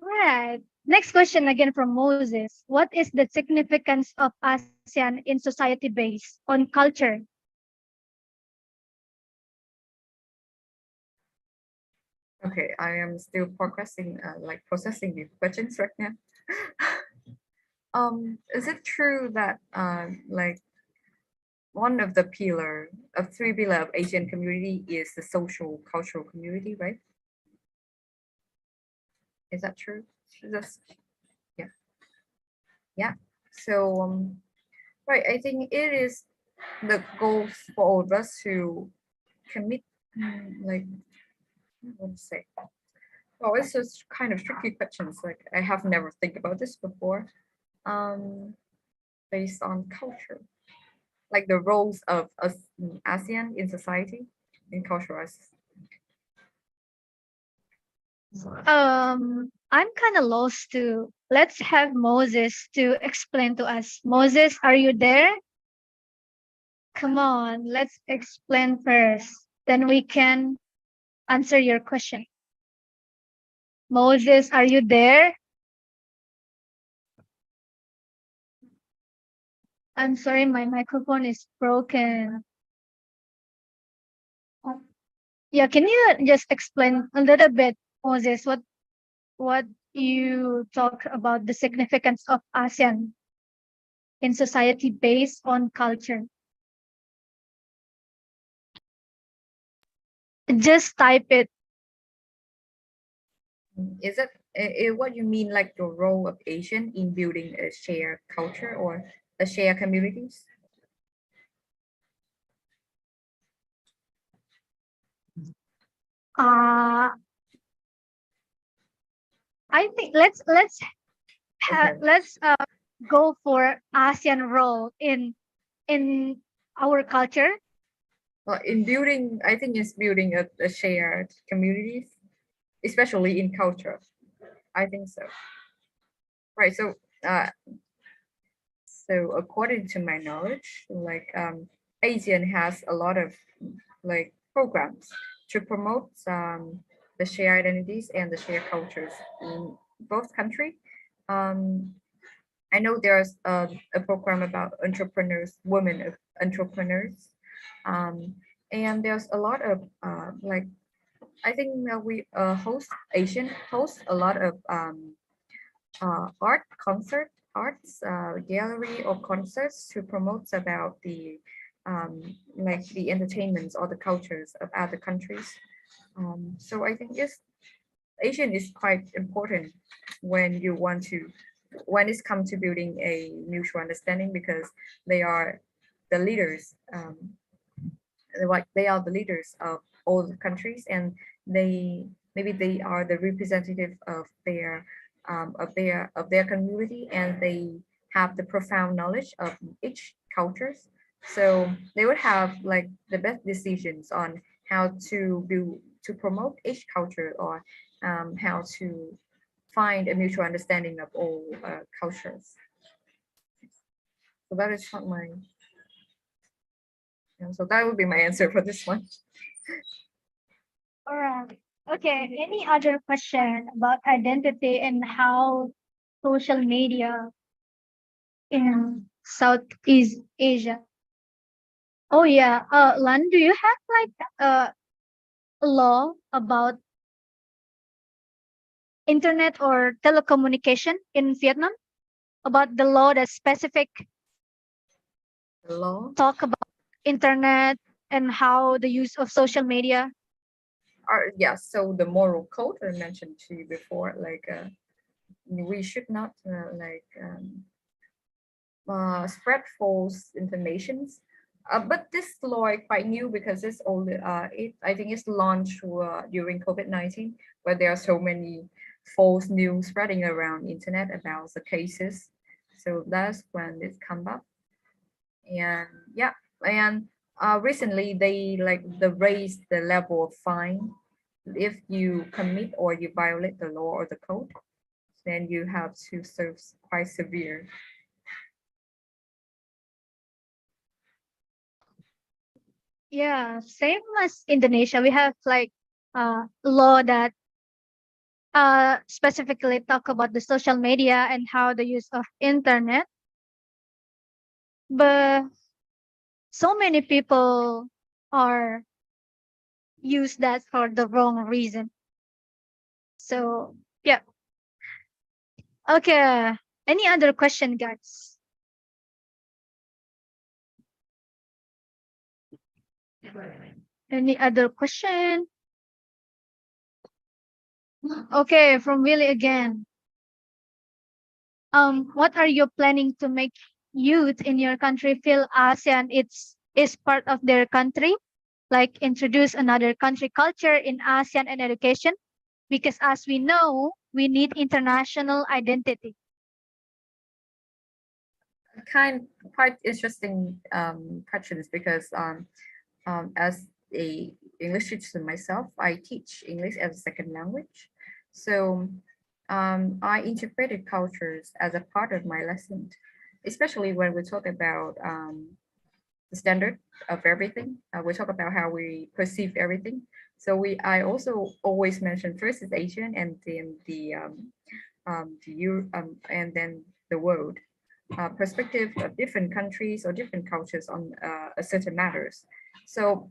Right. Next question again from Moses. What is the significance of ASEAN in society based on culture? Okay, I am still progressing, like processing the questions right now. Is it true that like one of the pillar of three pillar of Asian community is the social cultural community, right? Is that true? That's, yeah, yeah. So right, I think it is the goal for all of us to commit, like what to say. Oh, it's just kind of tricky questions. Like I have never think about this before. Um, based on culture. like the roles of ASEAN in society, in culture. I'm kind of lost too. Let's have Moses to explain to us. Moses, are you there? Come on, let's explain first. Then we can answer your question. Moses, are you there? I'm sorry, my microphone is broken. Yeah, can you just explain a little bit, Moses, what you talk about the significance of ASEAN in society based on culture? Just type it. Is it what you mean, like the role of Asian in building a shared culture or a shared communities? I think let's go for ASEAN role in our culture. Well, in building, I think it's building a shared communities, especially in culture. I think so. Right. So according to my knowledge, like ASEAN has a lot of like programs to promote the shared identities and the shared cultures in both countries. I know there's a program about entrepreneurs, women entrepreneurs, and there's a lot of like I think we Asian host a lot of arts gallery or concerts to promote about the like the entertainments or the cultures of other countries. So I think yes, Asian is quite important when you want to when it's come to building a mutual understanding because they are the leaders like they are the leaders of all the countries and they are the representative of their community and they have the profound knowledge of each cultures, so they would have like the best decisions on how to promote each culture or how to find a mutual understanding of all cultures. So that is what my so that would be my answer for this one. All right. Okay. Any other question about identity and how social media in Southeast Asia? Oh yeah. Lan, do you have like a law about internet or telecommunication in Vietnam? About the law that specific law talk about internet and how the use of social media? Yeah, so the moral code I mentioned to you before, like we should not spread false informations. But this law is quite new because it's only I think it's launched during COVID-19, where there are so many false news spreading around internet about the cases. So that's when it come up. And yeah, and recently they raised the level of fine if you commit or you violate the law or the code, then you have to serve quite severe. Yeah, same as Indonesia. We have like law that specifically talk about the social media and how the use of internet. But so many people are use that for the wrong reason. So yeah. Okay. Any other question, guys? Any other question? Okay, from Willie again. What are you planning to make youth in your country feel ASEAN is part of their country? Like introduce another country culture in ASEAN and education? Because as we know, we need international identity. quite interesting questions because as a English teacher myself, I teach English as a second language. So I integrated cultures as a part of my lesson, especially when we talk about the standard of everything. We talk about how we perceive everything. So I also always mention first is Asian and then and then the world perspective of different countries or different cultures on a certain matters. So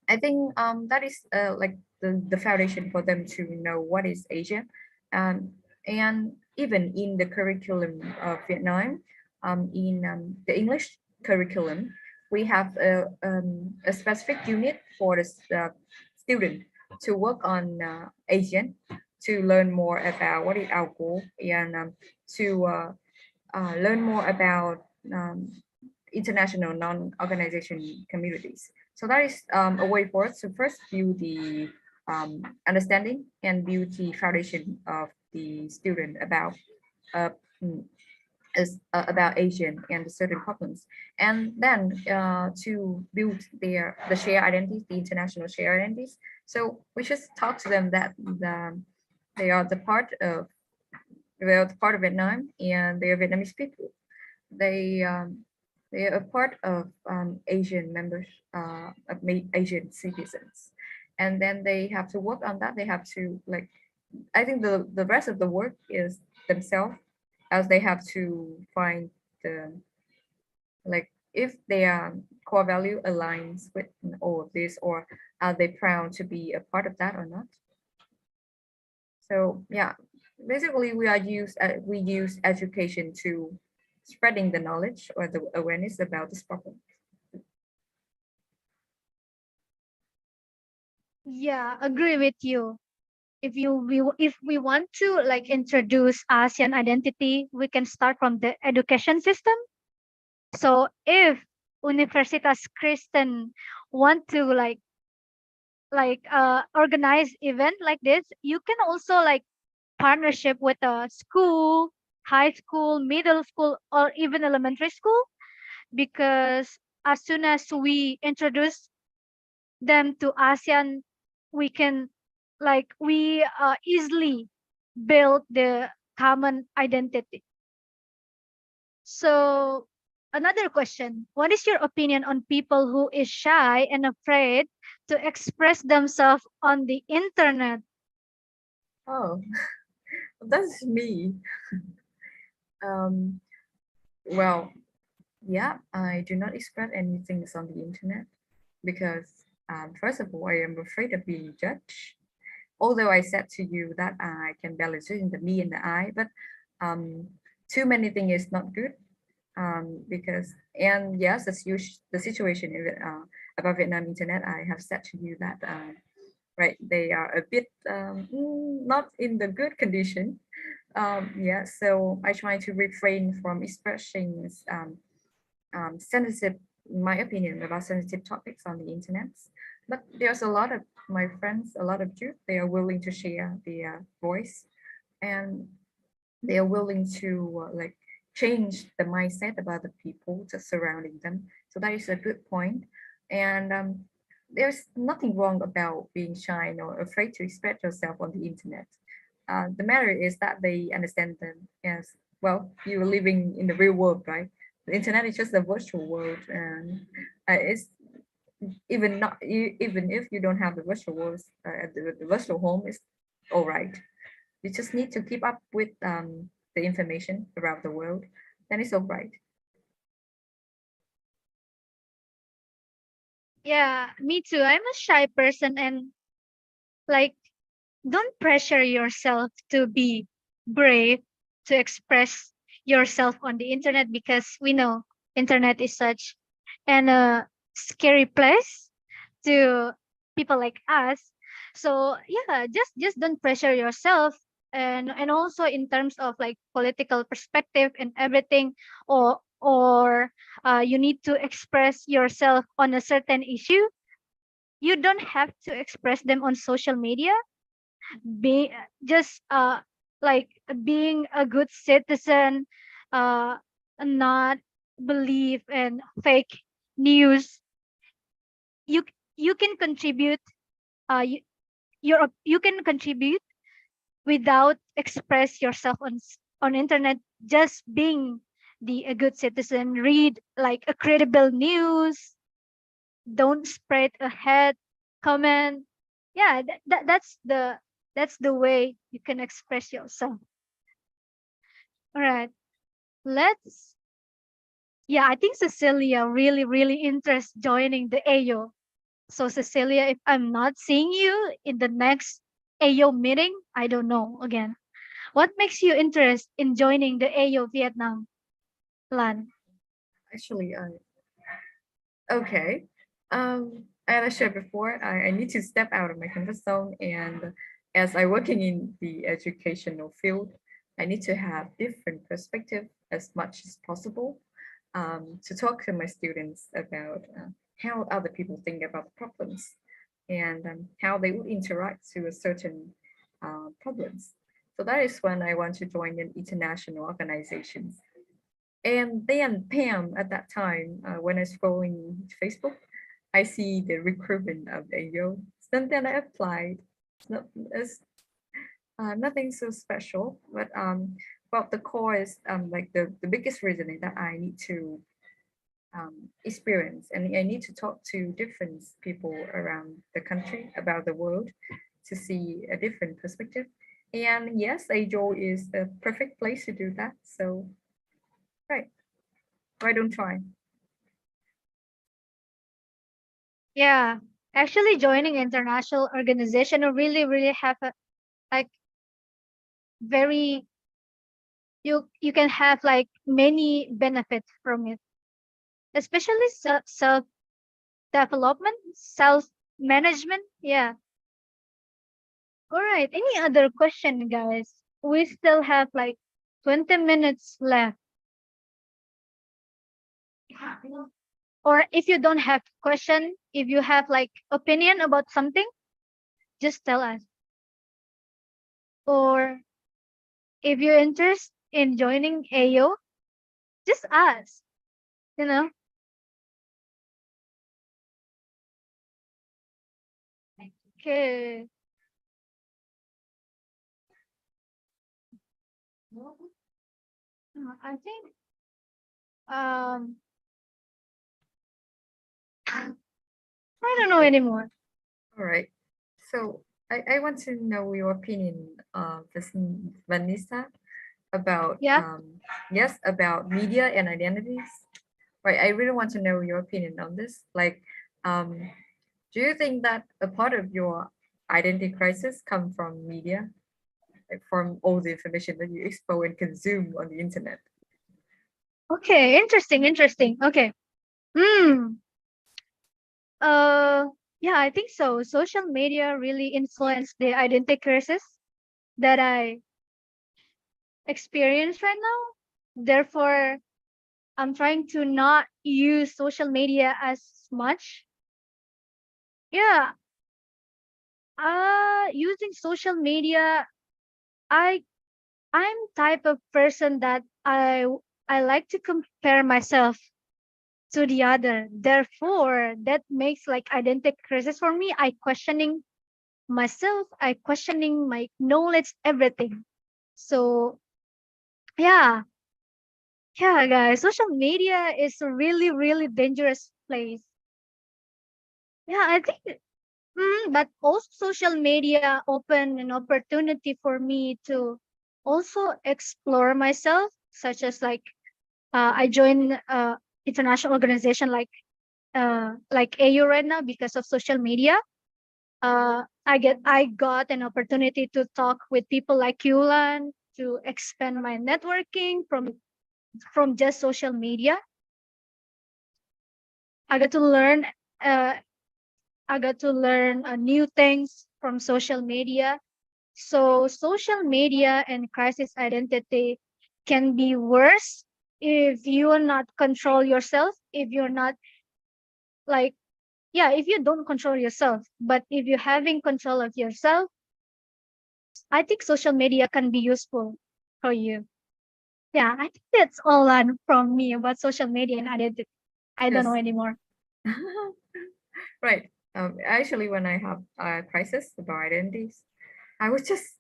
I think that is like the foundation for them to know what is Asia. And even in the curriculum of Vietnam, in the English curriculum, we have a specific unit for the student to work on Asian, to learn more about what is our goal and to learn more about international non-organization communities. So that is a way for us to first build the understanding and build the foundation of the student about uh, mm, about Asian and certain problems, and then to build the shared identities, the international shared identities. So we just talk to them that they are the part of Vietnam and they are Vietnamese people. They they are a part of Asian members of Asian citizens, and then they have to work on that. They have to like, I think the rest of the work is themselves, as they have to find the like if their core value aligns with all of this, or are they proud to be a part of that or not. So yeah, basically we use education to spreading the knowledge or the awareness about this problem. Yeah, agree with you. If we want to like introduce ASEAN identity, we can start from the education system. So if Universitas Kristen want to organize event like this, you can also like partnership with a school, high school, middle school, or even elementary school, because as soon as we introduce them to ASEAN, we can we easily build the common identity. So another question, what is your opinion on people who is shy and afraid to express themselves on the internet? Oh, that's me. Well, yeah, I do not express anything on the internet because first of all, I am afraid of being judged. Although I said to you that I can balance in the me and the I, but too many things is not good. Because and yes, the situation about Vietnam internet, I have said to you that right, they are a bit not in the good condition. Yeah, so I try to refrain from expressing sensitive, my opinion about sensitive topics on the internet. But there's a lot of my friends, a lot of youth, they are willing to share their voice, and they are willing to like change the mindset about the people just surrounding them. So that is a good point. And there's nothing wrong about being shy or afraid to express yourself on the internet. The matter is that they understand them as well. You're living in the real world, right? The internet is just a virtual world, and it's even not even if you don't have the virtual world, the virtual home is all right. You just need to keep up with the information around the world, then it's all right. Yeah, me too. I'm a shy person, and like don't pressure yourself to be brave to express yourself on the internet, because we know internet is such an scary place to people like us. So yeah, just don't pressure yourself, and also in terms of like political perspective and everything, or you need to express yourself on a certain issue, you don't have to express them on social media. Be just like being a good citizen, uh not believe in fake news. You you can contribute. You can contribute without express yourself on internet. Just being a good citizen. Read like a credible news. Don't spread a head comment. Yeah, that's the way you can express yourself. All right, let's. Yeah, I think Cecilia really interested joining the AO. So Cecilia, if I'm not seeing you in the next AO meeting, I don't know again. What makes you interested in joining the AO Vietnam, Lan? Actually, okay. As I shared before, I need to step out of my comfort zone, and as I working in the educational field, I need to have different perspective as much as possible to talk to my students about how other people think about problems and how they would interact to a certain problems. So that is when I want to join an international organizations. And then Pam, at that time, when I scrolling Facebook, I see the recruitment of AO. So then I applied. It's nothing so special, but well, the core is like the biggest reason is that I need to experience and I need to talk to different people around the country, about the world, to see a different perspective. And yes, AO is the perfect place to do that. So, right. Why don't try? Yeah, actually joining international organization will really have a like very you can have like many benefits from it, especially self development, self management. Yeah. All right. Any other question, guys? We still have like 20 minutes left. Or if you don't have question, if you have like opinion about something, just tell us. Or if you're interested in joining AO, just ask, you know. Okay. I think I don't know anymore. All right. So I want to know your opinion, Vanessa, about yes, about media and identities. Right. I really want to know your opinion on this. Like, do you think that a part of your identity crisis come from media, like from all the information that you expose and consume on the internet? Okay, interesting. Okay. Yeah, I think so. Social media really influenced the identity crisis that I experience right now. Therefore, I'm trying to not use social media as much. Yeah. Using social media, I'm type of person that I like to compare myself to the other. Therefore, that makes like identity crisis for me. I questioning myself, I questioning my knowledge, everything. So yeah, guys, social media is a really dangerous place. Yeah, I think. But also social media open an opportunity for me to also explore myself, such as like I joined international organization like AU right now because of social media. I got an opportunity to talk with people like Yulan to expand my networking from just social media. I got to learn new things from social media. So social media and crisis identity can be worse if you are not control yourself, if you're not like, yeah, if you don't control yourself. But if you're having control of yourself, I think social media can be useful for you. Yeah, I think that's all from me about social media and identity. I don't know Yes. anymore. Right. Actually, when I have a crisis about identities, I would just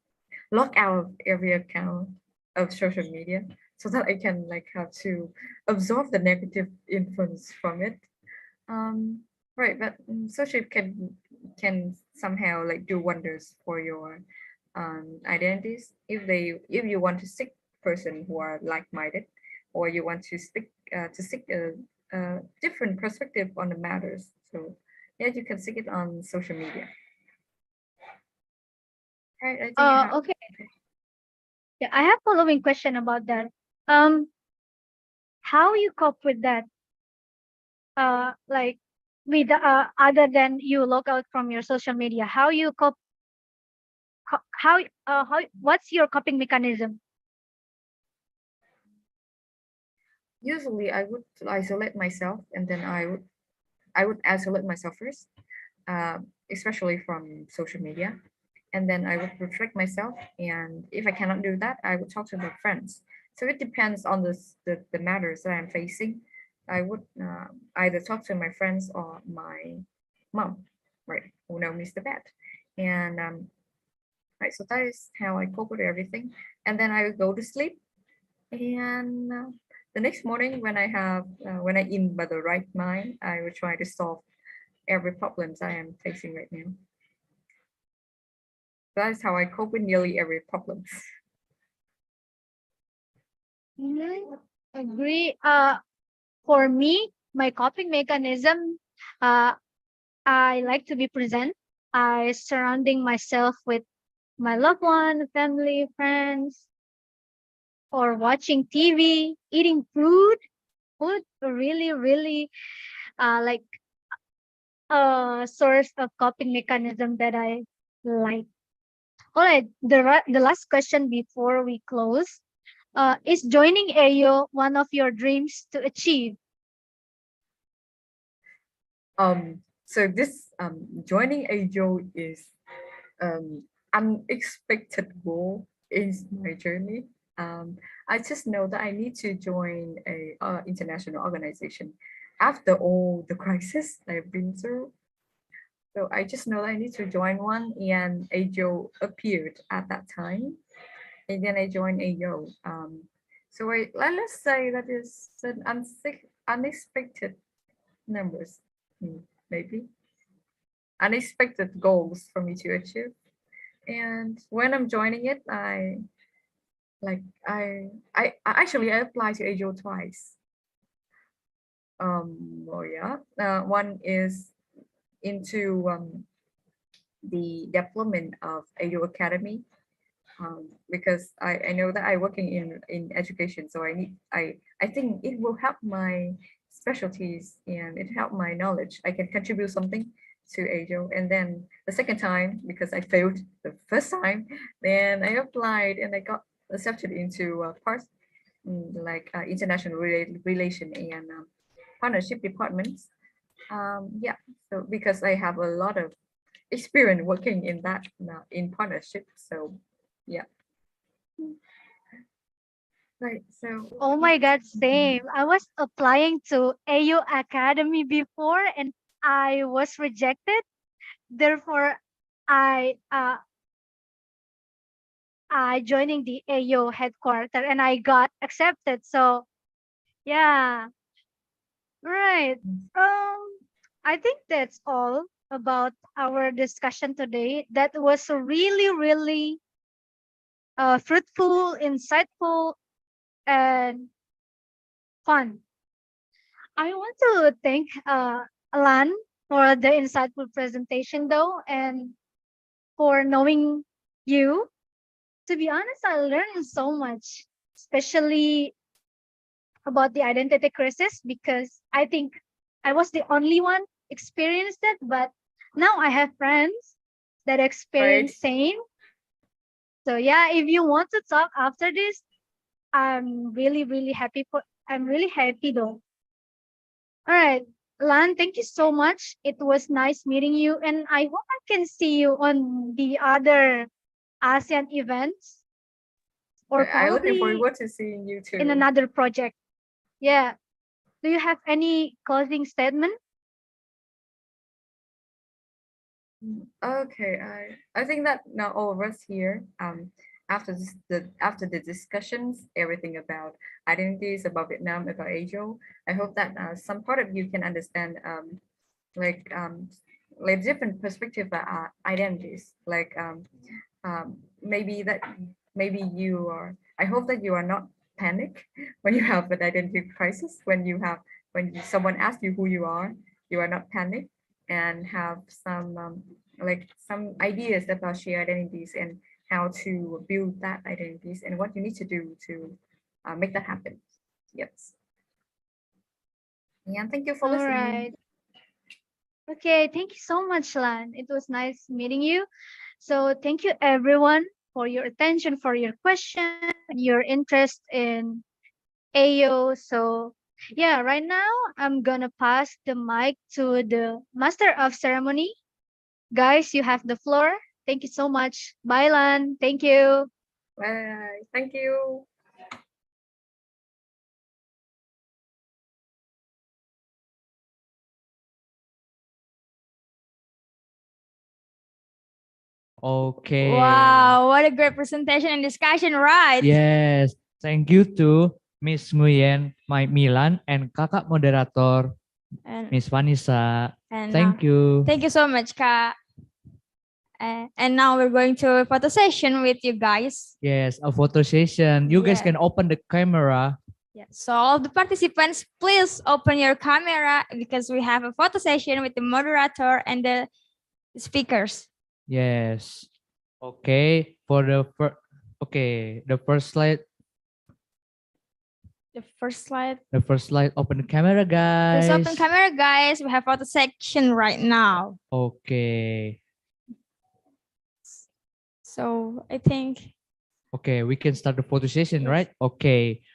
log out of every account of social media so that I can like have to absorb the negative influence from it. Right, but social can somehow like do wonders for your identities if you want to seek person who are like-minded, or you want to seek a different perspective on the matters. So yeah, you can seek it on social media. Right, I think you have. Okay. Yeah, I have following question about that. How you cope with that? Like with other than you log out from your social media, how you cope? How what's your coping mechanism? Usually I would isolate myself, and then I would isolate myself first, especially from social media, and then I would reflect myself. And if I cannot do that, I would talk to my friends. So it depends on the matters that I'm facing. I would either talk to my friends or my mom, right, who know me the best. And right, so that is how I cope with everything. And then I would go to sleep, and the next morning when I in by the right mind, I will try to solve every problems I am facing right now. That is how I cope with nearly every problem. Agree. For me, my coping mechanism, I like to be present. I surrounding myself with my loved one, family, friends, or watching TV, eating food. Food really, really like a source of coping mechanism that I like. All right, the last question before we close. Is joining AYO one of your dreams to achieve? So this joining AJO is unexpected goal in my journey. I just know that I need to join a international organization after all the crisis I've been through. So I just know that I need to join one, and AJO appeared at that time, and then I joined AYO. So let's say that is an unexpected numbers, maybe unexpected goals for me to achieve. And when I'm joining it, I applied to AJO twice. One is into the development of AJO Academy, because I know that I working in education, so I think it will help my specialties, and it help my knowledge. I can contribute something to AJO. And then the second time, because I failed the first time, then I applied and I got accepted into parts like international relation and partnership departments. Yeah, so because I have a lot of experience working in that in partnership, so yeah. Right, so Oh my God, same. I was applying to AU Academy before and I was rejected. Therefore, I uh I joining the AU headquarter and I got accepted. So yeah, right. I think that's all about our discussion today. That was really, really fruitful, insightful, and fun. I want to thank Alan for the insightful presentation, though, and for knowing you. To be honest, I learned so much, especially about the identity crisis, because I think I was the only one experienced it, but now I have friends that experience same. So yeah, if you want to talk after this, I'm really, really happy I'm really happy though. All right, Lan, thank you so much. It was nice meeting you, and I hope I can see you on the other ASEAN events or I'm looking probably forward to seeing you too. in another project. Yeah. Do you have any closing statement? Okay, I think that now all of us here, after the discussions, everything about identities, about Vietnam, about Asia, I hope that some part of you can understand like different perspective identities. Like maybe you are. I hope that you are not panic when you have an identity crisis. When someone asks you who you are not panic and have some ideas about shared identities and how to build that identities and what you need to do to make that happen. Yes. Yeah, thank you for All listening. right. Okay, thank you so much, Lan. It was nice meeting you. So thank you everyone for your attention, for your question, your interest in AO. So yeah, right now I'm gonna pass the mic to the Master of Ceremony. Guys, you have the floor. Thank you so much. Bye, Lan. Thank you. Bye. Thank you. Okay. Wow, what a great presentation and discussion, right? Yes, thank you to Miss Nguyen, my Milan, and kakak moderator, And, Miss Vanessa. and Thank you. Thank you so much, Kak. And now we're going to a photo session with you guys. Yes, a photo session. You guys Yeah. can open the camera. Yeah. So all the participants, please open your camera because we have a photo session with the moderator and the speakers. Yes. Okay. For the the first slide. The first slide. The first slide. Open the camera, guys. Please open camera, guys. We have photo section right now. Okay. So I think. Okay, we can start the photo session, right? Okay.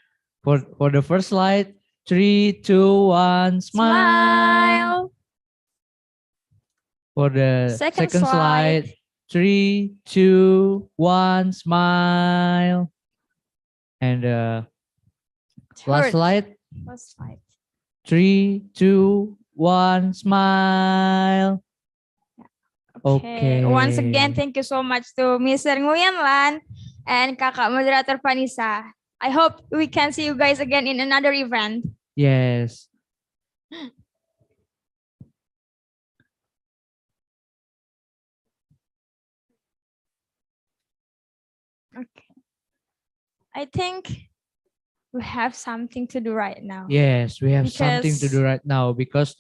For the first slide, 3, 2, 1, smile. For the Second second slide, 3, 2, 1, smile. And last slide, Last slide. 3, 2, 1, smile. Okay. Once again, thank you so much to Mr. Nguyen Lan and Kakak Moderator Vanessa. I hope we can see you guys again in another event. Yes. Okay. I think we have something to do right now. Yes, we have something to do right now because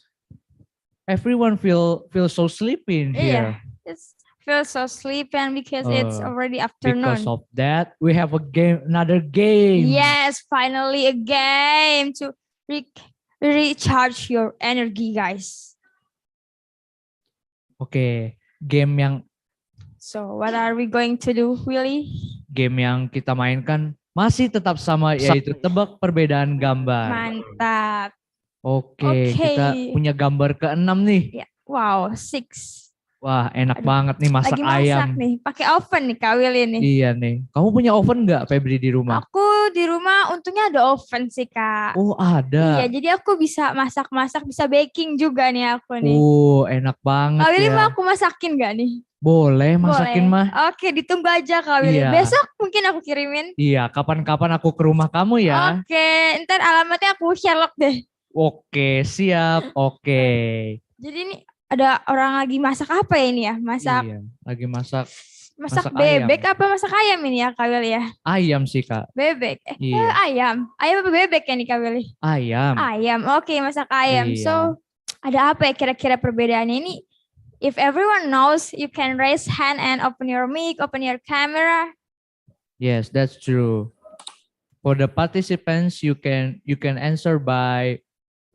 everyone feels so sleepy in here. Yeah, it feels so sleepy and because it's already afternoon. Because of that, we have another game. Yes, finally a game to recharge your energy, guys. Okay, game yang So what are we going to do, Willy? Game yang kita mainkan masih tetap sama, yaitu tebak perbedaan gambar. Mantap. Oke, kita punya gambar ke-6 nih. Ya. Wow, 6. Wah, enak banget nih masak Lagi masak ayam. nih, pakai oven nih Kak Willy nih. Iya nih. Kamu punya oven nggak, Febri, di rumah? Aku di rumah untungnya ada oven sih, Kak. Oh, ada. Iya, jadi aku bisa masak-masak, bisa baking juga nih aku nih. Enak banget Kak Willy ya. mau aku masakin nggak nih? Boleh, masakin Boleh. mah. Oke, ditunggu aja Kak Willy. Iya. Besok mungkin aku kirimin. Iya, kapan-kapan aku ke rumah kamu ya. Oke, ntar alamatnya aku share deh. Oke, siap. Oke. Jadi ini ada orang lagi masak apa ya ini ya? Masak. Iya, lagi masak. Masak bebek ayam. apa masak ayam ini ya Kak Willy ya? Ayam sih, Kak. Bebek. Iya. Ayam. Ayam apa bebek ya nih Kak Willy? Ayam. Ayam. Oke, masak ayam. Iya. So, ada apa ya kira-kira perbedaannya ini? If everyone knows, you can raise hand and open your mic, open your camera. Yes, that's true. For the participants, you can answer by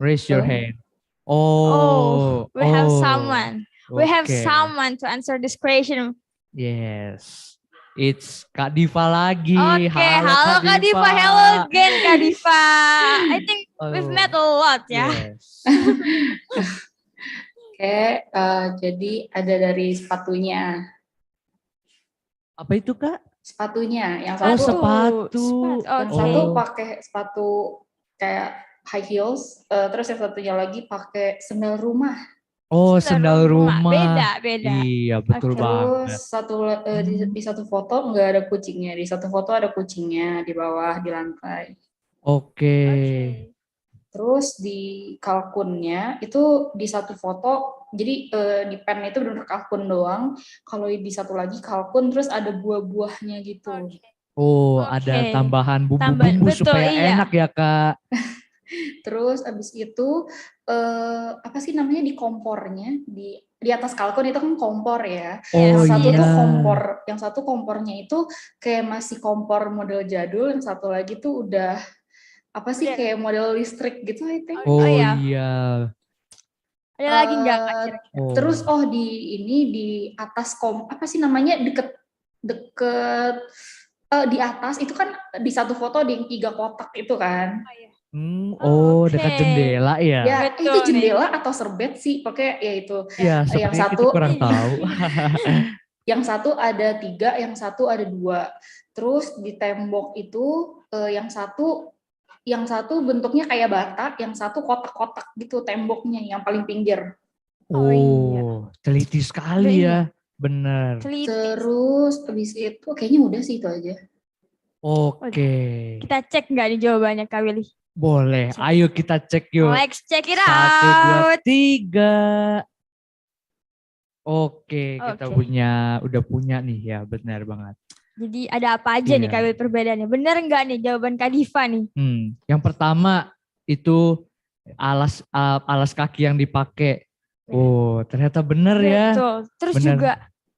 raise your hand. We have someone. We have Okay. someone to answer this question. Yes. It's Kak Diva lagi. Oke, halo Kak Diva. Hello again Kak Diva. I think we've met a lot ya. Yes. Oke, jadi ada dari sepatunya. Apa itu, Kak? sepatunya. Yang Oh, satu sepatu. yang Oke. satu pakai sepatu kayak high heels, terus yang satunya lagi pakai sendal rumah. Oh, sendal rumah. Beda. Iya, betul banget. Terus di satu foto nggak ada kucingnya, di satu foto ada kucingnya di bawah di lantai. Oke. Terus di kalkunnya itu di satu foto, jadi di pen itu benar kalkun doang. Kalau di satu lagi kalkun, terus ada buah-buahnya gitu. Oh, ada tambahan bumbu-bumbu supaya enak ya, Kak. Terus abis itu apa sih namanya di kompornya di atas kalkun itu kan kompor ya. Oh, Yang satu tuh iya. yang satu kompornya itu kayak masih kompor model jadul, yang satu lagi tuh udah apa sih kayak model listrik gitu I think. Oh iya. Ada lagi nggak Kak? Terus di atas apa sih namanya deket di atas itu kan di satu foto ada yang 3 kotak itu kan. Dekat jendela ya? Ya, itu jendela atau serbet sih, pakai ya itu. Iya, Yang sepertinya satu kita kurang tahu. yang satu ada 3, yang satu ada 2. Terus di tembok itu yang satu bentuknya kayak bata, yang satu kotak-kotak gitu temboknya yang paling pinggir. Oh, teliti sekali ya. Bener. Terus habis itu kayaknya udah sih itu aja. Oke. Kita cek nggak nih jawabannya Kak Willy? Boleh, ayo kita cek yuk. Let's check it 1, out. 2, 3. Oke, kita udah punya nih ya, benar banget. Jadi ada apa aja nih Kak Willy perbedaannya? Bener nggak nih jawaban Kak Diva nih? Yang pertama itu alas kaki yang dipakai. Oh, ternyata bener ya. Betul. Terus bener. juga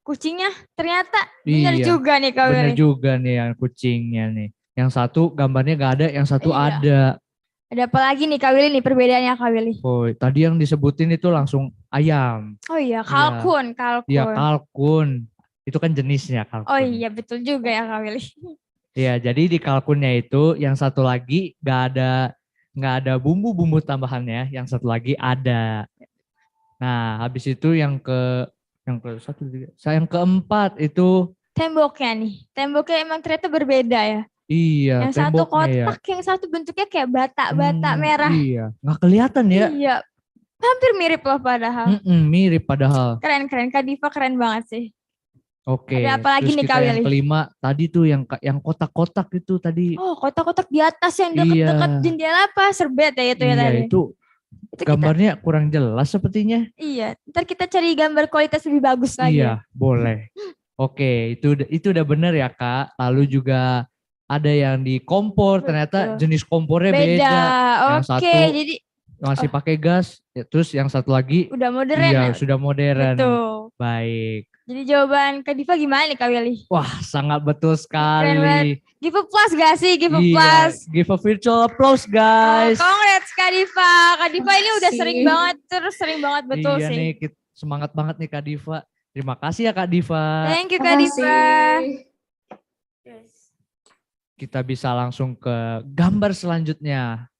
kucingnya ternyata bener Iya, juga nih Kak Willy. bener juga nih yang kucingnya nih. Yang satu gambarnya gak ada, yang satu ada. Ada apa lagi nih Kak Willy nih perbedaannya Kak Willy? Oh, tadi yang disebutin itu langsung ayam. Oh iya, kalkun. Iya, kalkun. Itu kan jenisnya kalkun. Oh iya, betul juga ya Kak Willy. Iya, jadi di kalkunnya itu yang satu lagi gak ada bumbu-bumbu tambahannya, yang satu lagi ada. Nah, habis itu yang keempat itu temboknya nih. Temboknya emang ternyata berbeda ya. Iya, yang satu temboknya kotak, yang satu bentuknya kayak bata-bata merah. Iya, nggak kelihatan ya. Iya, hampir mirip loh padahal. Mirip padahal. Keren. Kak Diva keren banget sih. Oke. Ada apa lagi Terus nih Kak Willy? Yang kelima tadi tuh yang kotak-kotak itu tadi. Oh, kotak-kotak di atas yang dekat-dekat jendela apa? Serbet ya itu ya tadi. Iya, itu gambarnya kurang jelas sepertinya. Iya, ntar kita cari gambar kualitas lebih bagus lagi. Iya, boleh. Oke, itu udah bener ya Kak. Lalu juga ada yang di kompor, ternyata jenis kompornya beda. Yang satu jadi masih pakai gas, terus yang satu lagi udah modern. Iya, sudah modern. Betul. Baik. Jadi jawaban Kak Diva gimana nih Kak Willy? Wah, sangat betul sekali. Keren banget. Give a plus gak sih? Give a Iya, plus. give a virtual applause guys. Congrats Kak Diva. Kak Diva ini udah sering banget betul iya sih. Nih, semangat banget nih Kak Diva. Terima kasih ya Kak Diva. Thank you Kak Diva. Kita bisa langsung ke gambar selanjutnya.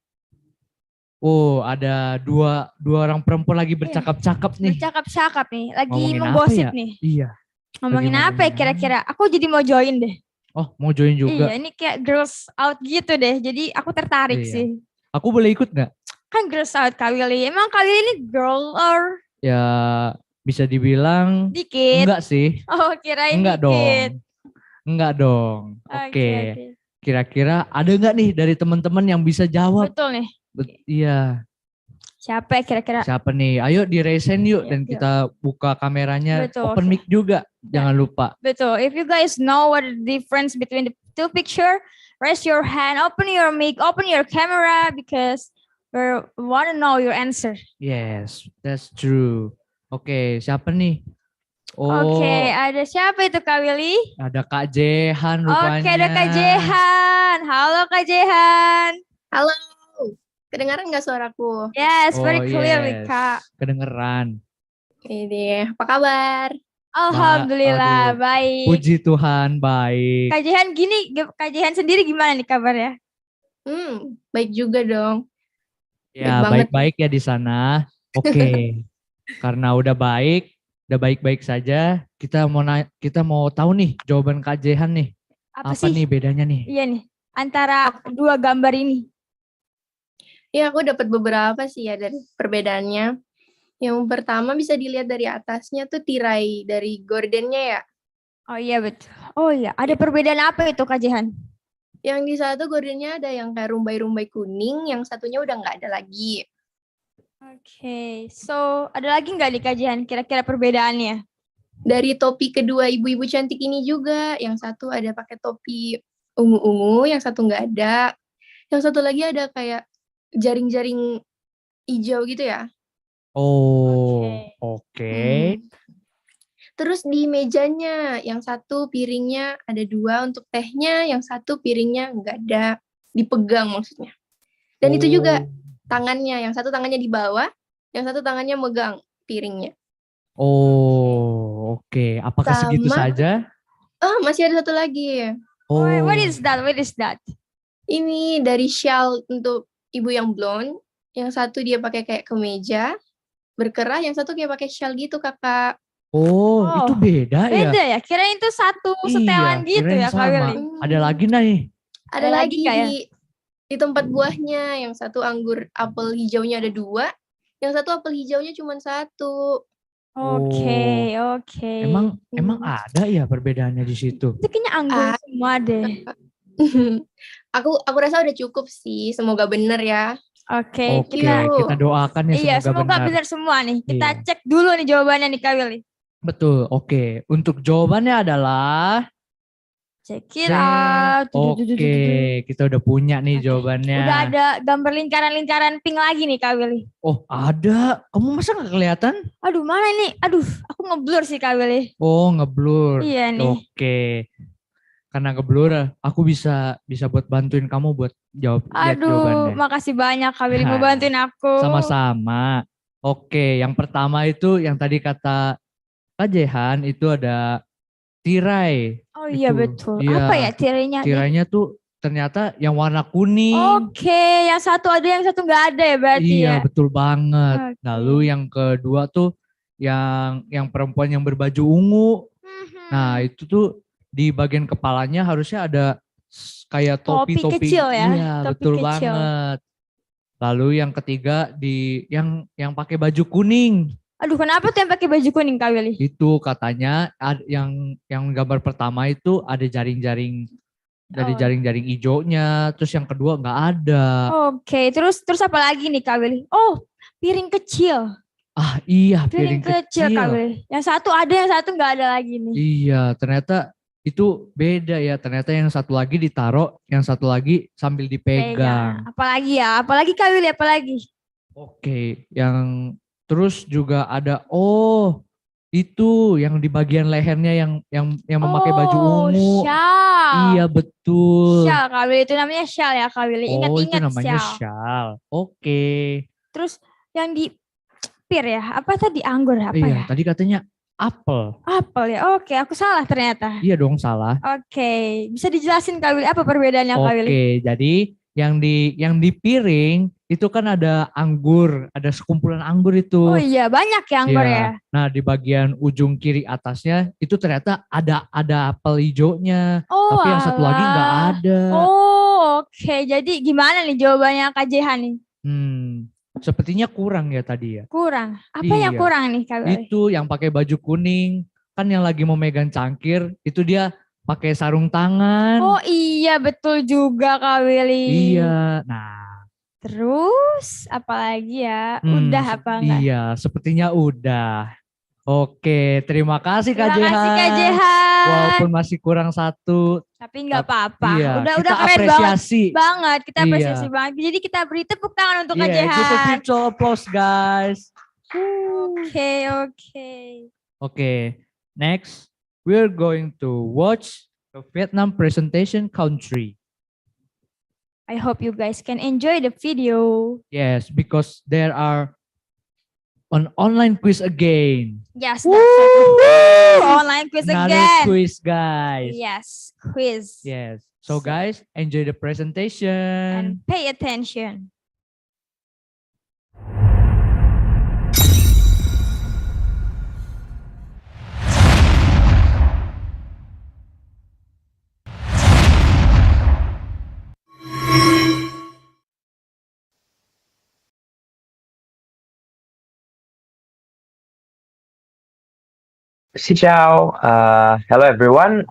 Oh, ada dua orang perempuan lagi bercakap-cakap nih. Bercakap-cakap nih, lagi Ngomongin menggosip apa ya? nih. Iya. Ngomongin apa ya kira-kira? Aku jadi mau join deh. Oh, mau join juga? Iya, ini kayak girls out gitu deh. Jadi aku tertarik Iya. sih. Aku boleh ikut nggak? Kan girls out Kak Willy. Emang Kak Willy ini girl or? Ya, bisa dibilang Dikit. enggak sih. Oh, kirain enggak dikit. Enggak dong. Oke. Oke. Kira-kira ada nggak nih dari teman-teman yang bisa jawab? Betul nih. Iya. Siapa ya kira-kira? Siapa nih? Ayo di-resen yuk dan kita buka kameranya. Betul, Open mic juga. Jangan lupa. Betul. If you guys know what the difference between the two picture, raise your hand, open your mic, open your camera because we want to know your answer. Yes, that's true. Oke, siapa nih? Oke, ada siapa itu Kak Willy? Ada Kak Jehan rupanya. Oke, ada Kak Jehan. Halo Kak Jehan. Halo, kedengaran nggak suaraku? Yes, very clearly Kak. Kedengeran. Ini, apa kabar? Alhamdulillah, baik. Puji Tuhan, baik. Kak Jehan Kak Jehan sendiri gimana nih kabarnya? Baik juga dong. Ya, baik-baik ya di sana. Oke. Karena udah baik-baik saja, kita mau tahu nih jawaban Kak Jehan nih. Apa Apa sih? nih bedanya nih? Iya nih, antara dua gambar ini. Ya, aku dapat beberapa sih ya dari perbedaannya. Yang pertama bisa dilihat dari atasnya tuh tirai dari gordennya ya. Oh iya betul. Oh iya, ada perbedaan apa itu Kak Jehan? Yang di satu gordennya ada yang kayak rumbai-rumbai kuning, yang satunya udah nggak ada lagi. Oke, so ada lagi nggak nih Kak Jehan kira-kira perbedaannya? Dari topi kedua ibu-ibu cantik ini juga, yang satu ada pakai topi ungu-ungu, yang satu nggak ada. Yang satu lagi ada kayak jaring-jaring hijau gitu ya. Oh, oke. Terus di mejanya, yang satu piringnya ada 2 untuk tehnya, yang satu piringnya nggak ada, dipegang maksudnya. Dan itu juga tangannya, yang satu tangannya di bawah, yang satu tangannya megang piringnya. Oh, oke. Apakah segitu Sama, saja? masih ada satu lagi. Oh, What is that? What is that? Ini dari shawl untuk ibu yang blonde, yang satu dia pakai kayak kemeja, berkerah, yang satu kayak pakai shawl gitu kakak. oh, itu beda ya? Beda ya? Kirain itu satu setelan gitu kirain ya Kak sama. Willy. Ada lagi nih. Ada lagi Kak, ya? di tempat buahnya, yang satu anggur apel hijaunya ada 2, yang satu apel hijaunya cuma 1. Oke. Emang ada ya perbedaannya di situ? Itu kayaknya anggur semua deh. Aku rasa udah cukup sih, semoga bener ya. Oke, Oke, kita doakan ya Iya, semoga benar. benar semua nih. Kita Iya. cek dulu nih jawabannya nih Kak Willy. Betul, oke. Untuk jawabannya adalah Check it out. Oke, kita udah punya nih jawabannya. Udah ada gambar lingkaran-lingkaran pink lagi nih Kak Willy. Oh, ada. Kamu masa nggak kelihatan? Aduh, mana nih? Aduh, aku ngeblur sih Kak Willy. Oh, ngeblur. Iya nih. Oke. Karena ngeblur, aku bisa buat bantuin kamu buat lihat Aduh, jawabannya. makasih banyak Kak Willy mau bantuin aku. Sama-sama. Oke, yang pertama itu yang tadi kata Kak Jehan itu ada tirai. Oh iya Itu, betul. iya. Apa ya tirainya? Tirainya tuh ternyata yang warna kuning. Oke, yang satu ada yang satu nggak ada ya berarti Iya, ya. betul banget. Oke. Lalu yang kedua tuh yang perempuan yang berbaju ungu. Nah, itu tuh di bagian kepalanya harusnya ada kayak Topi topi-topi. kecil ya, Iya, topi betul kecil. banget. Lalu yang ketiga yang pakai baju kuning. Aduh, kenapa tuh yang pakai baju kuning Kak Willy? Itu katanya yang gambar pertama itu ada jaring-jaring dari jaring-jaring hijaunya, terus yang kedua nggak ada. Oke, terus apa lagi nih Kak Willy? Oh, piring kecil. Ah iya, Piring kecil Kak Willy. Yang satu ada, yang satu nggak ada lagi nih. Iya, ternyata itu beda ya. Ternyata yang satu lagi ditaruh, yang satu lagi sambil dipegang. Apalagi ya? Apalagi Kak Willy, apalagi? Oke, yang terus juga ada itu yang di bagian lehernya yang memakai baju ungu. Shawl. Iya, betul. Shawl Kak Willy, itu namanya shawl ya Kak Willy. Itu Ingat-ingat namanya shawl. shawl. Oke. Terus yang di pir ya? Apa tadi anggur apa Iya, ya? tadi katanya apel. Apel ya. Oke, aku salah ternyata. Iya dong, salah. Oke, bisa dijelasin Kak Willy apa perbedaannya Kak Willy? Oke, jadi yang di piring itu kan ada anggur, ada sekumpulan anggur itu. Oh iya, banyak ya anggur Iya. ya. Nah, di bagian ujung kiri atasnya itu ternyata ada apel hijaunya, Oh, tapi yang satu lagi nggak alah. ada. Oh, oke. Jadi gimana nih jawabannya Kak Jehan nih? Sepertinya kurang ya tadi ya. Kurang. Apa yang Iya. kurang nih Kak Willy? Itu yang pakai baju kuning, kan yang lagi mau megang cangkir, itu dia pakai sarung tangan. Oh iya, betul juga Kak Willy. Iya. Nah, Terus apalagi ya? Udah apa enggak? iya, sepertinya udah. Oke, terima kasih Kak Terima kasih Kak Jehan. Jehan. Walaupun masih kurang satu. Tapi nggak apa-apa. Iya, Udah kita keren apresiasi. banget. Kita Iya. apresiasi banget. Jadi kita beri tepuk tangan untuk Kak Yeah, give a Jehan. virtual applause guys. Oke. Okay, next we're going to watch the Vietnam presentation country. I hope you guys can enjoy the video. Yes, because there are an online quiz again. Yes, that's it. Online quiz Another again. quiz, guys. Yes, quiz. Yes. So guys, enjoy the presentation. Pay attention. Xin chào. Hello everyone.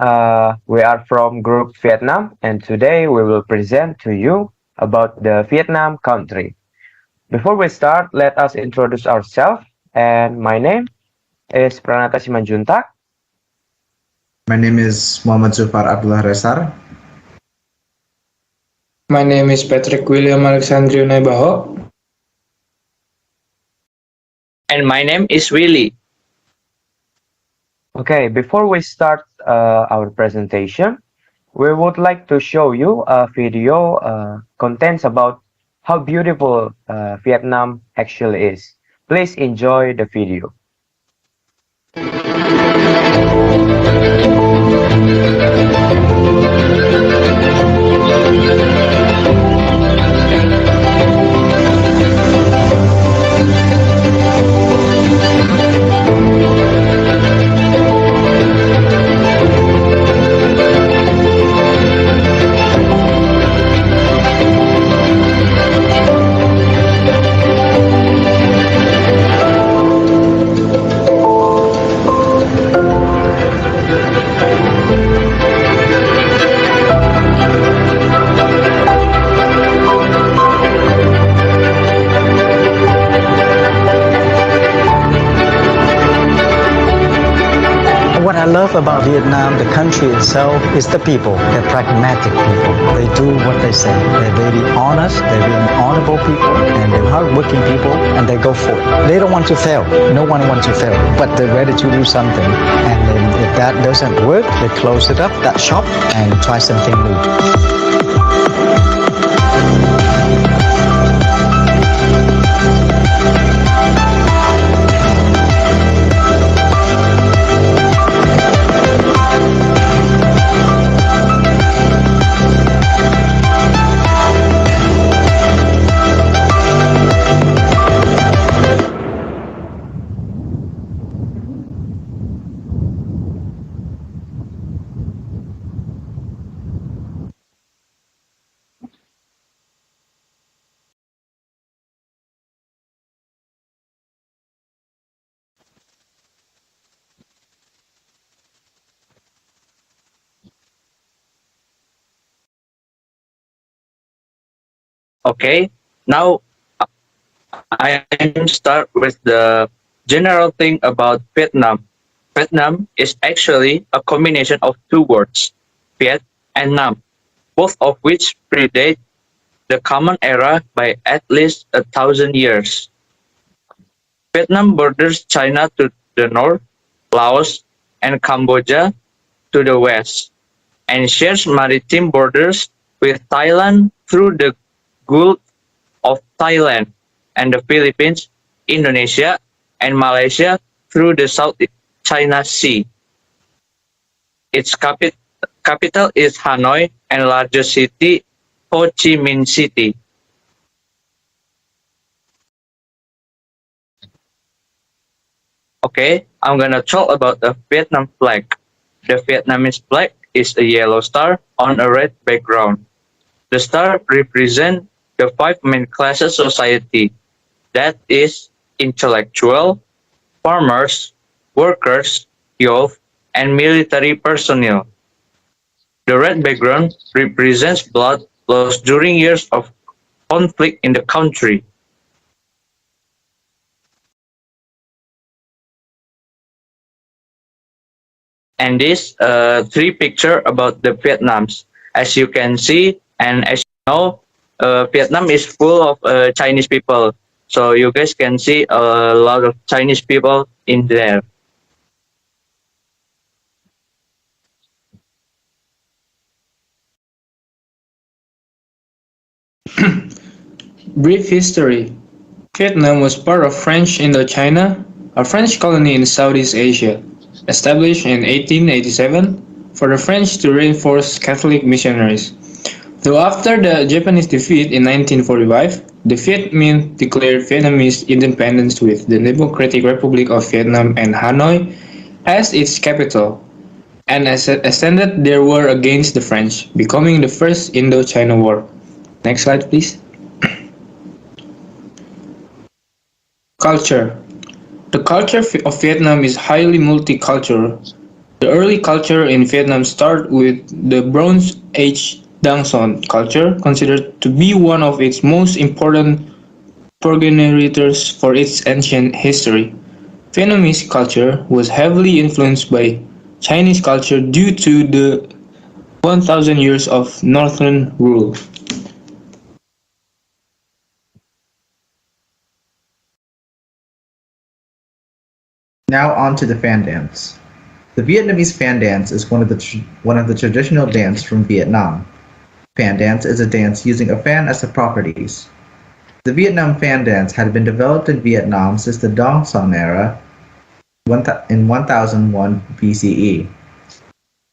We are from Group Vietnam, and today we will present to you about the Vietnam country. Before we start, let us introduce ourselves. And my name is Pranata Simanjuntak. My name is Muhammad Zufar Abdullah Resar. My name is Patrick William Alexandrio Nebaho. And my name is Willy. Okay, before we start our presentation, we would like to show you a video contents about how beautiful Vietnam actually is. Please enjoy the video. What I love about Vietnam, the country itself, is the people. They're pragmatic people. They do what they say. They're very honest, they're very honorable people, and they're hardworking people, and they go for it. They don't want to fail. No one wants to fail, but they're ready to do something. And then if that doesn't work, they close it up, that shop, and try something new. Okay, now I am start with the general thing about Vietnam. Vietnam is actually a combination of two words, Viet and Nam, both of which predate the common era by at least 1,000 years. Vietnam borders China to the north, Laos and Cambodia to the west, and shares maritime borders with Thailand through the Gulf of Thailand and the Philippines, Indonesia, and Malaysia through the South China Sea. Its capital is Hanoi and largest city, Ho Chi Minh City. Okay, I'm gonna talk about the Vietnam flag. The Vietnamese flag is a yellow star on a red background. The star represents the five main classes society, that is, intellectual, farmers, workers, youth, and military personnel. The red background represents blood lost during years of conflict in the country. And this three picture about the Vietnams. As you can see, and as you know, Vietnam is full of Chinese people. So you guys can see a lot of Chinese people in there. Brief history. Vietnam was part of French Indochina, a French colony in Southeast Asia, established in 1887 for the French to reinforce Catholic missionaries. Though after the Japanese defeat in 1945, the Viet Minh declared Vietnamese independence with the Democratic Republic of Vietnam and Hanoi as its capital, and extended their war against the French, becoming the First Indochina War. Next slide, please. Culture. The culture of Vietnam is highly multicultural. The early culture in Vietnam started with the Bronze Age Dang Son culture, considered to be one of its most important progenitors for its ancient history. Vietnamese culture was heavily influenced by Chinese culture due to the 1,000 years of northern rule. Now on to the fan dance. The Vietnamese fan dance is one of the traditional dance from Vietnam. Fan dance is a dance using a fan as the properties. The Vietnam fan dance had been developed in Vietnam since the Dong Son era in 1001 BCE.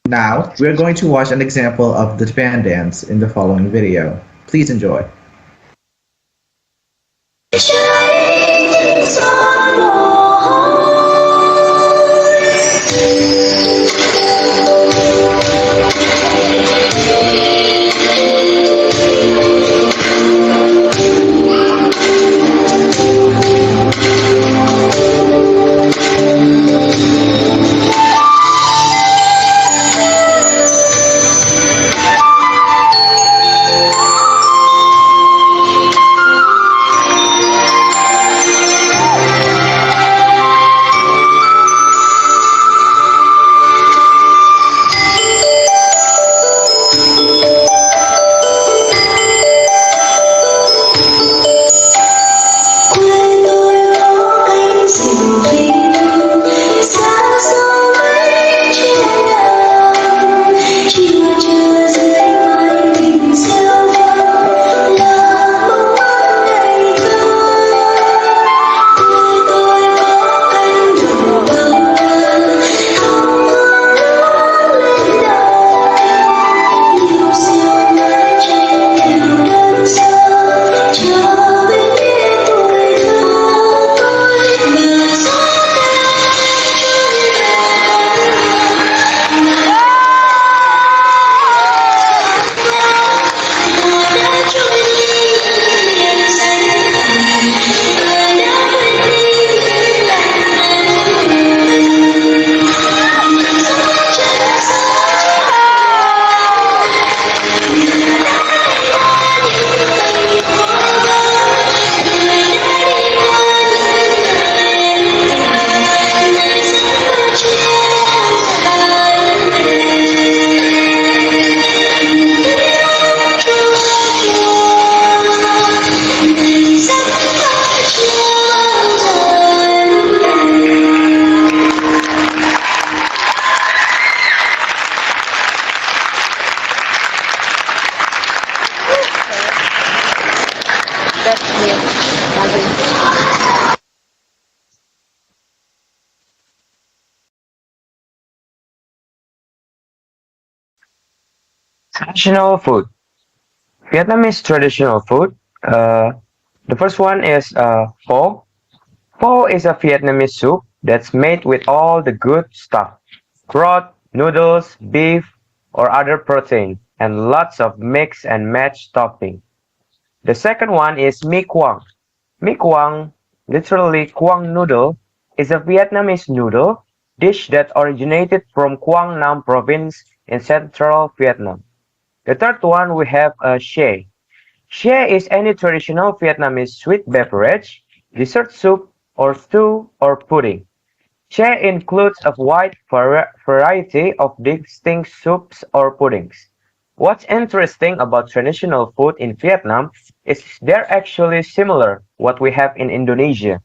Now, we're going to watch an example of the fan dance in the following video. Please enjoy. Traditional food. Vietnamese traditional food. The first one is pho. Pho is a Vietnamese soup that's made with all the good stuff. Broth, noodles, beef, or other protein, and lots of mix and match topping. The second one is mi quang. Mi quang, literally quang noodle, is a Vietnamese noodle dish that originated from Quang Nam province in central Vietnam. The third one we have a chè. Chè is any traditional Vietnamese sweet beverage, dessert soup, or stew or pudding. Chè includes a wide variety of distinct soups or puddings. What's interesting about traditional food in Vietnam is they're actually similar what we have in Indonesia.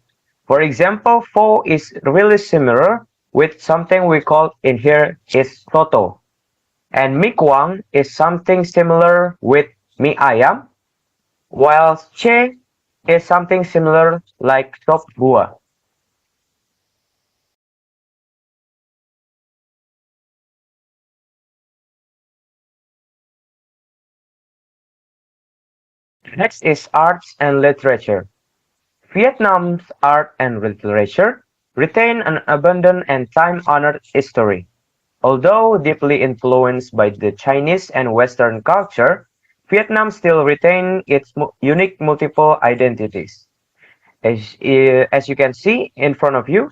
For example, pho is really similar with something we call in here is soto. And mi quang is something similar with mi ayam, while che is something similar like sop buah. Next is arts and literature. Vietnam's art and literature retain an abundant and time-honored history. Although deeply influenced by the Chinese and Western culture, Vietnam still retains its unique multiple identities. As you can see in front of you,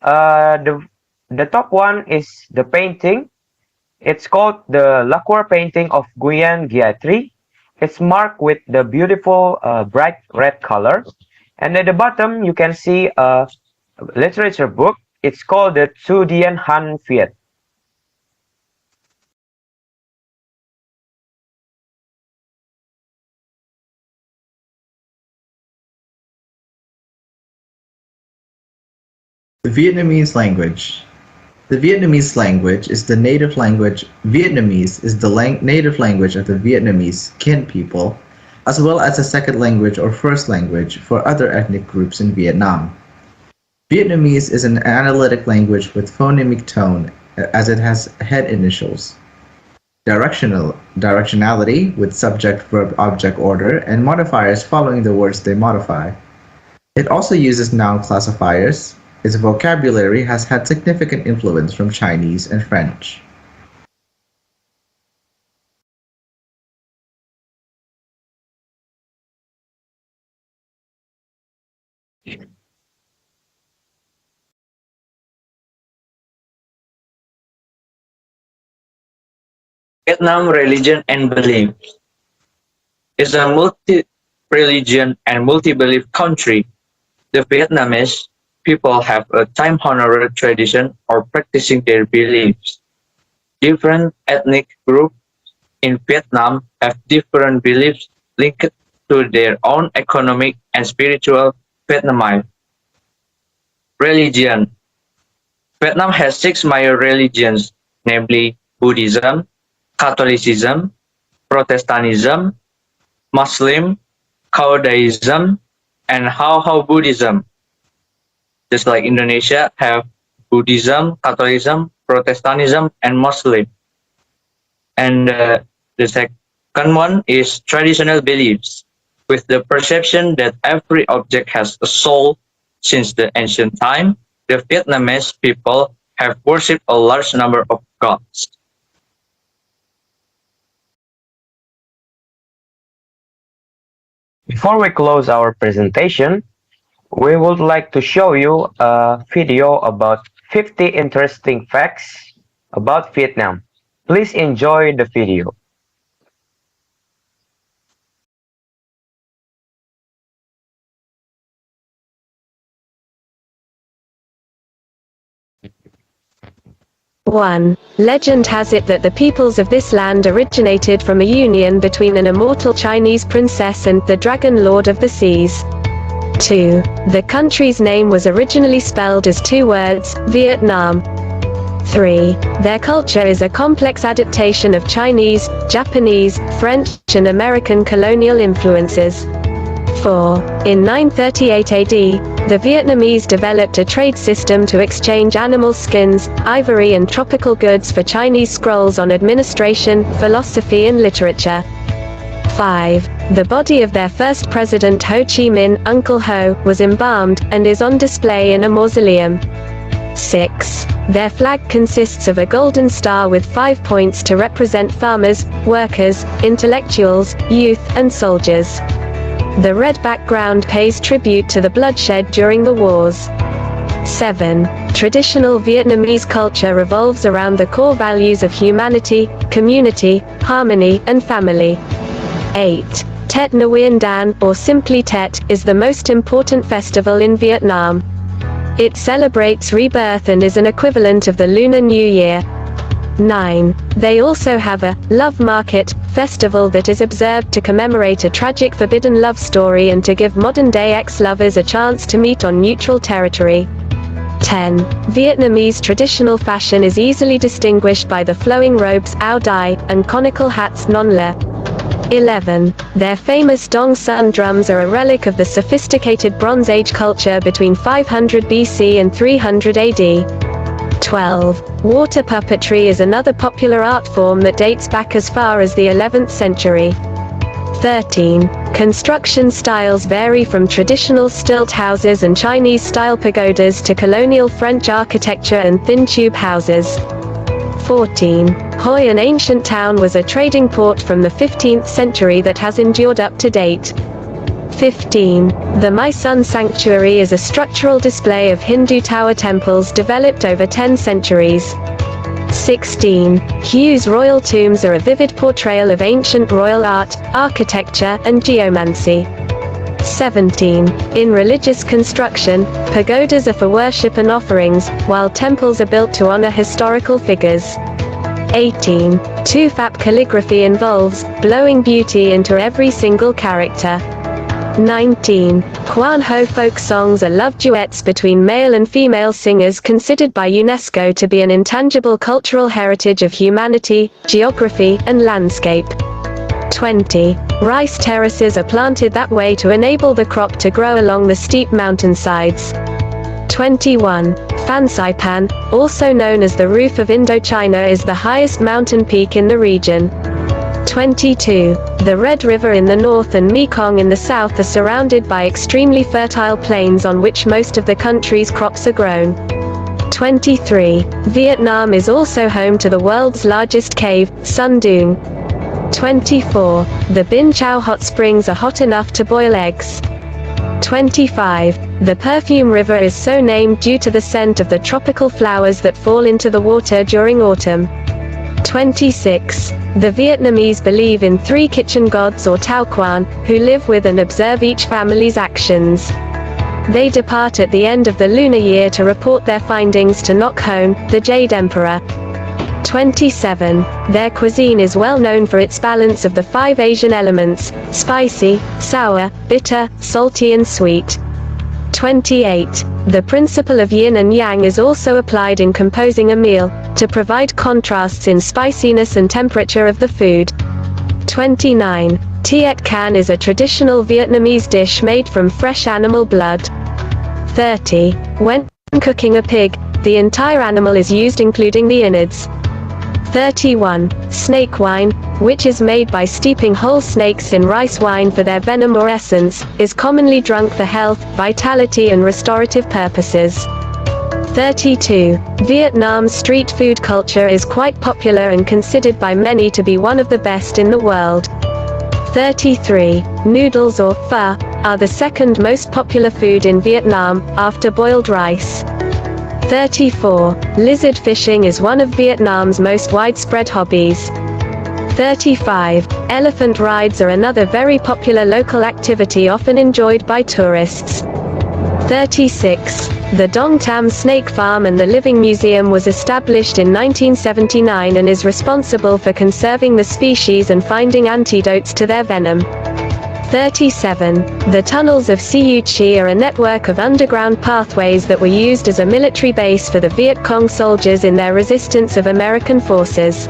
the top one is the painting. It's called the lacquer painting of Guyan Gayatri. It's marked with the beautiful bright red color. And at the bottom, you can see a literature book. It's called the Thu Dien Han Viet. The Vietnamese language. The Vietnamese language is the native language. Vietnamese is the native language of the Vietnamese Kin people, as well as a second language or first language for other ethnic groups in Vietnam. Vietnamese is an analytic language with phonemic tone as it has head initials. Directionality with subject, verb, object order, and modifiers following the words they modify. It also uses noun classifiers. Its vocabulary has had significant influence from Chinese and French. Vietnam religion and beliefs is a multi-religion and multi-belief country. The Vietnamese people have a time-honored tradition of practicing their beliefs. Different ethnic groups in Vietnam have different beliefs linked to their own economic and spiritual Vietnamite. Religion. Vietnam has 6 major religions, namely Buddhism, Catholicism, Protestantism, Muslim, Taoism, and How Buddhism. Just like Indonesia have Buddhism, Catholicism, Protestantism, and Muslim. And the second one is traditional beliefs, with the perception that every object has a soul. Since the ancient time, the Vietnamese people have worshipped a large number of gods. Before we close our presentation, we would like to show you a video about 50 interesting facts about Vietnam. Please enjoy the video. One legend has it that the peoples of this land originated from a union between an immortal Chinese princess and the dragon lord of the seas. 2. The country's name was originally spelled as 2 words, Vietnam. 3. Their culture is a complex adaptation of Chinese, Japanese, French, and American colonial influences. 4. In 938 AD, the Vietnamese developed a trade system to exchange animal skins, ivory and tropical goods for Chinese scrolls on administration, philosophy and literature. 5. The body of their first president Ho Chi Minh, Uncle Ho, was embalmed, and is on display in a mausoleum. 6. Their flag consists of a golden star with 5 points to represent farmers, workers, intellectuals, youth, and soldiers. The red background pays tribute to the bloodshed during the wars. 7. Traditional Vietnamese culture revolves around the core values of humanity, community, harmony, and family. 8. Tet Nguyen Dan, or simply Tet, is the most important festival in Vietnam. It celebrates rebirth and is an equivalent of the Lunar New Year. 9. They also have a love market festival that is observed to commemorate a tragic forbidden love story and to give modern-day ex-lovers a chance to meet on neutral territory. 10. Vietnamese traditional fashion is easily distinguished by the flowing robes áo dai and conical hats non le. 11. Their famous Dong Sun drums are a relic of the sophisticated Bronze Age culture between 500 BC and 300 AD. 12. Water puppetry is another popular art form that dates back as far as the 11th century. 13. Construction styles vary from traditional stilt houses and Chinese-style pagodas to colonial French architecture and thin tube houses. 14. Hoi, an ancient town, was a trading port from the 15th century that has endured up to date. 15. The My Sun Sanctuary is a structural display of Hindu tower temples developed over 10 centuries. 16. Hugh's royal tombs are a vivid portrayal of ancient royal art, architecture, and geomancy. 17. In religious construction, pagodas are for worship and offerings, while temples are built to honor historical figures. 18. Tufap calligraphy involves blowing beauty into every single character. 19. Kwan Ho folk songs are love duets between male and female singers considered by UNESCO to be an intangible cultural heritage of humanity, geography, and landscape. 20. Rice terraces are planted that way to enable the crop to grow along the steep mountainsides. 21. Fansaipan, also known as the Roof of Indochina, is the highest mountain peak in the region. 22. The Red River in the north and Mekong in the south are surrounded by extremely fertile plains on which most of the country's crops are grown. 23. Vietnam is also home to the world's largest cave, Sun Dune. 24. The Bin Chao hot springs are hot enough to boil eggs. 25. The Perfume River is so named due to the scent of the tropical flowers that fall into the water during autumn. 26. The Vietnamese believe in 3 kitchen gods or Tao Quan, who live with and observe each family's actions. They depart at the end of the lunar year to report their findings to Ngoc Hone, the Jade Emperor. 27. Their cuisine is well known for its balance of the 5 Asian elements: spicy, sour, bitter, salty and sweet. 28. The principle of yin and yang is also applied in composing a meal, to provide contrasts in spiciness and temperature of the food. 29. Tiet can is a traditional Vietnamese dish made from fresh animal blood. 30. When cooking a pig, the entire animal is used including the innards. 31. Snake wine, which is made by steeping whole snakes in rice wine for their venom or essence, is commonly drunk for health, vitality and restorative purposes. 32. Vietnam's street food culture is quite popular and considered by many to be one of the best in the world. 33. Noodles or pho are the second most popular food in Vietnam, after boiled rice. 34. Lizard fishing is one of Vietnam's most widespread hobbies. 35. Elephant rides are another very popular local activity often enjoyed by tourists. 36. The Dong Tam Snake Farm and the Living Museum was established in 1979 and is responsible for conserving the species and finding antidotes to their venom. 37. The tunnels of Siu Chi are a network of underground pathways that were used as a military base for the Viet Cong soldiers in their resistance of American forces.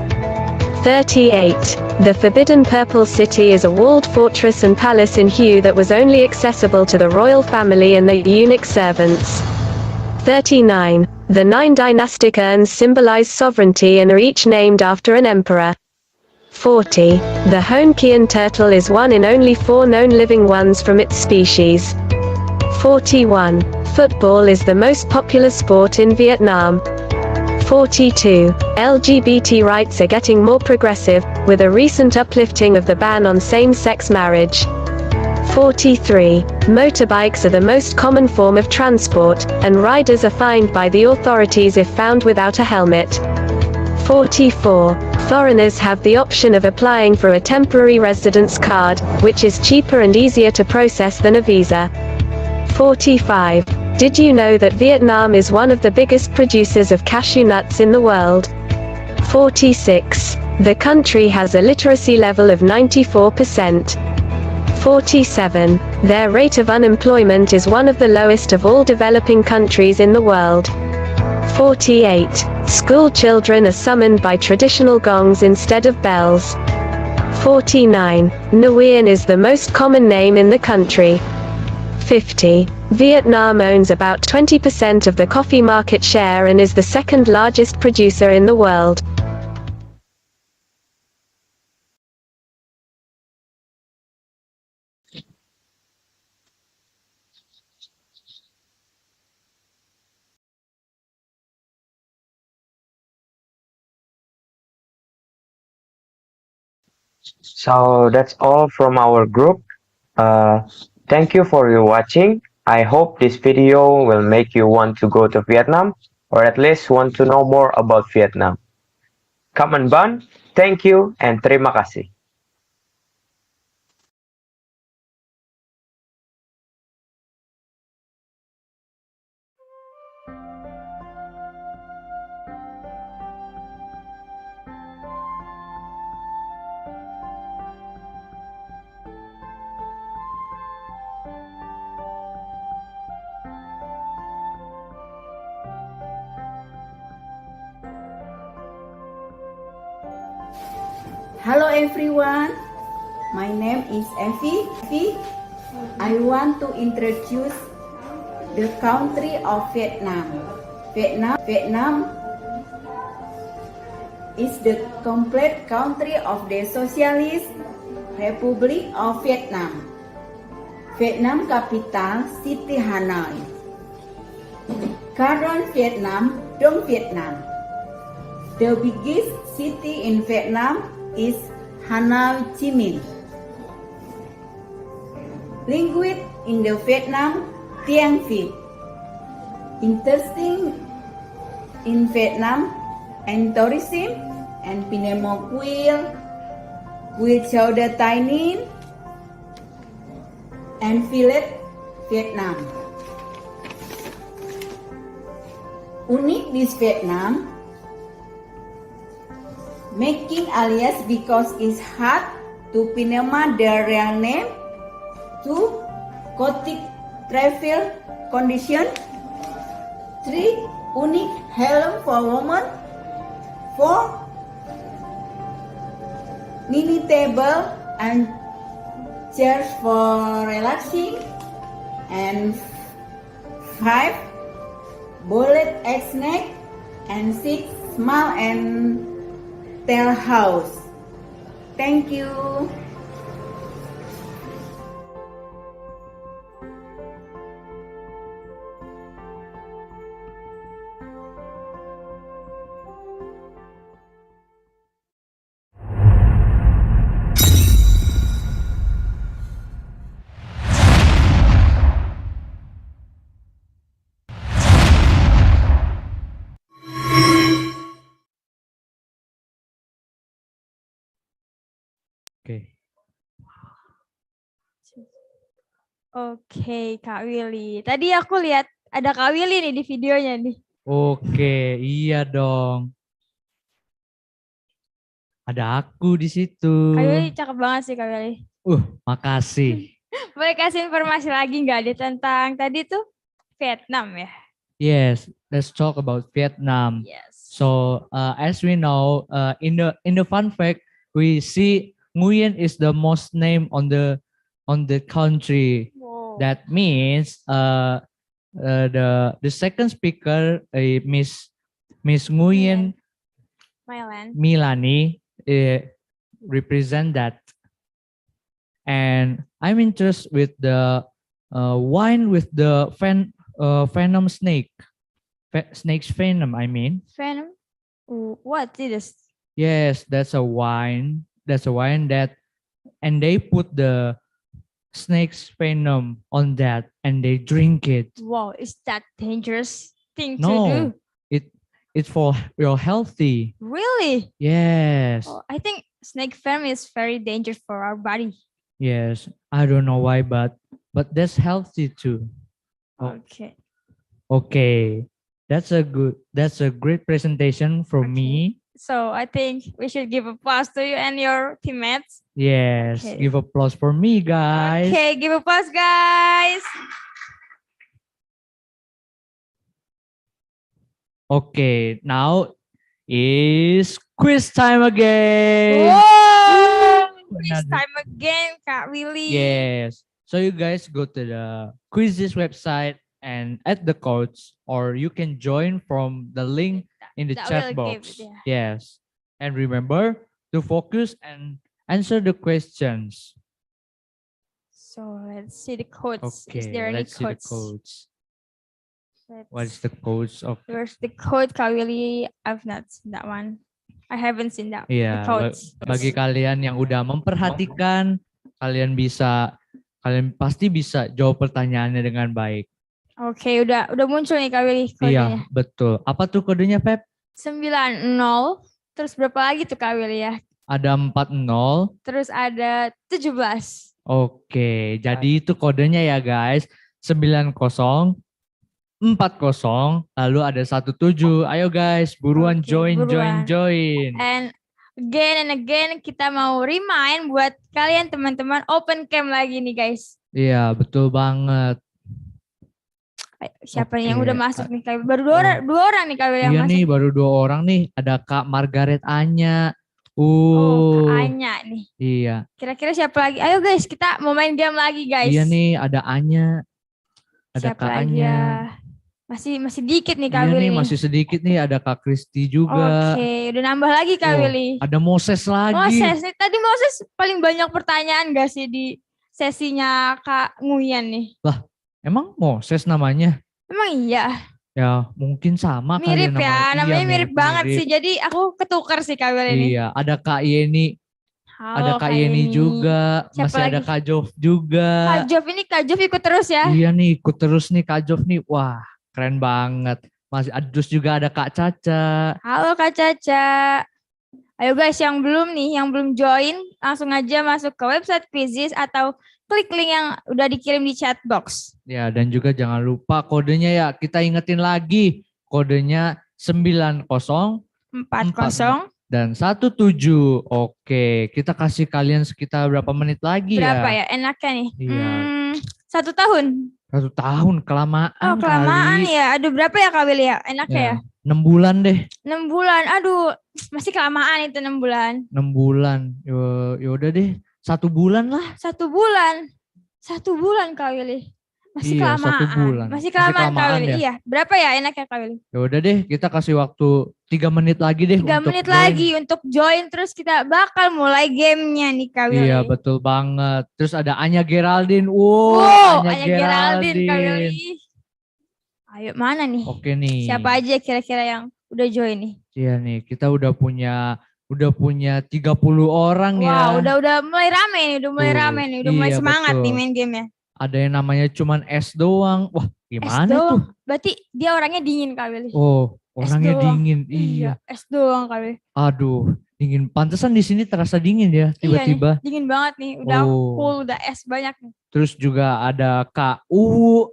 38. The Forbidden Purple City is a walled fortress and palace in Hue that was only accessible to the royal family and their eunuch servants. 39. The 9 dynastic urns symbolize sovereignty and are each named after an emperor. 40. The Hon Kian turtle is one in only 4 known living ones from its species. 41. Football is the most popular sport in Vietnam. 42. LGBT rights are getting more progressive, with a recent uplifting of the ban on same-sex marriage. 43. Motorbikes are the most common form of transport, and riders are fined by the authorities if found without a helmet. 44. Foreigners have the option of applying for a temporary residence card, which is cheaper and easier to process than a visa. 45. Did you know that Vietnam is one of the biggest producers of cashew nuts in the world? 46. The country has a literacy level of 94%. 47. Their rate of unemployment is one of the lowest of all developing countries in the world. 48. School children are summoned by traditional gongs instead of bells. 49. Nguyen is the most common name in the country. 50. Vietnam owns about 20% of the coffee market share and is the second largest producer in the world. So that's all from our group. Thank you for your watching. I hope this video will make you want to go to Vietnam or at least want to know more about Vietnam. Kaman Ban, thank you and terima kasih. Hello everyone, my name is Effie. I want to introduce the country of Vietnam. Vietnam is the complete country of the Socialist Republic of Vietnam. Vietnam capital city Hanoi. Current Vietnam, Dong Vietnam. The biggest city in Vietnam is Hanoi Chi Minh. Language in the Vietnam, Tiếng Việt. Interesting in Vietnam and tourism and Pinemo will show the tiny and village Vietnam. Unique this Vietnam, making alias because it's hard to Pinema the real name. 2. Gothic travel condition. 3. Unique helm for women. 4. Mini table and chairs for relaxing. And 5. Bullet egg snack. And 6. Small and tail house. Thank you. Oke. Oke, Kak Willy. Tadi aku lihat ada Kak Willy nih di videonya nih. Oke, iya dong. Ada aku di situ. Kak Willy cakep banget sih Kak Willy. Makasih. Boleh kasih informasi lagi nggak di tentang tadi tuh Vietnam ya? Yes, let's talk about Vietnam. Yes. So, as we know, in the fun fact, we see Nguyen is the most name on the country. Wow. That means the second speaker, Miss Nguyen Milani, represent that. And I'm interested with the wine with the venom snake. Snake's venom, I mean. Venom? What is? Yes, that's a wine. That's a wine that, and they put the snake's venom on that and they drink it. Wow, is that dangerous thing to do? No, it's for your healthy. Really? Yes. Oh, I think snake venom is very dangerous for our body. Yes, I don't know why, but that's healthy too. Okay. Okay, that's a great presentation from me. So I think we should give applause to you and your teammates. Yes, Okay. give applause for me, guys. Okay, give applause, guys. Okay, now is quiz time again. Whoa! Quiz Another- time again, Kak Willy. Yes. So you guys go to the quizzes website and add the codes, or you can join from the link in the that chat will give box. it, yeah. Yes. And remember to focus and answer the questions. So let's see the codes. Okay, Is there any let's see the codes? codes. Let's- What is the codes of? Where's the code, Kak Willy? I've not seen that one. I haven't seen that. Iya, the codes. bagi kalian yang udah memperhatikan, kalian bisa Kalian pasti bisa jawab pertanyaannya dengan baik. Oke, udah muncul nih Kak Willy Iya, kodenya. betul. Apa tuh kodenya, Pep? 90, terus berapa lagi tuh Kak Willy ya? Ada 40. Terus ada 17. Oke, jadi itu kodenya ya guys. 9040, lalu ada 17. Ayo guys, buruan Oke, join. And again kita mau remind buat kalian teman-teman open cam lagi nih guys. Iya, betul banget. Siapa Oke. yang udah masuk nih Kak? Baru dua orang nih Kak Willy yang Iya masuk. nih, baru 2 orang nih. Ada Kak Margaret Anya. Kak Anya nih. Iya. Kira-kira siapa lagi? Ayo guys, kita mau main game lagi guys. Iya nih, ada Anya. Ada Siapa Kak lagi Anya. ya? Masih dikit nih Kak Iya Willy nih, masih sedikit nih. Ada Kak Kristi juga. Oke, udah nambah lagi Kak Oh, Willy. ada Moses lagi. Moses nih, tadi Moses paling banyak pertanyaan gak sih di sesinya Kak Nguyen nih? Lah, emang Moses namanya? Emang iya? Ya, mungkin sama kali Mirip ya, namanya Iya, mirip banget sih. Jadi aku ketukar sih Kak Willy nih. Iya, ada Kak Yeni. Ada Halo, Kak Yeni juga. Siapa Masih ada lagi? Kak Jov juga. Kak Jov ikut terus ya? Iya nih, ikut terus nih Kak Jov nih. Wah, keren banget. Masih terus juga ada Kak Caca. Halo Kak Caca. Ayo guys yang belum join, langsung aja masuk ke website Quizzes atau klik link yang udah dikirim di chat box. Ya, dan juga jangan lupa kodenya ya. Kita ingetin lagi. Kodenya 9040 dan 17. Oke, kita kasih kalian sekitar berapa menit lagi Berapa ya? ya enaknya nih? Iya. 1 tahun. 1 tahun kelamaan Oh kelamaan kali. ya. Aduh berapa ya Kak Willy ya? Enaknya ya? 6 bulan deh. 6 bulan. Aduh masih kelamaan itu 6 bulan. 6 bulan. Yaudah deh. 1 bulan lah. 1 bulan. 1 bulan Kak Willy. Masih Iya, kelamaan. 1 bulan. Masih kelamaan Kak Willy. ya. Iya. Berapa ya enaknya Kak Willy? Ya udah deh, kita kasih waktu 3 menit lagi deh 3 untuk menit join. lagi untuk join, terus kita bakal mulai gamenya nih Kak Willy. Iya, betul banget. Terus ada Anya Geraldine. Wow, Wow, Anya Anya Geraldine Kak Geraldine. Willy. Ayo mana nih? Oke nih. Siapa aja kira-kira yang udah join nih? Iya nih, kita udah punya 30 orang ya. Wow, udah mulai rame nih, udah mulai Tuh, rame nih, udah mulai iya, semangat betul. nih main gamenya. Ada yang namanya cuman S doang. Wah, gimana Es doang. tuh? Berarti dia orangnya dingin Kak Willy. Oh, Es orangnya doang. dingin. Iya. Es doang Kak Willy. Aduh, dingin. Pantesan di sini terasa dingin ya tiba-tiba. Iya nih, dingin banget nih, udah Oh. cool, udah es banyak nih. Terus juga ada Kak Uwu.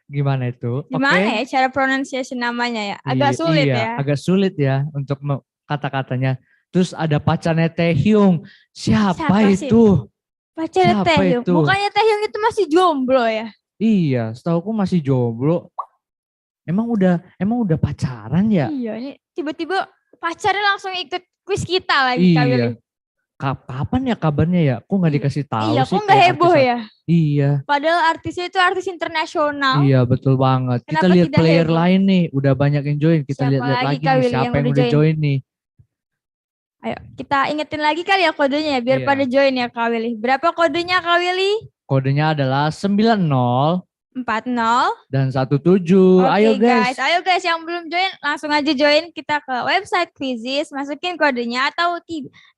Gimana itu? Gimana Oke. ya cara pronunciation namanya ya? Agak sulit Iya, ya. agak sulit ya untuk kata-katanya. Terus ada pacarnya Taehyung. Siapa sih? itu? Pacarnya Siapa Taehyung. itu? Bukannya Taehyung itu masih jomblo ya? Iya, setauku masih jomblo. Emang udah pacaran ya? Iya, ini tiba-tiba pacarnya langsung ikut kuis kita lagi Kak Willy. Iya. Kapan ya kabarnya ya? Kok nggak dikasih tahu Iya, sih? kok nggak kayak heboh artis- ya? Iya. Padahal artisnya itu artis internasional. Iya, betul banget. Kita Kenapa lihat tidak player heboh? lain nih, udah banyak yang join. Kita Siapa lihat-lihat lagi, lagi Kak nih Willy, siapa yang yang udah udah join? join nih. Ayo, kita ingetin lagi kali ya kodenya ya, biar Iya. pada join ya Kak Willy. Berapa kodenya Kak Willy? Kodenya adalah 90 40. dan 17. Ayo Oke, guys. ayo guys yang belum join langsung aja join kita ke website Quizzes, masukin kodenya atau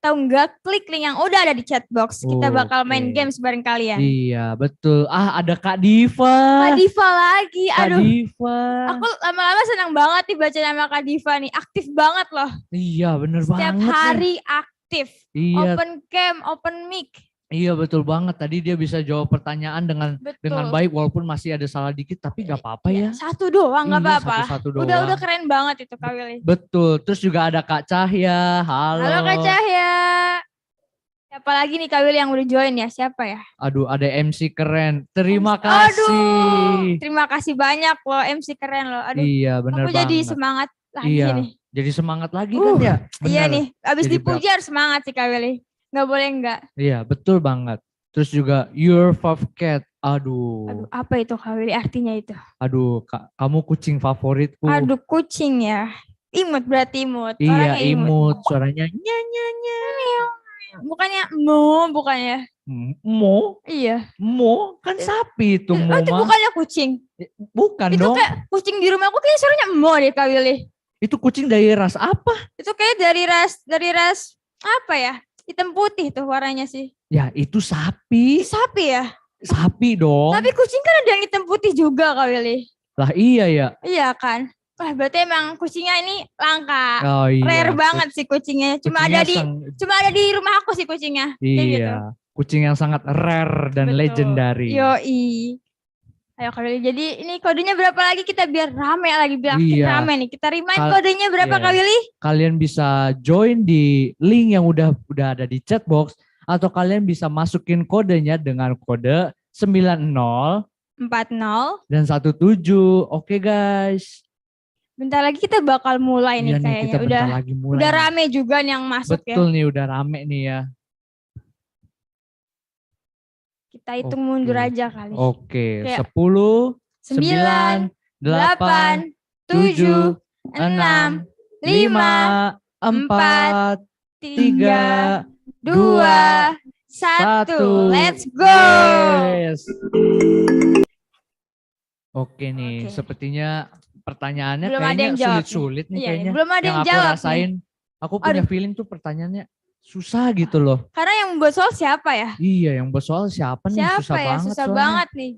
enggak klik link yang udah ada di chat box. Kita bakal main Oke. games bareng kalian. Iya, betul. Ada Kak Diva. Kak Diva lagi, Kak aduh. Diva. Aku lama-lama senang banget nih baca nama Kak Diva nih, aktif banget loh. Iya, bener Setiap banget. nih. hari aktif. Iya. Open cam, open mic. Iya, betul banget. Tadi dia bisa jawab pertanyaan dengan Betul. baik walaupun masih ada salah dikit, tapi gak apa-apa ya. Satu doang nggak Iya, apa-apa. satu-satu doang. Udah keren banget itu Kak Willy. Betul. Terus juga ada Kak Cahya. Halo. Halo Kak Cahya. Siapa lagi nih Kak Willy yang udah join ya? Siapa ya? Aduh, ada MC keren. Terima Aduh, kasih. terima kasih banyak loh MC keren loh. Aduh, Iya, bener aku jadi banget. semangat lagi Iya, nih. jadi semangat lagi kan ya? Iya Bener. nih, abis Jadi dipuji harus semangat sih Kak Willy. Nggak boleh enggak. Iya, betul banget. Terus juga your favorite cat. Aduh. Apa itu Kak Willy artinya itu? Aduh, kamu kucing favoritku. Aduh kucing ya. Imut berarti imut. Iya, Orangnya imut. Suaranya nya. Bukannya mo, bukannya. Mo? Iya. Mo? Kan sapi itu mo Itu mah. bukannya kucing. Bukan Itu dong. kayak kucing di rumah aku kayaknya suaranya mo deh Kak Willy. Itu kucing dari ras apa? Itu kayak dari ras Apa ya? Hitam putih tuh warnanya sih. Ya itu sapi. Sapi ya? Sapi dong. Tapi kucing kan ada yang hitam putih juga Kak Willy. Lah iya ya. Iya kan? Wah berarti emang kucingnya ini langka. Oh iya. Rare banget sih kucingnya. Cuma Kucingnya cuma ada di rumah aku sih kucingnya. Kayak gitu. Iya. Kucing yang sangat rare dan Betul. legendary. Yoi. Ayo Kak Willy. Jadi ini kodenya berapa lagi kita biar rame lagi, biar makin Iya. rame nih. Kita remind kodenya berapa Iya. Kak Willy? Kalian bisa join di link yang udah ada di chat box atau kalian bisa masukin kodenya dengan kode 90 40. dan 17. Oke guys. Bentar lagi kita bakal mulai nih Iya nih, kayaknya. kita bentar lagi mulai Udah nih. rame juga nih yang masuk ya. Betul nih, udah rame nih ya. Kita hitung mundur aja kali. Oke, Kayak 10, 9, 8, 7, 6, 5, 4, 3, 2, 1. Let's go. Yes. Oke nih, sepertinya pertanyaannya Belum ada kayaknya yang jawab nih. sulit-sulit nih Iya, kayaknya. belum ada yang aku jawab nih. rasain, aku punya feeling tuh pertanyaannya susah gitu loh. Karena yang membuat soal siapa ya? Iya, yang buat soal siapa nih? Siapa Susah ya? banget Susah soalnya. banget nih.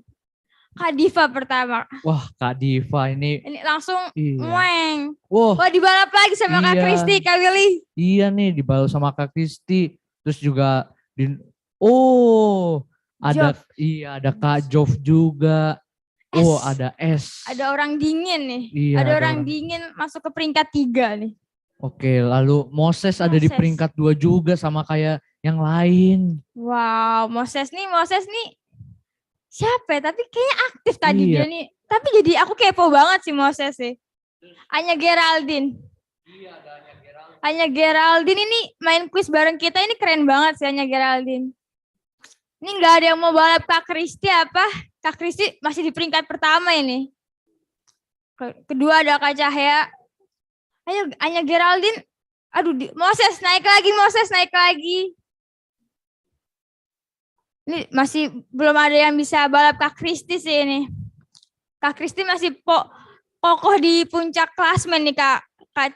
Kak Diva pertama. Wah, Kak Diva ini. Ini langsung Iya. mueng. Wah. Wah dibalap lagi sama Kak Iya. Kristi, Kak Willy. Iya nih, dibalas sama Kak Kristi. Terus juga ada Jov. ada Kak Jov juga. Oh, ada S. Ada orang dingin nih. Iya, ada ada orang orang- dingin masuk ke peringkat 3 nih. Oke, lalu Moses ada di Moses. peringkat 2 juga sama kayak yang lain. Wow, Moses nih siapa ya? Tapi kayaknya aktif tadi Iya. dia nih. Tapi jadi aku kepo banget sih Moses sih. Anya Geraldine. Anya Geraldine ini main quiz bareng kita ini keren banget sih Anya Geraldine. Ini nggak ada yang mau balap Kak Kristi apa? Kak Kristi masih di peringkat pertama ini. Kedua ada Kak Cahya. Ayo Anya Geraldine. Aduh, Moses naik lagi. Ini masih belum ada yang bisa balap Kak Kristi sih ini. Kak Kristi masih kokoh di puncak klasmen nih Kak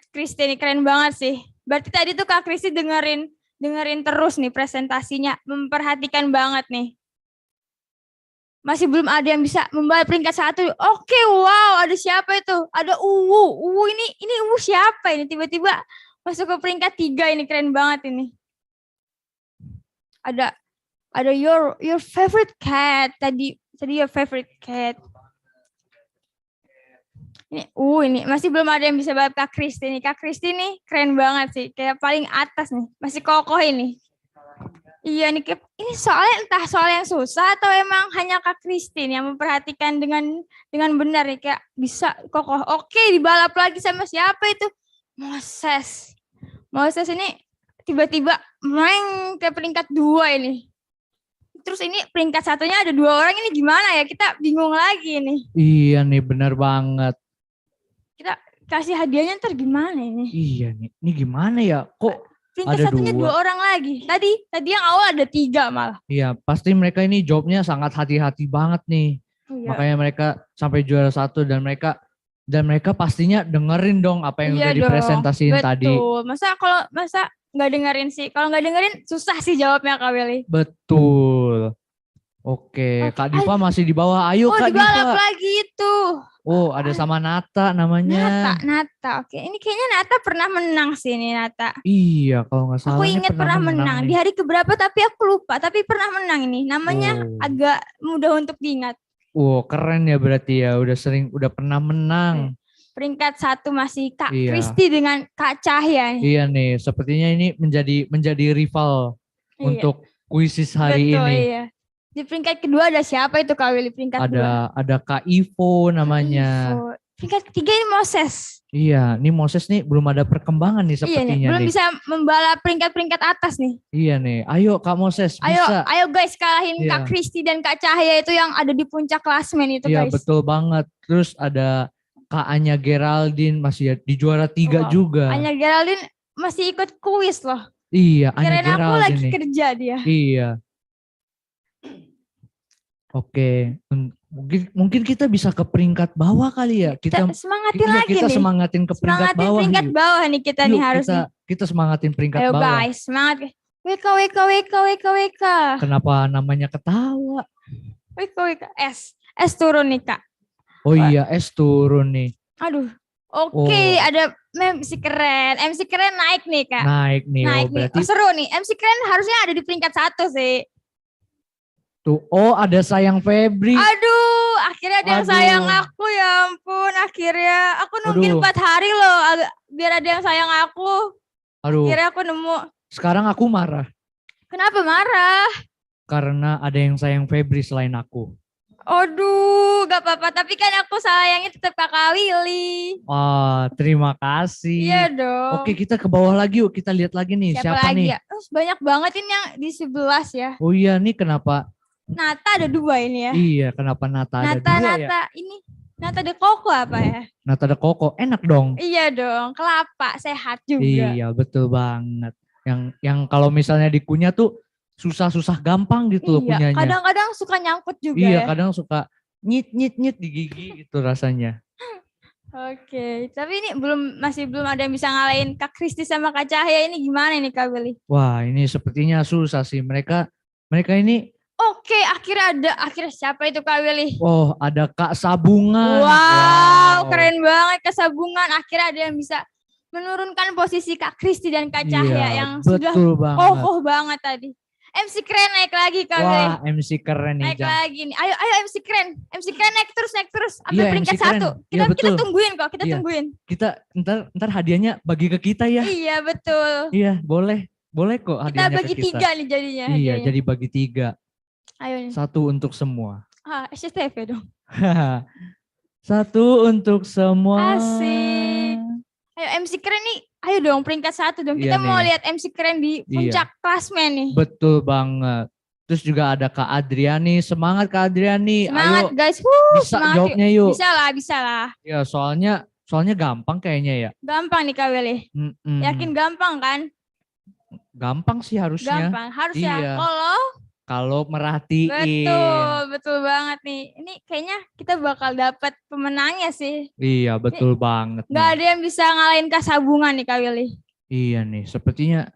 Kristi ini keren banget sih. Berarti tadi tuh Kak Kristi dengerin terus nih presentasinya, memperhatikan banget nih. Masih belum ada yang bisa membalap peringkat 1. Oke, wow, ada siapa itu? Ada Uwu ini Uwu siapa ini? Tiba-tiba masuk ke peringkat 3 ini keren banget ini. Ada your favorite cat tadi your favorite cat. Ini masih belum ada yang bisa balap Kak Kristi nih. Kak Kristi nih keren banget sih, kayak paling atas nih, masih kokoh ini. Iya nih, ini soalnya entah soal yang susah atau emang hanya Kak Kristi nih yang memperhatikan dengan benar nih, kayak bisa kokoh. Oke, dibalap lagi sama siapa itu? Moses ini tiba-tiba main ke peringkat 2 ini. Terus ini peringkat 1-nya ada 2 orang ini gimana ya? Kita bingung lagi nih. Iya nih, benar banget. Kita kasih hadiahnya ntar gimana ini? Iya nih, ini gimana ya? Kok Peringkat ada 1-nya 2 orang lagi. Tadi yang awal ada 3 malah. Iya, pasti mereka ini jawabnya sangat hati-hati banget nih. Iya. Makanya mereka sampai juara 1 dan mereka pastinya dengerin dong apa yang Iya udah dong. dipresentasiin tadi. Betul. Masa nggak dengerin sih? Kalau nggak dengerin susah sih jawabnya Kak Willy. Betul. Oke, Kak Diva masih di bawah. Ayo Kak dibalap Diva. lagi itu. Oh, ada sama Nata namanya. Nata. Oke, ini kayaknya Nata pernah menang sih ini Nata. Iya, kalau nggak salah. Aku ini ingat pernah menang. Di nih. hari keberapa tapi aku lupa. Tapi pernah menang ini. Namanya agak mudah untuk diingat. Wow, keren ya berarti ya. Udah pernah menang. Peringkat 1 masih Kak Iya. Kristi dengan Kak Cahya. Iya nih, sepertinya ini menjadi rival Iya. untuk kuisis hari Betul, ini. iya. Di peringkat kedua ada siapa itu Kak Willy? Peringkat 2. Ada Kak Ivo namanya. Info. Peringkat ketiga ini Moses. Iya, nih Moses nih belum ada perkembangan nih Iya nih, sepertinya belum nih. bisa membalap peringkat-peringkat atas nih. Iya nih, ayo Kak Moses bisa. Ayo guys, kalahin Iya. Kak Kristi dan Kak Cahya itu yang ada di puncak klasmen itu Iya guys. betul banget. Terus ada Kak Anya Geraldine masih di juara 3 Wow. juga. Anya Geraldine masih ikut kuis loh. Iya, Anya Kirain aku Geraldine lagi nih. kerja dia. Iya. Oke, Mungkin kita bisa ke peringkat bawah kali ya. Kita semangatin iya, lagi kita nih. semangatin ke peringkat Semangatin bawah. peringkat yuk. bawah nih kita nih Yuk, harusnya. kita semangatin peringkat Ayo bawah. guys, semangat. WK. Kenapa namanya ketawa? WK. S turun nih Kak. Oh iya, S turun nih. Aduh. Oke, Oh. ada MC keren. MC keren naik nih Kak. Naik nih. Naik Oh, nih. berarti Oh, seru nih. MC keren harusnya ada di peringkat 1 sih. tuh. Oh, ada sayang Febri. Aduh, akhirnya ada yang Aduh. sayang aku, ya ampun. Akhirnya aku nungguin 4 hari loh biar ada yang sayang aku. Aduh. Akhirnya aku nemu. Sekarang aku marah Kenapa marah? karena ada yang sayang Febri selain aku. Aduh, gak apa-apa. Tapi kan aku sayangnya tetap Kakak Willy. Wah, terima kasih. Iya dong. Oke, kita ke bawah lagi yuk. Kita lihat lagi nih. Siapa lagi nih? ya? Banyak banget ini yang di 11 ya. Oh iya, nih kenapa? Nata ada 2 ini ya. Iya, kenapa Nata ada 2 ya? Nata ini. Nata de Coco apa ya? Nata de Coco, enak dong. Iya dong, kelapa, sehat juga. Iya, betul banget. Yang kalau misalnya dikunyah tuh susah-susah gampang gitu loh Iya, kunyahnya. kadang-kadang suka nyangkut juga Iya, ya. kadang suka nyit di gigi gitu rasanya. Oke, tapi ini masih belum ada yang bisa ngalahin Kak Kristi sama Kak Cahya. Ini gimana nih Kak Willy? Wah, ini sepertinya susah sih. Mereka ini. Oke, akhirnya siapa itu Kak Willy? Oh, ada Kak Sabungan. Wow, keren banget Kak Sabungan. Akhirnya ada yang bisa menurunkan posisi Kak Kristi dan Kak Cahya yang sudah kokoh banget tadi. MC keren naik lagi Kak Willy. Wah, MC keren nih. Naik lagi nih. Ayo MC keren. MC keren naik terus. Sampai Iya, peringkat MC keren. 1. Iya, Kita betul. tungguin kok, kita Iya. tungguin. Kita ntar hadiahnya bagi ke kita ya. Iya, betul. Iya, boleh kok Kita hadiahnya bagi ke kita. 3 nih jadinya. Iya, hadiahnya. jadi bagi 3. Ayo nih. 1 untuk semua. SCTV dong. 1 untuk semua. Asik. Ayo MC keren nih. Ayo dong peringkat 1 dong. Kita Iya mau nih. lihat MC keren di puncak klasmen nih. Betul banget. Terus juga ada Kak Adriani. Semangat Kak Adriani. Semangat Ayo. guys. Bisa semangat jawabnya yuk. Bisa lah. Ya, soalnya gampang kayaknya ya. Gampang nih Kak Willy. Yakin gampang kan? Gampang sih harusnya. Gampang. Harusnya. Iya. Kalau Kalau merhatiin. betul banget nih. Ini kayaknya kita bakal dapat pemenangnya sih. Iya, betul banget. Gak ada yang bisa ngalahin Kak Sabungan nih Kak Willy. Iya nih, sepertinya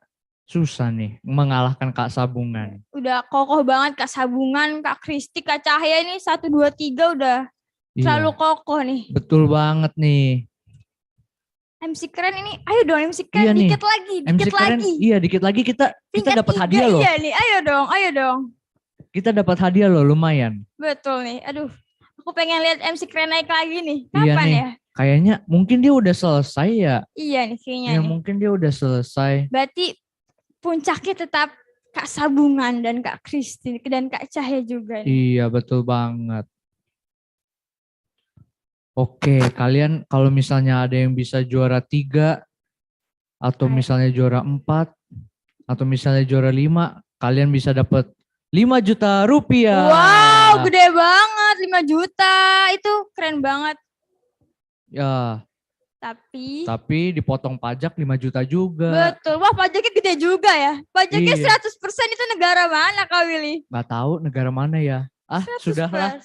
susah nih mengalahkan Kak Sabungan. Udah kokoh banget Kak Sabungan, Kak Kristi, Kak Cahya ini 1, 2, 3 udah terlalu kokoh nih. Betul banget nih. MC keren ini, ayo dong MC keren Iya nih. dikit lagi. Iya, dikit lagi kita dapat hadiah loh. Iya nih, ayo dong. Kita dapat hadiah loh, lumayan. Betul nih, aduh. Aku pengen lihat MC keren naik lagi nih. Iya Kapan nih. ya? Kayaknya mungkin dia udah selesai ya. Iya nih kayaknya Ya nih. mungkin dia udah selesai. Berarti puncaknya tetap Kak Sabungan dan Kak Kristi dan Kak Cahya juga nih. Iya, betul banget. Oke, kalian kalau misalnya ada yang bisa juara 3 atau misalnya juara 4 atau misalnya juara 5, kalian bisa dapat 5 juta rupiah. Wow, gede banget 5 juta. Itu keren banget. Ya, tapi dipotong pajak 5 juta juga. Betul. Wah, pajaknya gede juga ya. Pajaknya Iya. 100% itu negara mana Kak Willy? Nggak tahu negara mana ya. 100%. Sudahlah.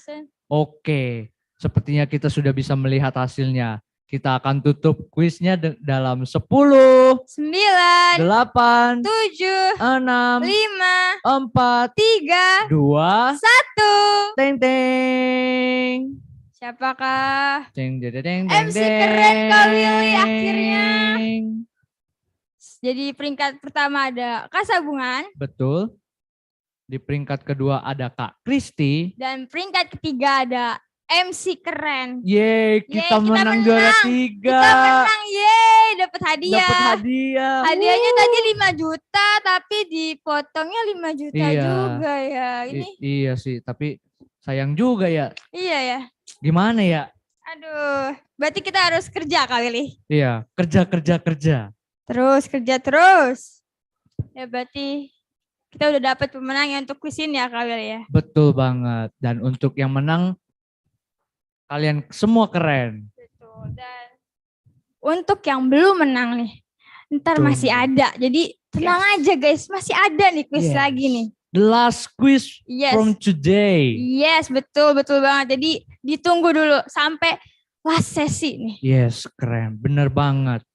Oke, sepertinya kita sudah bisa melihat hasilnya. Kita akan tutup kuisnya dalam 10, 9, 8, 7, 6, 5, 4, 3, 2, 1. teng teng. Siapakah? Deng deng deng MC keren Kak Willy akhirnya. Jadi peringkat pertama ada Kak Sabungan. Betul. Di peringkat kedua ada Kak Kristi. Dan peringkat ketiga ada MC keren. Yeay, kita menang juara 3. Kita menang, yeay, dapat hadiah. Dapat hadiah. Hadiahnya tadi 5 juta, tapi dipotongnya 5 juta Iya. juga ya. Ini Iya sih, tapi sayang juga ya. iya ya. Gimana ya? Aduh, berarti kita harus kerja Kak Willy. Iya, kerja. Terus kerja terus. Ya berarti kita udah dapat pemenang untuk kuis ini ya Kak Willy ya. Betul banget. Dan untuk yang menang, kalian semua keren. Betul. Dan untuk yang belum menang nih, ntar masih ada. Jadi tenang aja guys, masih ada nih kuis Yes. lagi nih. the last quiz Yes. from today. Yes, betul banget. Jadi ditunggu dulu sampai last sesi nih. Yes, keren, bener banget.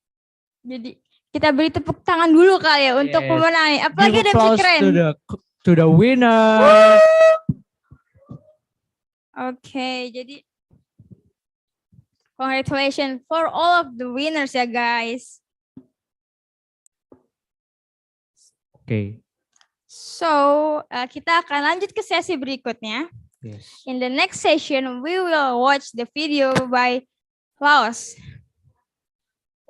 Jadi kita beri tepuk tangan dulu kali ya untuk pemenang nih. Apalagi Give ada applause keren. to the winner. Oke, jadi congratulations for all of the winners ya guys. Oke. So, kita akan lanjut ke sesi berikutnya. Yes. In the next session, we will watch the video by Laos.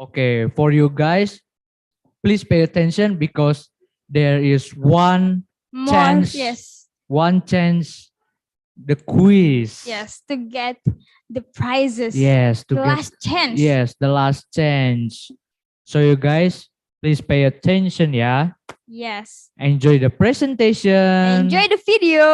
Okay, for you guys, please pay attention because there is one chance. Yes. One chance, the quiz. Yes, to get the prizes. Yes, the last chance. Yes, the last chance. So you guys, please pay attention ya. Yes. Enjoy the presentation. Enjoy the video.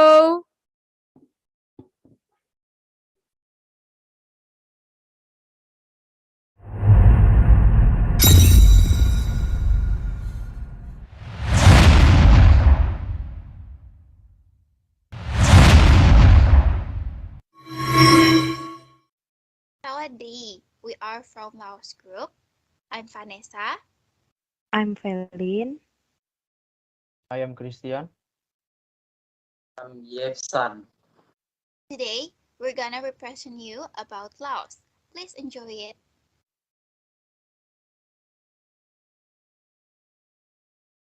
Sawadee, we are from Laos Group. I'm Vanessa. I'm Felin. I am Christian. I'm Yefsan. Today, we're gonna represent you about Laos. Please enjoy it.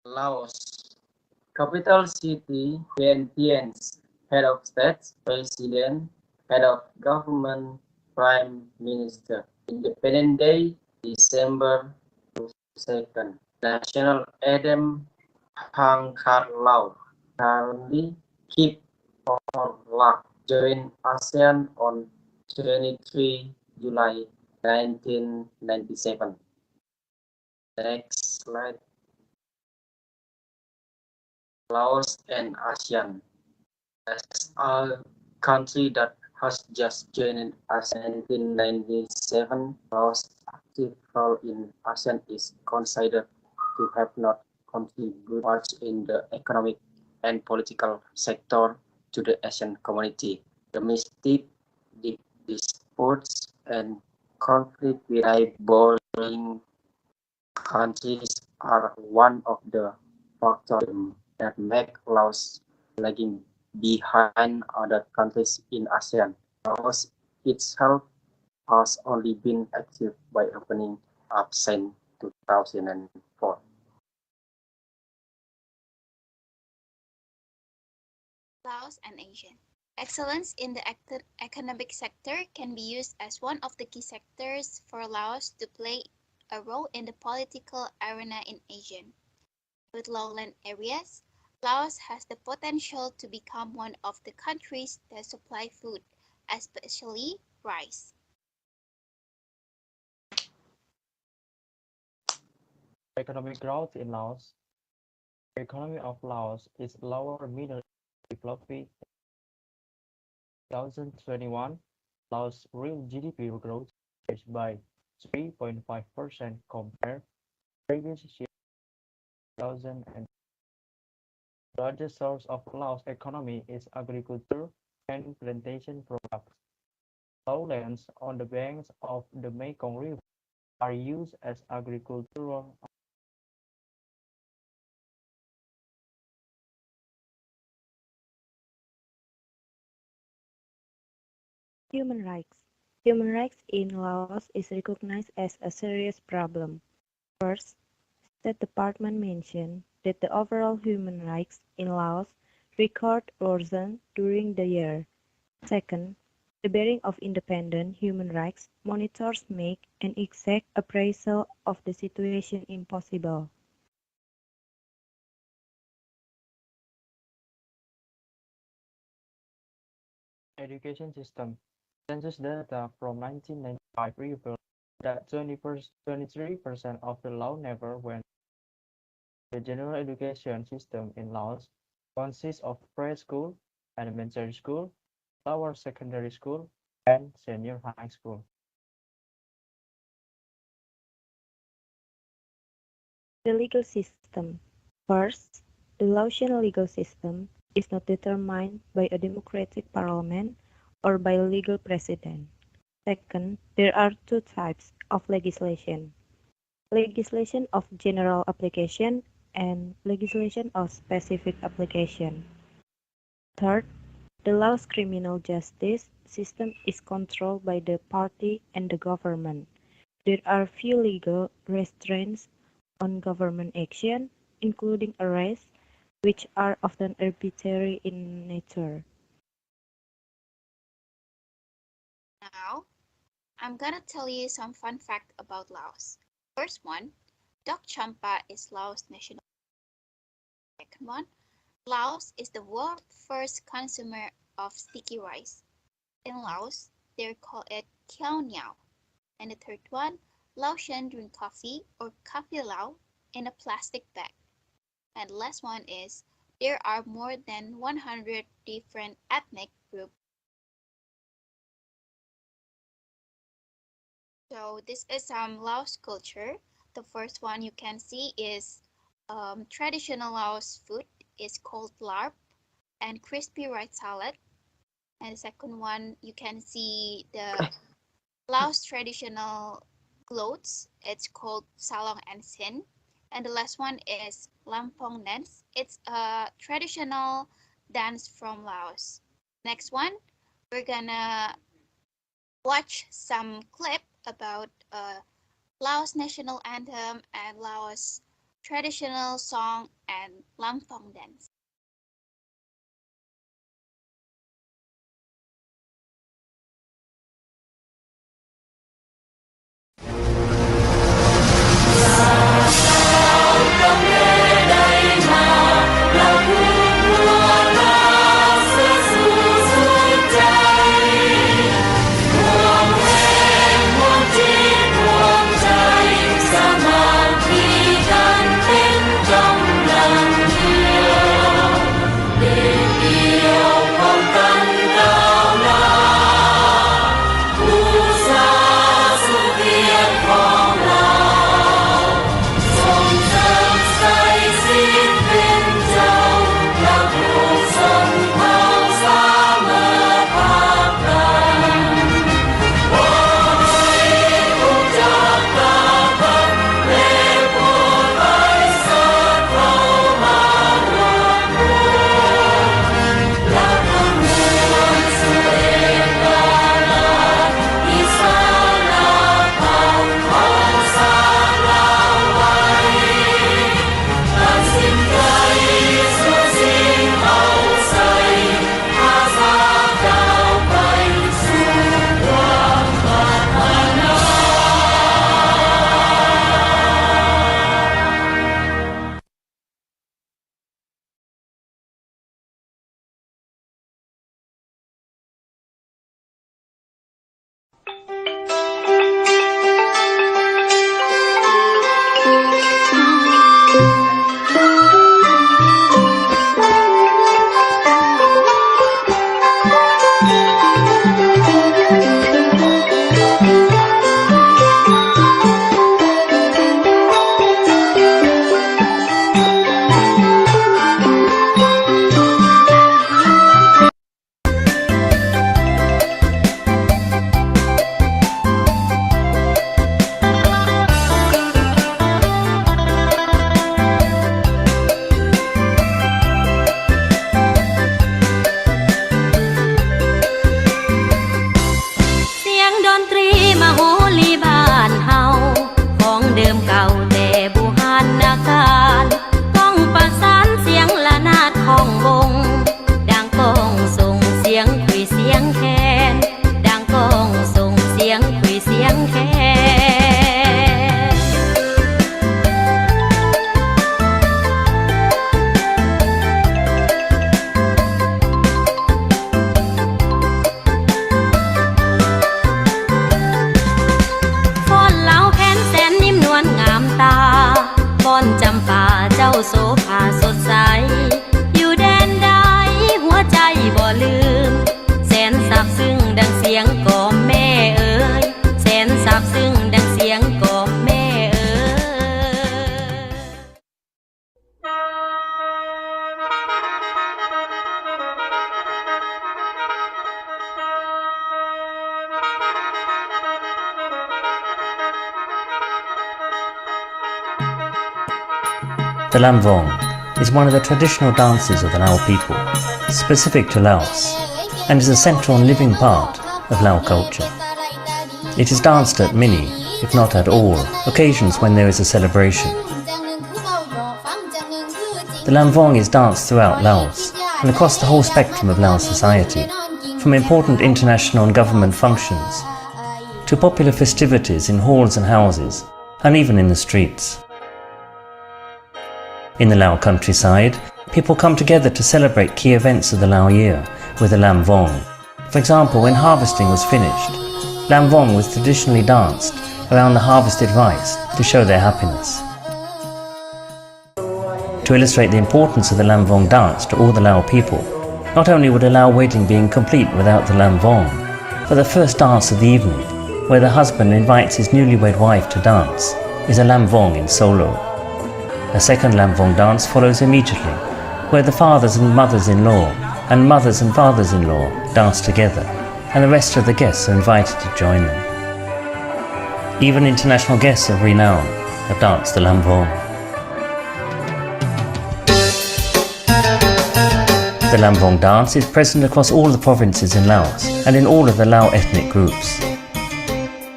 Laos. Capital city, Vientiane. Head of state, president. Head of government, prime minister. Independence Day, December 2nd. National anthem, Hang Khat Lao. Currently, keep for luck. Join Asean on 23 July 1997. Next slide. Laos and Asean. As a country that has just joined ASEAN in 1997, Laos' active role in ASEAN is considered to have not contributed much in the economic and political sector to the Asian community. Domestic disputes and conflict with neighboring countries are one of the factors that make Laos lagging behind other countries in ASEAN. Laos itself has only been active by opening up since 2004. Laos and Asia. Excellence in the economic sector can be used as one of the key sectors for Laos to play a role in the political arena in Asia. With lowland areas, Laos has the potential to become one of the countries that supply food, especially rice. Economic growth in Laos. The economy of Laos is lower middle developing. 2021, Laos' real GDP growth is by 3.5% compared to previous year. 2000 and the largest source of Laos economy is agriculture and plantation products. Lowlands on the banks of the Mekong River are used as agricultural. Human rights. Human rights in Laos is recognized as a serious problem. First, State Department mentioned that the overall human rights in Laos record worsened during the year. Second, the bearing of independent human rights monitors make an exact appraisal of the situation impossible. Education system. Census data from 1995 revealed that 23% of the Lao never went. The general education system in Laos consists of preschool, elementary school, lower secondary school, and senior high school. The legal system. First, the Laotian legal system is not determined by a democratic parliament or by a legal president. Second, there are two types of legislation: legislation of general application and legislation of specific application. Third, the Laos criminal justice system is controlled by the party and the government. There are few legal restraints on government action, including arrests, which are often arbitrary in nature. Now, I'm gonna tell you some fun fact about Laos. First one, Dok Champa is Laos national. Second one, Laos is the world's first consumer of sticky rice. In Laos, they call it Kiao Niao. And the third one, Laotian drink coffee or Kapi Lao in a plastic bag. And the last one is, there are more than 100 different ethnic groups. So this is some Laos culture. The first one you can see is traditional Laos food is called larp and crispy rice salad. And the second one you can see the Laos traditional clothes. It's called salong and sin. And the last one is lampong dance. It's a traditional dance from Laos. Next one, we're gonna watch some clip about Laos national anthem and Laos traditional song and lampong dance. Hãy subscribe cho kênh Ghiền Mì Gõ để không bỏ lỡ The Lam Vong is one of the traditional dances of the Lao people, specific to Laos, and is a central and living part of Lao culture. It is danced at many, if not at all, occasions when there is a celebration. The Lam Vong is danced throughout Laos and across the whole spectrum of Lao society, from important international and government functions to popular festivities in halls and houses, and even in the streets. In the Lao countryside, people come together to celebrate key events of the Lao year with the Lam Vong. For example, when harvesting was finished, Lam Vong was traditionally danced around the harvested rice to show their happiness. To illustrate the importance of the Lam Vong dance to all the Lao people, not only would a Lao wedding be incomplete without the Lam Vong, but the first dance of the evening, where the husband invites his newlywed wife to dance, is a Lam Vong in solo. A second Lam Vong dance follows immediately, where the fathers and mothers-in-law and mothers and fathers-in-law dance together, and the rest of the guests are invited to join them. Even international guests of renown have danced the Lam Vong. The Lam Vong dance is present across all the provinces in Laos and in all of the Lao ethnic groups.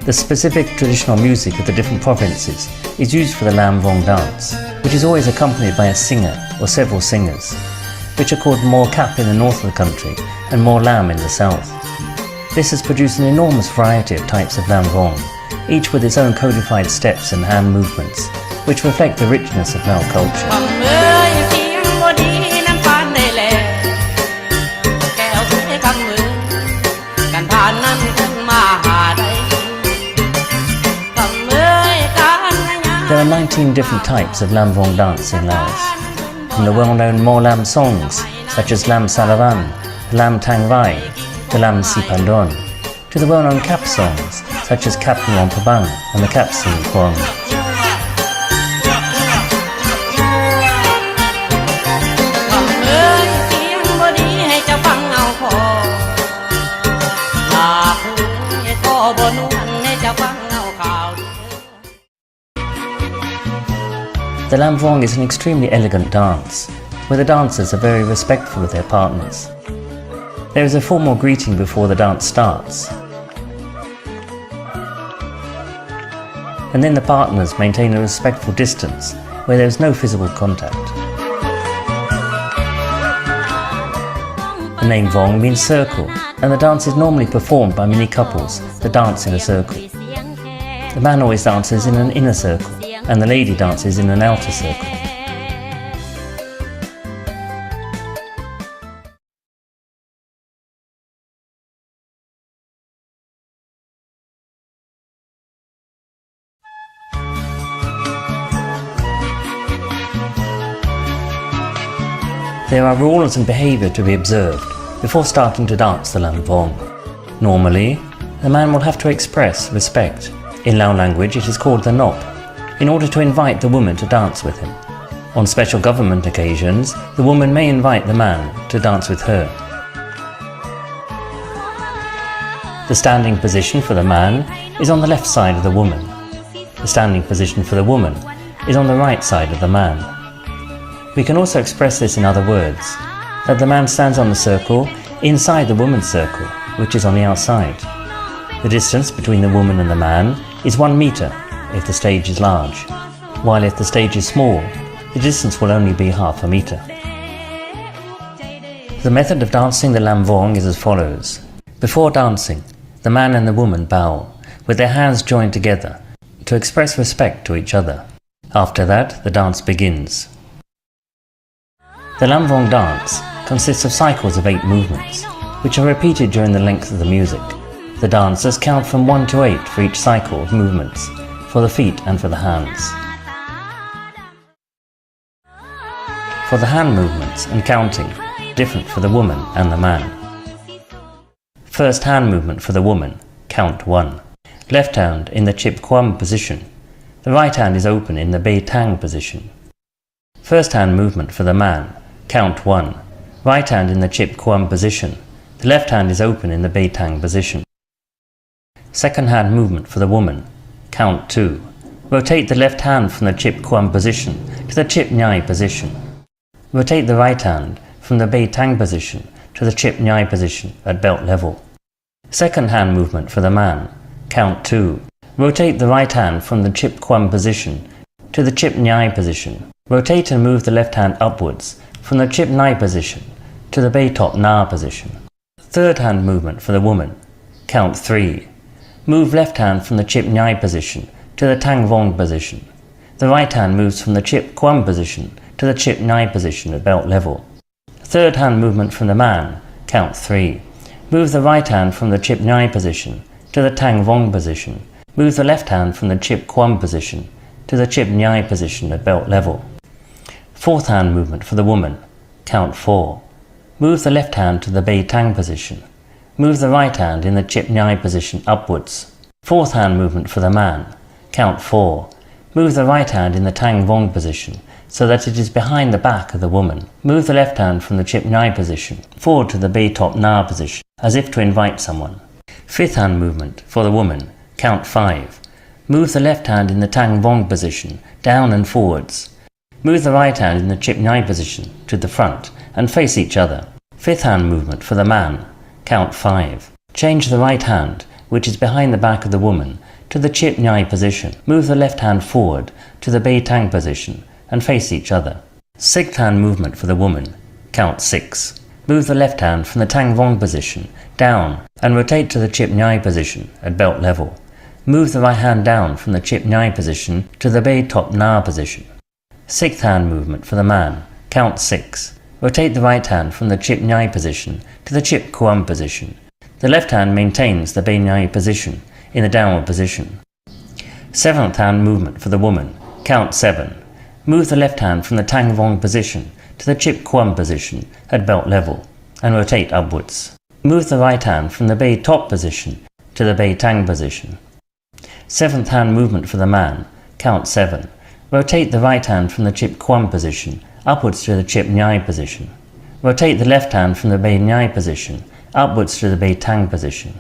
The specific traditional music of the different provinces is used for the Lam Vong dance, which is always accompanied by a singer or several singers, which are called more Kap in the north of the country and more Lam in the south. This has produced an enormous variety of types of Lam Vong, each with its own codified steps and hand movements, which reflect the richness of Lao culture. There are 19 different types of Lam Vong dance in Laos, from the well-known Mo Lam songs such as Lam Salavan, Lam Tang Vai, the Lam Si Pandon, to the well-known Kap songs such as Kap Nuang Prabang and the Kap Sing Kwong. The Lam Vong is an extremely elegant dance, where the dancers are very respectful of their partners. There is a formal greeting before the dance starts, and then the partners maintain a respectful distance where there is no physical contact. The name Vong means circle, and the dance is normally performed by many couples that dance in a circle. The man always dances in an inner circle, and the lady dances in an outer circle. There are rules and behavior to be observed before starting to dance the Lam Vong. Normally, the man will have to express respect. In Lao language, it is called the Nop, in order to invite the woman to dance with him. On special government occasions, the woman may invite the man to dance with her. The standing position for the man is on the left side of the woman. The standing position for the woman is on the right side of the man. We can also express this in other words, that the man stands on the circle inside the woman's circle, which is on the outside. The distance between the woman and the man is 1 meter if the stage is large, while if the stage is small, the distance will only be half a meter. The method of dancing the Lam Vong is as follows. Before dancing, the man and the woman bow, with their hands joined together, to express respect to each other. After that, the dance begins. The Lam Vong dance consists of cycles of 8 movements, which are repeated during the length of the music. The dancers count from 1 to 8 for each cycle of movements, for the feet and for the hands. For the hand movements and counting, different for the woman and the man. First hand movement for the woman, count 1. Left hand in the Chip Kwam position. The right hand is open in the Bei Tang position. First hand movement for the man, count 1. Right hand in the Chip Kwam position. The left hand is open in the Bei Tang position. Second hand movement for the woman, count 2. Rotate the left hand from the Chip Kwam position to the chip nyai position. Rotate the right hand from the bei tang position to the chip nyai position at belt level. Second hand movement for the man. Count 2. Rotate the right hand from the chip kwam position to the chip nyai position. Rotate and move the left hand upwards from the chip nyai position to the bei top na position. Third hand movement for the woman. Count 3. Move left hand from the chip nyai position to the tang vong position. The right hand moves from the chip kwam position to the chip nyai position at belt level. Third hand movement from the man. Count 3. Move the right hand from the chip nyai position to the tang vong position. Move the left hand from the chip kwam position to the chip nyai position at belt level. Fourth hand movement for the woman. Count 4. Move the left hand to the bei tang position. Move the right hand in the chip nyai position upwards. Fourth hand movement for the man. Count 4. Move the right hand in the tang vong position so that it is behind the back of the woman. Move the left hand from the chip nyai position forward to the bei top na position as if to invite someone. Fifth hand movement for the woman. Count 5. Move the left hand in the tang vong position down and forwards. Move the right hand in the chip nyai position to the front and face each other. Fifth hand movement for the man. Count 5. Change the right hand, which is behind the back of the woman, to the chip nyai position. Move the left hand forward to the bei tang position and face each other. Sixth hand movement for the woman. Count 6. Move the left hand from the tang vong position down and rotate to the chip nyai position at belt level. Move the right hand down from the chip nyai position to the bei top na position. Sixth hand movement for the man. Count 6. Rotate the right hand from the chip nyai position to the chip kwam position. The left hand maintains the bei nyai position in the downward position. Seventh hand movement for the woman. Count 7. Move the left hand from the tang vong position to the chip kwam position at belt level and rotate upwards. Move the right hand from the bei top position to the bei tang position. Seventh hand movement for the man. Count 7. Rotate the right hand from the chip kwam position upwards to the chip nyai position. Rotate the left hand from the bei nyai position upwards to the bei tang position.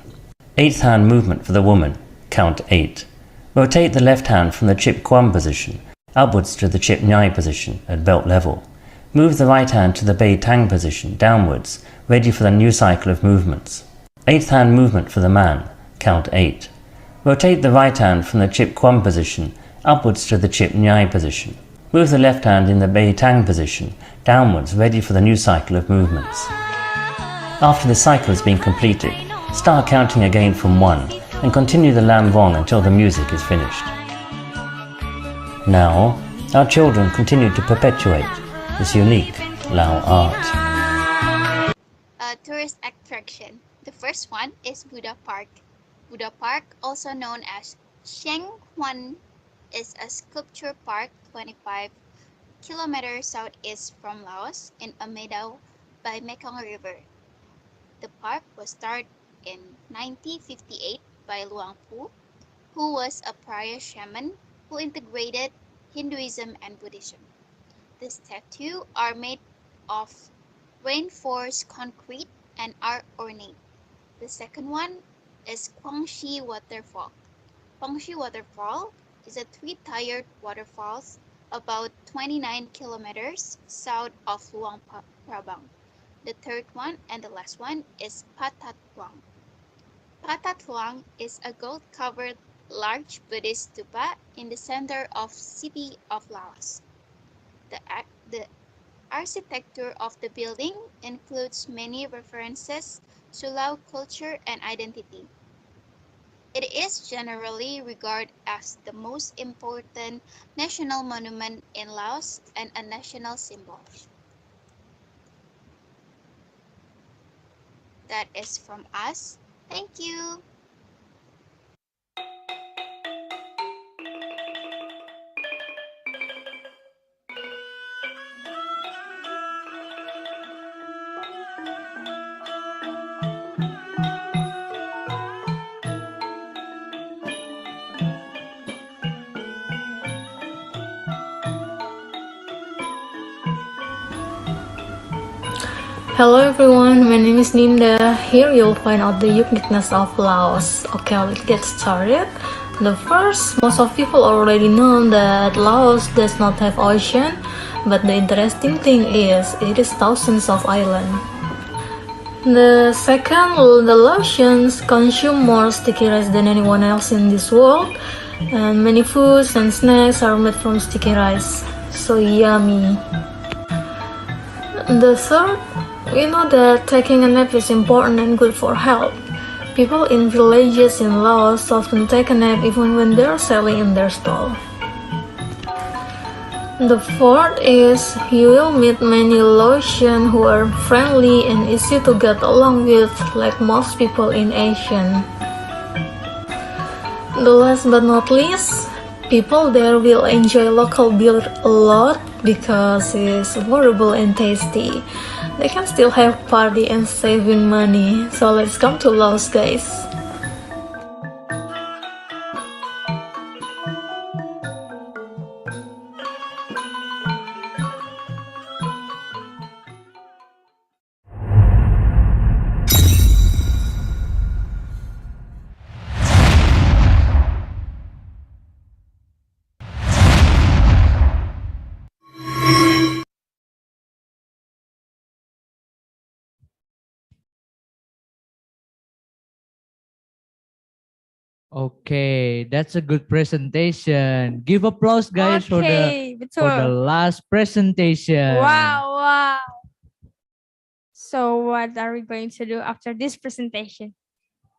Eighth hand movement for the woman. Count 8. Rotate the left hand from the chip kwam position upwards to the chip nyai position at belt level. Move the right hand to the bei tang position downwards, ready for the new cycle of movements. Eighth hand movement for the man. Count 8. Rotate the right hand from the chip kwam position upwards to the chip nyai position. Move the left hand in the bei tang position downwards, ready for the new cycle of movements. After the cycle has been completed, start counting again from 1 and continue the lam vong until the music is finished. Now, our children continue to perpetuate this unique Lao art. A tourist attraction. The first one is Buddha Park. Buddha Park, also known as Sheng Huan, is a sculpture park 25 kilometers southeast from Laos in a meadow by Mekong River. The park was started in 1958 by Luang Pu, who was a prior shaman who integrated Hinduism and Buddhism. The statues are made of reinforced concrete and are ornate. The second one is Guangxi Waterfall. Guangxi Waterfall is a three-tiered waterfall about 29 kilometers south of Luang Prabang. The third one and the last one is Pathat Luang. Pathat Luang is a gold-covered large Buddhist stupa in the center of city of Laos. The architecture of the building includes many references to Lao culture and identity. It is generally regarded as the most important national monument in Laos and a national symbol. That is from us. Thank you. Hello everyone, my name is Ninda. Here you'll find out the uniqueness of Laos. Okay, let's get started. The first, most of people already know that Laos does not have ocean, but the interesting thing is it is thousands of islands. The second, the Laotians consume more sticky rice than anyone else in this world, and many foods and snacks are made from sticky rice. So yummy. The third, we know that taking a nap is important and good for health. People in villages in Laos often take a nap even when they're selling in their stall. The fourth is you will meet many Laotians who are friendly and easy to get along with, like most people in Asia. The last but not least, people there will enjoy local beer a lot because it's affordable and tasty. They can still have party and saving money, so let's come to Laos, guys. Okay, that's a good presentation. Give applause, guys, for Okay, the betul. last presentation. Wow. So what are we going to do after this presentation?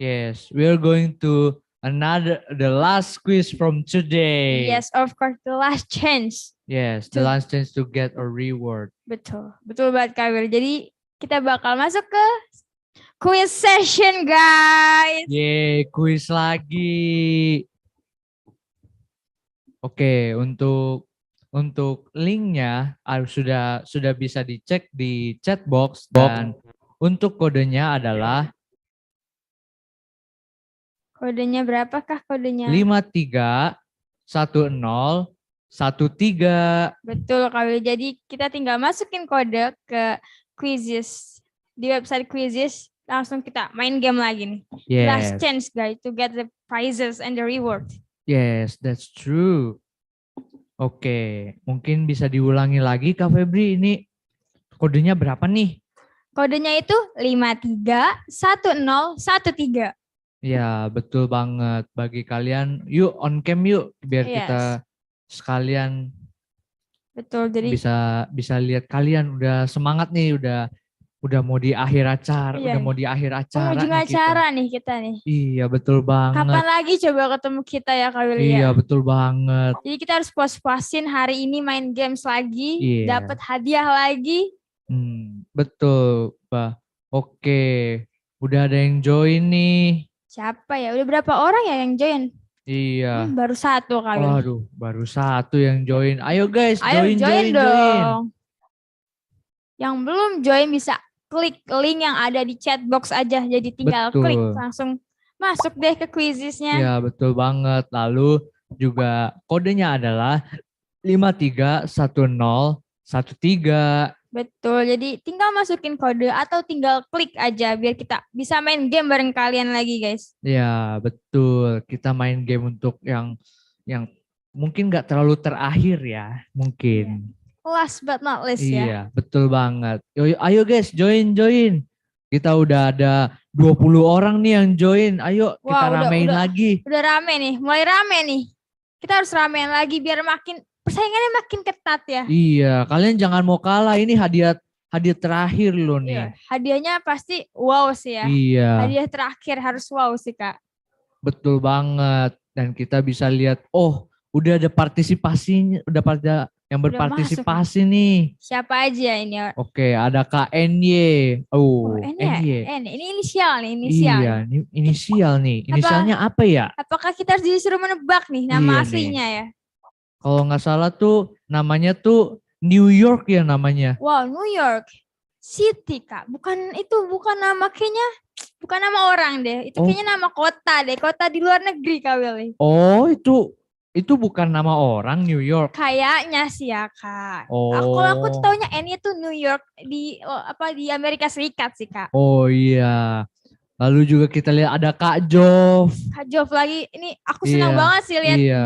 Yes, we are going to the last quiz from today. Yes, of course, the last chance. Yes, the last chance to get a reward. Betul banget Kak Wir. Jadi kita bakal masuk ke quiz session, guys. Yeay, quiz lagi. Oke, untuk linknya sudah bisa dicek di chat box dan untuk kodenya adalah Kodenya berapakah kodenya? 531013. Betul Kak Wir. Jadi kita tinggal masukin kode ke quizzes di website quizzes, langsung kita main game lagi nih. Yes. Last chance guys to get the prizes and the reward. Yes, that's true. Oke, mungkin bisa diulangi lagi Kak Febri, ini kodenya berapa nih? Kodenya itu 531013. Ya, betul banget. Bagi kalian, yuk on cam yuk biar kita sekalian betul, jadi bisa lihat kalian udah semangat nih, udah mau di akhir acara, udah mau di akhir acara penghujung nih acara nih kita nih. Iya, betul banget. Kapan lagi coba ketemu kita ya Kak Willy? Iya, betul banget. Jadi kita harus puas-puasin hari ini main games lagi, Iya. dapat hadiah lagi. Betul, Pak. Oke, udah ada yang join nih. Siapa ya? Udah berapa orang ya yang join? Iya. Baru satu Kak Willy. Waduh, baru satu yang join. Ayo guys, Ayo join. dong. Yang belum join bisa klik link yang ada di chat box aja. Jadi tinggal klik langsung masuk deh ke quizesnya. Iya, betul banget. Lalu juga kodenya adalah 531013. Betul, jadi tinggal masukin kode atau tinggal klik aja biar kita bisa main game bareng kalian lagi guys. Ya, betul. Kita main game untuk yang mungkin nggak terlalu terakhir ya, mungkin. Last but not least Iya, ya. betul banget. Ayo guys, join. Kita udah ada 20 orang nih yang join. Ayo kita ramein lagi. Udah rame nih, mulai rame nih. Kita harus ramein lagi biar persaingannya makin ketat ya. Iya, kalian jangan mau kalah. Ini hadiah terakhir loh nih. Iya, hadiahnya pasti wow sih ya. Iya. Hadiah terakhir harus wow sih Kak. Betul banget. Dan kita bisa lihat, udah ada partisipasinya, udah pada yang berpartisipasi nih. Siapa aja ini? Oke, ada Kak NY. NY. Ini inisial nih, inisial. Iya, inisial nih. Inisialnya apa ya? Apakah kita harus disuruh menebak nih nama aslinya ya? Kalau nggak salah tuh namanya tuh New York ya namanya. Wow, New York City Kak. Bukan nama kayaknya, bukan nama orang deh. Itu kayaknya nama kota deh, kota di luar negeri Kak Willy. Oh, itu bukan nama orang New York. Kayaknya sih ya Kak. Oh. Kalau aku tuh taunya N itu New York di Amerika Serikat sih Kak. Oh iya. Lalu juga kita lihat ada Kak Jov. Kak Jov lagi. Ini aku senang Iya, banget sih lihat iya.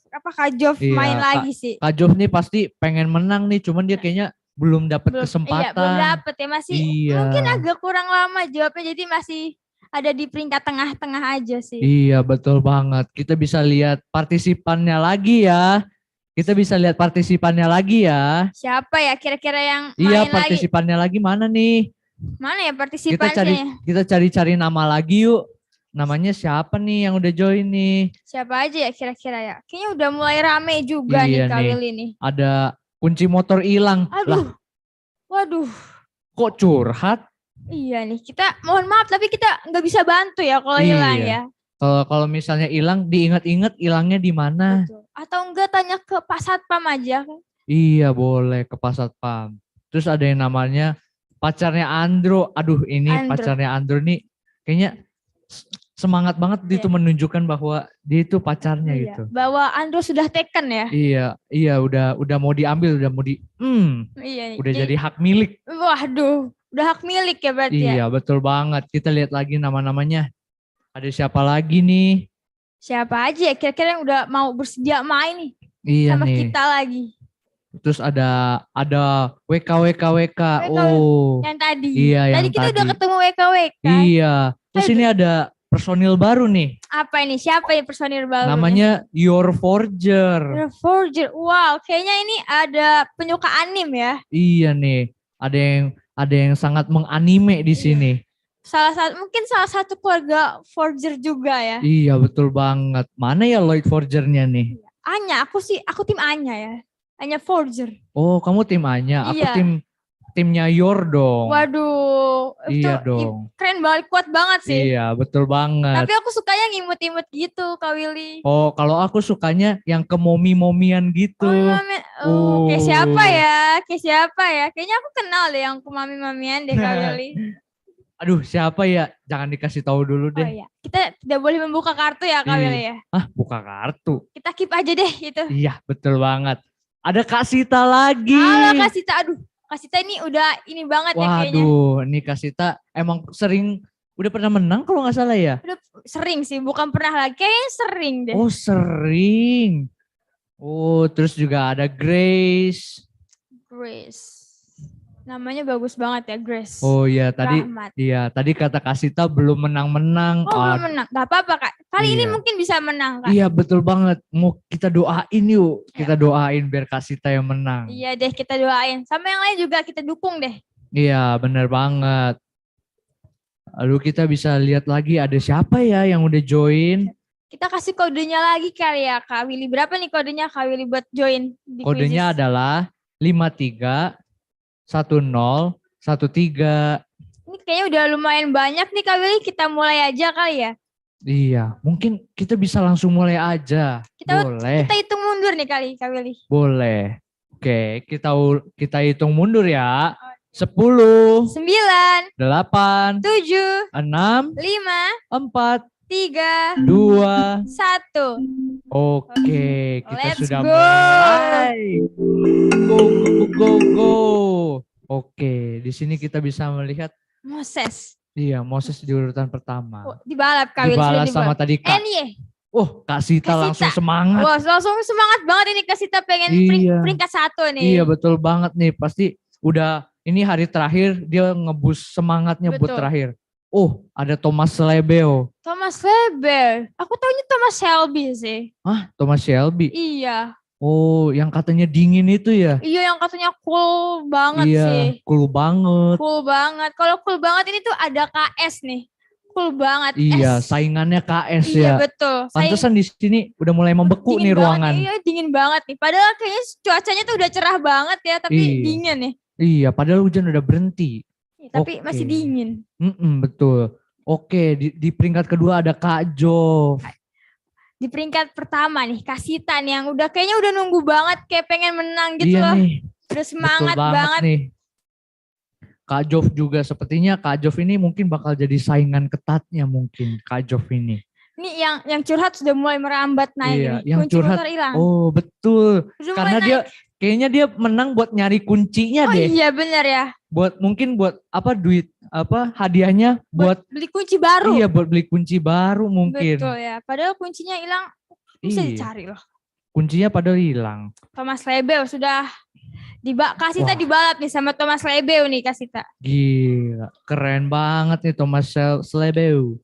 Kak Jov main lagi sih. Kak Jov nih pasti pengen menang nih, cuman dia kayaknya belum dapat Iya, kesempatan. belum dapet ya, masih Iya. mungkin agak kurang lama jawabnya, jadi masih ada di peringkat tengah-tengah aja sih. Iya, betul banget. Kita bisa lihat partisipannya lagi ya. Kita bisa lihat partisipannya lagi ya. Siapa ya kira-kira yang Iya, main lagi? partisipannya lagi mana nih? Mana ya Kita partisipannya? cari nama lagi yuk. Namanya siapa nih yang udah join nih? Siapa aja ya kira-kira ya? Kayaknya udah mulai rame juga nih Iya Kak nih. Willy nih. Ada kunci motor hilang. Lah, Aduh, waduh. kok curhat? Iya nih, kita mohon maaf tapi kita nggak bisa bantu ya kalau hilang ya. Kalau misalnya hilang, diingat-ingat hilangnya di mana? Betul. Atau enggak tanya ke Pak Satpam aja. Iya, boleh ke Pasatpam. Terus ada yang namanya pacarnya Andro. Aduh, ini Andro. pacarnya Andro nih kayaknya semangat banget dia tuh menunjukkan bahwa dia itu pacarnya Iya. gitu. Bahwa Andro sudah taken ya. Iya, udah mau diambil, udah mau Iya. udah jadi hak milik. Waduh, udah hak milik ya berarti ya. Iya, betul banget. Kita lihat lagi nama-namanya. Ada siapa lagi nih? Siapa aja ya kira-kira yang udah mau bersedia main nih Iya sama nih. kita lagi. Terus ada WK. Oh. Yang tadi. Iya, Tadi yang kita udah tadi. ketemu WK. Iya. Terus ini ada personil baru nih. Apa ini? Siapa yang personil baru? Namanya Your Forger. Your Forger. Wow, kayaknya ini ada penyuka anim ya. Iya nih. Ada yang sangat menganime di sini. Mungkin salah satu keluarga Forger juga ya. Iya, betul banget. Mana ya Lloyd Forgernya nih? Anya, aku tim Anya ya. Anya Forger. Oh, kamu tim Anya. Aku Iya. timnya Yor dong. Waduh, Iya itu dong. keren banget, kuat banget sih. Iya, betul banget. Tapi aku sukanya ngimut-imut gitu, Kak Willy. Oh, kalau aku sukanya yang ke momi-momian gitu. Kayak siapa ya? Kayaknya aku kenal deh yang ke mami-mamian deh, Kak Willy. Aduh, siapa ya? Jangan dikasih tahu dulu Oh deh. iya, kita tidak boleh membuka kartu ya, Kak Willy ya. Buka kartu. Kita keep aja deh itu. Iya, betul banget. Ada Kak Sita lagi. Halo Kak Sita, aduh. Kak Sita ini udah ini banget ya kayaknya. Waduh, ini Kak Sita emang udah pernah menang kalau nggak salah ya? Udah sering sih, bukan pernah lagi. Kayaknya sering deh. Oh, sering. Oh, terus juga ada Grace. Namanya bagus banget ya, Grace. Oh iya, Rahmat. tadi kata Kak Sita belum menang-menang. Oh, belum menang. Gak apa-apa, Kak. Kali ini Iya. mungkin bisa menang, Kak. Iya, betul banget. Mau kita doain yuk. Kita doain biar Kak Sita yang menang. Iya deh, kita doain. Sama yang lain juga kita dukung deh. Iya, bener banget. Lalu kita bisa lihat lagi ada siapa ya yang udah join. Kita kasih kodenya lagi kali ya, Kak Willy. Berapa nih kodenya Kak Willy buat join di Kodenya Quizzes? adalah 531013. Ini kayaknya udah lumayan banyak nih Kak Willy. Kita mulai aja kali ya. Iya, mungkin kita bisa langsung mulai aja. Boleh. Kita hitung mundur nih kali Kak Willy. Boleh. Oke, kita hitung mundur ya. 10, 9, 8, 7, 6, 5, 4, 3, 2. 1. Oke, kita Let's sudah go. mulai. Go. Oke, di sini kita bisa melihat Moses. iya, Moses di urutan pertama. Dibalap Kak Willy. Dibalas sama tadi Kak. NY. Oh, Kak Sita langsung semangat. Wah, langsung semangat banget ini Kak Sita pengen Iya. peringkat 1 nih. Iya, betul banget nih. Pasti udah ini hari terakhir dia ngebus semangatnya buat Betul. terakhir. Oh, ada Thomas Lebeo. Thomas Weber. Aku taunya Thomas Shelby sih. Thomas Shelby. Iya. Oh, yang katanya dingin itu ya? Iya, yang katanya cool banget Iya, sih. cool banget. Cool banget. Kalau cool banget ini tuh ada KS nih. Cool banget. Iya, S. saingannya KS Iya, ya. betul. Pantesan di sini udah mulai membeku nih Dingin banget. ruangan. Iya, dingin banget nih. Padahal kayaknya cuacanya tuh udah cerah banget ya, tapi Iya. dingin nih. Iya, padahal hujan udah berhenti. Tapi Oke. masih dingin. Betul. Oke, di peringkat kedua ada Kak Jov. Di peringkat pertama nih, Kak Sita nih yang udah kayaknya udah nunggu banget kayak pengen menang gitu Iya loh. nih. Udah semangat Betul banget. nih. Kak Jov juga sepertinya Kak Jov ini mungkin bakal jadi saingan ketatnya mungkin Kak Jov ini. Ini yang curhat sudah mulai merambat naik Iya, nih. yang Kunci curhat. motor hilang. Oh, betul. Udah Karena mulai dia kayaknya dia menang buat nyari kuncinya Oh deh. iya benar ya. Mungkin buat apa duit apa hadiahnya buat beli kunci baru. Iya, buat beli kunci baru mungkin. Betul ya. Padahal kuncinya hilang, bisa Iya. dicari loh. Kuncinya padahal hilang. Thomas Lebeu sudah Kasita dibalap nih sama Thomas Lebeu nih Kasita. Gila, keren banget nih Thomas Lebeu.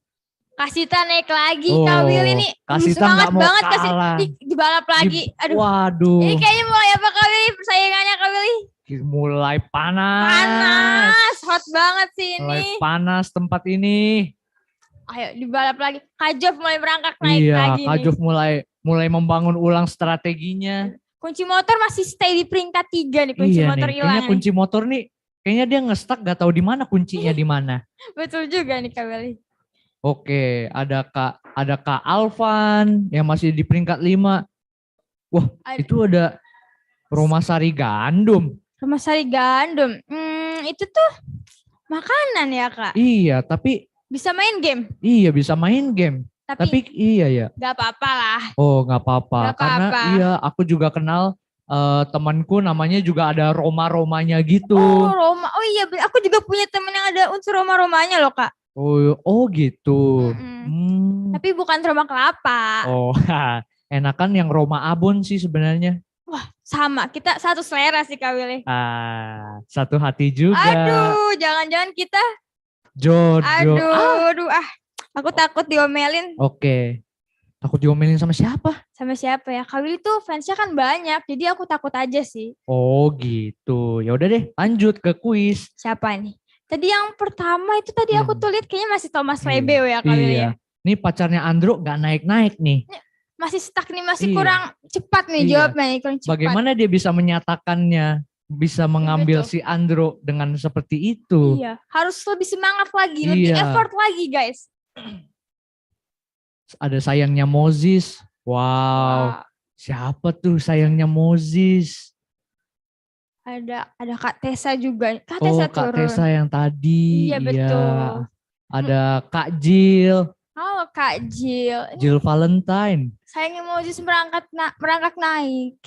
Kasita naik lagi, Kak Willy nih. Kasita Semangat nggak mau banget kalah. Dibalap lagi. Aduh. Waduh. Ini kayaknya mulai apa Kak Willy? Persaingannya Kak Willy? Mulai panas. Panas, hot banget sih ini. Mulai panas tempat ini. Ayo dibalap lagi. Kak Jof mulai berangkat naik lagi Kak Jof mulai membangun ulang strateginya. Kunci motor masih stay di peringkat 3 nih, kunci motor hilang. Kayaknya kunci motor nih, kayaknya dia nge-stuck gak tahu di mana kuncinya di mana. Betul juga nih Kak Willy. Oke, ada Kak Alvan yang masih di peringkat 5. Wah, itu ada Romasari Gandum. Romasari Gandum. Itu tuh makanan ya Kak? Iya, tapi bisa main game? Iya, bisa main game. Tapi iya ya. Gak apa-apa lah. Oh, gak apa-apa. Karena iya, aku juga kenal temanku namanya juga ada Roma-Romanya gitu. Oh, Roma. Oh iya, aku juga punya temen yang ada unsur Roma-Romanya loh Kak. Oh gitu. Tapi bukan Roma kelapa. Oh, enakan yang Roma Abon sih sebenarnya. Wah, sama. Kita satu selera sih Kak Willy. Satu hati juga. Aduh, jangan-jangan kita jodoh. Aduh, aku takut diomelin. Oke. Takut diomelin sama siapa? Sama siapa ya? Kak Willy tuh fansnya kan banyak, jadi aku takut aja sih. Oh gitu. Ya udah deh, lanjut ke kuis. Siapa nih? Tadi yang pertama itu tadi aku tuh lihat kayaknya masih Thomas Lebeu ya Kak Willy ya. Nih pacarnya Andro gak naik-naik nih. Masih stuck nih, masih kurang cepat nih jawabnya nih, kurang cepat. Bagaimana dia bisa menyatakannya, bisa mengambil si Andro dengan seperti itu? Iya, harus lebih semangat lagi, lebih effort lagi guys. Ada sayangnya Moses. Wow. Siapa tuh sayangnya Moses? Ada Kak Tessa juga. Kak Tessa yang tadi. Iya betul. Ada Kak Jill. Halo Kak Jill. Jill Valentine. Sayangnya Moses merangkak naik.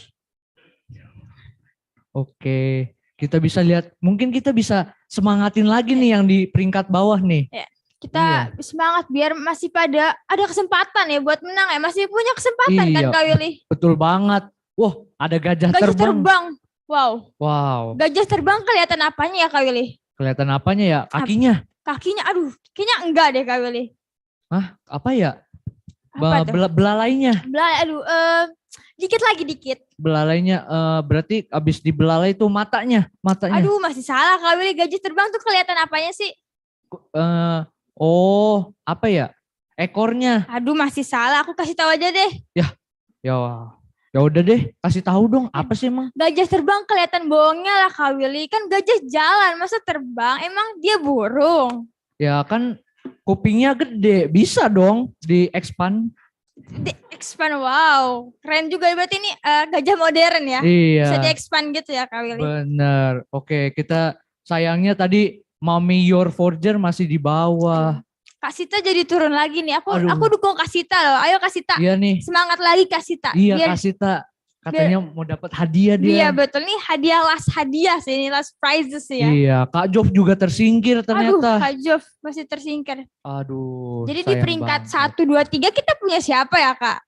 Oke, kita bisa lihat. Mungkin kita bisa semangatin lagi nih yang di peringkat bawah nih. Ya, kita semangat biar masih ada kesempatan ya buat menang ya. Masih punya kesempatan kan Kak Willy? Betul banget. Wah, ada gajah terbang. Wow. Gajah terbang kelihatan apanya ya Kak Willy? Kelihatan apanya ya? Kakinya. Kakinya, aduh, kayaknya enggak deh Kak Willy. Hah? Apa ya? Belalainya. Dikit lagi. Belalainya berarti abis dibelalai itu matanya. Aduh, masih salah Kak Willy. Gajah terbang tuh kelihatan apanya sih? Apa ya? Ekornya. Aduh, masih salah. Aku kasih tahu aja deh. Ya udah deh, kasih tahu dong, apa sih emang? Gajah terbang kelihatan bohongnya lah Kak Willy. Kan gajah jalan, masa terbang? Emang dia burung? Ya kan kupingnya gede, bisa dong di-expand. Di-expand, wow. Keren juga berarti ini gajah modern ya? Iya. Bisa di-expand gitu ya Kak Willy? Bener, oke, kita sayangnya tadi Mami Your Forger masih di bawah. Kak Sita jadi turun lagi nih. Aku dukung Kak Sita loh. Ayo Kak Sita. Iya nih. Semangat lagi Kak Sita. Iya Kak Sita. Katanya mau dapat hadiah dia. Iya betul nih, hadiah sih ini, last prizes ya. Iya, Kak Jof juga tersingkir ternyata. Aduh, Kak Jof masih tersingkir. Aduh. Jadi di peringkat 1, 2, 3 kita punya siapa ya Kak?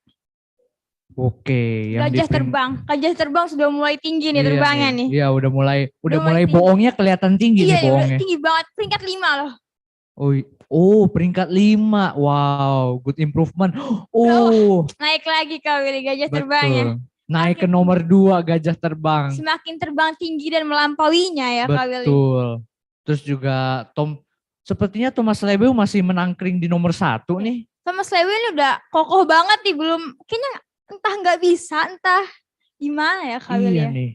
Oke, yang Gajah terbang sudah mulai tinggi nih terbangnya nih. Iya, udah mulai bohongnya kelihatan tinggi nih bohongnya. Iya, tinggi banget, peringkat 5 loh. Oh, peringkat 5. Wow, good improvement. Naik lagi Kak Willy gajah terbangnya. Naik ke nomor 2 gajah terbang. Semakin terbang tinggi dan melampauinya ya Kak Willy. Betul. Terus juga sepertinya Thomas Lebeu masih menangkring di nomor 1 nih. Thomas Lebeu ini udah kokoh banget nih, belum kayaknya entah nggak bisa, entah gimana ya Kak Willy. Iya nih.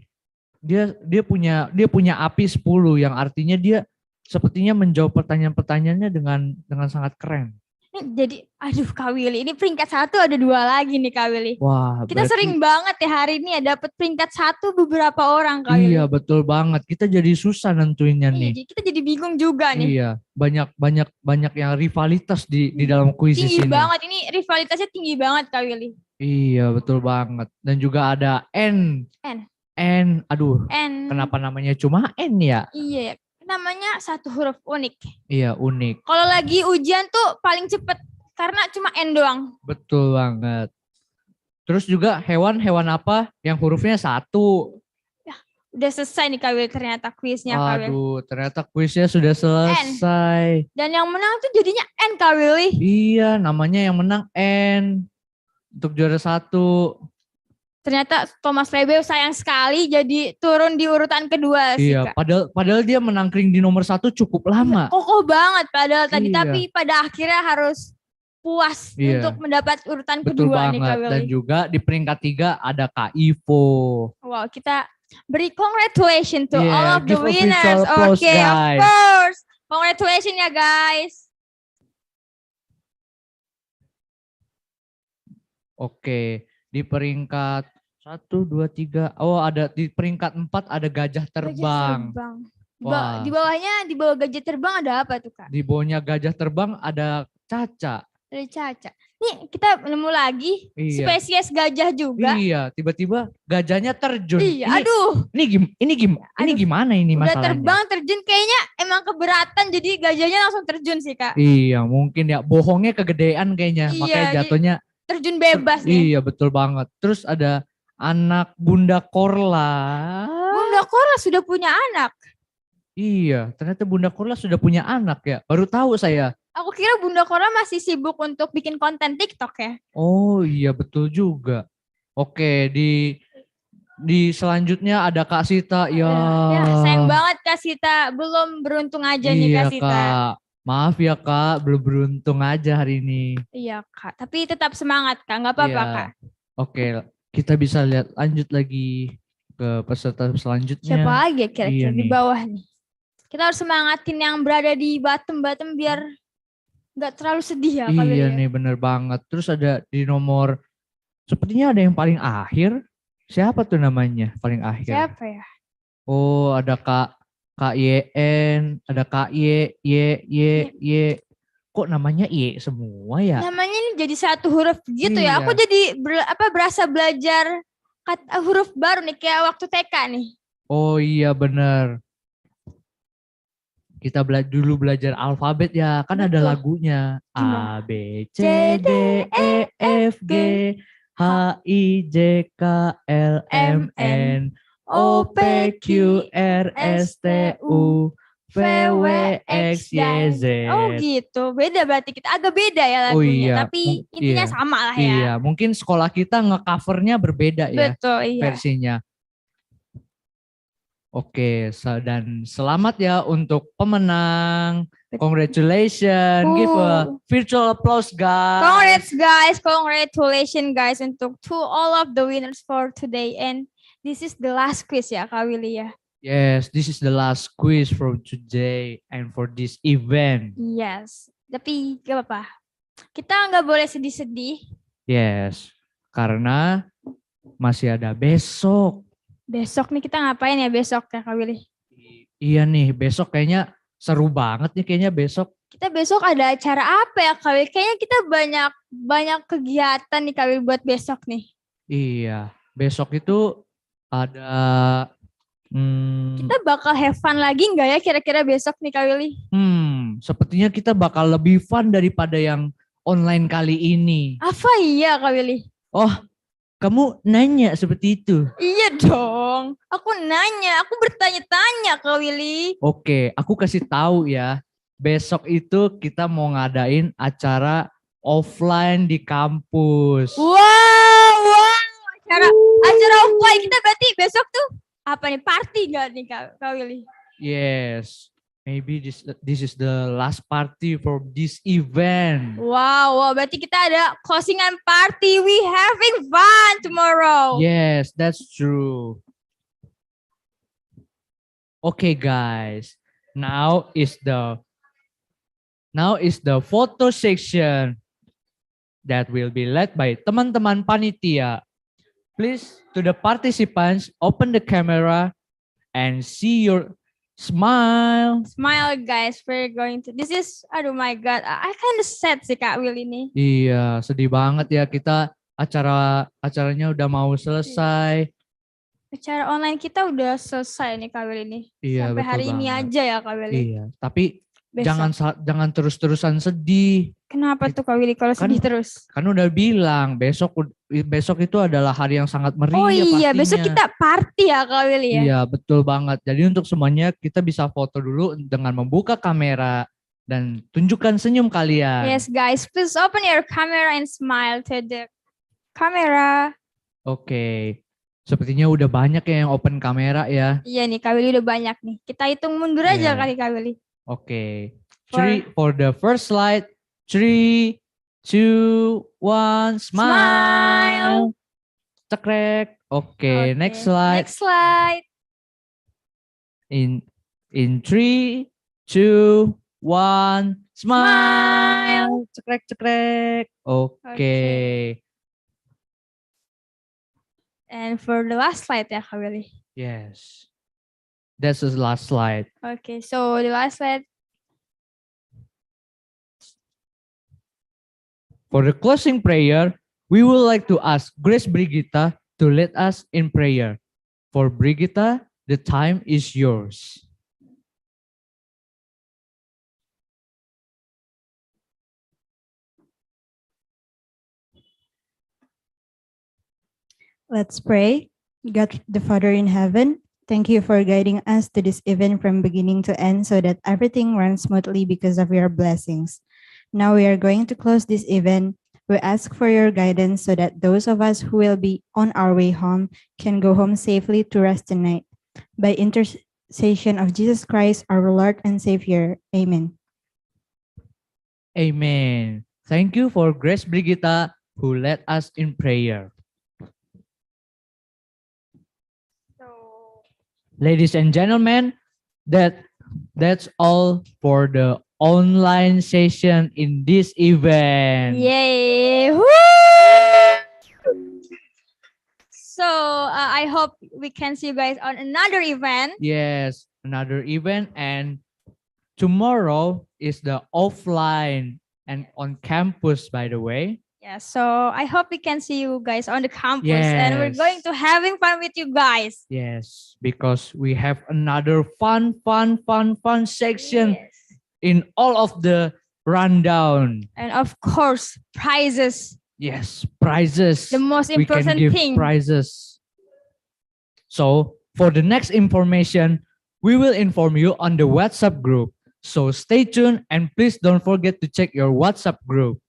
Dia punya api 10 yang artinya dia sepertinya menjawab pertanyaan-pertanyaannya dengan sangat keren. Jadi, aduh Kak Willy, ini peringkat 1 ada 2 lagi nih Kak Willy. Wah, kita sering banget ya hari ini ya dapat peringkat 1 beberapa orang Kak Willy. Iya, betul banget. Kita jadi susah nentuinnya nih. Kita jadi bingung juga nih. Iya, banyak yang rivalitas di dalam kuis ini. Tinggi banget, ini rivalitasnya tinggi banget Kak Willy. Iya, betul banget. Dan juga ada N. Aduh. Kenapa namanya cuma N ya? Iya, namanya satu huruf unik. Iya, unik. Kalau lagi ujian tuh paling cepet karena cuma N doang. Betul banget. Terus juga hewan-hewan apa yang hurufnya satu? Ya, udah selesai nih Kak Will ternyata kuisnya Kak Will. Aduh, ternyata kuisnya sudah selesai. Dan yang menang tuh jadinya N Kak Willy. Iya, namanya yang menang N. Untuk juara 1. Ternyata Thomas Lebe sayang sekali jadi turun di urutan kedua sih Iya, Kak. padahal dia menangkring di nomor 1 cukup lama. Kokoh banget padahal tadi, Iya. tapi pada akhirnya harus puas Iya. untuk mendapat urutan Betul kedua nih Kak banget. Willy. Dan juga di peringkat 3 ada Kak Ivo. Wow, kita beri congratulations to Yeah, all of the give a virtual winners. applause, Oke, of guys. course. Congratulations ya guys. Oke, di peringkat 1, 2, 3. Oh, ada di peringkat 4 ada gajah terbang. Wah. Di bawahnya, di bawah gajah terbang ada apa tuh Kak? Di bawahnya gajah terbang ada Caca. Ada Caca. Nih kita nemu lagi Iya. spesies gajah juga. Iya, tiba-tiba gajahnya terjun. Iya, aduh. Ini gimana ini Udah masalahnya? terbang terjun kayaknya emang keberatan jadi gajahnya langsung terjun sih Kak. Iya, mungkin ya bohongnya kegedean kayaknya, Iya, makanya jadi jatuhnya. terjun bebas nih. Iya, betul banget. Terus ada anak Bunda Korla. Bunda Korla sudah punya anak. Iya, ternyata Bunda Korla sudah punya anak ya. Baru tahu saya. Aku kira Bunda Korla masih sibuk untuk bikin konten TikTok ya. Oh iya, betul juga. Oke, di selanjutnya ada Kak Sita. Ya, Ya, sayang banget Kak Sita, belum beruntung aja nih Kak iya Sita. Kak. Maaf ya Kak, belum beruntung aja hari ini. Iya Kak, tapi tetap semangat Kak, nggak apa-apa Iya. Kak. Oke, kita bisa lihat lanjut lagi ke peserta selanjutnya. Siapa lagi ya kira-kira Iya di nih. bawah nih? Kita harus semangatin yang berada di bottom-bottom biar nggak terlalu sedih ya Kak Willy Iya ya. nih, bener banget. Terus ada di nomor, sepertinya ada yang paling akhir. Siapa tuh namanya paling akhir? Siapa ya? Oh, ada Kak YN, ada Kak Y. Kok namanya Y semua ya? Namanya ini jadi satu huruf gitu ya. Iya. Aku jadi berasa belajar huruf baru nih kayak waktu TK nih. Oh iya bener. Kita dulu belajar alfabet ya, kan ada Betul. lagunya. Gimana? A, B, C, D, E, F, G, H, I, J, K, L, M, N, O, P, Q, R, S, T, U, V, W, X, Y, Z. Oh gitu, beda berarti kita agak beda ya Oh lagunya, iya, tapi intinya iya. sama lah ya. Iya, mungkin sekolah kita nge-covernya berbeda ya Betul, iya. versinya. Oke, dan selamat ya untuk pemenang. Congratulations. Give a virtual applause, guys. Congratulations guys untuk to all of the winners for today, and this is the last quiz ya Kak Willy ya. Yes, this is the last quiz for today and for this event. Yes, tapi gak apa-apa. Kita nggak boleh sedih-sedih. Yes, karena masih ada besok. Besok nih kita ngapain ya besok ya Kak Willy? Iya nih, besok kayaknya seru banget nih kayaknya besok. Kita besok ada acara apa ya Kak Willy? Kayaknya kita banyak kegiatan nih Kak Willy buat besok nih. Iya, besok itu ada kita bakal have fun lagi nggak ya kira-kira besok nih Kak Willy? Sepertinya kita bakal lebih fun daripada yang online kali ini. Apa iya Kak Willy? Oh, kamu nanya seperti itu? Iya dong, aku nanya, aku bertanya-tanya Kak Willy. Oke, aku kasih tahu ya. Besok itu kita mau ngadain acara offline di kampus. Wow, acara offline kita berarti besok tuh apa nih, party nggak nih Kak Willy? Yes, maybe this is the last party for this event. Wow, berarti kita ada closingan party. We having fun tomorrow. Yes, that's true. Okay, guys. Now is the photo section that will be led by teman-teman panitia. Please, to the participants, open the camera and see your smile. Smile guys, we're going to. This is, aduh my god, I kind of sad sih Kak Will ini. Iya, sedih banget ya, kita acaranya udah mau selesai. Acara online kita udah selesai nih Kak Willy ini. Iya, Sampai betul hari ini banget. aja ya Kak Willy. Iya, tapi Besok. jangan terus-terusan sedih. Kenapa tuh Kak Willy kalau sedih terus? Kan udah bilang besok itu adalah hari yang sangat meriah Oh iya, pastinya. besok kita party ya Kak Willy ya. Iya, betul banget. Jadi untuk semuanya kita bisa foto dulu dengan membuka kamera dan tunjukkan senyum kalian. Yes guys, please open your camera and smile to the camera. Oke. Sepertinya udah banyak ya yang open kamera ya. Iya nih Kak Willy udah banyak nih. Kita hitung mundur aja Yeah. kali Kak Willy. Oke. For the first slide, 3, 2, 1, smile. Cekrek. Oke, next slide. Next slide. In 3, 2, 1, smile. Cekrek. Oke. And for the last slide ya Kak Willy. Yes. That's the last slide. Okay, so the last slide. For the closing prayer, we would like to ask Grace Brigitta to lead us in prayer. For Brigitta, the time is yours. Let's pray. God the Father in heaven, thank you for guiding us to this event from beginning to end so that everything runs smoothly because of your blessings. Now we are going to close this event. We ask for your guidance so that those of us who will be on our way home can go home safely to rest tonight. By intercession of Jesus Christ, our Lord and Savior. Amen. Amen. Thank you for Grace Brigitta who led us in prayer. Ladies and gentlemen, that's all for the online session in this event. Yay! Woo! So I hope we can see you guys on another event. Yes, another event, and tomorrow is the offline and on campus, by the way. Yeah, so I hope we can see you guys on the campus and we're going to having fun with you guys. Yes, because we have another fun section in all of the rundown. And of course, prizes. Yes, prizes. The most We can important give thing. prizes. So for the next information, we will inform you on the WhatsApp group. So stay tuned and please don't forget to check your WhatsApp group.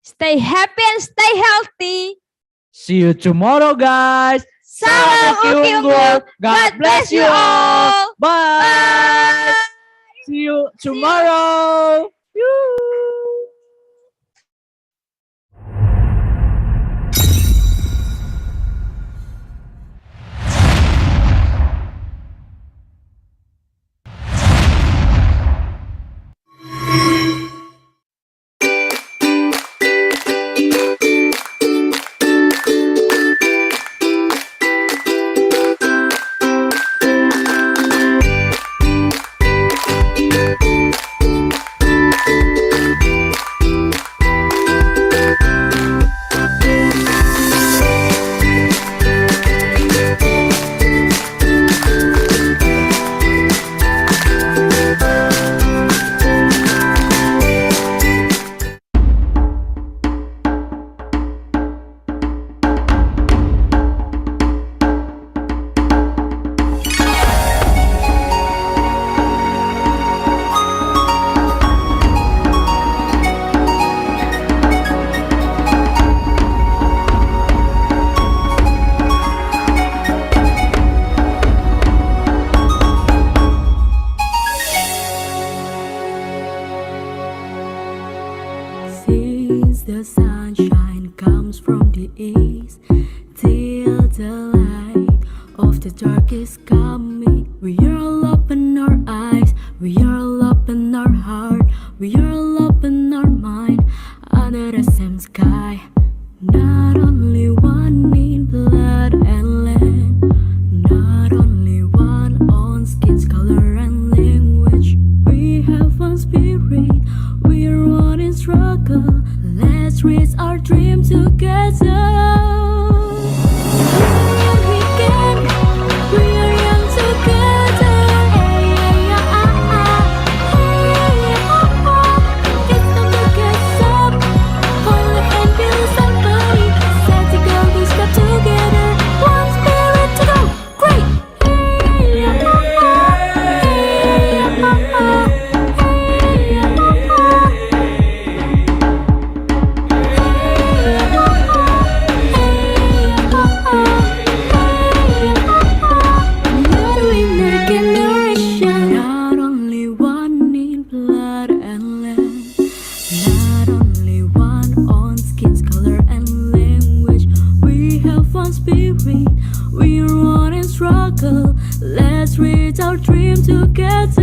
Stay happy and stay healthy. See you tomorrow, guys. Salam Uki Unggul. God bless you all. Bye. See you tomorrow. Since the sunshine comes from the east, till the light of the dark is coming, we are all up in our eyes, we are all up in our heart, we are all up in our mind, under the same sky. Not only one in blood and land, not only one on skin's color and language. We have one spirit, we're one in struggle. Let's raise our dream together. We can Let's reach our dream together.